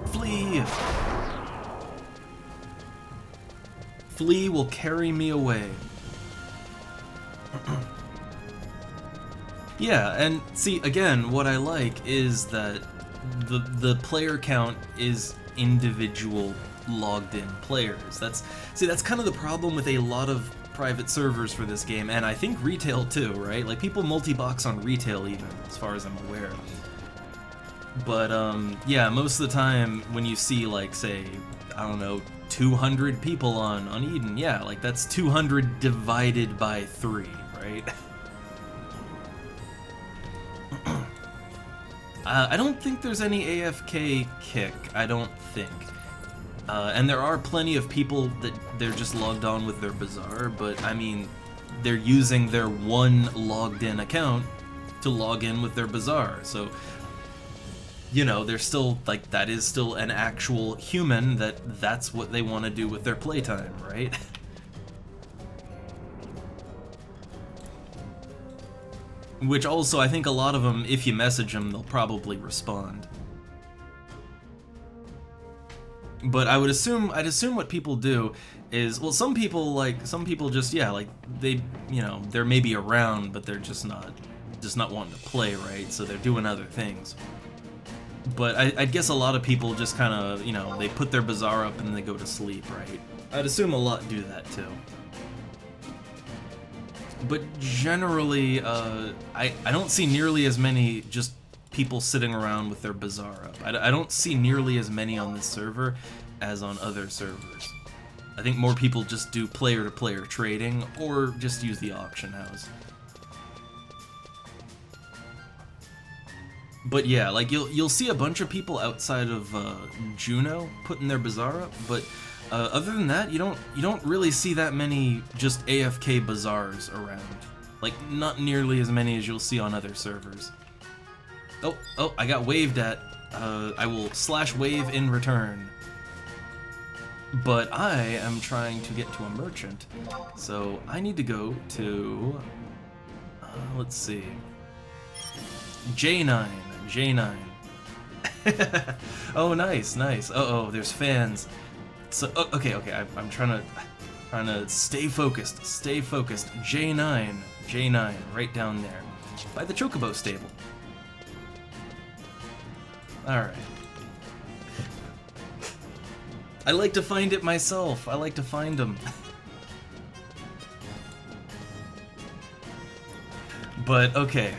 Flee! Flee will carry me away. Yeah, and see, again, what I like is that the player count is individual logged-in players. That's kind of the problem with a lot of private servers for this game, and I think retail too, right? Like, people multi-box on retail even, as far as I'm aware. But, yeah, most of the time when you see, like, say, I don't know, 200 people on Eden, yeah, like, that's 200 divided by 3, right? I don't think there's any AFK kick, I don't think. And there are plenty of people that they're just logged on with their Bazaar, but, I mean, they're using their one logged-in account to log in with their Bazaar, so... You know, they're still, like, that is still an actual human that's what they want to do with their playtime, right? Which also, I think a lot of them, if you message them, they'll probably respond. But I'd assume what people do is, well, some people just, yeah, like, they, you know, they're maybe around, but they're just not wanting to play, right? So they're doing other things. But I guess a lot of people just kind of, you know, they put their Bazaar up and they go to sleep, right? I'd assume a lot do that too. But generally, I don't see nearly as many just people sitting around with their Bazaar up. I don't see nearly as many on this server as on other servers. I think more people just do player-to-player trading or just use the auction house. But yeah, like you'll see a bunch of people outside of Juno putting their Bazaar up, but other than that, you don't really see that many just AFK Bazaars around. Like, not nearly as many as you'll see on other servers. Oh, I got waved at. I will /wave in return. But I am trying to get to a merchant, so I need to go to, let's see, J9. Oh, nice. Oh, there's fans. So, okay, I'm trying to stay focused. J9, right down there, by the Chocobo stable. All right. I like to find it myself. I like to find them. But okay,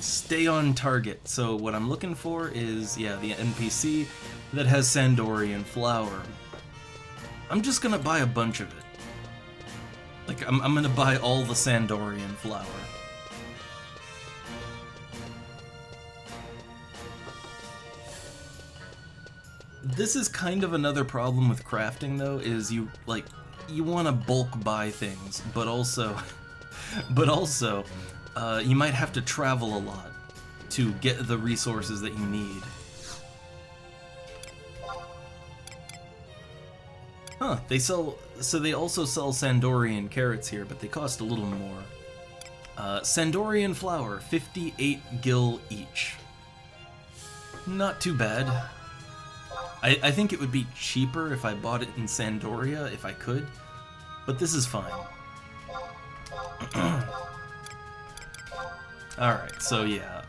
stay on target. So what I'm looking for is, yeah, the NPC that has Sandorian flour. I'm just gonna buy a bunch of it. Like, I'm gonna buy all the Sandorian flour. This is kind of another problem with crafting, though, is you want to bulk buy things, but also you might have to travel a lot to get the resources that you need. Huh, so they also sell Sandorian carrots here, but they cost a little more. Sandorian flour, 58 gil each. Not too bad. I think it would be cheaper if I bought it in Sandoria, if I could, but this is fine. Alright, so yeah,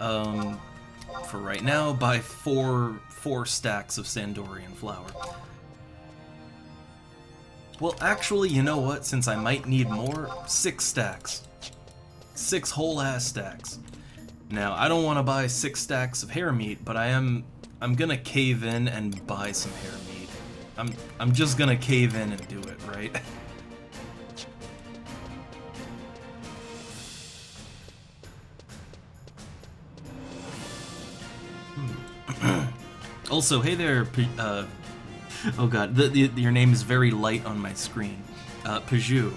for right now, buy four stacks of Sandorian flour. Well, actually, you know what? Since I might need more, 6 stacks. 6 whole-ass stacks. Now, I don't want to buy 6 stacks of hair meat, but I'm gonna cave in and buy some hair meat. I'm just gonna cave in and do it, right? Also, hey there, oh god, your name is very light on my screen, Pajou.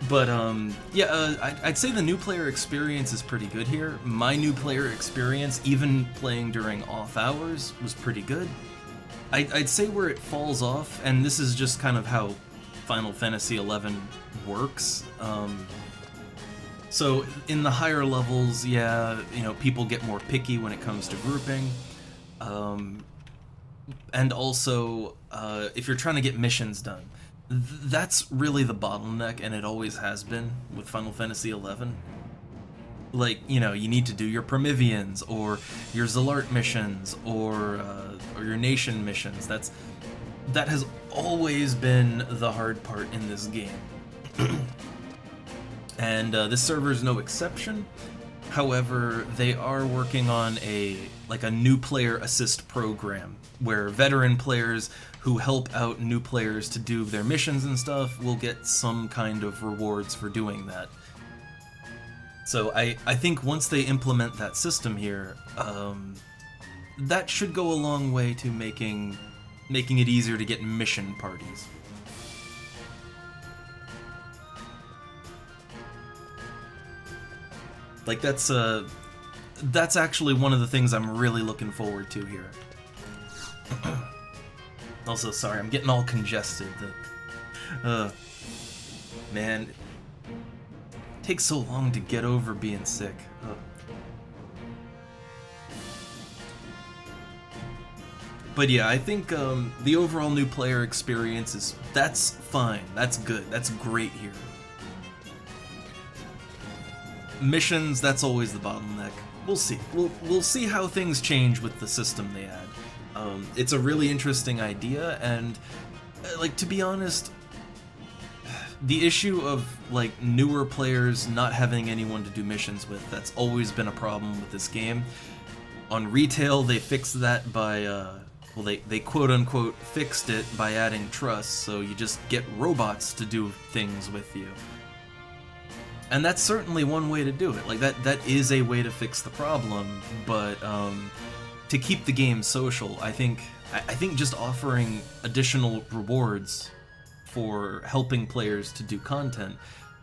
But, yeah, I'd say the new player experience is pretty good here. My new player experience, even playing during off hours, was pretty good. I'd say where it falls off, and this is just kind of how Final Fantasy XI works, so in the higher levels, yeah, you know, people get more picky when it comes to grouping. And also, if you're trying to get missions done, that's really the bottleneck, and it always has been with Final Fantasy XI. Like, you know, you need to do your Prometheans, or your Zalart missions, or your Nation missions. That has always been the hard part in this game. And this server is no exception. However, they are working on a new player assist program where veteran players who help out new players to do their missions and stuff will get some kind of rewards for doing that. So I think once they implement that system here, that should go a long way to making it easier to get mission parties. Like, that's actually one of the things I'm really looking forward to here. Also, sorry, I'm getting all congested. Man, it takes so long to get over being sick. But yeah, I think the overall new player experience that's fine, that's good, that's great here. Missions, that's always the bottleneck. We'll see. We'll see how things change with the system they add. It's a really interesting idea, and like, to be honest, the issue of like newer players not having anyone to do missions with, that's always been a problem with this game. On retail, they fixed that by well, they quote-unquote fixed it by adding trust, so you just get robots to do things with you. And that's certainly one way to do it. Like, that is a way to fix the problem, but to keep the game social, I think just offering additional rewards for helping players to do content,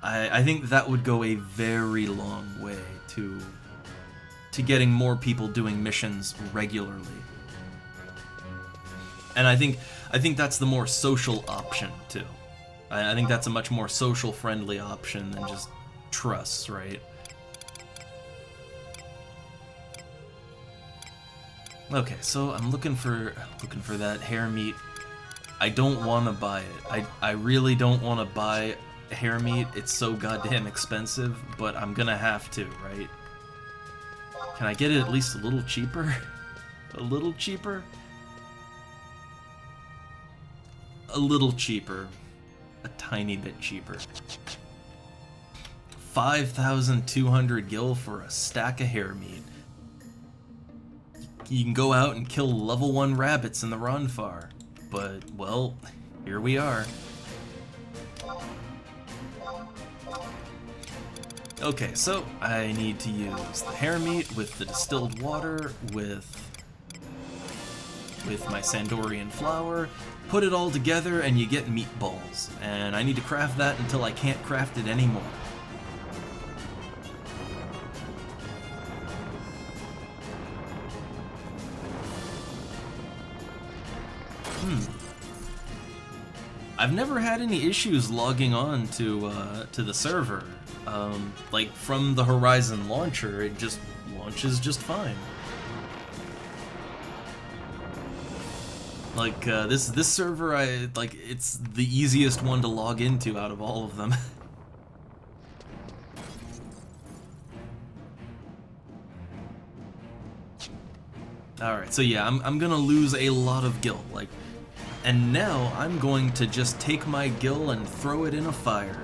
I think that would go a very long way to getting more people doing missions regularly. And I think that's the more social option too. I think that's a much more social friendly option than just trusts, right? Okay, so I'm looking for that hair meat. I don't want to buy it. I really don't want to buy hair meat. It's so goddamn expensive, but I'm gonna have to, right? Can I get it at least a little cheaper? A little cheaper? A little cheaper. A tiny bit cheaper. 5,200 gil for a stack of hair meat. You can go out and kill level 1 rabbits in the Ronfar, but, well, here we are. Okay, so I need to use the hair meat with the distilled water, with my Sandorian flour, put it all together and you get meatballs, and I need to craft that until I can't craft it anymore. I've never had any issues logging on to the server. Like from the Horizon launcher, it just launches just fine. Like this server, it's the easiest one to log into out of all of them. Alright, so yeah, I'm gonna lose a lot of gil, like, and now I'm going to just take my gil and throw it in a fire.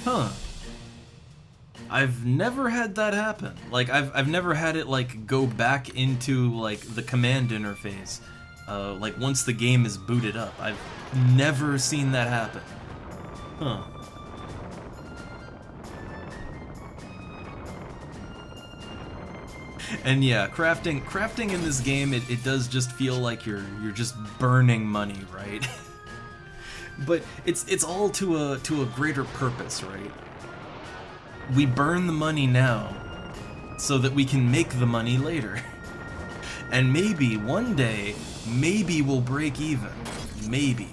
Huh. I've never had that happen. Like, I've never had it, like, go back into, like, the command interface. Like, once the game is booted up. I've never seen that happen. Huh. And yeah, crafting in this game, it does just feel like you're just burning money, right? But it's all to a greater purpose, right? We burn the money now so that we can make the money later. And maybe one day, maybe we'll break even. Maybe.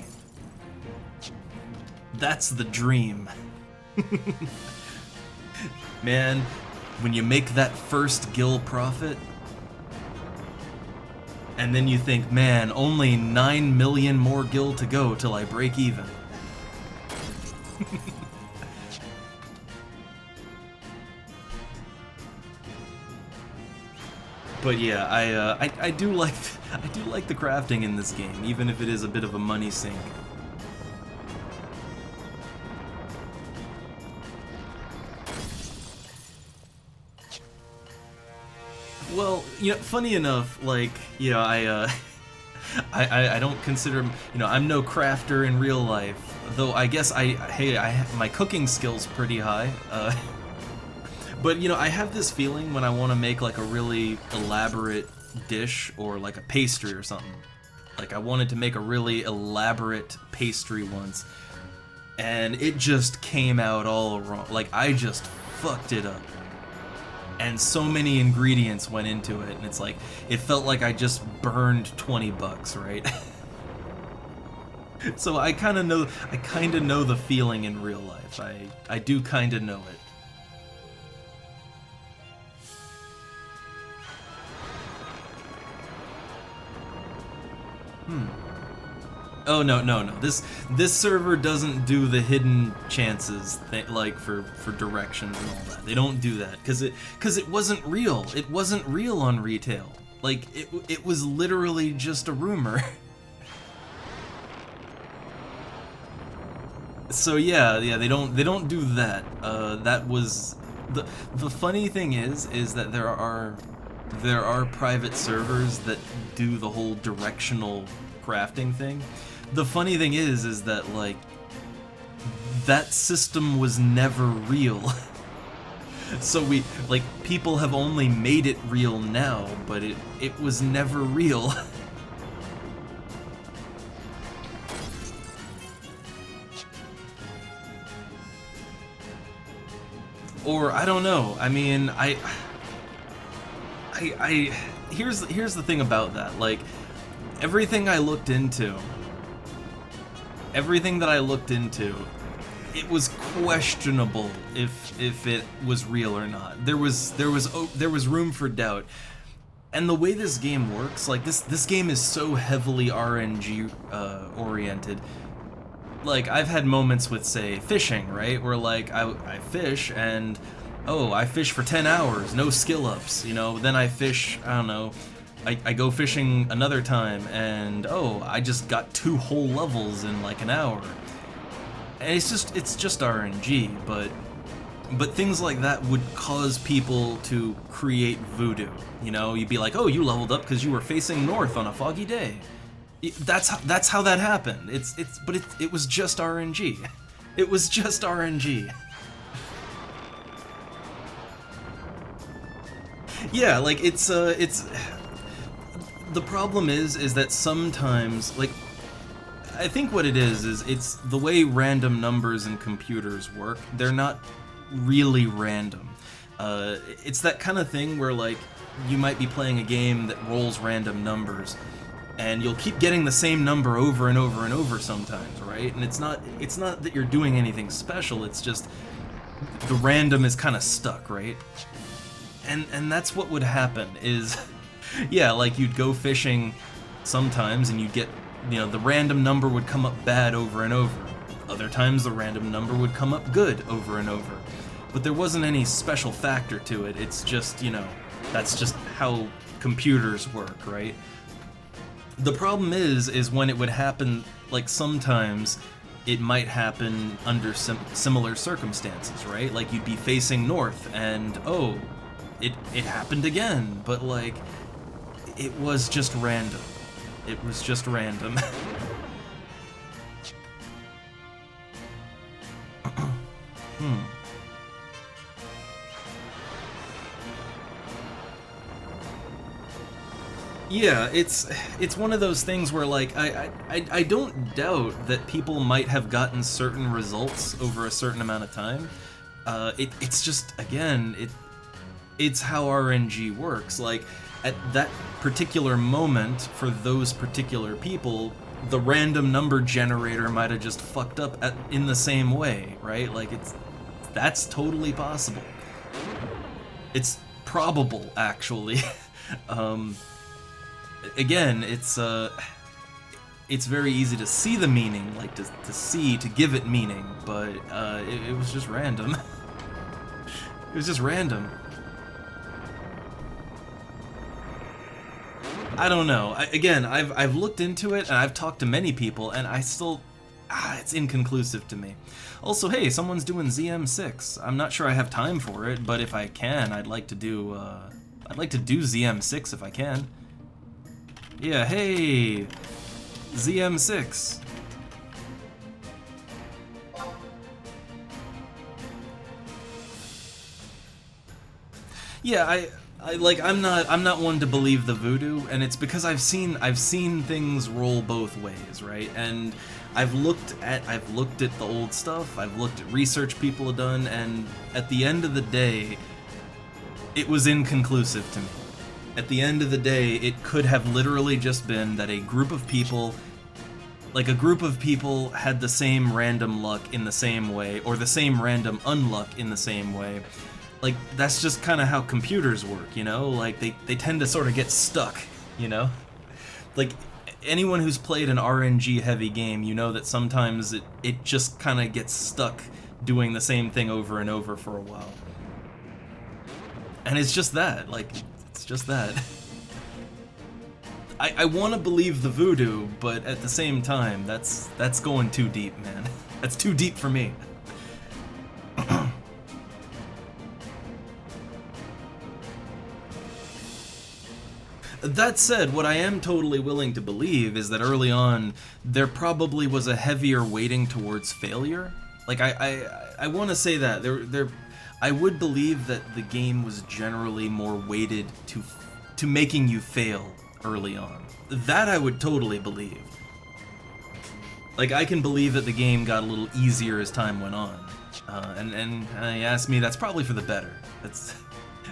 That's the dream. Man, when you make that first gil profit, and then you think, man, only 9 million more gil to go till I break even. But yeah, I do like the crafting in this game, even if it is a bit of a money sink. Well, you know, funny enough, like, you know, I don't consider, you know, I'm no crafter in real life, though I guess my cooking skill's pretty high. But, you know, I have this feeling when I want to make, like, a really elaborate dish or, like, a pastry or something. Like, I wanted to make a really elaborate pastry once, and it just came out all wrong. Like, I just fucked it up. And so many ingredients went into it, and it's like, it felt like I just burned 20 bucks, right? So I kind of know the feeling in real life. I do kind of know it. Oh no. This server doesn't do the hidden chances like for directions and all that. They don't do that because it wasn't real. It wasn't real on retail. Like it was literally just a rumor. So yeah, they don't do that. That was the funny thing is that there are private servers that do the whole directional crafting thing. The funny thing is that, like, that system was never real. So people have only made it real now, but it was never real. Or I don't know. I mean, here's the thing about that. Like, everything that I looked into, it was questionable if it was real or not. There was room for doubt. And the way this game works, like this game is so heavily RNG oriented. Like, I've had moments with, say, fishing, right? Where, like, I fish and, oh, I fish for 10 hours, no skill ups, you know? Then I fish, I don't know, I go fishing another time and, oh, I just got 2 whole levels in, like, an hour. And it's just RNG, but things like that would cause people to create voodoo, you know? You'd be like, oh, you leveled up because you were facing north on a foggy day. That's how that happened. But it was just RNG. It was just RNG. Yeah, like it's the problem is that sometimes, like, I think what it is it's the way random numbers in computers work. They're not really random. It's that kind of thing where, like, you might be playing a game that rolls random numbers, and you'll keep getting the same number over and over and over sometimes, right? And it's not that you're doing anything special, it's just the random is kind of stuck, right? And that's what would happen is, yeah, like you'd go fishing sometimes and you'd get, you know, the random number would come up bad over and over. Other times the random number would come up good over and over. But there wasn't any special factor to it, it's just, you know, that's just how computers work, right? The problem is when it would happen, like sometimes it might happen under similar circumstances, right? Like you'd be facing north and, oh, it happened again, but like, it was just random. It was just random. Yeah, it's one of those things where, like, I don't doubt that people might have gotten certain results over a certain amount of time. It's just, again, it's how RNG works. Like, at that particular moment, for those particular people, the random number generator might have just fucked up in the same way, right? Like, that's totally possible. It's probable, actually. Again, it's very easy to see the meaning, like to give it meaning, but it was just random. It was just random. I don't know. Again, I've looked into it and I've talked to many people, and I still, it's inconclusive to me. Also, hey, someone's doing ZM6. I'm not sure I have time for it, but if I can, I'd like to do ZM6 if I can. Yeah, hey, ZM6. Yeah, I'm not one to believe the voodoo, and it's because I've seen things roll both ways, right? And I've looked at the old stuff, I've looked at research people have done, and at the end of the day, it was inconclusive to me. At the end of the day, it could have literally just been that a group of people had the same random luck in the same way, or the same random unluck in the same way. Like, that's just kind of how computers work, you know? Like, they tend to sort of get stuck, you know? Like, anyone who's played an RNG-heavy game, you know that sometimes it just kind of gets stuck doing the same thing over and over for a while. And it's just that, like, it's just that. I want to believe the voodoo, but at the same time, that's going too deep, man. That's too deep for me. That said, what I am totally willing to believe is that early on, there probably was a heavier weighting towards failure. Like, I want to say that. I would believe that the game was generally more weighted to making you fail early on. That I would totally believe. Like, I can believe that the game got a little easier as time went on. And you ask me, that's probably for the better. That's...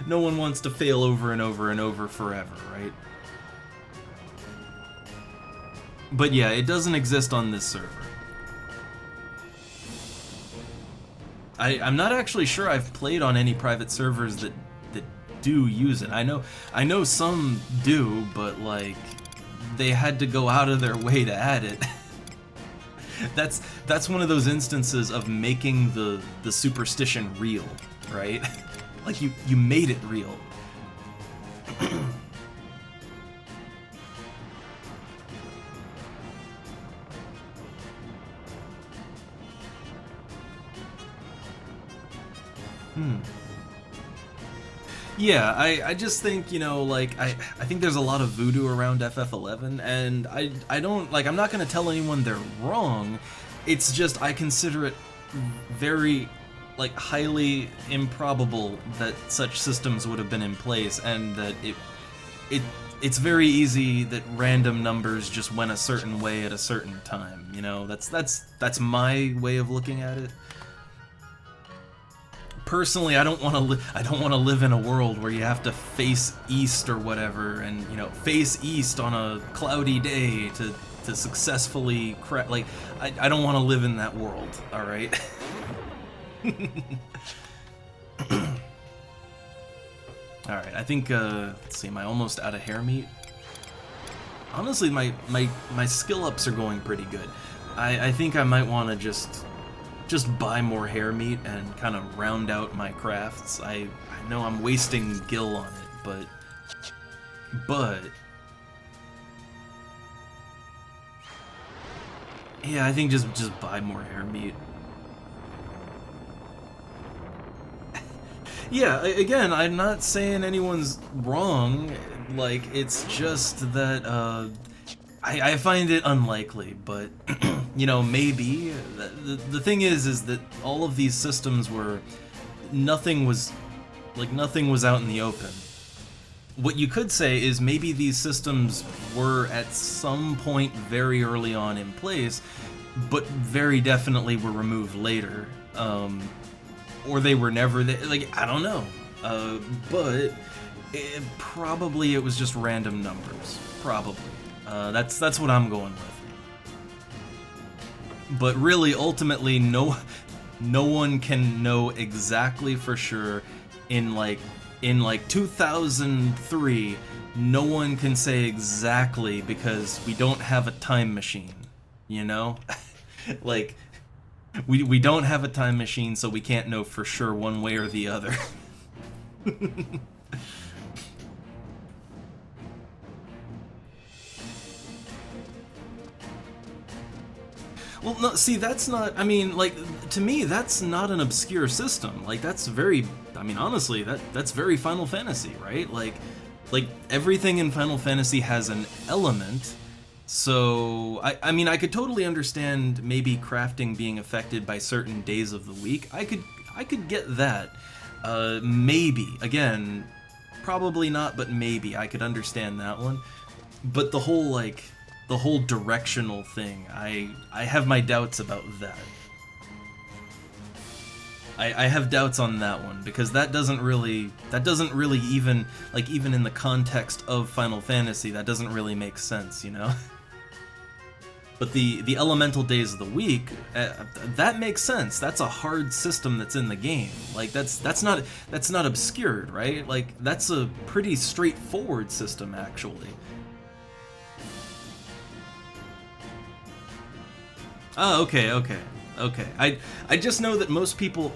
No one wants to fail over and over and over forever, right? But yeah, it doesn't exist on this server. I'm not actually sure I've played on any private servers that do use it. I know some do, but like, they had to go out of their way to add it. That's one of those instances of making the superstition real, right? Like, you made it real. Yeah, I just think, you know, like, I think there's a lot of voodoo around FF11, and I don't, like, I'm not gonna tell anyone they're wrong, it's just I consider it very, like, highly improbable that such systems would have been in place, and that it's very easy that random numbers just went a certain way at a certain time, you know? That's my way of looking at it. personally, I don't want to I don't want to live in a world where you have to face east or whatever, and you know, face east on a cloudy day to successfully like I don't want to live in that world. All right. All right. I think let's see. Am I almost out of hair meat? Honestly, my skill ups are going pretty good. I think I might want to just buy more hair meat and kind of round out my crafts. I know I'm wasting gil on it, but yeah, I think just buy more hair meat. Yeah, again, I'm not saying anyone's wrong. Like, it's just that I find it unlikely, but you know, maybe. The thing is that all of these systems were nothing was out in the open. What you could say is maybe these systems were at some point very early on in place, but very definitely were removed later. Or they were never there. Like, I don't know. But probably it was just random numbers. Probably. That's what I'm going with. But really, ultimately, no one can know exactly for sure. In like 2003, no one can say exactly because we don't have a time machine. You know, like. We don't have a time machine, so we can't know for sure one way or the other. Well, no, see, that's not, I mean, like, to me, that's not an obscure system. Like, that's very, I mean, honestly, that's very Final Fantasy, right? Like everything in Final Fantasy has an element. So, I mean, I could totally understand maybe crafting being affected by certain days of the week. I could get that. Maybe. Again, probably not, but maybe. I could understand that one. But the whole directional thing, I have my doubts about that. I have doubts on that one, because that doesn't really even, like, even in the context of Final Fantasy, that doesn't really make sense, you know? But the elemental days of the week, that makes sense. That's a hard system that's in the game. Like, that's not obscured, right? Like, that's a pretty straightforward system, actually. Oh, okay. I just know that most people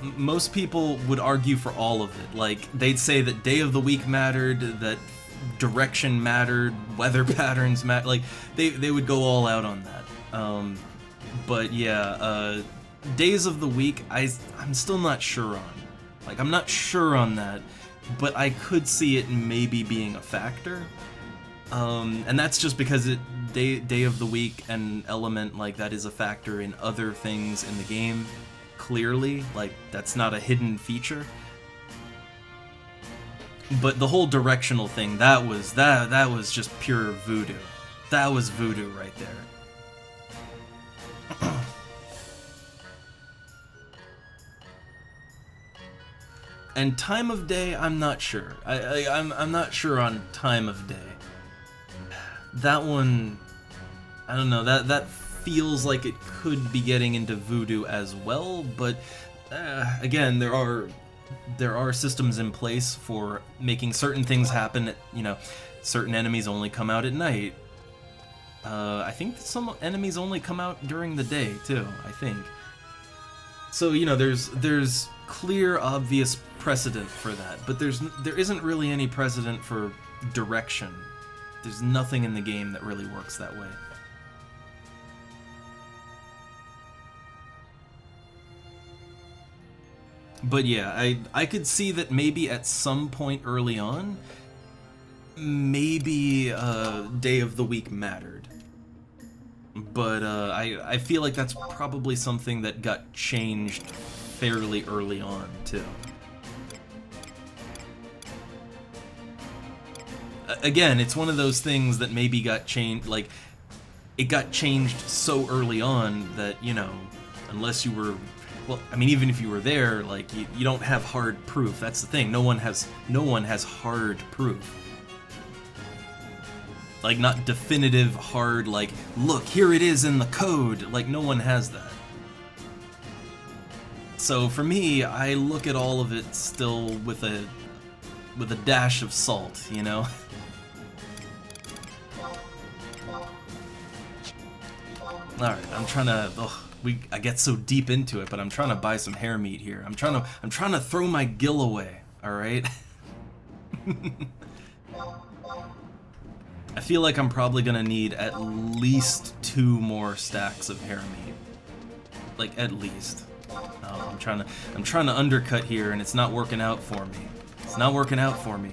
would argue for all of it. Like, they'd say that day of the week mattered, that direction mattered, weather patterns mattered. Like, they would go all out on that. But yeah, days of the week, I'm still not sure on. Like, I'm not sure on that, but I could see it maybe being a factor. And that's just because day of the week and element, like, that is a factor in other things in the game. Clearly, like, that's not a hidden feature. But the whole directional thing, that was just pure voodoo. That was voodoo right there. And time of day, I'm not sure. I'm not sure on time of day. That one, I don't know. That feels like it could be getting into voodoo as well. But again, there are systems in place for making certain things happen. You know, certain enemies only come out at night. I think that some enemies only come out during the day too. I think. So, you know, there's clear, obvious precedent for that, but there isn't really any precedent for direction. There's nothing in the game that really works that way. But yeah, I could see that maybe at some point early on, maybe day of the week mattered. But I feel like that's probably something that got changed fairly early on, too. Again, it's one of those things that maybe got changed, like, it got changed so early on that, you know, unless you were Well, I mean, even if you were there, like, you don't have hard proof. That's the thing. No one has hard proof. Like, not definitive, hard, like, look, here it is in the code. Like, no one has that. So for me, I look at all of it still with a dash of salt, you know? Alright, I'm trying to... I get so deep into it, but I'm trying to buy some hair meat here. I'm trying to throw my gill away, alright? I feel like I'm probably gonna need at least 2 more stacks of hair meat. Like, at least. Oh, I'm trying to undercut here, and it's not working out for me. It's not working out for me.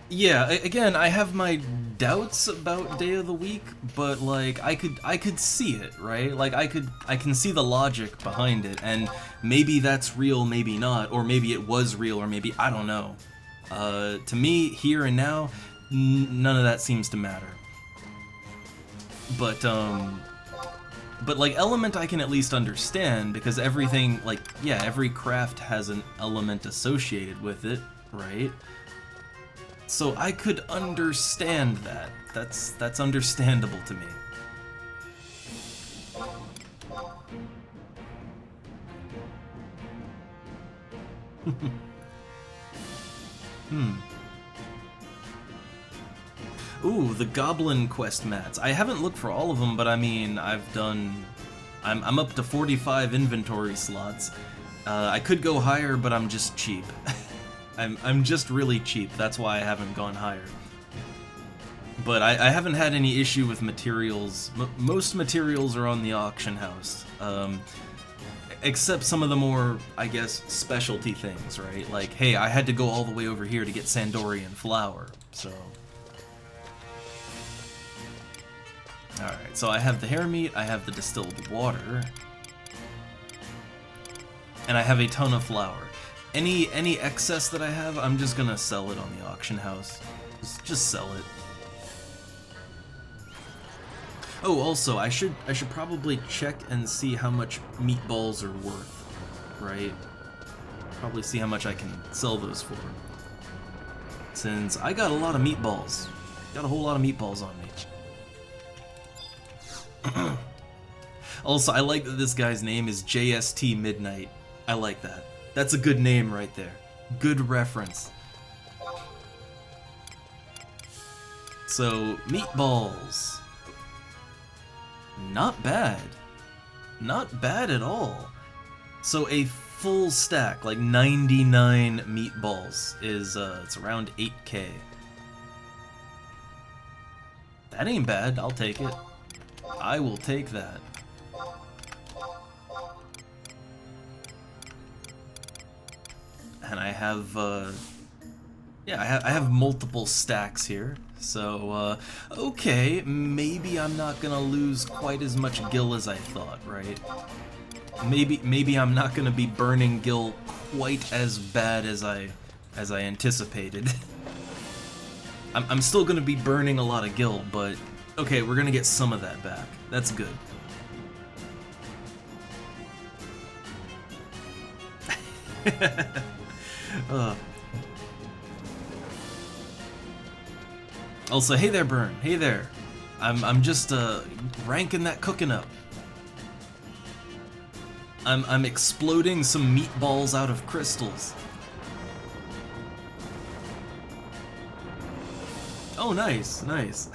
Yeah, again, I have my doubts about day of the week, but like I could see it, right? Like I can see the logic behind it, and maybe that's real, maybe not, or maybe it was real, or maybe I don't know. To me, here and now, none of that seems to matter. But like element I can at least understand, because everything, like, yeah, every craft has an element associated with it, right? So I could understand that. That's understandable to me. Ooh, the Goblin quest mats. I haven't looked for all of them, but I mean, I'm up to 45 inventory slots. I could go higher, but I'm just cheap. I'm just really cheap. That's why I haven't gone higher. But I haven't had any issue with materials. Most materials are on the auction house. Except some of the more, I guess, specialty things, right? Like, hey, I had to go all the way over here to get Sandorian flour, so... Alright, so I have the hair meat, I have the distilled water, and I have a ton of flour. Any excess that I have, I'm just gonna sell it on the auction house. Just sell it. Oh, also, I should probably check and see how much meatballs are worth, right? Probably see how much I can sell those for. Since I got a lot of meatballs. Got a whole lot of meatballs on me. Also, I like that this guy's name is JST Midnight. I like that. That's a good name right there. Good reference. So, meatballs. Not bad. Not bad at all. So a full stack, like 99 meatballs, is, it's around 8K. That ain't bad, I'll take it. I will take that. And I have, yeah, I have multiple stacks here, so, okay, maybe I'm not gonna lose quite as much gil as I thought, right? Maybe I'm not gonna be burning gil quite as bad as I anticipated. I'm still gonna be burning a lot of gil, but okay, we're gonna get some of that back. That's good. Also, hey there, Burn. Hey there. I'm just ranking that cooking up. I'm exploding some meatballs out of crystals. Oh, nice, nice.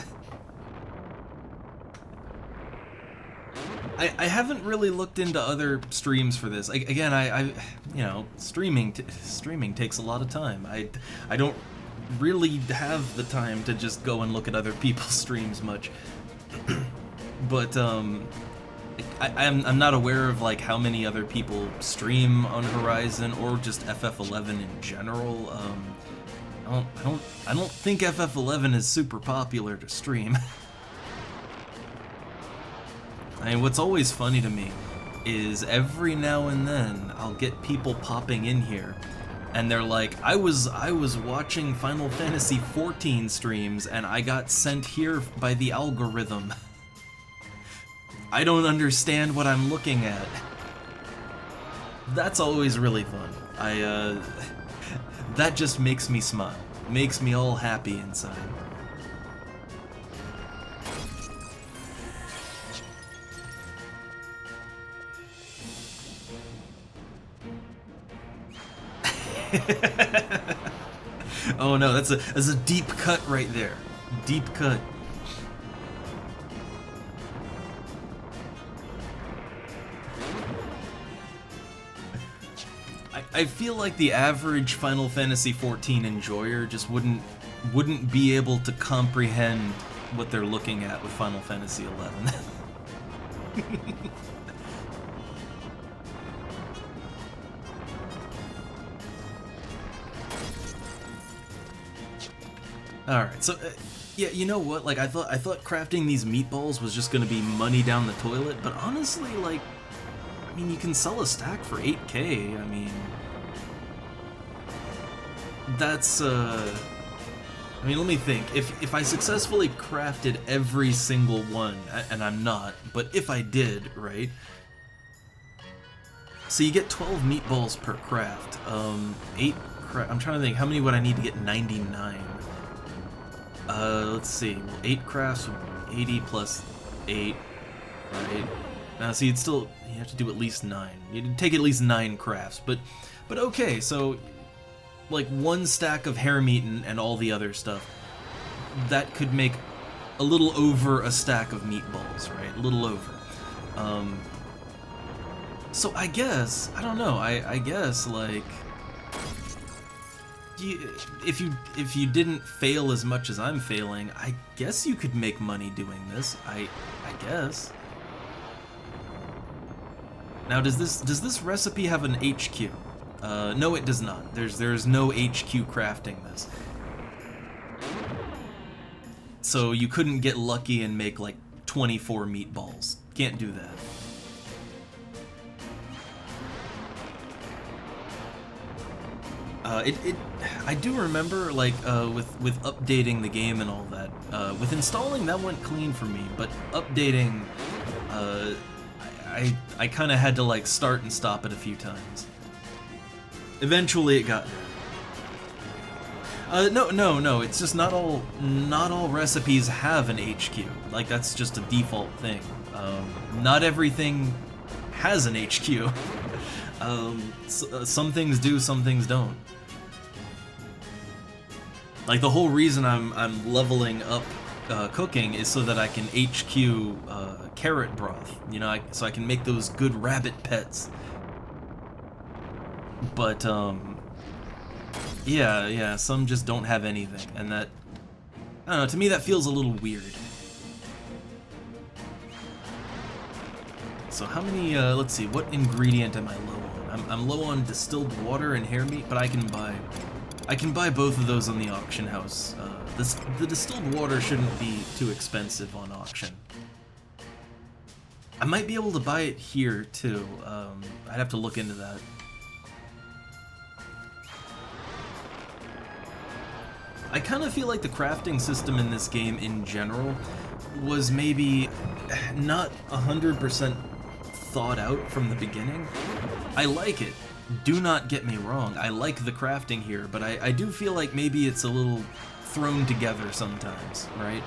I haven't really looked into other streams for this. Again, I you know, streaming takes a lot of time. I don't really have the time to just go and look at other people's streams much. But I'm not aware of like how many other people stream on Horizon or just FF11 in general. I don't think FF11 is super popular to stream. I mean, what's always funny to me is every now and then I'll get people popping in here and they're like, I was watching Final Fantasy XIV streams and I got sent here by the algorithm. I don't understand what I'm looking at. That's always really fun. That just makes me smile. Makes me all happy inside. Oh no, that's a deep cut right there. Deep cut. I feel like the average Final Fantasy XIV enjoyer just wouldn't be able to comprehend what they're looking at with Final Fantasy XI. Alright, so, yeah, you know what, like, I thought crafting these meatballs was just gonna be money down the toilet, but honestly, like, I mean, you can sell a stack for 8K, I mean... That's, I mean, let me think. If I successfully crafted every single one, and I'm not, but if I did, right? So you get 12 meatballs per craft. I'm trying to think, how many would I need to get 99? Let's see. Well, 8 crafts, 80 plus 8, right? Now, see, you have to do at least 9. You'd take at least 9 crafts, but okay, so... like one stack of hair meat and all the other stuff, that could make a little over a stack of meatballs, right? A little over. So I guess, I don't know, I guess, like, if you didn't fail as much as I'm failing, I guess you could make money doing this, I guess. Now, does this recipe have an HQ? No, it does not. There's no HQ crafting this. So you couldn't get lucky and make like 24 meatballs. Can't do that. I do remember, like, with updating the game and all that. With installing, that went clean for me, but updating, I kind of had to like start and stop it a few times. Eventually it got there. No, it's just not all recipes have an HQ. Like, that's just a default thing. Not everything has an HQ. Some things do, some things don't. Like, the whole reason I'm leveling up cooking is so that I can HQ carrot broth, you know, so I can make those good rabbit pets. But, yeah, some just don't have anything, and that, I don't know, to me that feels a little weird. So how many, let's see, what ingredient am I low on? I'm low on distilled water and hair meat, but I can buy both of those on the auction house. The distilled water shouldn't be too expensive on auction. I might be able to buy it here, too. I'd have to look into that. I kind of feel like the crafting system in this game in general was maybe not 100% thought out from the beginning. I like it. Do not get me wrong. I like the crafting here, but I do feel like maybe it's a little thrown together sometimes, right?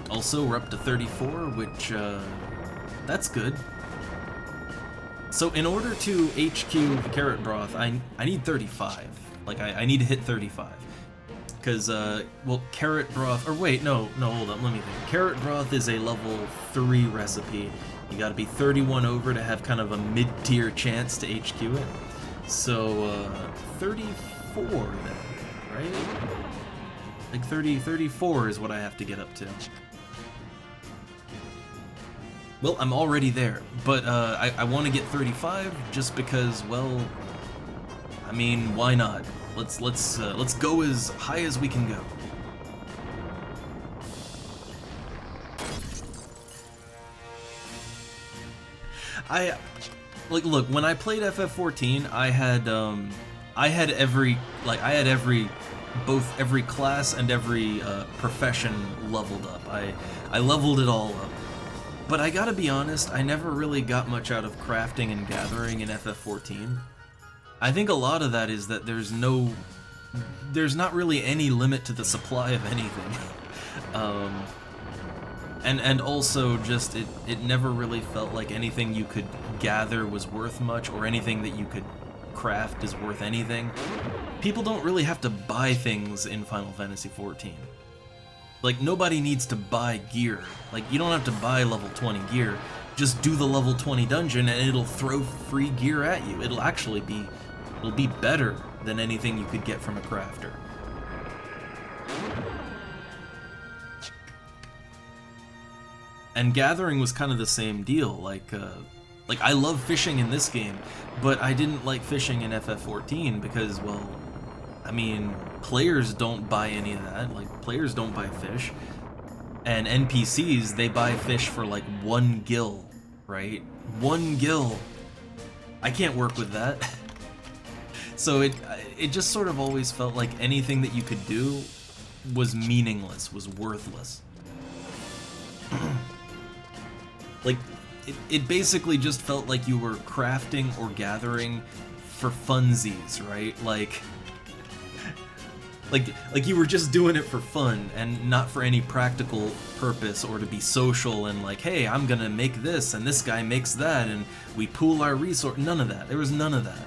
Also, we're up to 34, which, that's good. So in order to HQ carrot broth, I need 35. Like, I need to hit 35. Because, well, carrot broth, or wait, no, hold up, let me think. Carrot broth is a level 3 recipe. You gotta be 31 over to have kind of a mid-tier chance to HQ it. So, 34 then, right? Like 34 is what I have to get up to. Well, I'm already there, but I want to get 35 just because, well, I mean, why not? Let's go as high as we can go. Like, look, when I played FF14, I had both every class and every profession leveled up. I leveled it all up. But I gotta be honest, I never really got much out of crafting and gathering in FF14. I think a lot of that is that there's not really any limit to the supply of anything. And also just it never really felt like anything you could gather was worth much, or anything that you could craft is worth anything. People don't really have to buy things in Final Fantasy XIV. Like, nobody needs to buy gear. Like, you don't have to buy level 20 gear. Just do the level 20 dungeon and it'll throw free gear at you. It'll be better than anything you could get from a crafter. And gathering was kind of the same deal. Like I love fishing in this game, but I didn't like fishing in FF14 because, well, I mean, players don't buy any of that. Like, players don't buy fish. And NPCs, they buy fish for like 1 gil, right? 1 gil. I can't work with that. So it just sort of always felt like anything that you could do was meaningless, was worthless. Like, it basically just felt like you were crafting or gathering for funsies, right? Like you were just doing it for fun and not for any practical purpose, or to be social and like, hey, I'm gonna make this and this guy makes that and we pool our resource. None of that. There was none of that.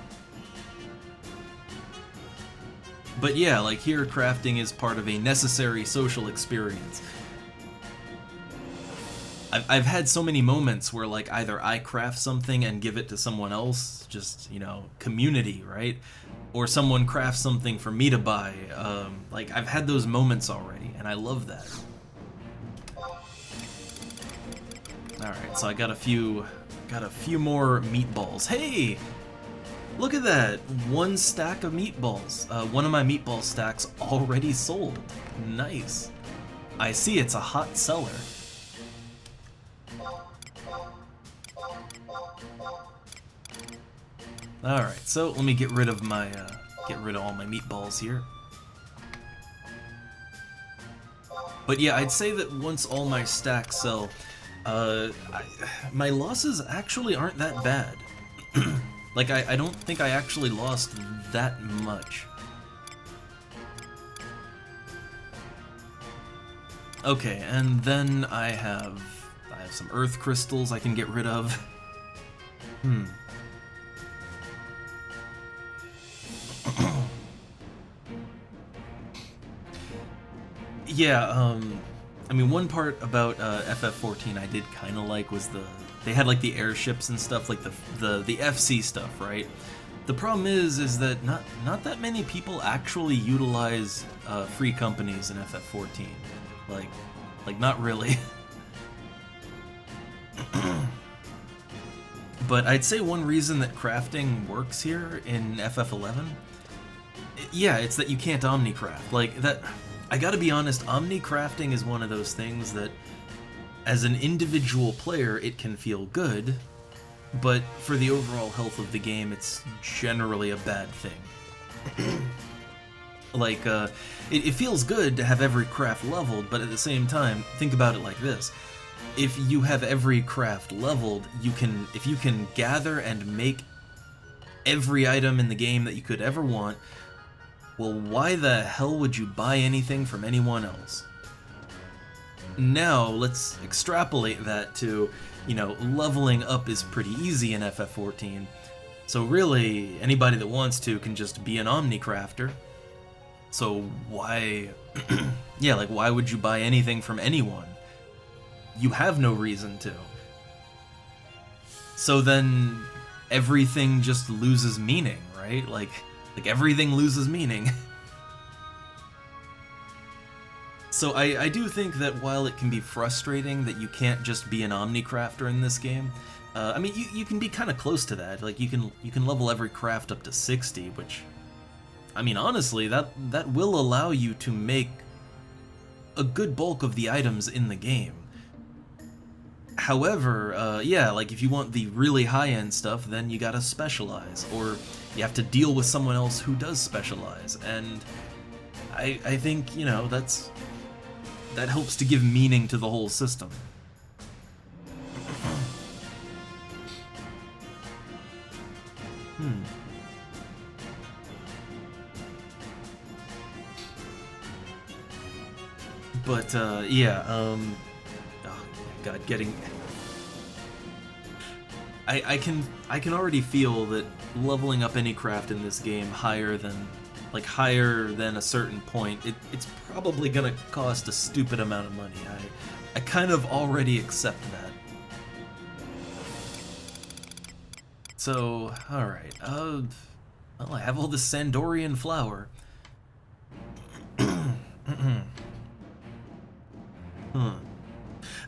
But yeah, like here, crafting is part of a necessary social experience. I've had so many moments where, like, either I craft something and give it to someone else, just, you know, community, right? Or someone crafts something for me to buy. Like, I've had those moments already, and I love that. Alright, so I got a few more meatballs. Hey! Look at that! 1 stack of meatballs. One of my meatball stacks already sold. Nice. I see it's a hot seller. Alright, so let me get rid of all my meatballs here. But yeah, I'd say that once all my stacks sell, my losses actually aren't that bad. Like, I don't think I actually lost that much. Okay, and then I have some earth crystals I can get rid of. Yeah, I mean, one part about FF14 I did kind of like was they had like the airships and stuff, like the FC stuff, right? The problem is that not that many people actually utilize free companies in FF14. Like not really. But I'd say one reason that crafting works here in FF11, yeah, it's that you can't omnicraft. Like, that, I gotta be honest, omnicrafting is one of those things that, as an individual player, it can feel good, but for the overall health of the game, it's generally a bad thing. Like, it feels good to have every craft leveled, but at the same time, think about it like this. If you have every craft leveled, if you can gather and make every item in the game that you could ever want, well, why the hell would you buy anything from anyone else? Now, let's extrapolate that to, you know, leveling up is pretty easy in FF14, so really, anybody that wants to can just be an omnicrafter. So why, yeah, like, why would you buy anything from anyone? You have no reason to. So then everything just loses meaning, right? Like everything loses meaning. So I do think that while it can be frustrating that you can't just be an omnicrafter in this game, I mean, you can be kind of close to that. Like, you can level every craft up to 60, which, I mean, honestly, that will allow you to make a good bulk of the items in the game. However, yeah, like if you want the really high-end stuff, then you gotta specialize, or you have to deal with someone else who does specialize, and I think, you know, that helps to give meaning to the whole system. But, yeah, oh, God, getting... I can already feel that leveling up any craft in this game higher than a certain point, it's probably gonna cost a stupid amount of money. I kind of already accept that. So, alright, well, I have all this Sandorian flour.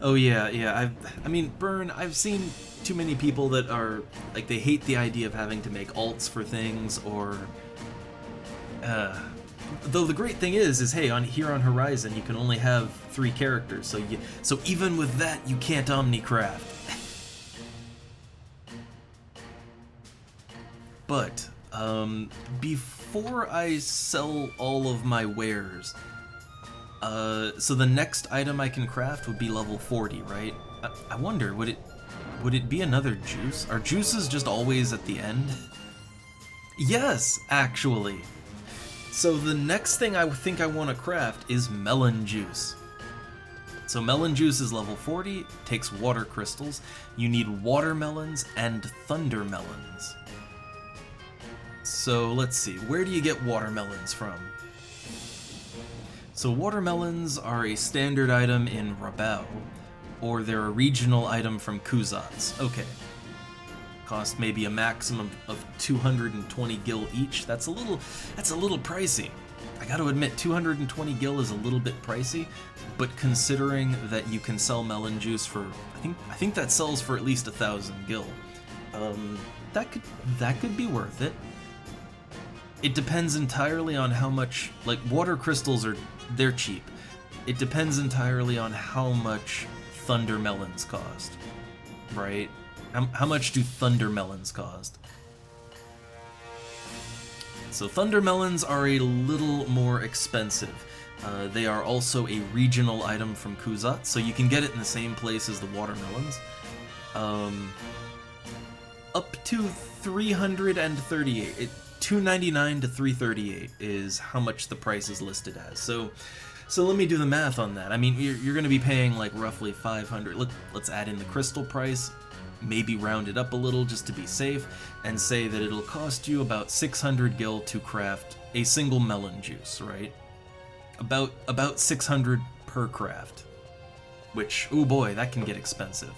Oh yeah, I mean, Burn, I've seen too many people that are, like, they hate the idea of having to make alts for things, or, though the great thing is hey, here on Horizon, you can only have 3 characters, so even with that, you can't omnicraft. But, before I sell all of my wares, so the next item I can craft would be level 40, right? I wonder, would it be another juice? Are juices just always at the end? Yes, actually. So the next thing I think I want to craft is melon juice. So melon juice is level 40, takes water crystals. You need watermelons and thunder melons. So let's see, where do you get watermelons from? So watermelons are a standard item in Rabao, or they're a regional item from Kuzats. Okay. Cost maybe a maximum of 220 gil each. That's a little pricey. I gotta admit, 220 gil is a little bit pricey, but considering that you can sell melon juice for, I think that sells for at least 1,000 gil. That could be worth it. It depends entirely on how much, like, water crystals they're cheap. It depends entirely on how much thunder melons cost, right? How much do thunder melons cost? So thunder melons are a little more expensive. They are also a regional item from Kuzat, so you can get it in the same place as the watermelons. Up to 338. 299 to 338 is how much the price is listed as. So let me do the math on that. I mean, you're going to be paying like roughly 500. Let's add in the crystal price, maybe round it up a little just to be safe, and say that it'll cost you about 600 gil to craft a single melon juice, right? About 600 per craft, which, oh boy, that can get expensive.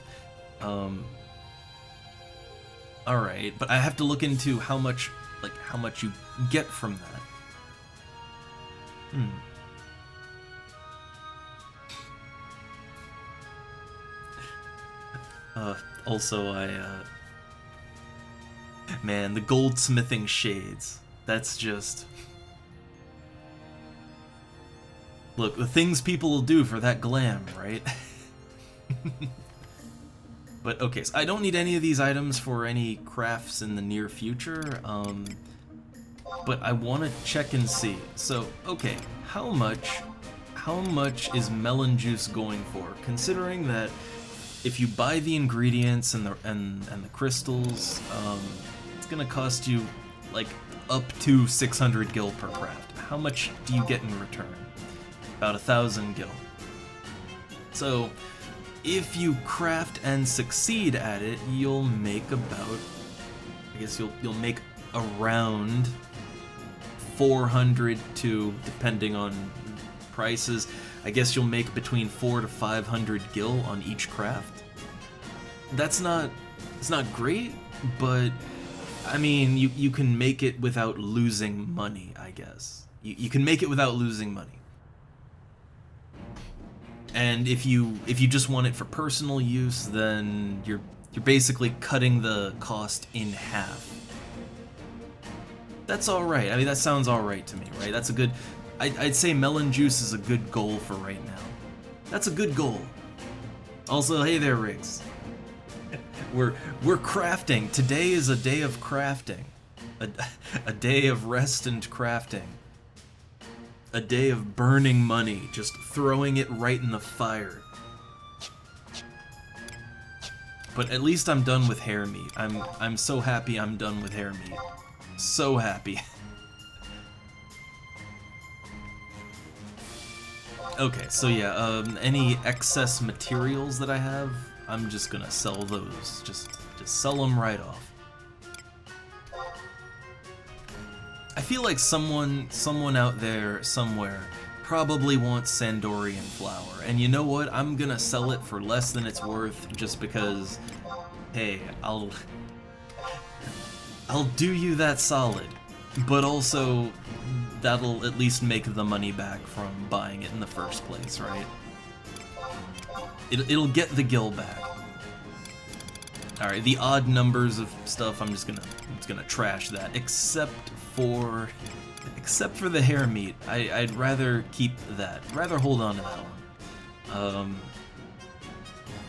Alright, but I have to look into how much you get from that. Also, man, the goldsmithing shades. That's just... Look, the things people will do for that glam, right? But okay, so I don't need any of these items for any crafts in the near future, but I want to check and see. So, okay, how much is melon juice going for? Considering that if you buy the ingredients and the crystals, it's gonna cost you like up to 600 gil per craft. How much do you get in return? About 1,000 gil. So, if you craft and succeed at it, you'll make about, I guess you'll make around 400 to, depending on prices, I guess you'll make between 400 to 500 gil on each craft. It's not great, but I mean, you can make it without losing money, I guess. You can make it without losing money. And if you just want it for personal use, then you're basically cutting the cost in half. That's alright. I mean, that sounds alright to me, right? That's a good... I'd say melon juice is a good goal for right now. That's a good goal. Also, hey there, Riggs. We're crafting. Today is a day of crafting. A day of rest and crafting. A day of burning money, just throwing it right in the fire. But at least I'm done with hair meat. I'm so happy I'm done with hair meat. So happy. Okay, so yeah, any excess materials that I have, I'm just gonna sell those. Just sell them right off. I feel like someone out there somewhere probably wants Sandorian flour, and you know what? I'm gonna sell it for less than it's worth just because, hey, I'll do you that solid, but also that'll at least make the money back from buying it in the first place, right? It'll get the gil back. All right, the odd numbers of stuff, I'm just gonna trash that, except for the hair meat. I'd rather keep that. Rather hold on to that one.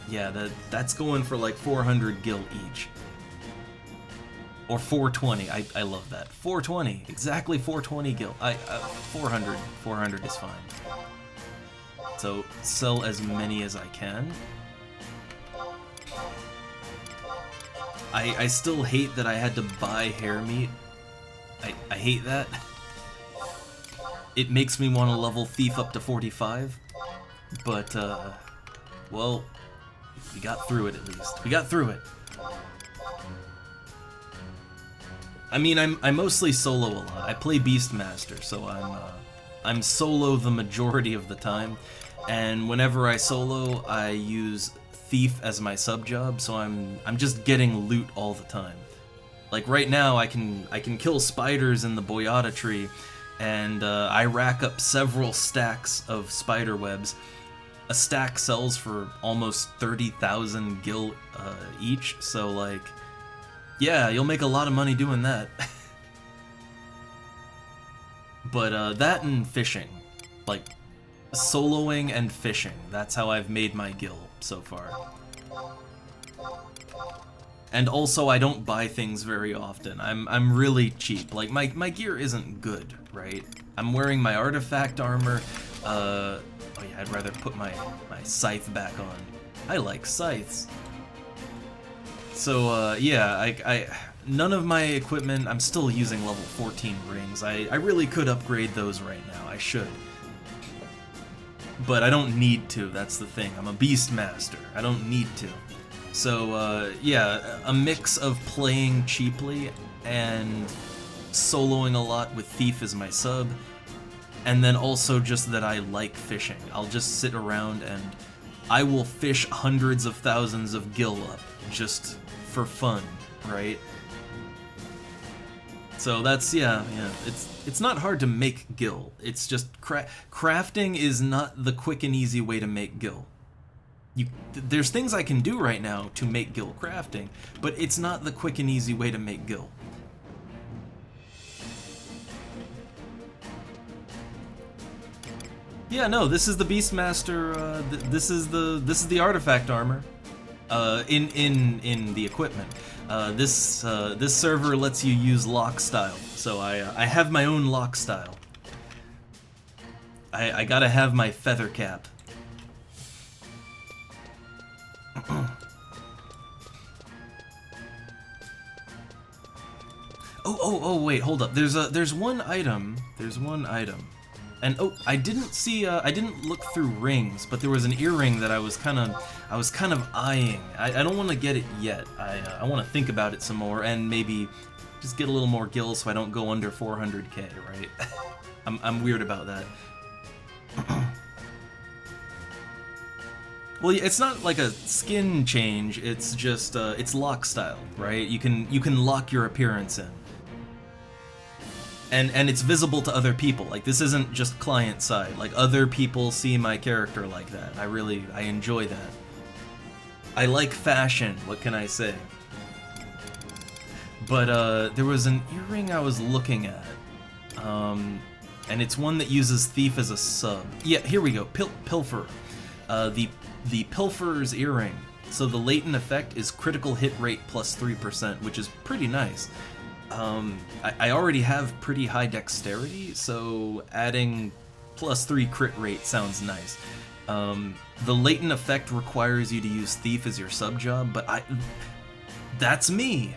Yeah, that's going for like 400 gil each. Or 420. I love that. 420. Exactly 420 gil. 400. 400 is fine. So sell as many as I can. I still hate that I had to buy hair meat. I hate that. It makes me want to level Thief up to 45. But, well, we got through it at least. We got through it. I mean, I mostly solo a lot. I play Beastmaster, so I'm solo the majority of the time. And whenever I solo, I use Thief as my sub job, so I'm just getting loot all the time. Like right now, I can kill spiders in the Boyata tree, and I rack up several stacks of spider webs. A stack sells for almost 30,000 gil each, so like, yeah, you'll make a lot of money doing that. But that and fishing, like soloing and fishing, that's how I've made my gil so far. And also, I don't buy things very often. I'm really cheap. Like, my gear isn't good, right? I'm wearing my artifact armor. Oh yeah, I'd rather put my scythe back on. I like scythes. So, yeah, none of my equipment, I'm still using level 14 rings. I really could upgrade those right now. I should. But I don't need to, that's the thing. I'm a Beastmaster. I don't need to. So, yeah, a mix of playing cheaply and soloing a lot with Thief as my sub, and then also just that I like fishing. I'll just sit around and I will fish hundreds of thousands of gil up, just for fun, right? So that's, yeah, it's not hard to make gil. It's just crafting is not the quick and easy way to make gil. There's things I can do right now to make gil crafting, but it's not the quick and easy way to make gil. Yeah, no, this is the Beastmaster. This is the artifact armor. In the equipment. This server lets you use lock style, so I have my own lock style. I gotta have my feather cap. Oh, wait, hold up. There's one item. And oh, I didn't look through rings, but there was an earring that I was kind of eyeing. I don't want to get it yet. I want to think about it some more and maybe just get a little more gil so I don't go under 400k, right? I'm weird about that. Well, it's not like a skin change. It's just it's lock style, right? You can lock your appearance in. And it's visible to other people. Like, this isn't just client side. Like, other people see my character like that. I enjoy that. I like fashion, what can I say? But there was an earring I was looking at. And it's one that uses Thief as a sub. Yeah, here we go. Pilfer. The Pilfer's earring. So the latent effect is critical hit rate plus 3%, which is pretty nice. I already have pretty high dexterity, so adding plus 3 crit rate sounds nice. The latent effect requires you to use Thief as your sub-job, but that's me!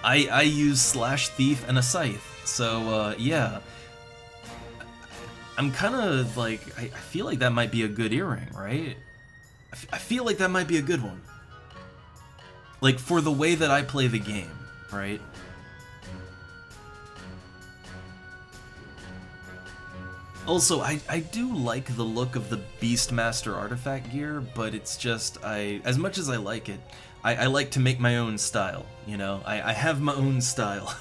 I use Slash Thief and a Scythe, so yeah. I'm kind of like, I feel like that might be a good earring, right? I feel like that might be a good one. Like, for the way that I play the game, right? Also, I do like the look of the Beastmaster artifact gear, but it's just, as much as I like it, I like to make my own style, you know? I have my own style.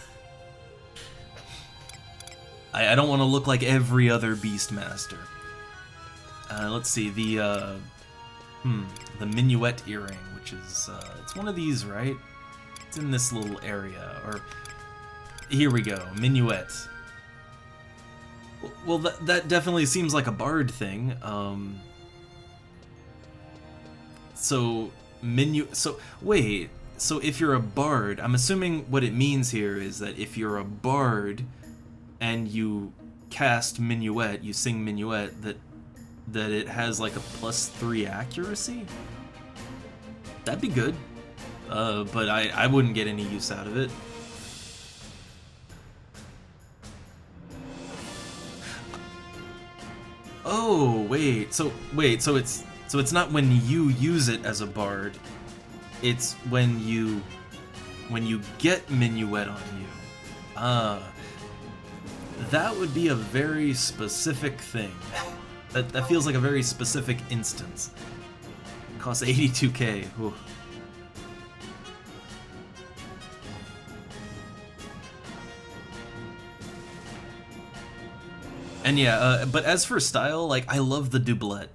I don't want to look like every other Beastmaster. Let's see, the Minuet earring, which is, it's one of these, right? It's in this little area, or, here we go, Minuet. Well, that definitely seems like a bard thing. So wait, so if you're a bard, I'm assuming what it means here is that if you're a bard and you cast Minuet, you sing Minuet, that it has like a +3 accuracy? That'd be good. But I wouldn't get any use out of it. Oh, so it's not when you use it as a bard, it's when you get Minuet on you. That would be a very specific thing. That feels like a very specific instance. It costs 82k. Ooh. And yeah, but as for style, like, I love the doublet.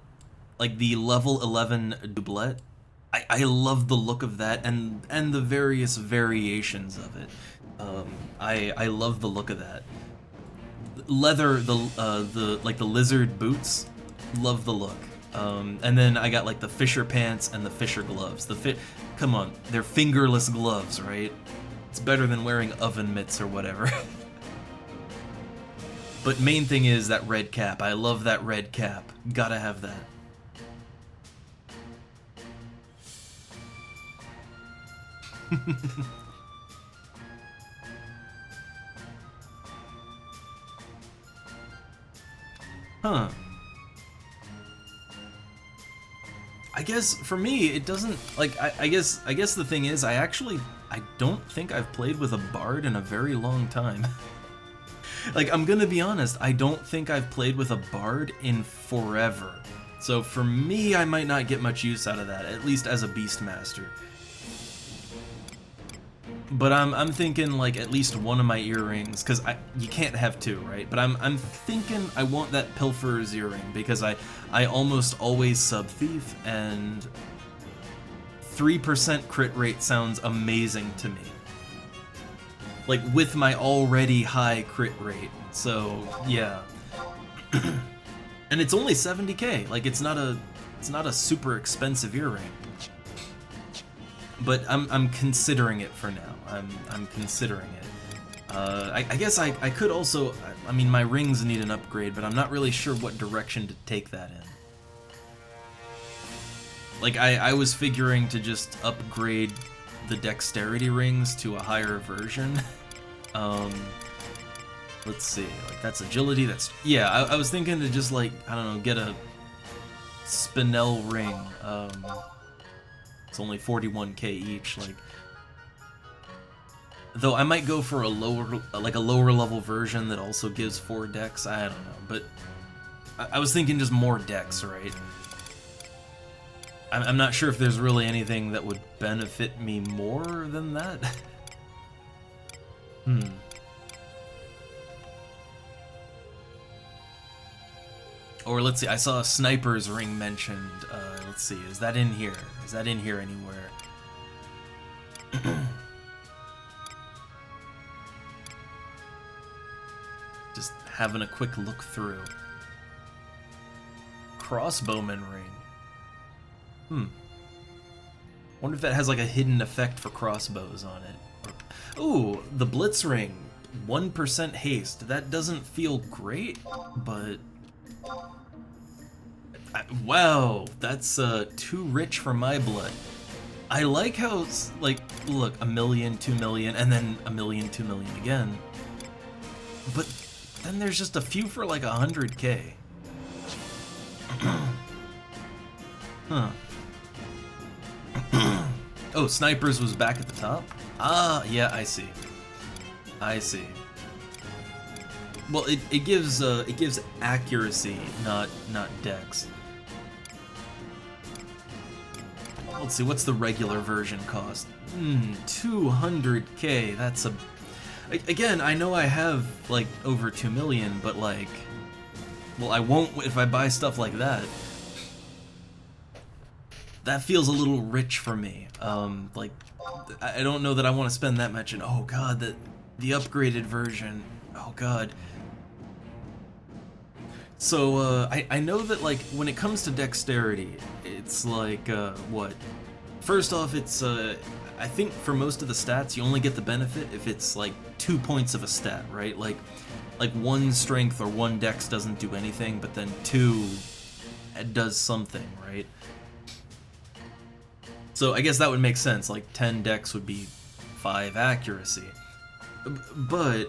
Like, the level 11 doublet. I love the look of that and the various variations of it. I love the look of that. Leather, like the lizard boots, love the look. And then I got like the fisher pants and the fisher gloves. Come on, they're fingerless gloves, right? It's better than wearing oven mitts or whatever. But main thing is that red cap. I love that red cap. Gotta have that. Huh. I guess for me it doesn't like I guess the thing is I don't think I've played with a bard in a very long time. Like, I'm gonna be honest, I don't think I've played with a bard in forever. So for me, I might not get much use out of that, at least as a Beastmaster. But I'm thinking, like, at least one of my earrings, because you can't have two, right? But I'm thinking I want that Pilferer's earring, because I almost always sub-thief, and 3% crit rate sounds amazing to me. Like, with my already high crit rate, so, yeah. And it's only 70k, like, it's not a super expensive earring. But I'm considering it for now. I'm considering it. I guess I could also, I mean, my rings need an upgrade, but I'm not really sure what direction to take that in. Like, I was figuring to just upgrade the dexterity rings to a higher version. Let's see, like, that's agility, yeah, I was thinking to just, like, I don't know, get a Spinel ring. It's only 41k each, like, though I might go for a lower level version that also gives 4 dex, I don't know, but I was thinking just more dex, right? I'm not sure if there's really anything that would benefit me more than that. Or let's see, I saw a sniper's ring mentioned. Let's see, is that in here? Is that in here anywhere? Just having a quick look through. Crossbowman ring. wonder if that has like a hidden effect for crossbows on it. Ooh, the Blitz Ring, 1% haste. That doesn't feel great, but wow, that's too rich for my blood. I like how it's like, look, 1 million, 2 million, and then 1 million, 2 million again. But then there's just a few for like 100k. Huh. Oh, snipers was back at the top? Ah, yeah, I see. I see. Well, it gives accuracy, not dex. Let's see, what's the regular version cost? 200k. That's a. Again, I know I have like over 2 million, but like, well, I won't if I buy stuff like that. That feels a little rich for me. Like, I don't know that I want to spend that much. And oh god, the upgraded version. Oh god. So I know that like when it comes to dexterity, it's like what? First off, it's I think for most of the stats you only get the benefit if it's like 2 points of a stat, right? Like 1 strength or 1 dex doesn't do anything, but then 2 does something, right? So I guess that would make sense. Like 10 dex would be 5 accuracy. But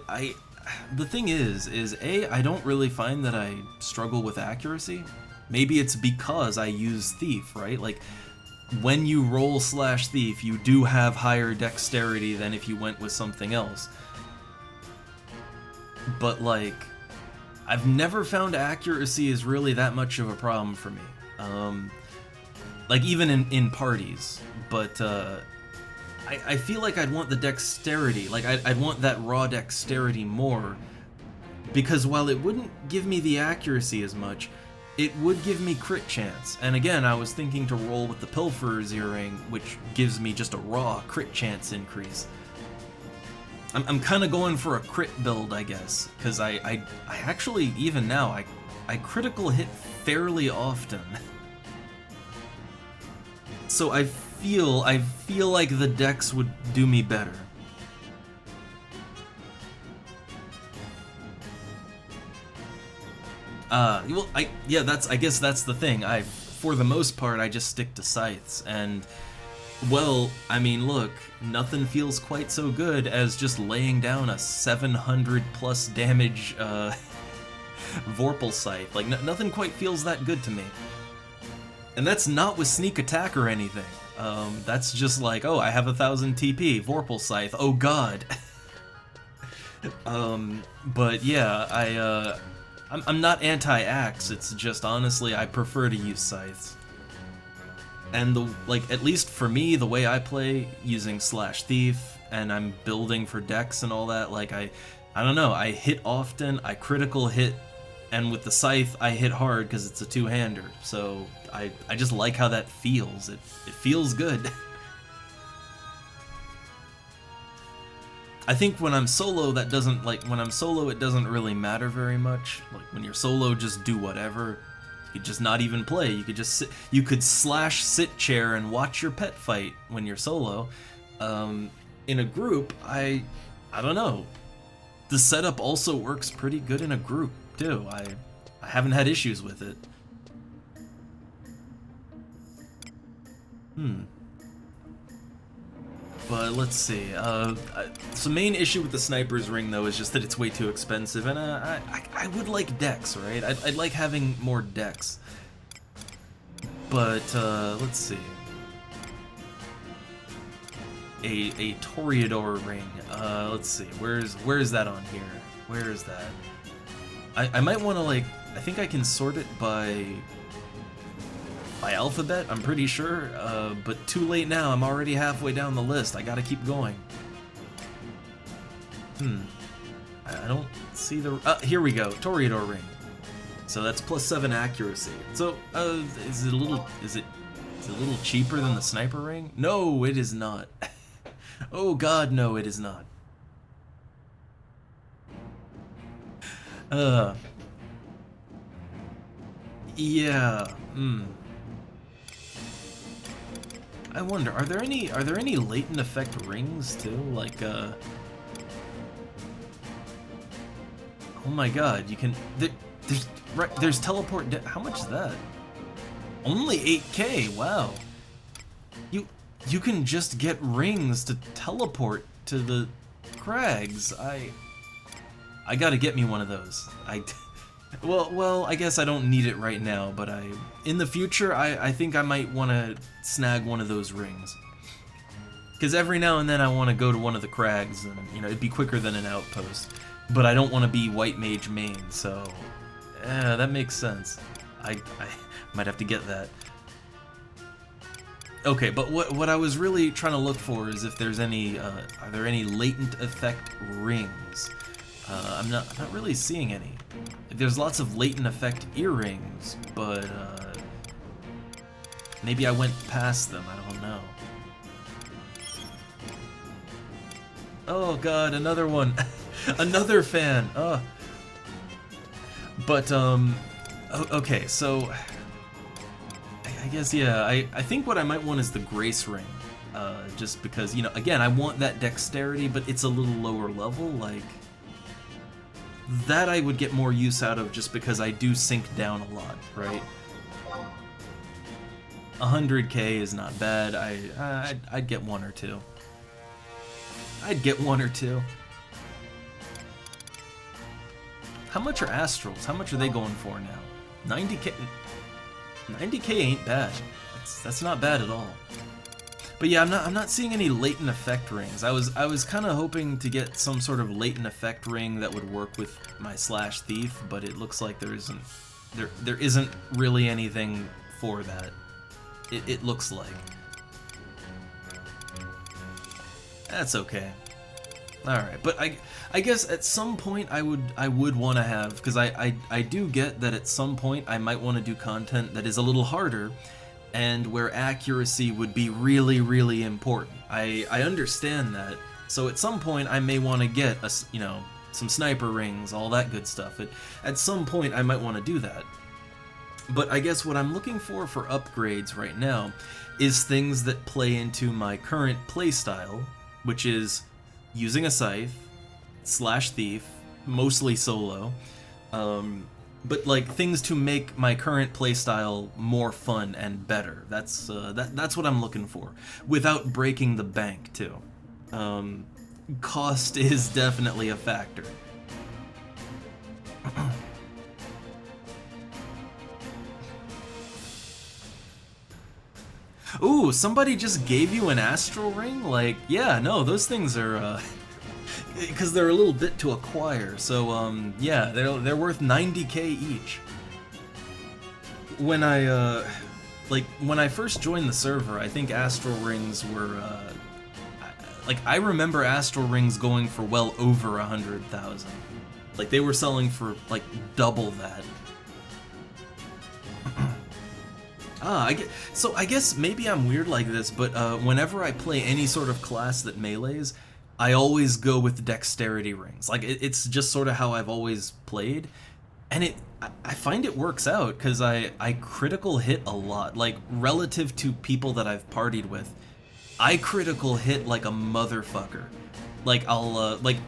the thing is A, I don't really find that I struggle with accuracy. Maybe it's because I use Thief, right? Like, when you roll /Thief, you do have higher dexterity than if you went with something else. But, like, I've never found accuracy is really that much of a problem for me. Like, even in parties. But, I feel like I'd want the dexterity, like I'd want that raw dexterity more, because while it wouldn't give me the accuracy as much, it would give me crit chance. And again, I was thinking to roll with the Pilferer's Earring, which gives me just a raw crit chance increase. I'm kind of going for a crit build, I guess, because I actually, even now, I critical hit fairly often. So I feel like the dex would do me better. Well, I guess that's the thing. For the most part, I just stick to scythes, and well, I mean, look, nothing feels quite so good as just laying down a 700 plus damage Vorpal Scythe. Like nothing quite feels that good to me. And that's not with sneak attack or anything. That's just like, oh, I have 1000 TP, Vorpal Scythe, oh god. But yeah, I'm not anti-axe, it's just honestly I prefer to use scythes. And at least for me, the way I play, using /Thief, and I'm building for dex and all that, like I don't know, I hit often, I critical hit, and with the scythe I hit hard because it's a two-hander, so I just like how that feels. It feels good. I think when I'm solo, it doesn't really matter very much. Like when you're solo, just do whatever. You could just not even play. You could just sit. You could /sit chair and watch your pet fight when you're solo. In a group, I don't know. The setup also works pretty good in a group too. I haven't had issues with it. But let's see. So main issue with the Sniper's Ring though is just that it's way too expensive, and I would like dex, right? I'd like having more dex. But let's see. A Toreador ring. Let's see. Where's that on here? Where is that? I might want to I think I can sort it by alphabet, I'm pretty sure, but too late now, I'm already halfway down the list, I gotta keep going. I don't see the... here we go, Toreador ring. So that's +7 accuracy. So, is it a little cheaper than the sniper ring? No, it is not. Oh god, no, it is not. Yeah, I wonder, are there any latent effect rings too? Like, oh my god, you can, there's teleport, how much is that? Only 8k, wow. You can just get rings to teleport to the crags. I gotta get me one of those. Well, I guess I don't need it right now, but in the future, I think I might want to snag one of those rings. Because every now and then I want to go to one of the crags, and, you know, it'd be quicker than an outpost. But I don't want to be White Mage main, so... yeah, that makes sense. I might have to get that. Okay, but what I was really trying to look for is if there's any, are there any latent effect rings? I'm not really seeing any. There's lots of latent effect earrings, but maybe I went past them, I don't know. Oh god, another one. Another fan. But okay, so I guess, yeah, I think what I might want is the Grace Ring. Just because, you know, again, I want that dexterity, but it's a little lower level, like... that I would get more use out of just because I do sink down a lot, right? 100k is not bad. I'd get one or two. I'd get one or two. How much are Astrals? How much are they going for now? 90k? 90k ain't bad. That's not bad at all. But yeah, I'm not seeing any latent effect rings. I was kind of hoping to get some sort of latent effect ring that would work with my Slash Thief, but it looks like there isn't really anything for that. It looks like. That's okay. Alright, but I guess at some point I would want to have, because I do get that at some point I might want to do content that is a little harder, and where accuracy would be really, really important. I understand that, so at some point I may want to get you know, some sniper rings, all that good stuff. At some point I might want to do that. But I guess what I'm looking for upgrades right now is things that play into my current playstyle, which is using a scythe, Slash Thief, mostly solo, but like things to make my current playstyle more fun and better. That's what I'm looking for, without breaking the bank too. Cost is definitely a factor. Ooh, somebody just gave you an astral ring? Like, yeah, no, those things are, because they're a little bit to acquire, so, yeah, they're worth 90k each. When when I first joined the server, I think astral rings were, like, I remember astral rings going for well over 100,000. Like, they were selling for, like, double that. So I guess maybe I'm weird like this, but whenever I play any sort of class that melees, I always go with dexterity rings. Like, it's just sort of how I've always played, and I find it works out, because I critical hit a lot. Like, relative to people that I've partied with, I critical hit like a motherfucker. Like, I'll, like,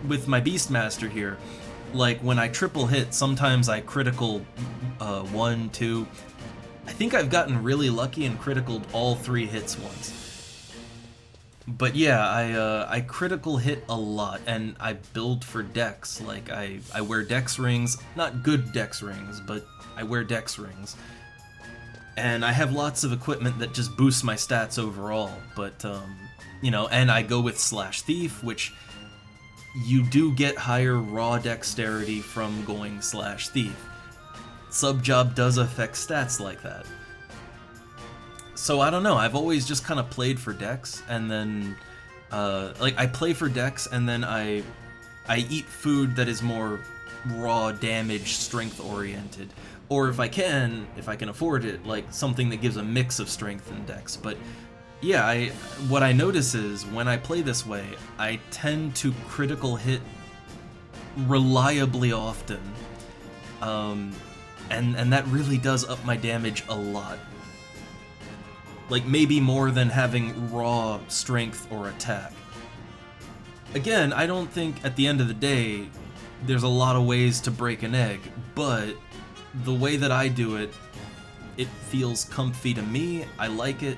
with my Beastmaster here, like, when I triple hit, sometimes I critical 1, 2... I think I've gotten really lucky and criticaled all 3 hits once. But yeah, I critical hit a lot, and I build for dex. Like, I wear dex rings, not good dex rings, but I wear dex rings. And I have lots of equipment that just boosts my stats overall, but, you know, and I go with Slash Thief, which you do get higher raw dexterity from going Slash Thief. Subjob does affect stats like that. So I don't know, I've always just kind of played for dex, and then, like, I play for dex, and then I eat food that is more raw damage, strength oriented. Or if I can afford it, like something that gives a mix of strength and dex. But yeah, what I notice is when I play this way, I tend to critical hit reliably often. And that really does up my damage a lot. Like, maybe more than having raw strength or attack. Again, I don't think at the end of the day there's a lot of ways to break an egg, but the way that I do it, it feels comfy to me. I like it,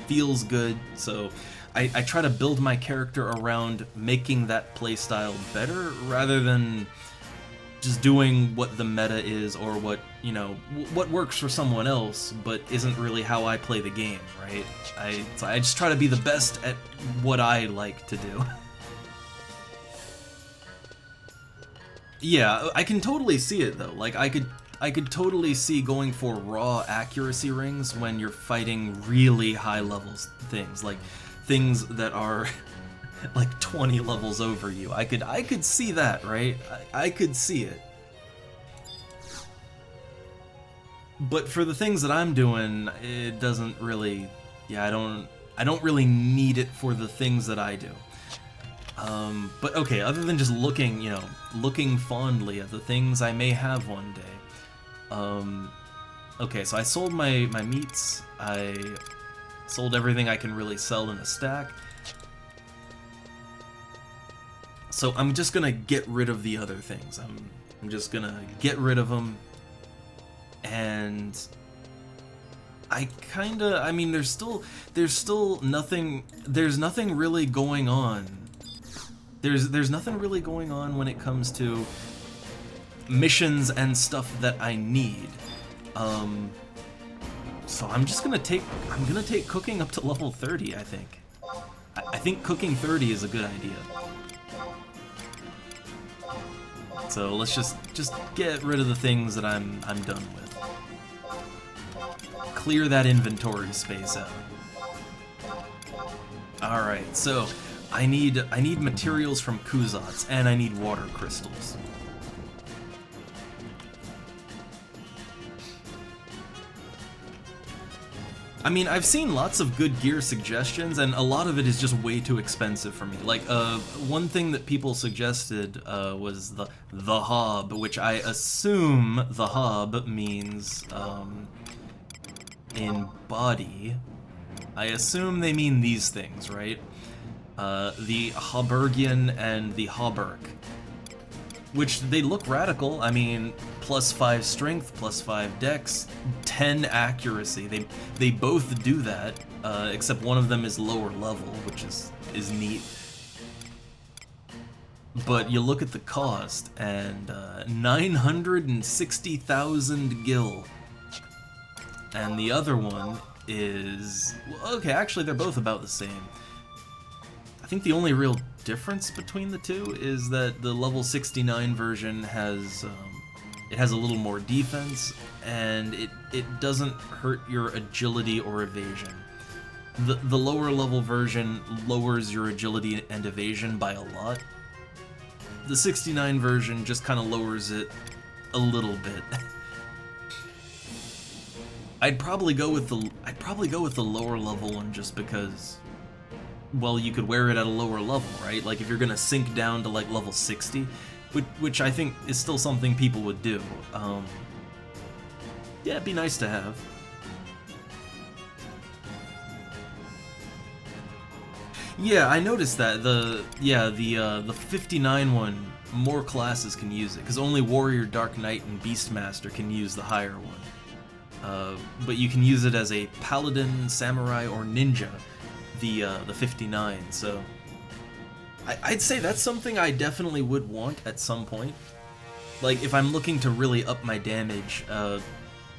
feels good, so I try to build my character around making that playstyle better rather than just doing what the meta is or what, you know, what works for someone else but isn't really how I play the game, right? So I just try to be the best at what I like to do. Yeah, I can totally see it though. Like I could totally see going for raw accuracy rings when you're fighting really high levels things, like things that are like 20 levels over you. I could see that, right? I could see it. But for the things that I'm doing, it doesn't really, yeah, I don't really need it for the things that I do. But okay, other than just looking, you know, looking fondly at the things I may have one day. Okay, so I sold my meats. I sold everything I can really sell in a stack. So I'm just gonna get rid of the other things. I'm just gonna get rid of them. And I mean, there's still nothing, there's nothing really going on. There's nothing really going on when it comes to missions and stuff that I need. So I'm gonna take cooking up to level 30, I think. I think cooking 30 is a good idea. So let's just get rid of the things that I'm done with. Clear that inventory space out. Alright, so I need materials from Kuzats, and I need water crystals. I mean, I've seen lots of good gear suggestions, and a lot of it is just way too expensive for me. Like, one thing that people suggested was the hob, which I assume the hob means in body. I assume they mean these things, right? The Haubergian and the Hauberk, which they look radical. I mean, +5 strength, +5 dex, 10 accuracy. They both do that, except one of them is lower level, which is neat. But you look at the cost, and 960,000 gil. And the other one is, well, okay, actually they're both about the same. I think the only real difference between the two is that the level 69 version has it has a little more defense, and it doesn't hurt your agility or evasion. The lower level version lowers your agility and evasion by a lot. The 69 version just kind of lowers it a little bit. I'd probably go with the lower level one just because, well, you could wear it at a lower level, right? Like if you're gonna sink down to like level 60, which I think is still something people would do. Yeah, it'd be nice to have. Yeah, I noticed that the 59 one, more classes can use it, because only Warrior, Dark Knight, and Beastmaster can use the higher one. But you can use it as a Paladin, Samurai, or Ninja, the 59, so I'd say that's something I definitely would want at some point. Like, if I'm looking to really up my damage,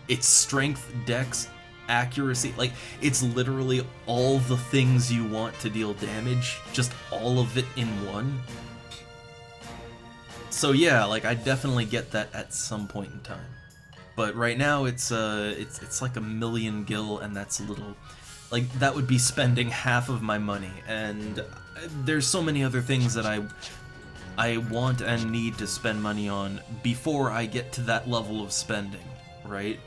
it's strength, dex, accuracy, like, it's literally all the things you want to deal damage, just all of it in one. So yeah, like, I definitely get that at some point in time. But right now, it's like 1,000,000 gil, and that's a little, like, that would be spending half of my money, and there's so many other things that I want and need to spend money on before I get to that level of spending, right?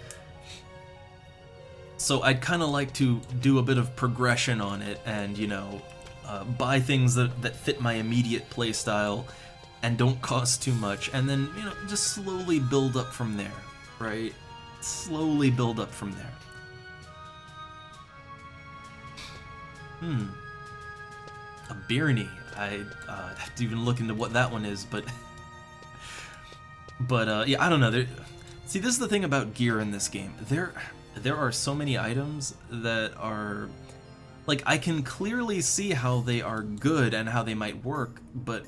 So I'd kind of like to do a bit of progression on it, and, you know, buy things that fit my immediate playstyle and don't cost too much, and then, you know, just slowly build up from there, right? Slowly build up from there. Hmm. A Birney. I have to even look into what that one is, but... But, yeah, I don't know. See, this is the thing about gear in this game. There are so many items that are... Like, I can clearly see how they are good and how they might work, but...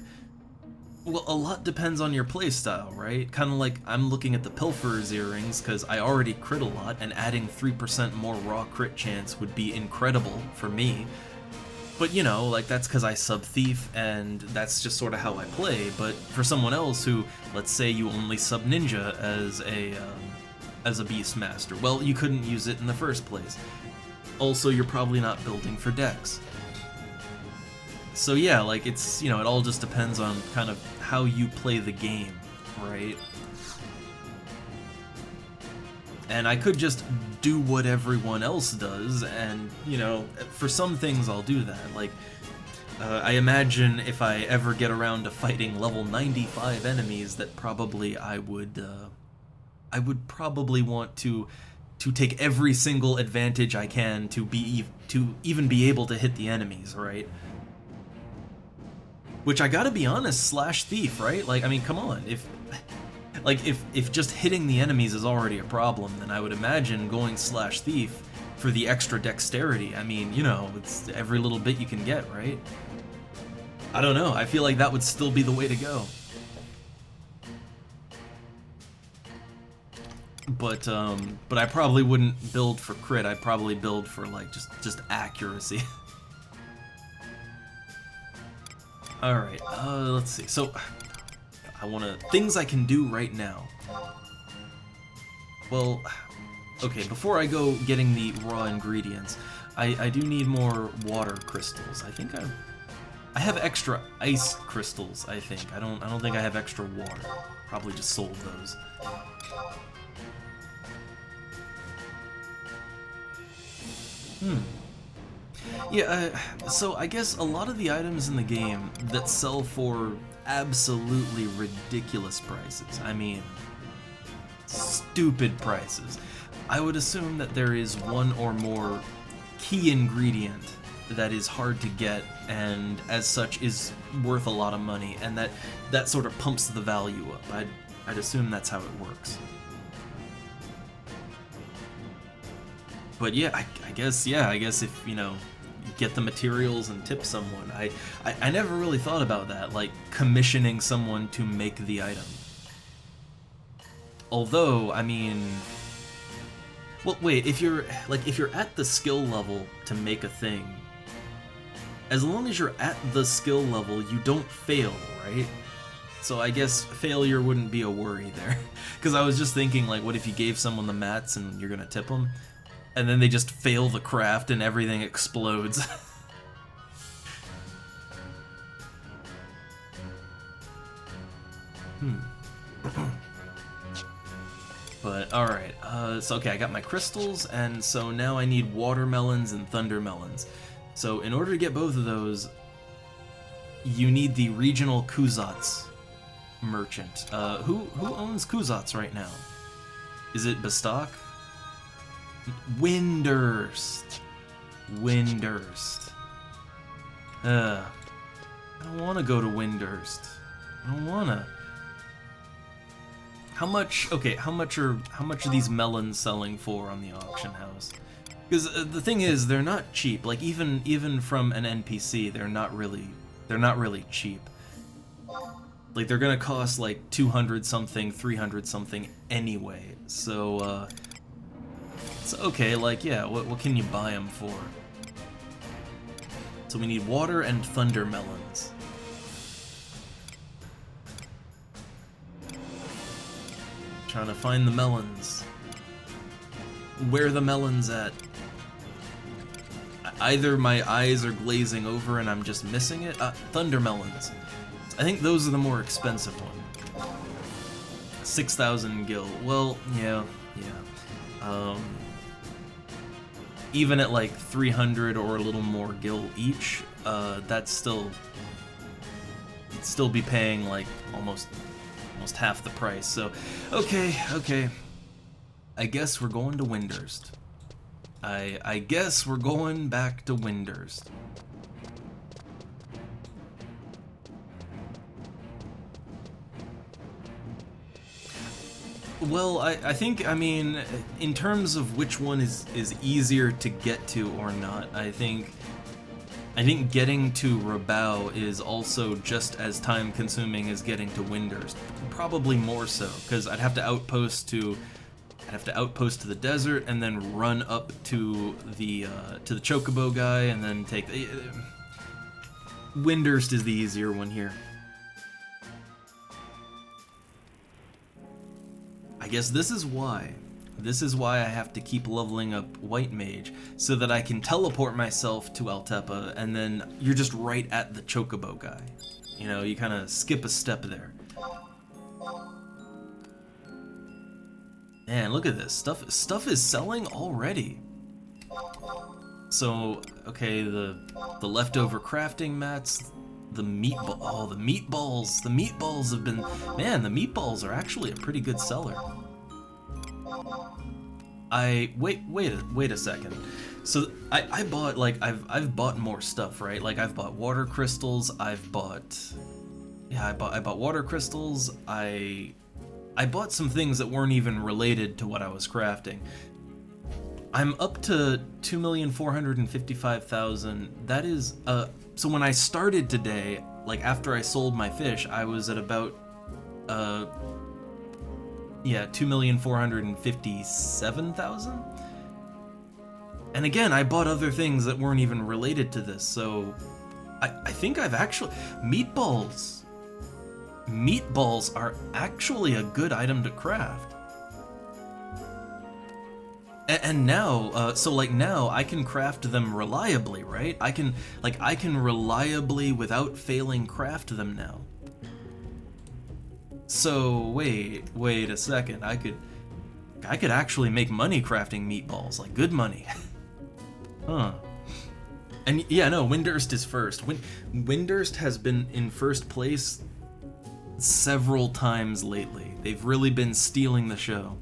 Well, a lot depends on your playstyle, right? Kind of like I'm looking at the Pilferer's earrings, because I already crit a lot, and adding 3% more raw crit chance would be incredible for me. But, you know, like, that's because I sub-thief, and that's just sort of how I play. But for someone else who, let's say you only sub-ninja as a Beastmaster, well, you couldn't use it in the first place. Also, you're probably not building for Dex. So yeah, like, it's, you know, it all just depends on kind of how you play the game, right? And I could just do what everyone else does, and, you know, for some things I'll do that. Like, I imagine if I ever get around to fighting level 95 enemies, that probably I would probably want to take every single advantage I can to even be able to hit the enemies, right? Which, I gotta be honest, slash thief, right? Like, I mean, come on, if just hitting the enemies is already a problem, then I would imagine going slash thief for the extra dexterity. I mean, you know, it's every little bit you can get, right? I don't know, I feel like that would still be the way to go. But I probably wouldn't build for crit, I'd probably build for, like, just accuracy. Alright, let's see. So, things I can do right now. Well, okay, before I go getting the raw ingredients, I do need more water crystals. I think I have extra ice crystals, I think. I don't think I have extra water. Probably just sold those. Yeah, so I guess a lot of the items in the game that sell for absolutely ridiculous prices, I mean, stupid prices, I would assume that there is one or more key ingredient that is hard to get and as such is worth a lot of money, and that sort of pumps the value up. I'd assume that's how it works. But yeah, I guess if, you know, you get the materials and tip someone, I never really thought about that, like commissioning someone to make the item. Although, I mean, well, wait, if you're at the skill level to make a thing, as long as you're at the skill level, you don't fail, right? So I guess failure wouldn't be a worry there. Because I was just thinking, like, what if you gave someone the mats and you're gonna tip them? And then they just fail the craft and everything explodes. But, alright, so okay, I got my crystals, and so now I need watermelons and thundermelons. So in order to get both of those, you need the regional Kuzats merchant. Who owns Kuzats right now? Is it Bastok? Windurst. I don't want to go to Windurst. I don't wanna. How much are these melons selling for on the auction house? Because the thing is, they're not cheap. Like even from an NPC, they're not really cheap. Like, they're gonna cost like 200 something, 300 something anyway. So it's okay. Like, yeah, what can you buy them for? So we need water and thunder melons. Trying to find the melons. Where are the melons at? Either my eyes are glazing over and I'm just missing it. Thunder melons. I think those are the more expensive one. 6,000 gil. Well, yeah. Even at like 300 or a little more gil each, that's still... It'd still be paying like almost half the price, so... Okay. I guess we're going to Windurst. I guess we're going back to Windurst. Well, I think, I mean, in terms of which one is easier to get to or not, I think getting to Rabao is also just as time consuming as getting to Windurst. Probably more so, because I'd have to outpost to the desert and then run up to the Chocobo guy and then take Windurst is the easier one here. I guess this is why I have to keep leveling up White Mage, so that I can teleport myself to Altepa, and then you're just right at the Chocobo guy. You know, you kind of skip a step there. Man, look at this. Stuff is selling already. So, okay, the leftover crafting mats, the meatball. Oh, the meatballs. The meatballs have been... Man, the meatballs are actually a pretty good seller. Wait a second. So I bought, like, I've bought more stuff, right? Like, I've bought water crystals. I bought water crystals. I bought some things that weren't even related to what I was crafting. I'm up to 2,455,000. That is, so when I started today, like after I sold my fish, I was at about, 2,457,000. And again, I bought other things that weren't even related to this, so I think I've actually, meatballs are actually a good item to craft. And now, so like now I can craft them reliably, right? I can reliably, without failing, craft them now. So wait a second. I could actually make money crafting meatballs, like good money. Huh. And yeah, no, Windurst is first. Windurst has been in first place several times lately. They've really been stealing the show.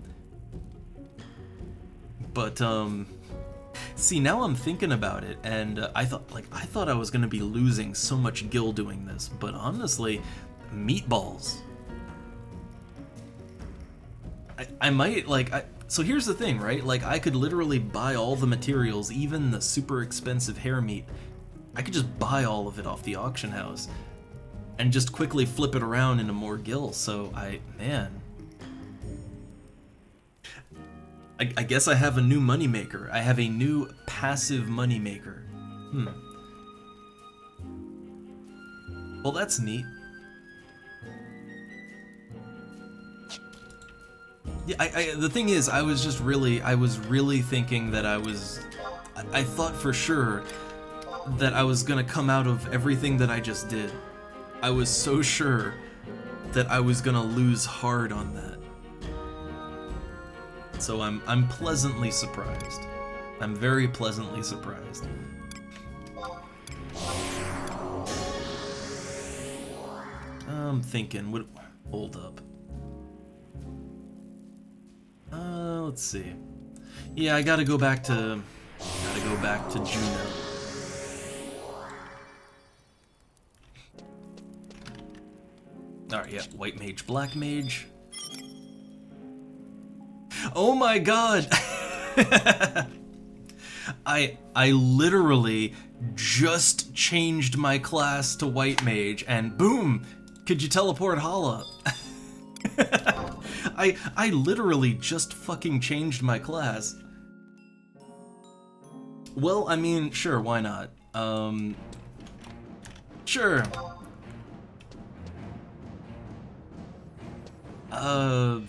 But, see, now I'm thinking about it, and I thought I was gonna be losing so much gil doing this, but honestly, meatballs. I might, like, so here's the thing, right? Like, I could literally buy all the materials, even the super expensive hair meat. I could just buy all of it off the auction house, and just quickly flip it around into more gil, so man. I guess I have a new moneymaker. I have a new passive moneymaker. Well, that's neat. Yeah, the thing is, I was really thinking that I thought for sure that I was gonna come out of everything that I just did. I was so sure that I was gonna lose hard on that. So I'm pleasantly surprised. I'm very pleasantly surprised. I'm thinking, hold up. Let's see. Yeah, I gotta go back to Juno. Alright, yeah, White Mage, Black Mage. Oh my god! I literally just changed my class to White Mage and boom! Could you teleport Hala? I literally just fucking changed my class. Well, I mean, sure, why not? Sure.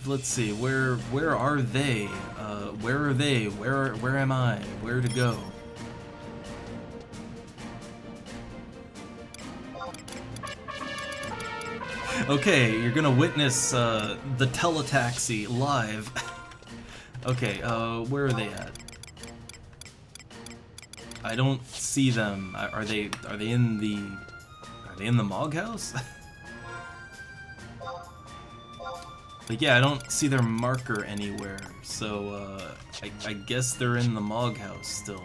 Let's see, where are they? Where are they? Where am I? Where to go? Okay, you're gonna witness, the teletaxi live. Okay, where are they at? I don't see them. Are they in the Mog House? Like, yeah, I don't see their marker anywhere, so, I guess they're in the Mog House still.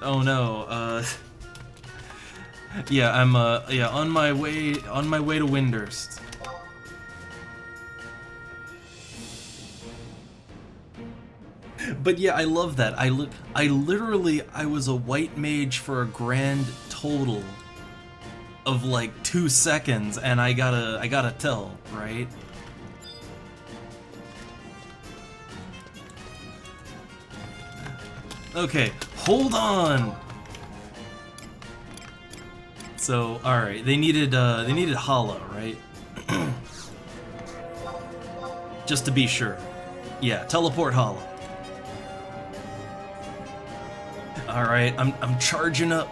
Oh no, Yeah, I'm yeah, on my way to Windurst. But yeah, I love that. I literally I was a white mage for a grand total of like 2 seconds, and I gotta tell, right? Okay, hold on. So, all right, they needed hollow, right? Just to be sure. Yeah, teleport hollow. All right, I'm charging up.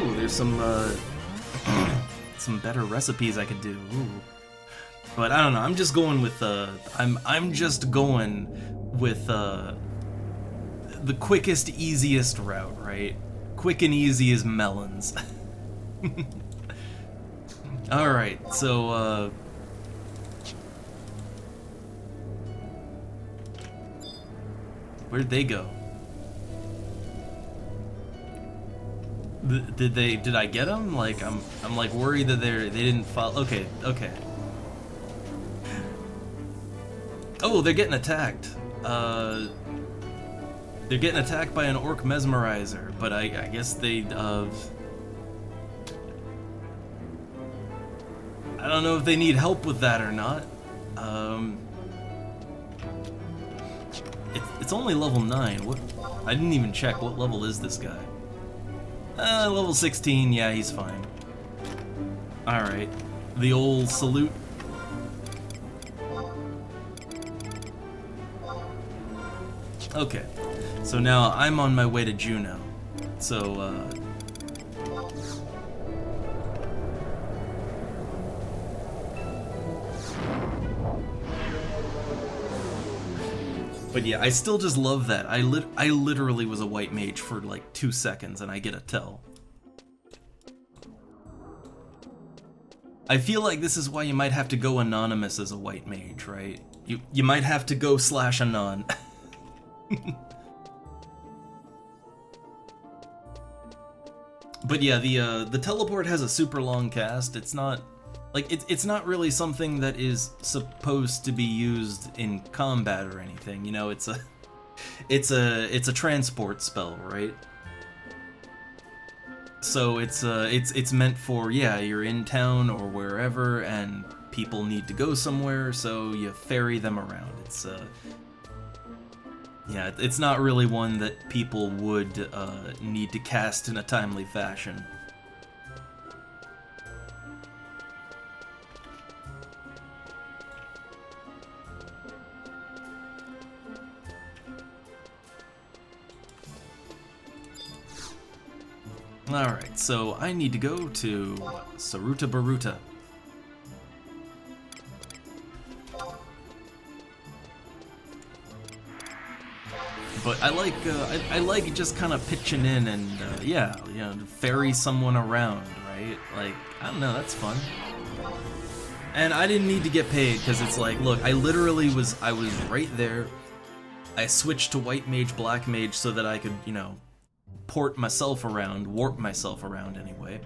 Ooh, there's some better recipes I could do. Ooh. But I don't know. I'm just going with I'm just going with the quickest, easiest route, right? Quick and easy as melons. All right, so where'd they go? Did I get them? Like I'm like worried that they didn't follow. Okay, okay. Oh, they're getting attacked. They're getting attacked by an orc mesmerizer, but I guess they I don't know if they need help with that or not. It's only level 9. What? I didn't even check. What level is this guy? Level 16. Yeah, he's fine. All right. The old salute. Okay. So now I'm on my way to Juno. So but yeah, I still just love that. I literally was a white mage for like 2 seconds and I get a tell. I feel like this is why you might have to go anonymous as a white mage, right? You might have to go /anon. But yeah, the teleport has a super long cast. It's not like it's not really something that is supposed to be used in combat or anything. You know, it's a transport spell, right? So it's meant for, yeah, you're in town or wherever and people need to go somewhere, so you ferry them around. Yeah, it's not really one that people would need to cast in a timely fashion. Alright, so I need to go to Saruta Baruta. But I like just kind of pitching in and yeah, you know, ferry someone around, right? Like, I don't know, that's fun. And I didn't need to get paid because it's like, look, I was right there. I switched to white mage, black mage so that I could, you know, warp myself around anyway.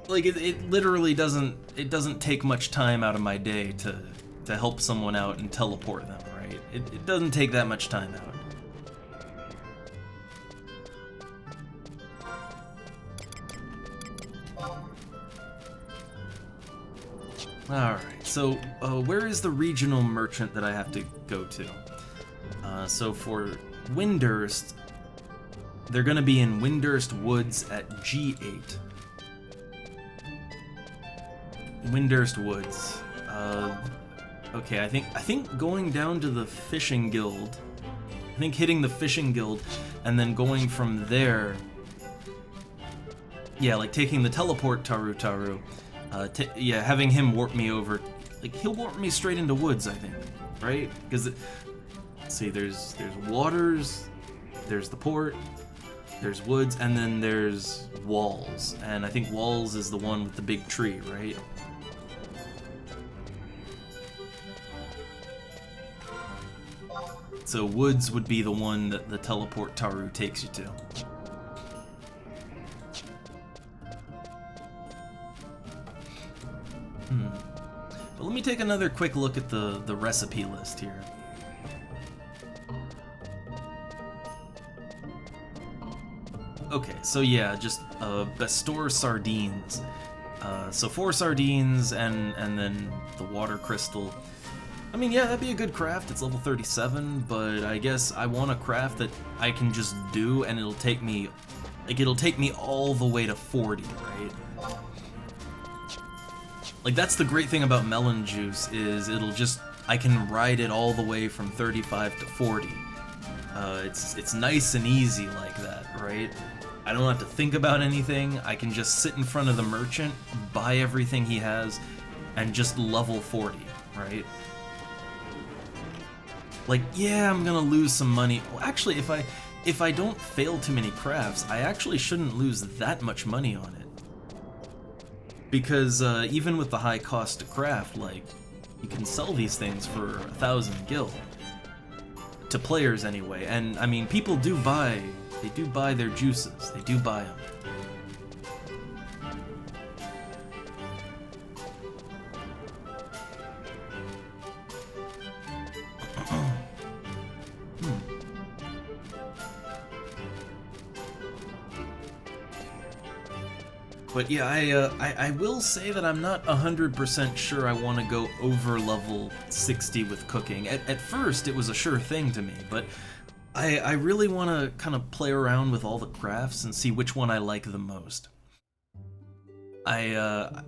Like it literally doesn't take much time out of my day to help someone out and teleport them, right? It doesn't take that much time out. Alright, so where is the regional merchant that I have to go to? So for Windurst, they're gonna be in Windurst Woods at G8. Windurst Woods. Okay, I think going down to the fishing guild. I think hitting the fishing guild and then going from there. Yeah, like taking the teleport Taru. Yeah, having him warp me over. Like he'll warp me straight into woods, I think, right? Because see, there's waters, there's the port. There's woods, and then there's walls. And I think walls is the one with the big tree, right? So woods would be the one that the teleport Taru takes you to. But let me take another quick look at the recipe list here. Okay, so yeah, just Bestor sardines. So 4 sardines and then the water crystal. I mean, yeah, that'd be a good craft. It's level 37, but I guess I want a craft that I can just do, and it'll take me all the way to 40, right? Like, that's the great thing about melon juice, is I can ride it all the way from 35 to 40. It's nice and easy like that, right? I don't have to think about anything. I can just sit in front of the merchant, buy everything he has, and just level 40, right? Like, yeah, I'm gonna lose some money. Well, actually, if I don't fail too many crafts, I actually shouldn't lose that much money on it. Because even with the high cost to craft, like, you can sell these things for 1,000 gil. To players anyway, and I mean, people do buy, they do buy their juices, they do buy them. But yeah, I will say that I'm not 100% sure I want to go over level 60 with cooking. At first, it was a sure thing to me, but I really want to kind of play around with all the crafts and see which one I like the most. I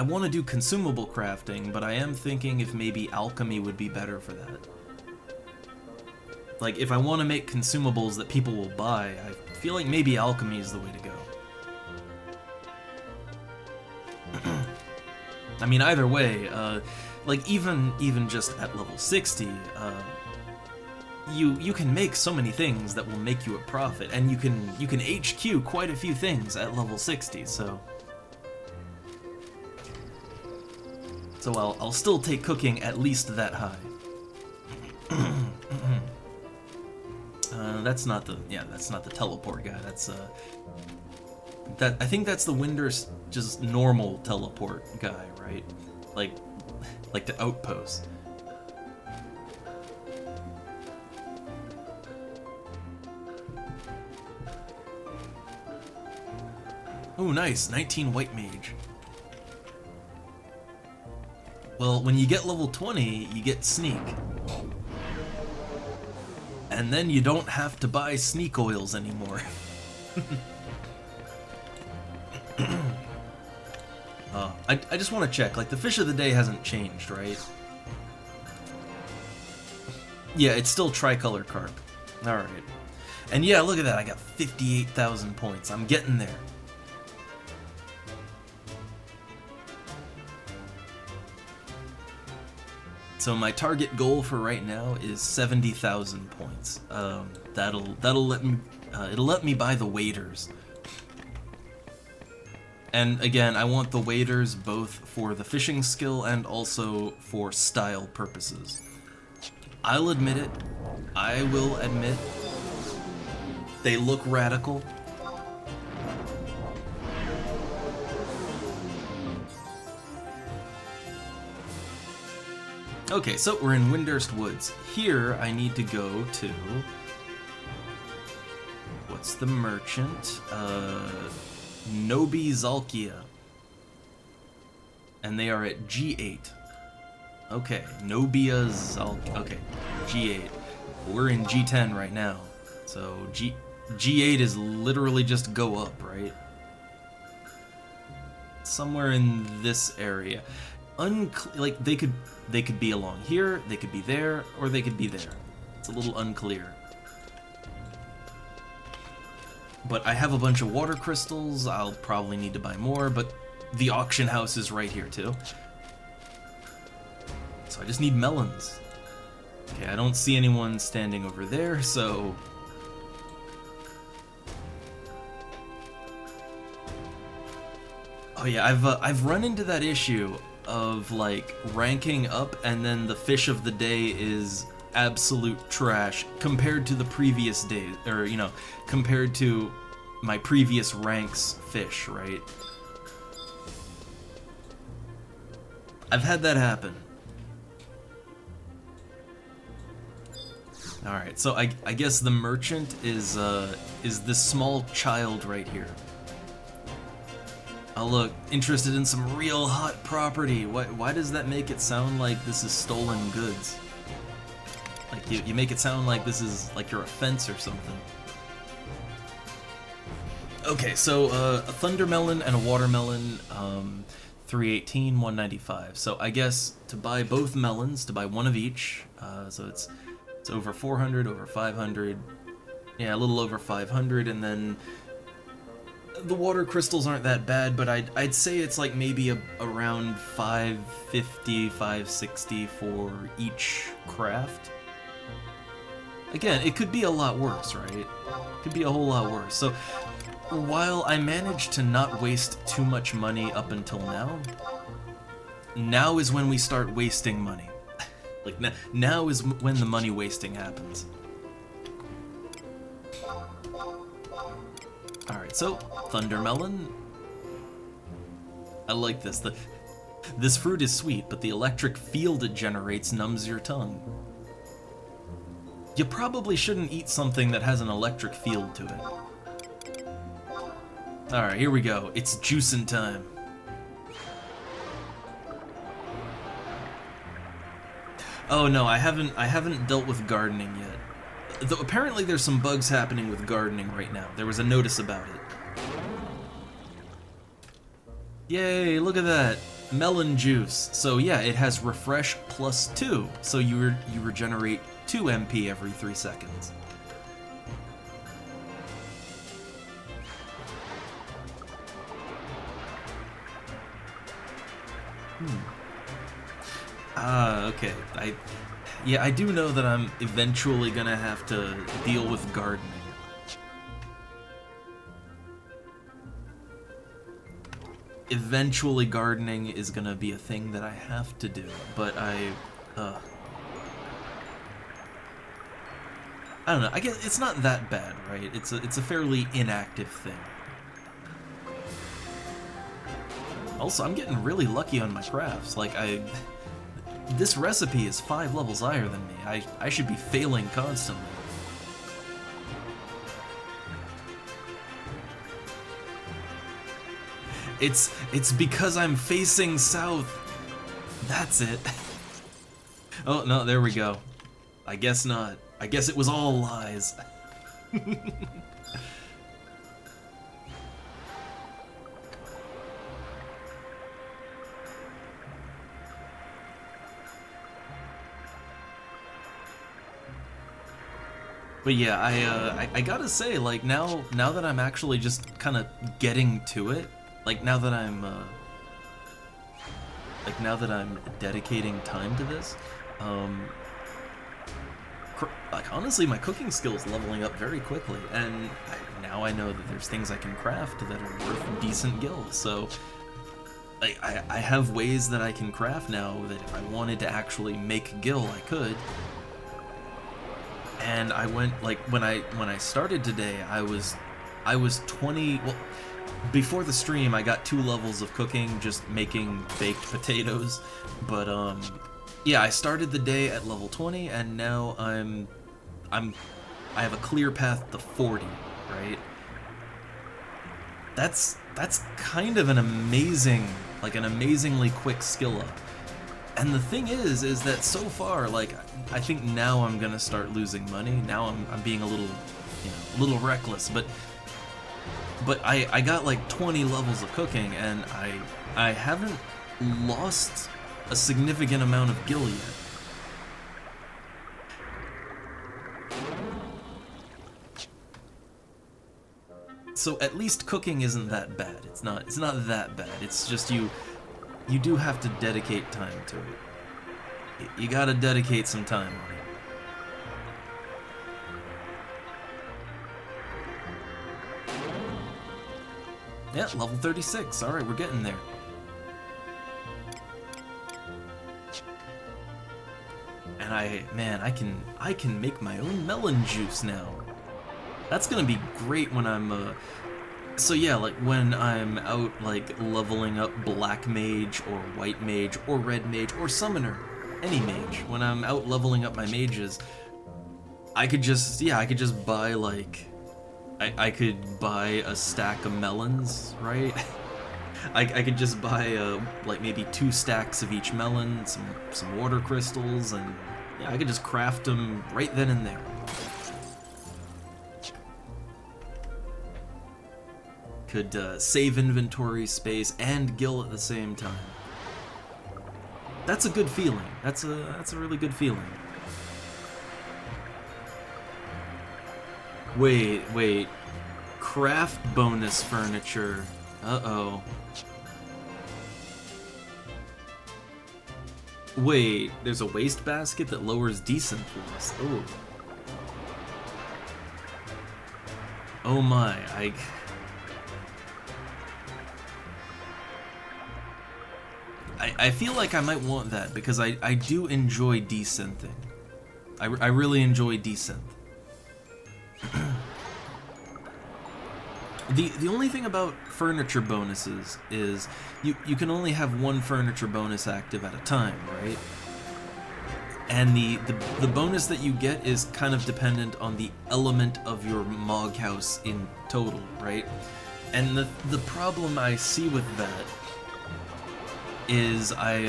want to do consumable crafting, but I am thinking if maybe alchemy would be better for that. Like, if I want to make consumables that people will buy, I feel like maybe alchemy is the way to go. I mean, either way, like even just at level 60, you can make so many things that will make you a profit, and you can HQ quite a few things at level 60. So I'll still take cooking at least that high. That's not the teleport guy. That's I think that's the Winder's just normal teleport guy, right? Like the outpost. Oh, nice, 19 white mage. Well, when you get level 20, you get sneak. And then you don't have to buy sneak oils anymore. I just want to check, like, the fish of the day hasn't changed, right? Yeah, it's still tricolor carp. Alright. And yeah, look at that, I got 58,000 points. I'm getting there. So my target goal for right now is 70,000 points. That'll let me, it'll let me buy the waders. And again, I want the waders both for the fishing skill and also for style purposes. I'll admit it, I will admit, they look radical. Okay, so we're in Windurst Woods. Here, I need to go to... What's the merchant? Nobi Zalkia. And they are at G8. Okay, Nobia Zalkia. Okay, G8. We're in G10 right now. So G8 is literally just go up, right? Somewhere in this area. Like, they could be along here, they could be there, or they could be there. It's a little unclear. But I have a bunch of water crystals, I'll probably need to buy more, but the auction house is right here too. So I just need melons. Okay, I don't see anyone standing over there, so... Oh yeah, I've run into that issue of like ranking up and then the fish of the day is absolute trash compared to the previous days, or you know, compared to my previous ranks fish, right? I've had that happen. All right, so I guess the merchant is this small child right here. Oh look, interested in some real hot property. Why does that make it sound like this is stolen goods? Like you make it sound like this is like you're a fence or something. Okay, so a thundermelon and a watermelon, 318, 195. So I guess to buy both melons, to buy one of each, so it's over 400, over 500, yeah, a little over 500, and then the water crystals aren't that bad, but I'd say it's like maybe around 550, 560 for each craft. Again, it could be a lot worse, right? It could be a whole lot worse. So while I managed to not waste too much money up until now is when we start wasting money. Like now is when the money wasting happens. Alright, so thundermelon. I like this. This fruit is sweet, but the electric field it generates numbs your tongue. You probably shouldn't eat something that has an electric field to it. Alright, here we go. It's juicing time. Oh no, I haven't dealt with gardening yet. Though apparently there's some bugs happening with gardening right now. There was a notice about it. Yay, look at that. Melon juice. So yeah, it has refresh plus 2. So you regenerate 2 MP every 3 seconds. Okay. I do know that I'm eventually gonna have to deal with gardening. Eventually gardening is gonna be a thing that I have to do, but I don't know, I guess it's not that bad, right? It's a fairly inactive thing. Also, I'm getting really lucky on my crafts. Like, this recipe is 5 levels higher than me. I should be failing constantly. It's because I'm facing south. That's it. Oh, no, there we go. I guess not. I guess it was all lies. But yeah, I gotta say, like, now that I'm actually just kind of getting to it, like now that I'm dedicating time to this, like honestly, my cooking skills leveling up very quickly, and now I know that there's things I can craft that are worth decent gills. So I have ways that I can craft now that if I wanted to actually make gil, I could. And I went, like, when I started today, I was 20, well, before the stream I got 2 levels of cooking, just making baked potatoes, but yeah, I started the day at level 20, and now I have a clear path to 40, right? That's kind of an amazing, like an amazingly quick skill up. And the thing is that so far, like, I think now I'm gonna start losing money. Now I'm being a little, a little reckless. But I got like 20 levels of cooking, and I haven't lost a significant amount of gil yet. So at least cooking isn't that bad. It's not that bad. It's just you do have to dedicate time to it. You gotta dedicate some time on it. Yeah, level 36. Alright, we're getting there. And man, I can make my own melon juice now. That's gonna be great when I'm, so yeah, like when I'm out, like, leveling up black mage, or white mage, or red mage, or summoner, any mage, when I'm out leveling up my mages, I could just, yeah, I could just buy, like, I could buy a stack of melons, right? I could just buy, like, maybe 2 stacks of each melon, some water crystals, and yeah, I could just craft them right then and there. Could save inventory space and gill at the same time. That's a good feeling. That's a really good feeling. Wait. Craft bonus furniture. Uh-oh. Wait, there's a wastebasket that lowers decent loss. Oh. Oh my, I feel like I might want that, because I do enjoy desynthing. I really enjoy desynth. The only thing about furniture bonuses is you can only have one furniture bonus active at a time, right? And the bonus that you get is kind of dependent on the element of your Mog house in total, right? And the problem I see with that is I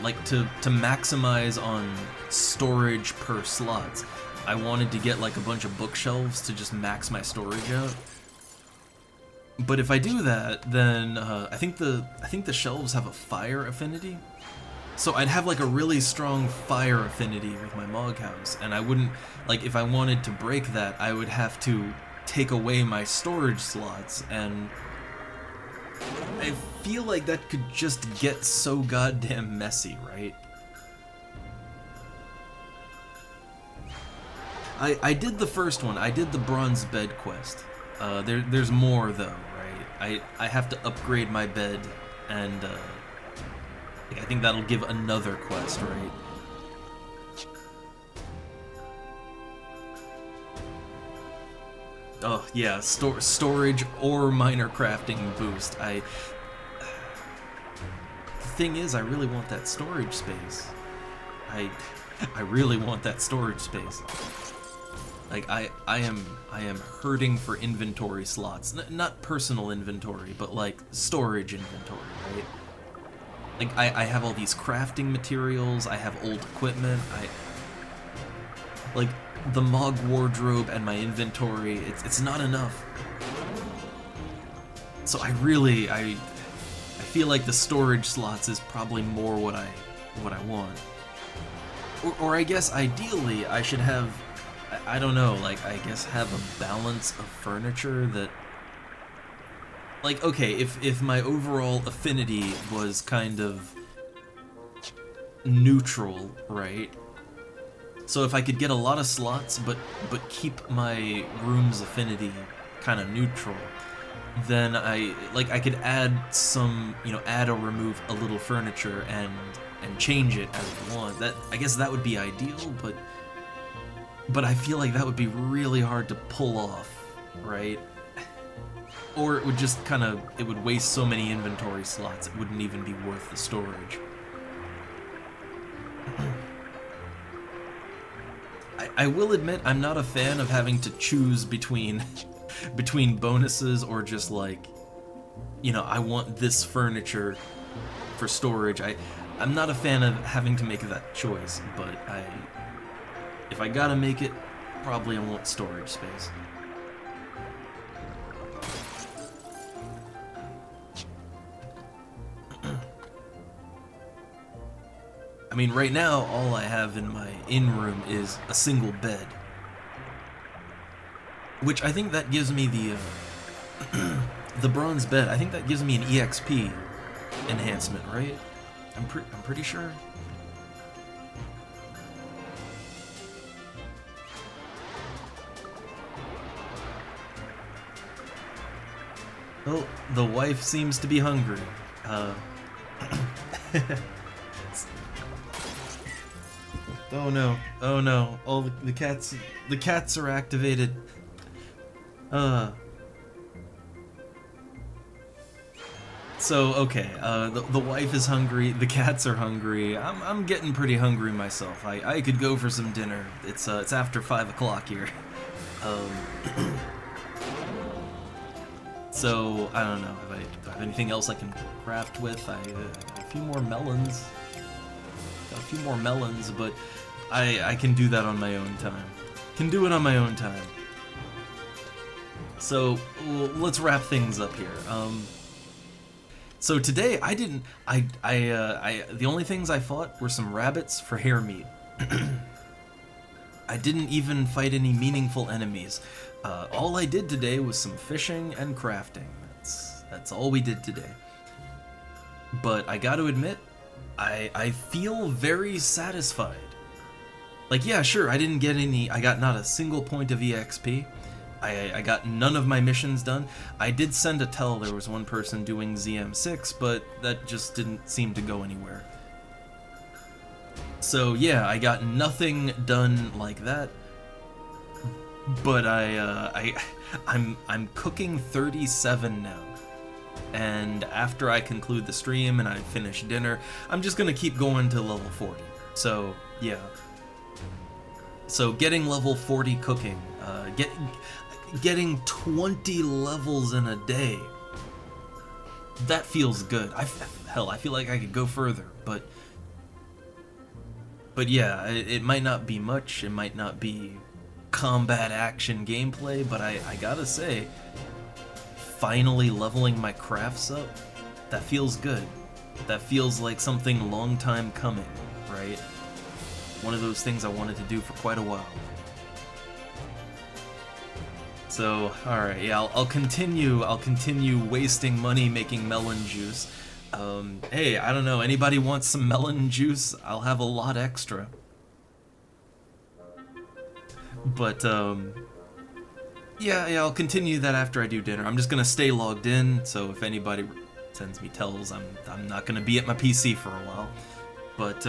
like to maximize on storage per slots. I wanted to get like a bunch of bookshelves to just max my storage out. But if I do that, then I think the shelves have a fire affinity. So I'd have like a really strong fire affinity with my Mog house, and I wouldn't, like, if I wanted to break that, I would have to take away my storage slots, and I feel like that could just get so goddamn messy, right? I did the first one. I did the bronze bed quest. There's more though, right? I have to upgrade my bed, and I think that'll give another quest, right? Oh yeah, storage or minor crafting boost. The thing is, I really want that storage space. I really want that storage space. Like I am hurting for inventory slots. Not personal inventory, but like storage inventory, right? Like I have all these crafting materials, I have old equipment, like the Mog wardrobe and my inventory, it's not enough. So I feel like the storage slots is probably more what I want. Or I guess ideally I should have, I don't know, like I guess have a balance of furniture that, like, okay, if my overall affinity was kind of neutral, right? So if I could get a lot of slots, but keep my room's affinity kind of neutral, then I could add some, add or remove a little furniture and change it as I want. That, I guess that would be ideal, but I feel like that would be really hard to pull off, right? Or it would just it would waste so many inventory slots, it wouldn't even be worth the storage. I will admit, I'm not a fan of having to choose between bonuses or just like, I want this furniture for storage. I'm not a fan of having to make that choice, but if I gotta make it, probably I want storage space. I mean, right now, all I have in my in-room is a single bed. Which I think that gives me the, the bronze bed, I think that gives me an EXP enhancement, right? I'm pretty sure. Oh, the wife seems to be hungry. Oh no, oh no, all the cats are activated. So, okay, the wife is hungry, the cats are hungry, I'm getting pretty hungry myself. I could go for some dinner. It's after 5 o'clock here. So, I don't know, do I have anything else I can craft with? I got a few more melons. Got a few more melons, but I can do that on my own time. Can do it on my own time. So, let's wrap things up here. So today the only things I fought were some rabbits for hair meat. I didn't even fight any meaningful enemies. All I did today was some fishing and crafting. That's all we did today. But I gotta admit, I feel very satisfied. Like, yeah, sure, I got not a single point of EXP. I got none of my missions done. I did send a tell there was one person doing ZM6, but that just didn't seem to go anywhere. So yeah, I got nothing done like that. But I'm cooking 37 now. And after I conclude the stream and I finish dinner, I'm just gonna keep going to level 40. So yeah. So getting level 40 cooking, getting 20 levels in a day, that feels good. Hell, I feel like I could go further, but yeah, it might not be much, it might not be combat action gameplay, but I gotta say, finally leveling my crafts up, that feels good. That feels like something long time coming, right? One of those things I wanted to do for quite a while. So, alright, yeah, I'll continue wasting money making melon juice. Hey, I don't know, anybody wants some melon juice? I'll have a lot extra. But, yeah, I'll continue that after I do dinner. I'm just gonna stay logged in, so if anybody sends me tells, I'm not gonna be at my PC for a while. But,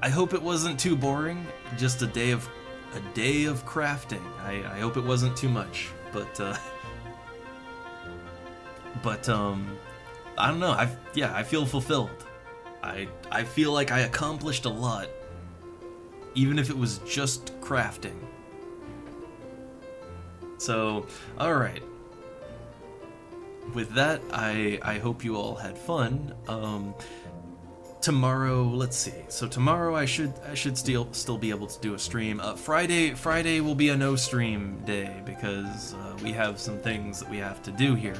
I hope it wasn't too boring, just a day of crafting. I hope it wasn't too much, but I don't know. I feel fulfilled. I feel like I accomplished a lot, even if it was just crafting. So, all right. With that, I hope you all had fun. Tomorrow, let's see. So tomorrow I should still be able to do a stream. Friday will be a no stream day because we have some things that we have to do here.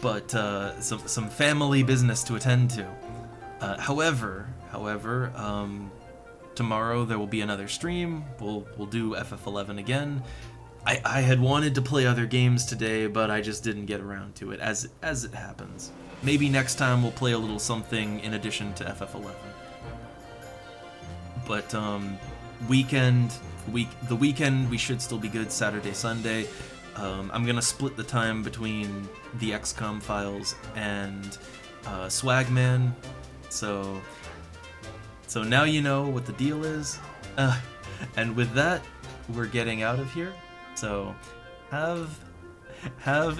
But some family business to attend to. However, tomorrow there will be another stream. We'll do FF11 again. I had wanted to play other games today, but I just didn't get around to it, as it happens. Maybe next time we'll play a little something in addition to FF11. But the weekend we should still be good. Saturday, Sunday. I'm gonna split the time between the XCOM files and Swagman. So now you know what the deal is. And with that, we're getting out of here. So have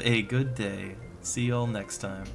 a good day. See y'all next time.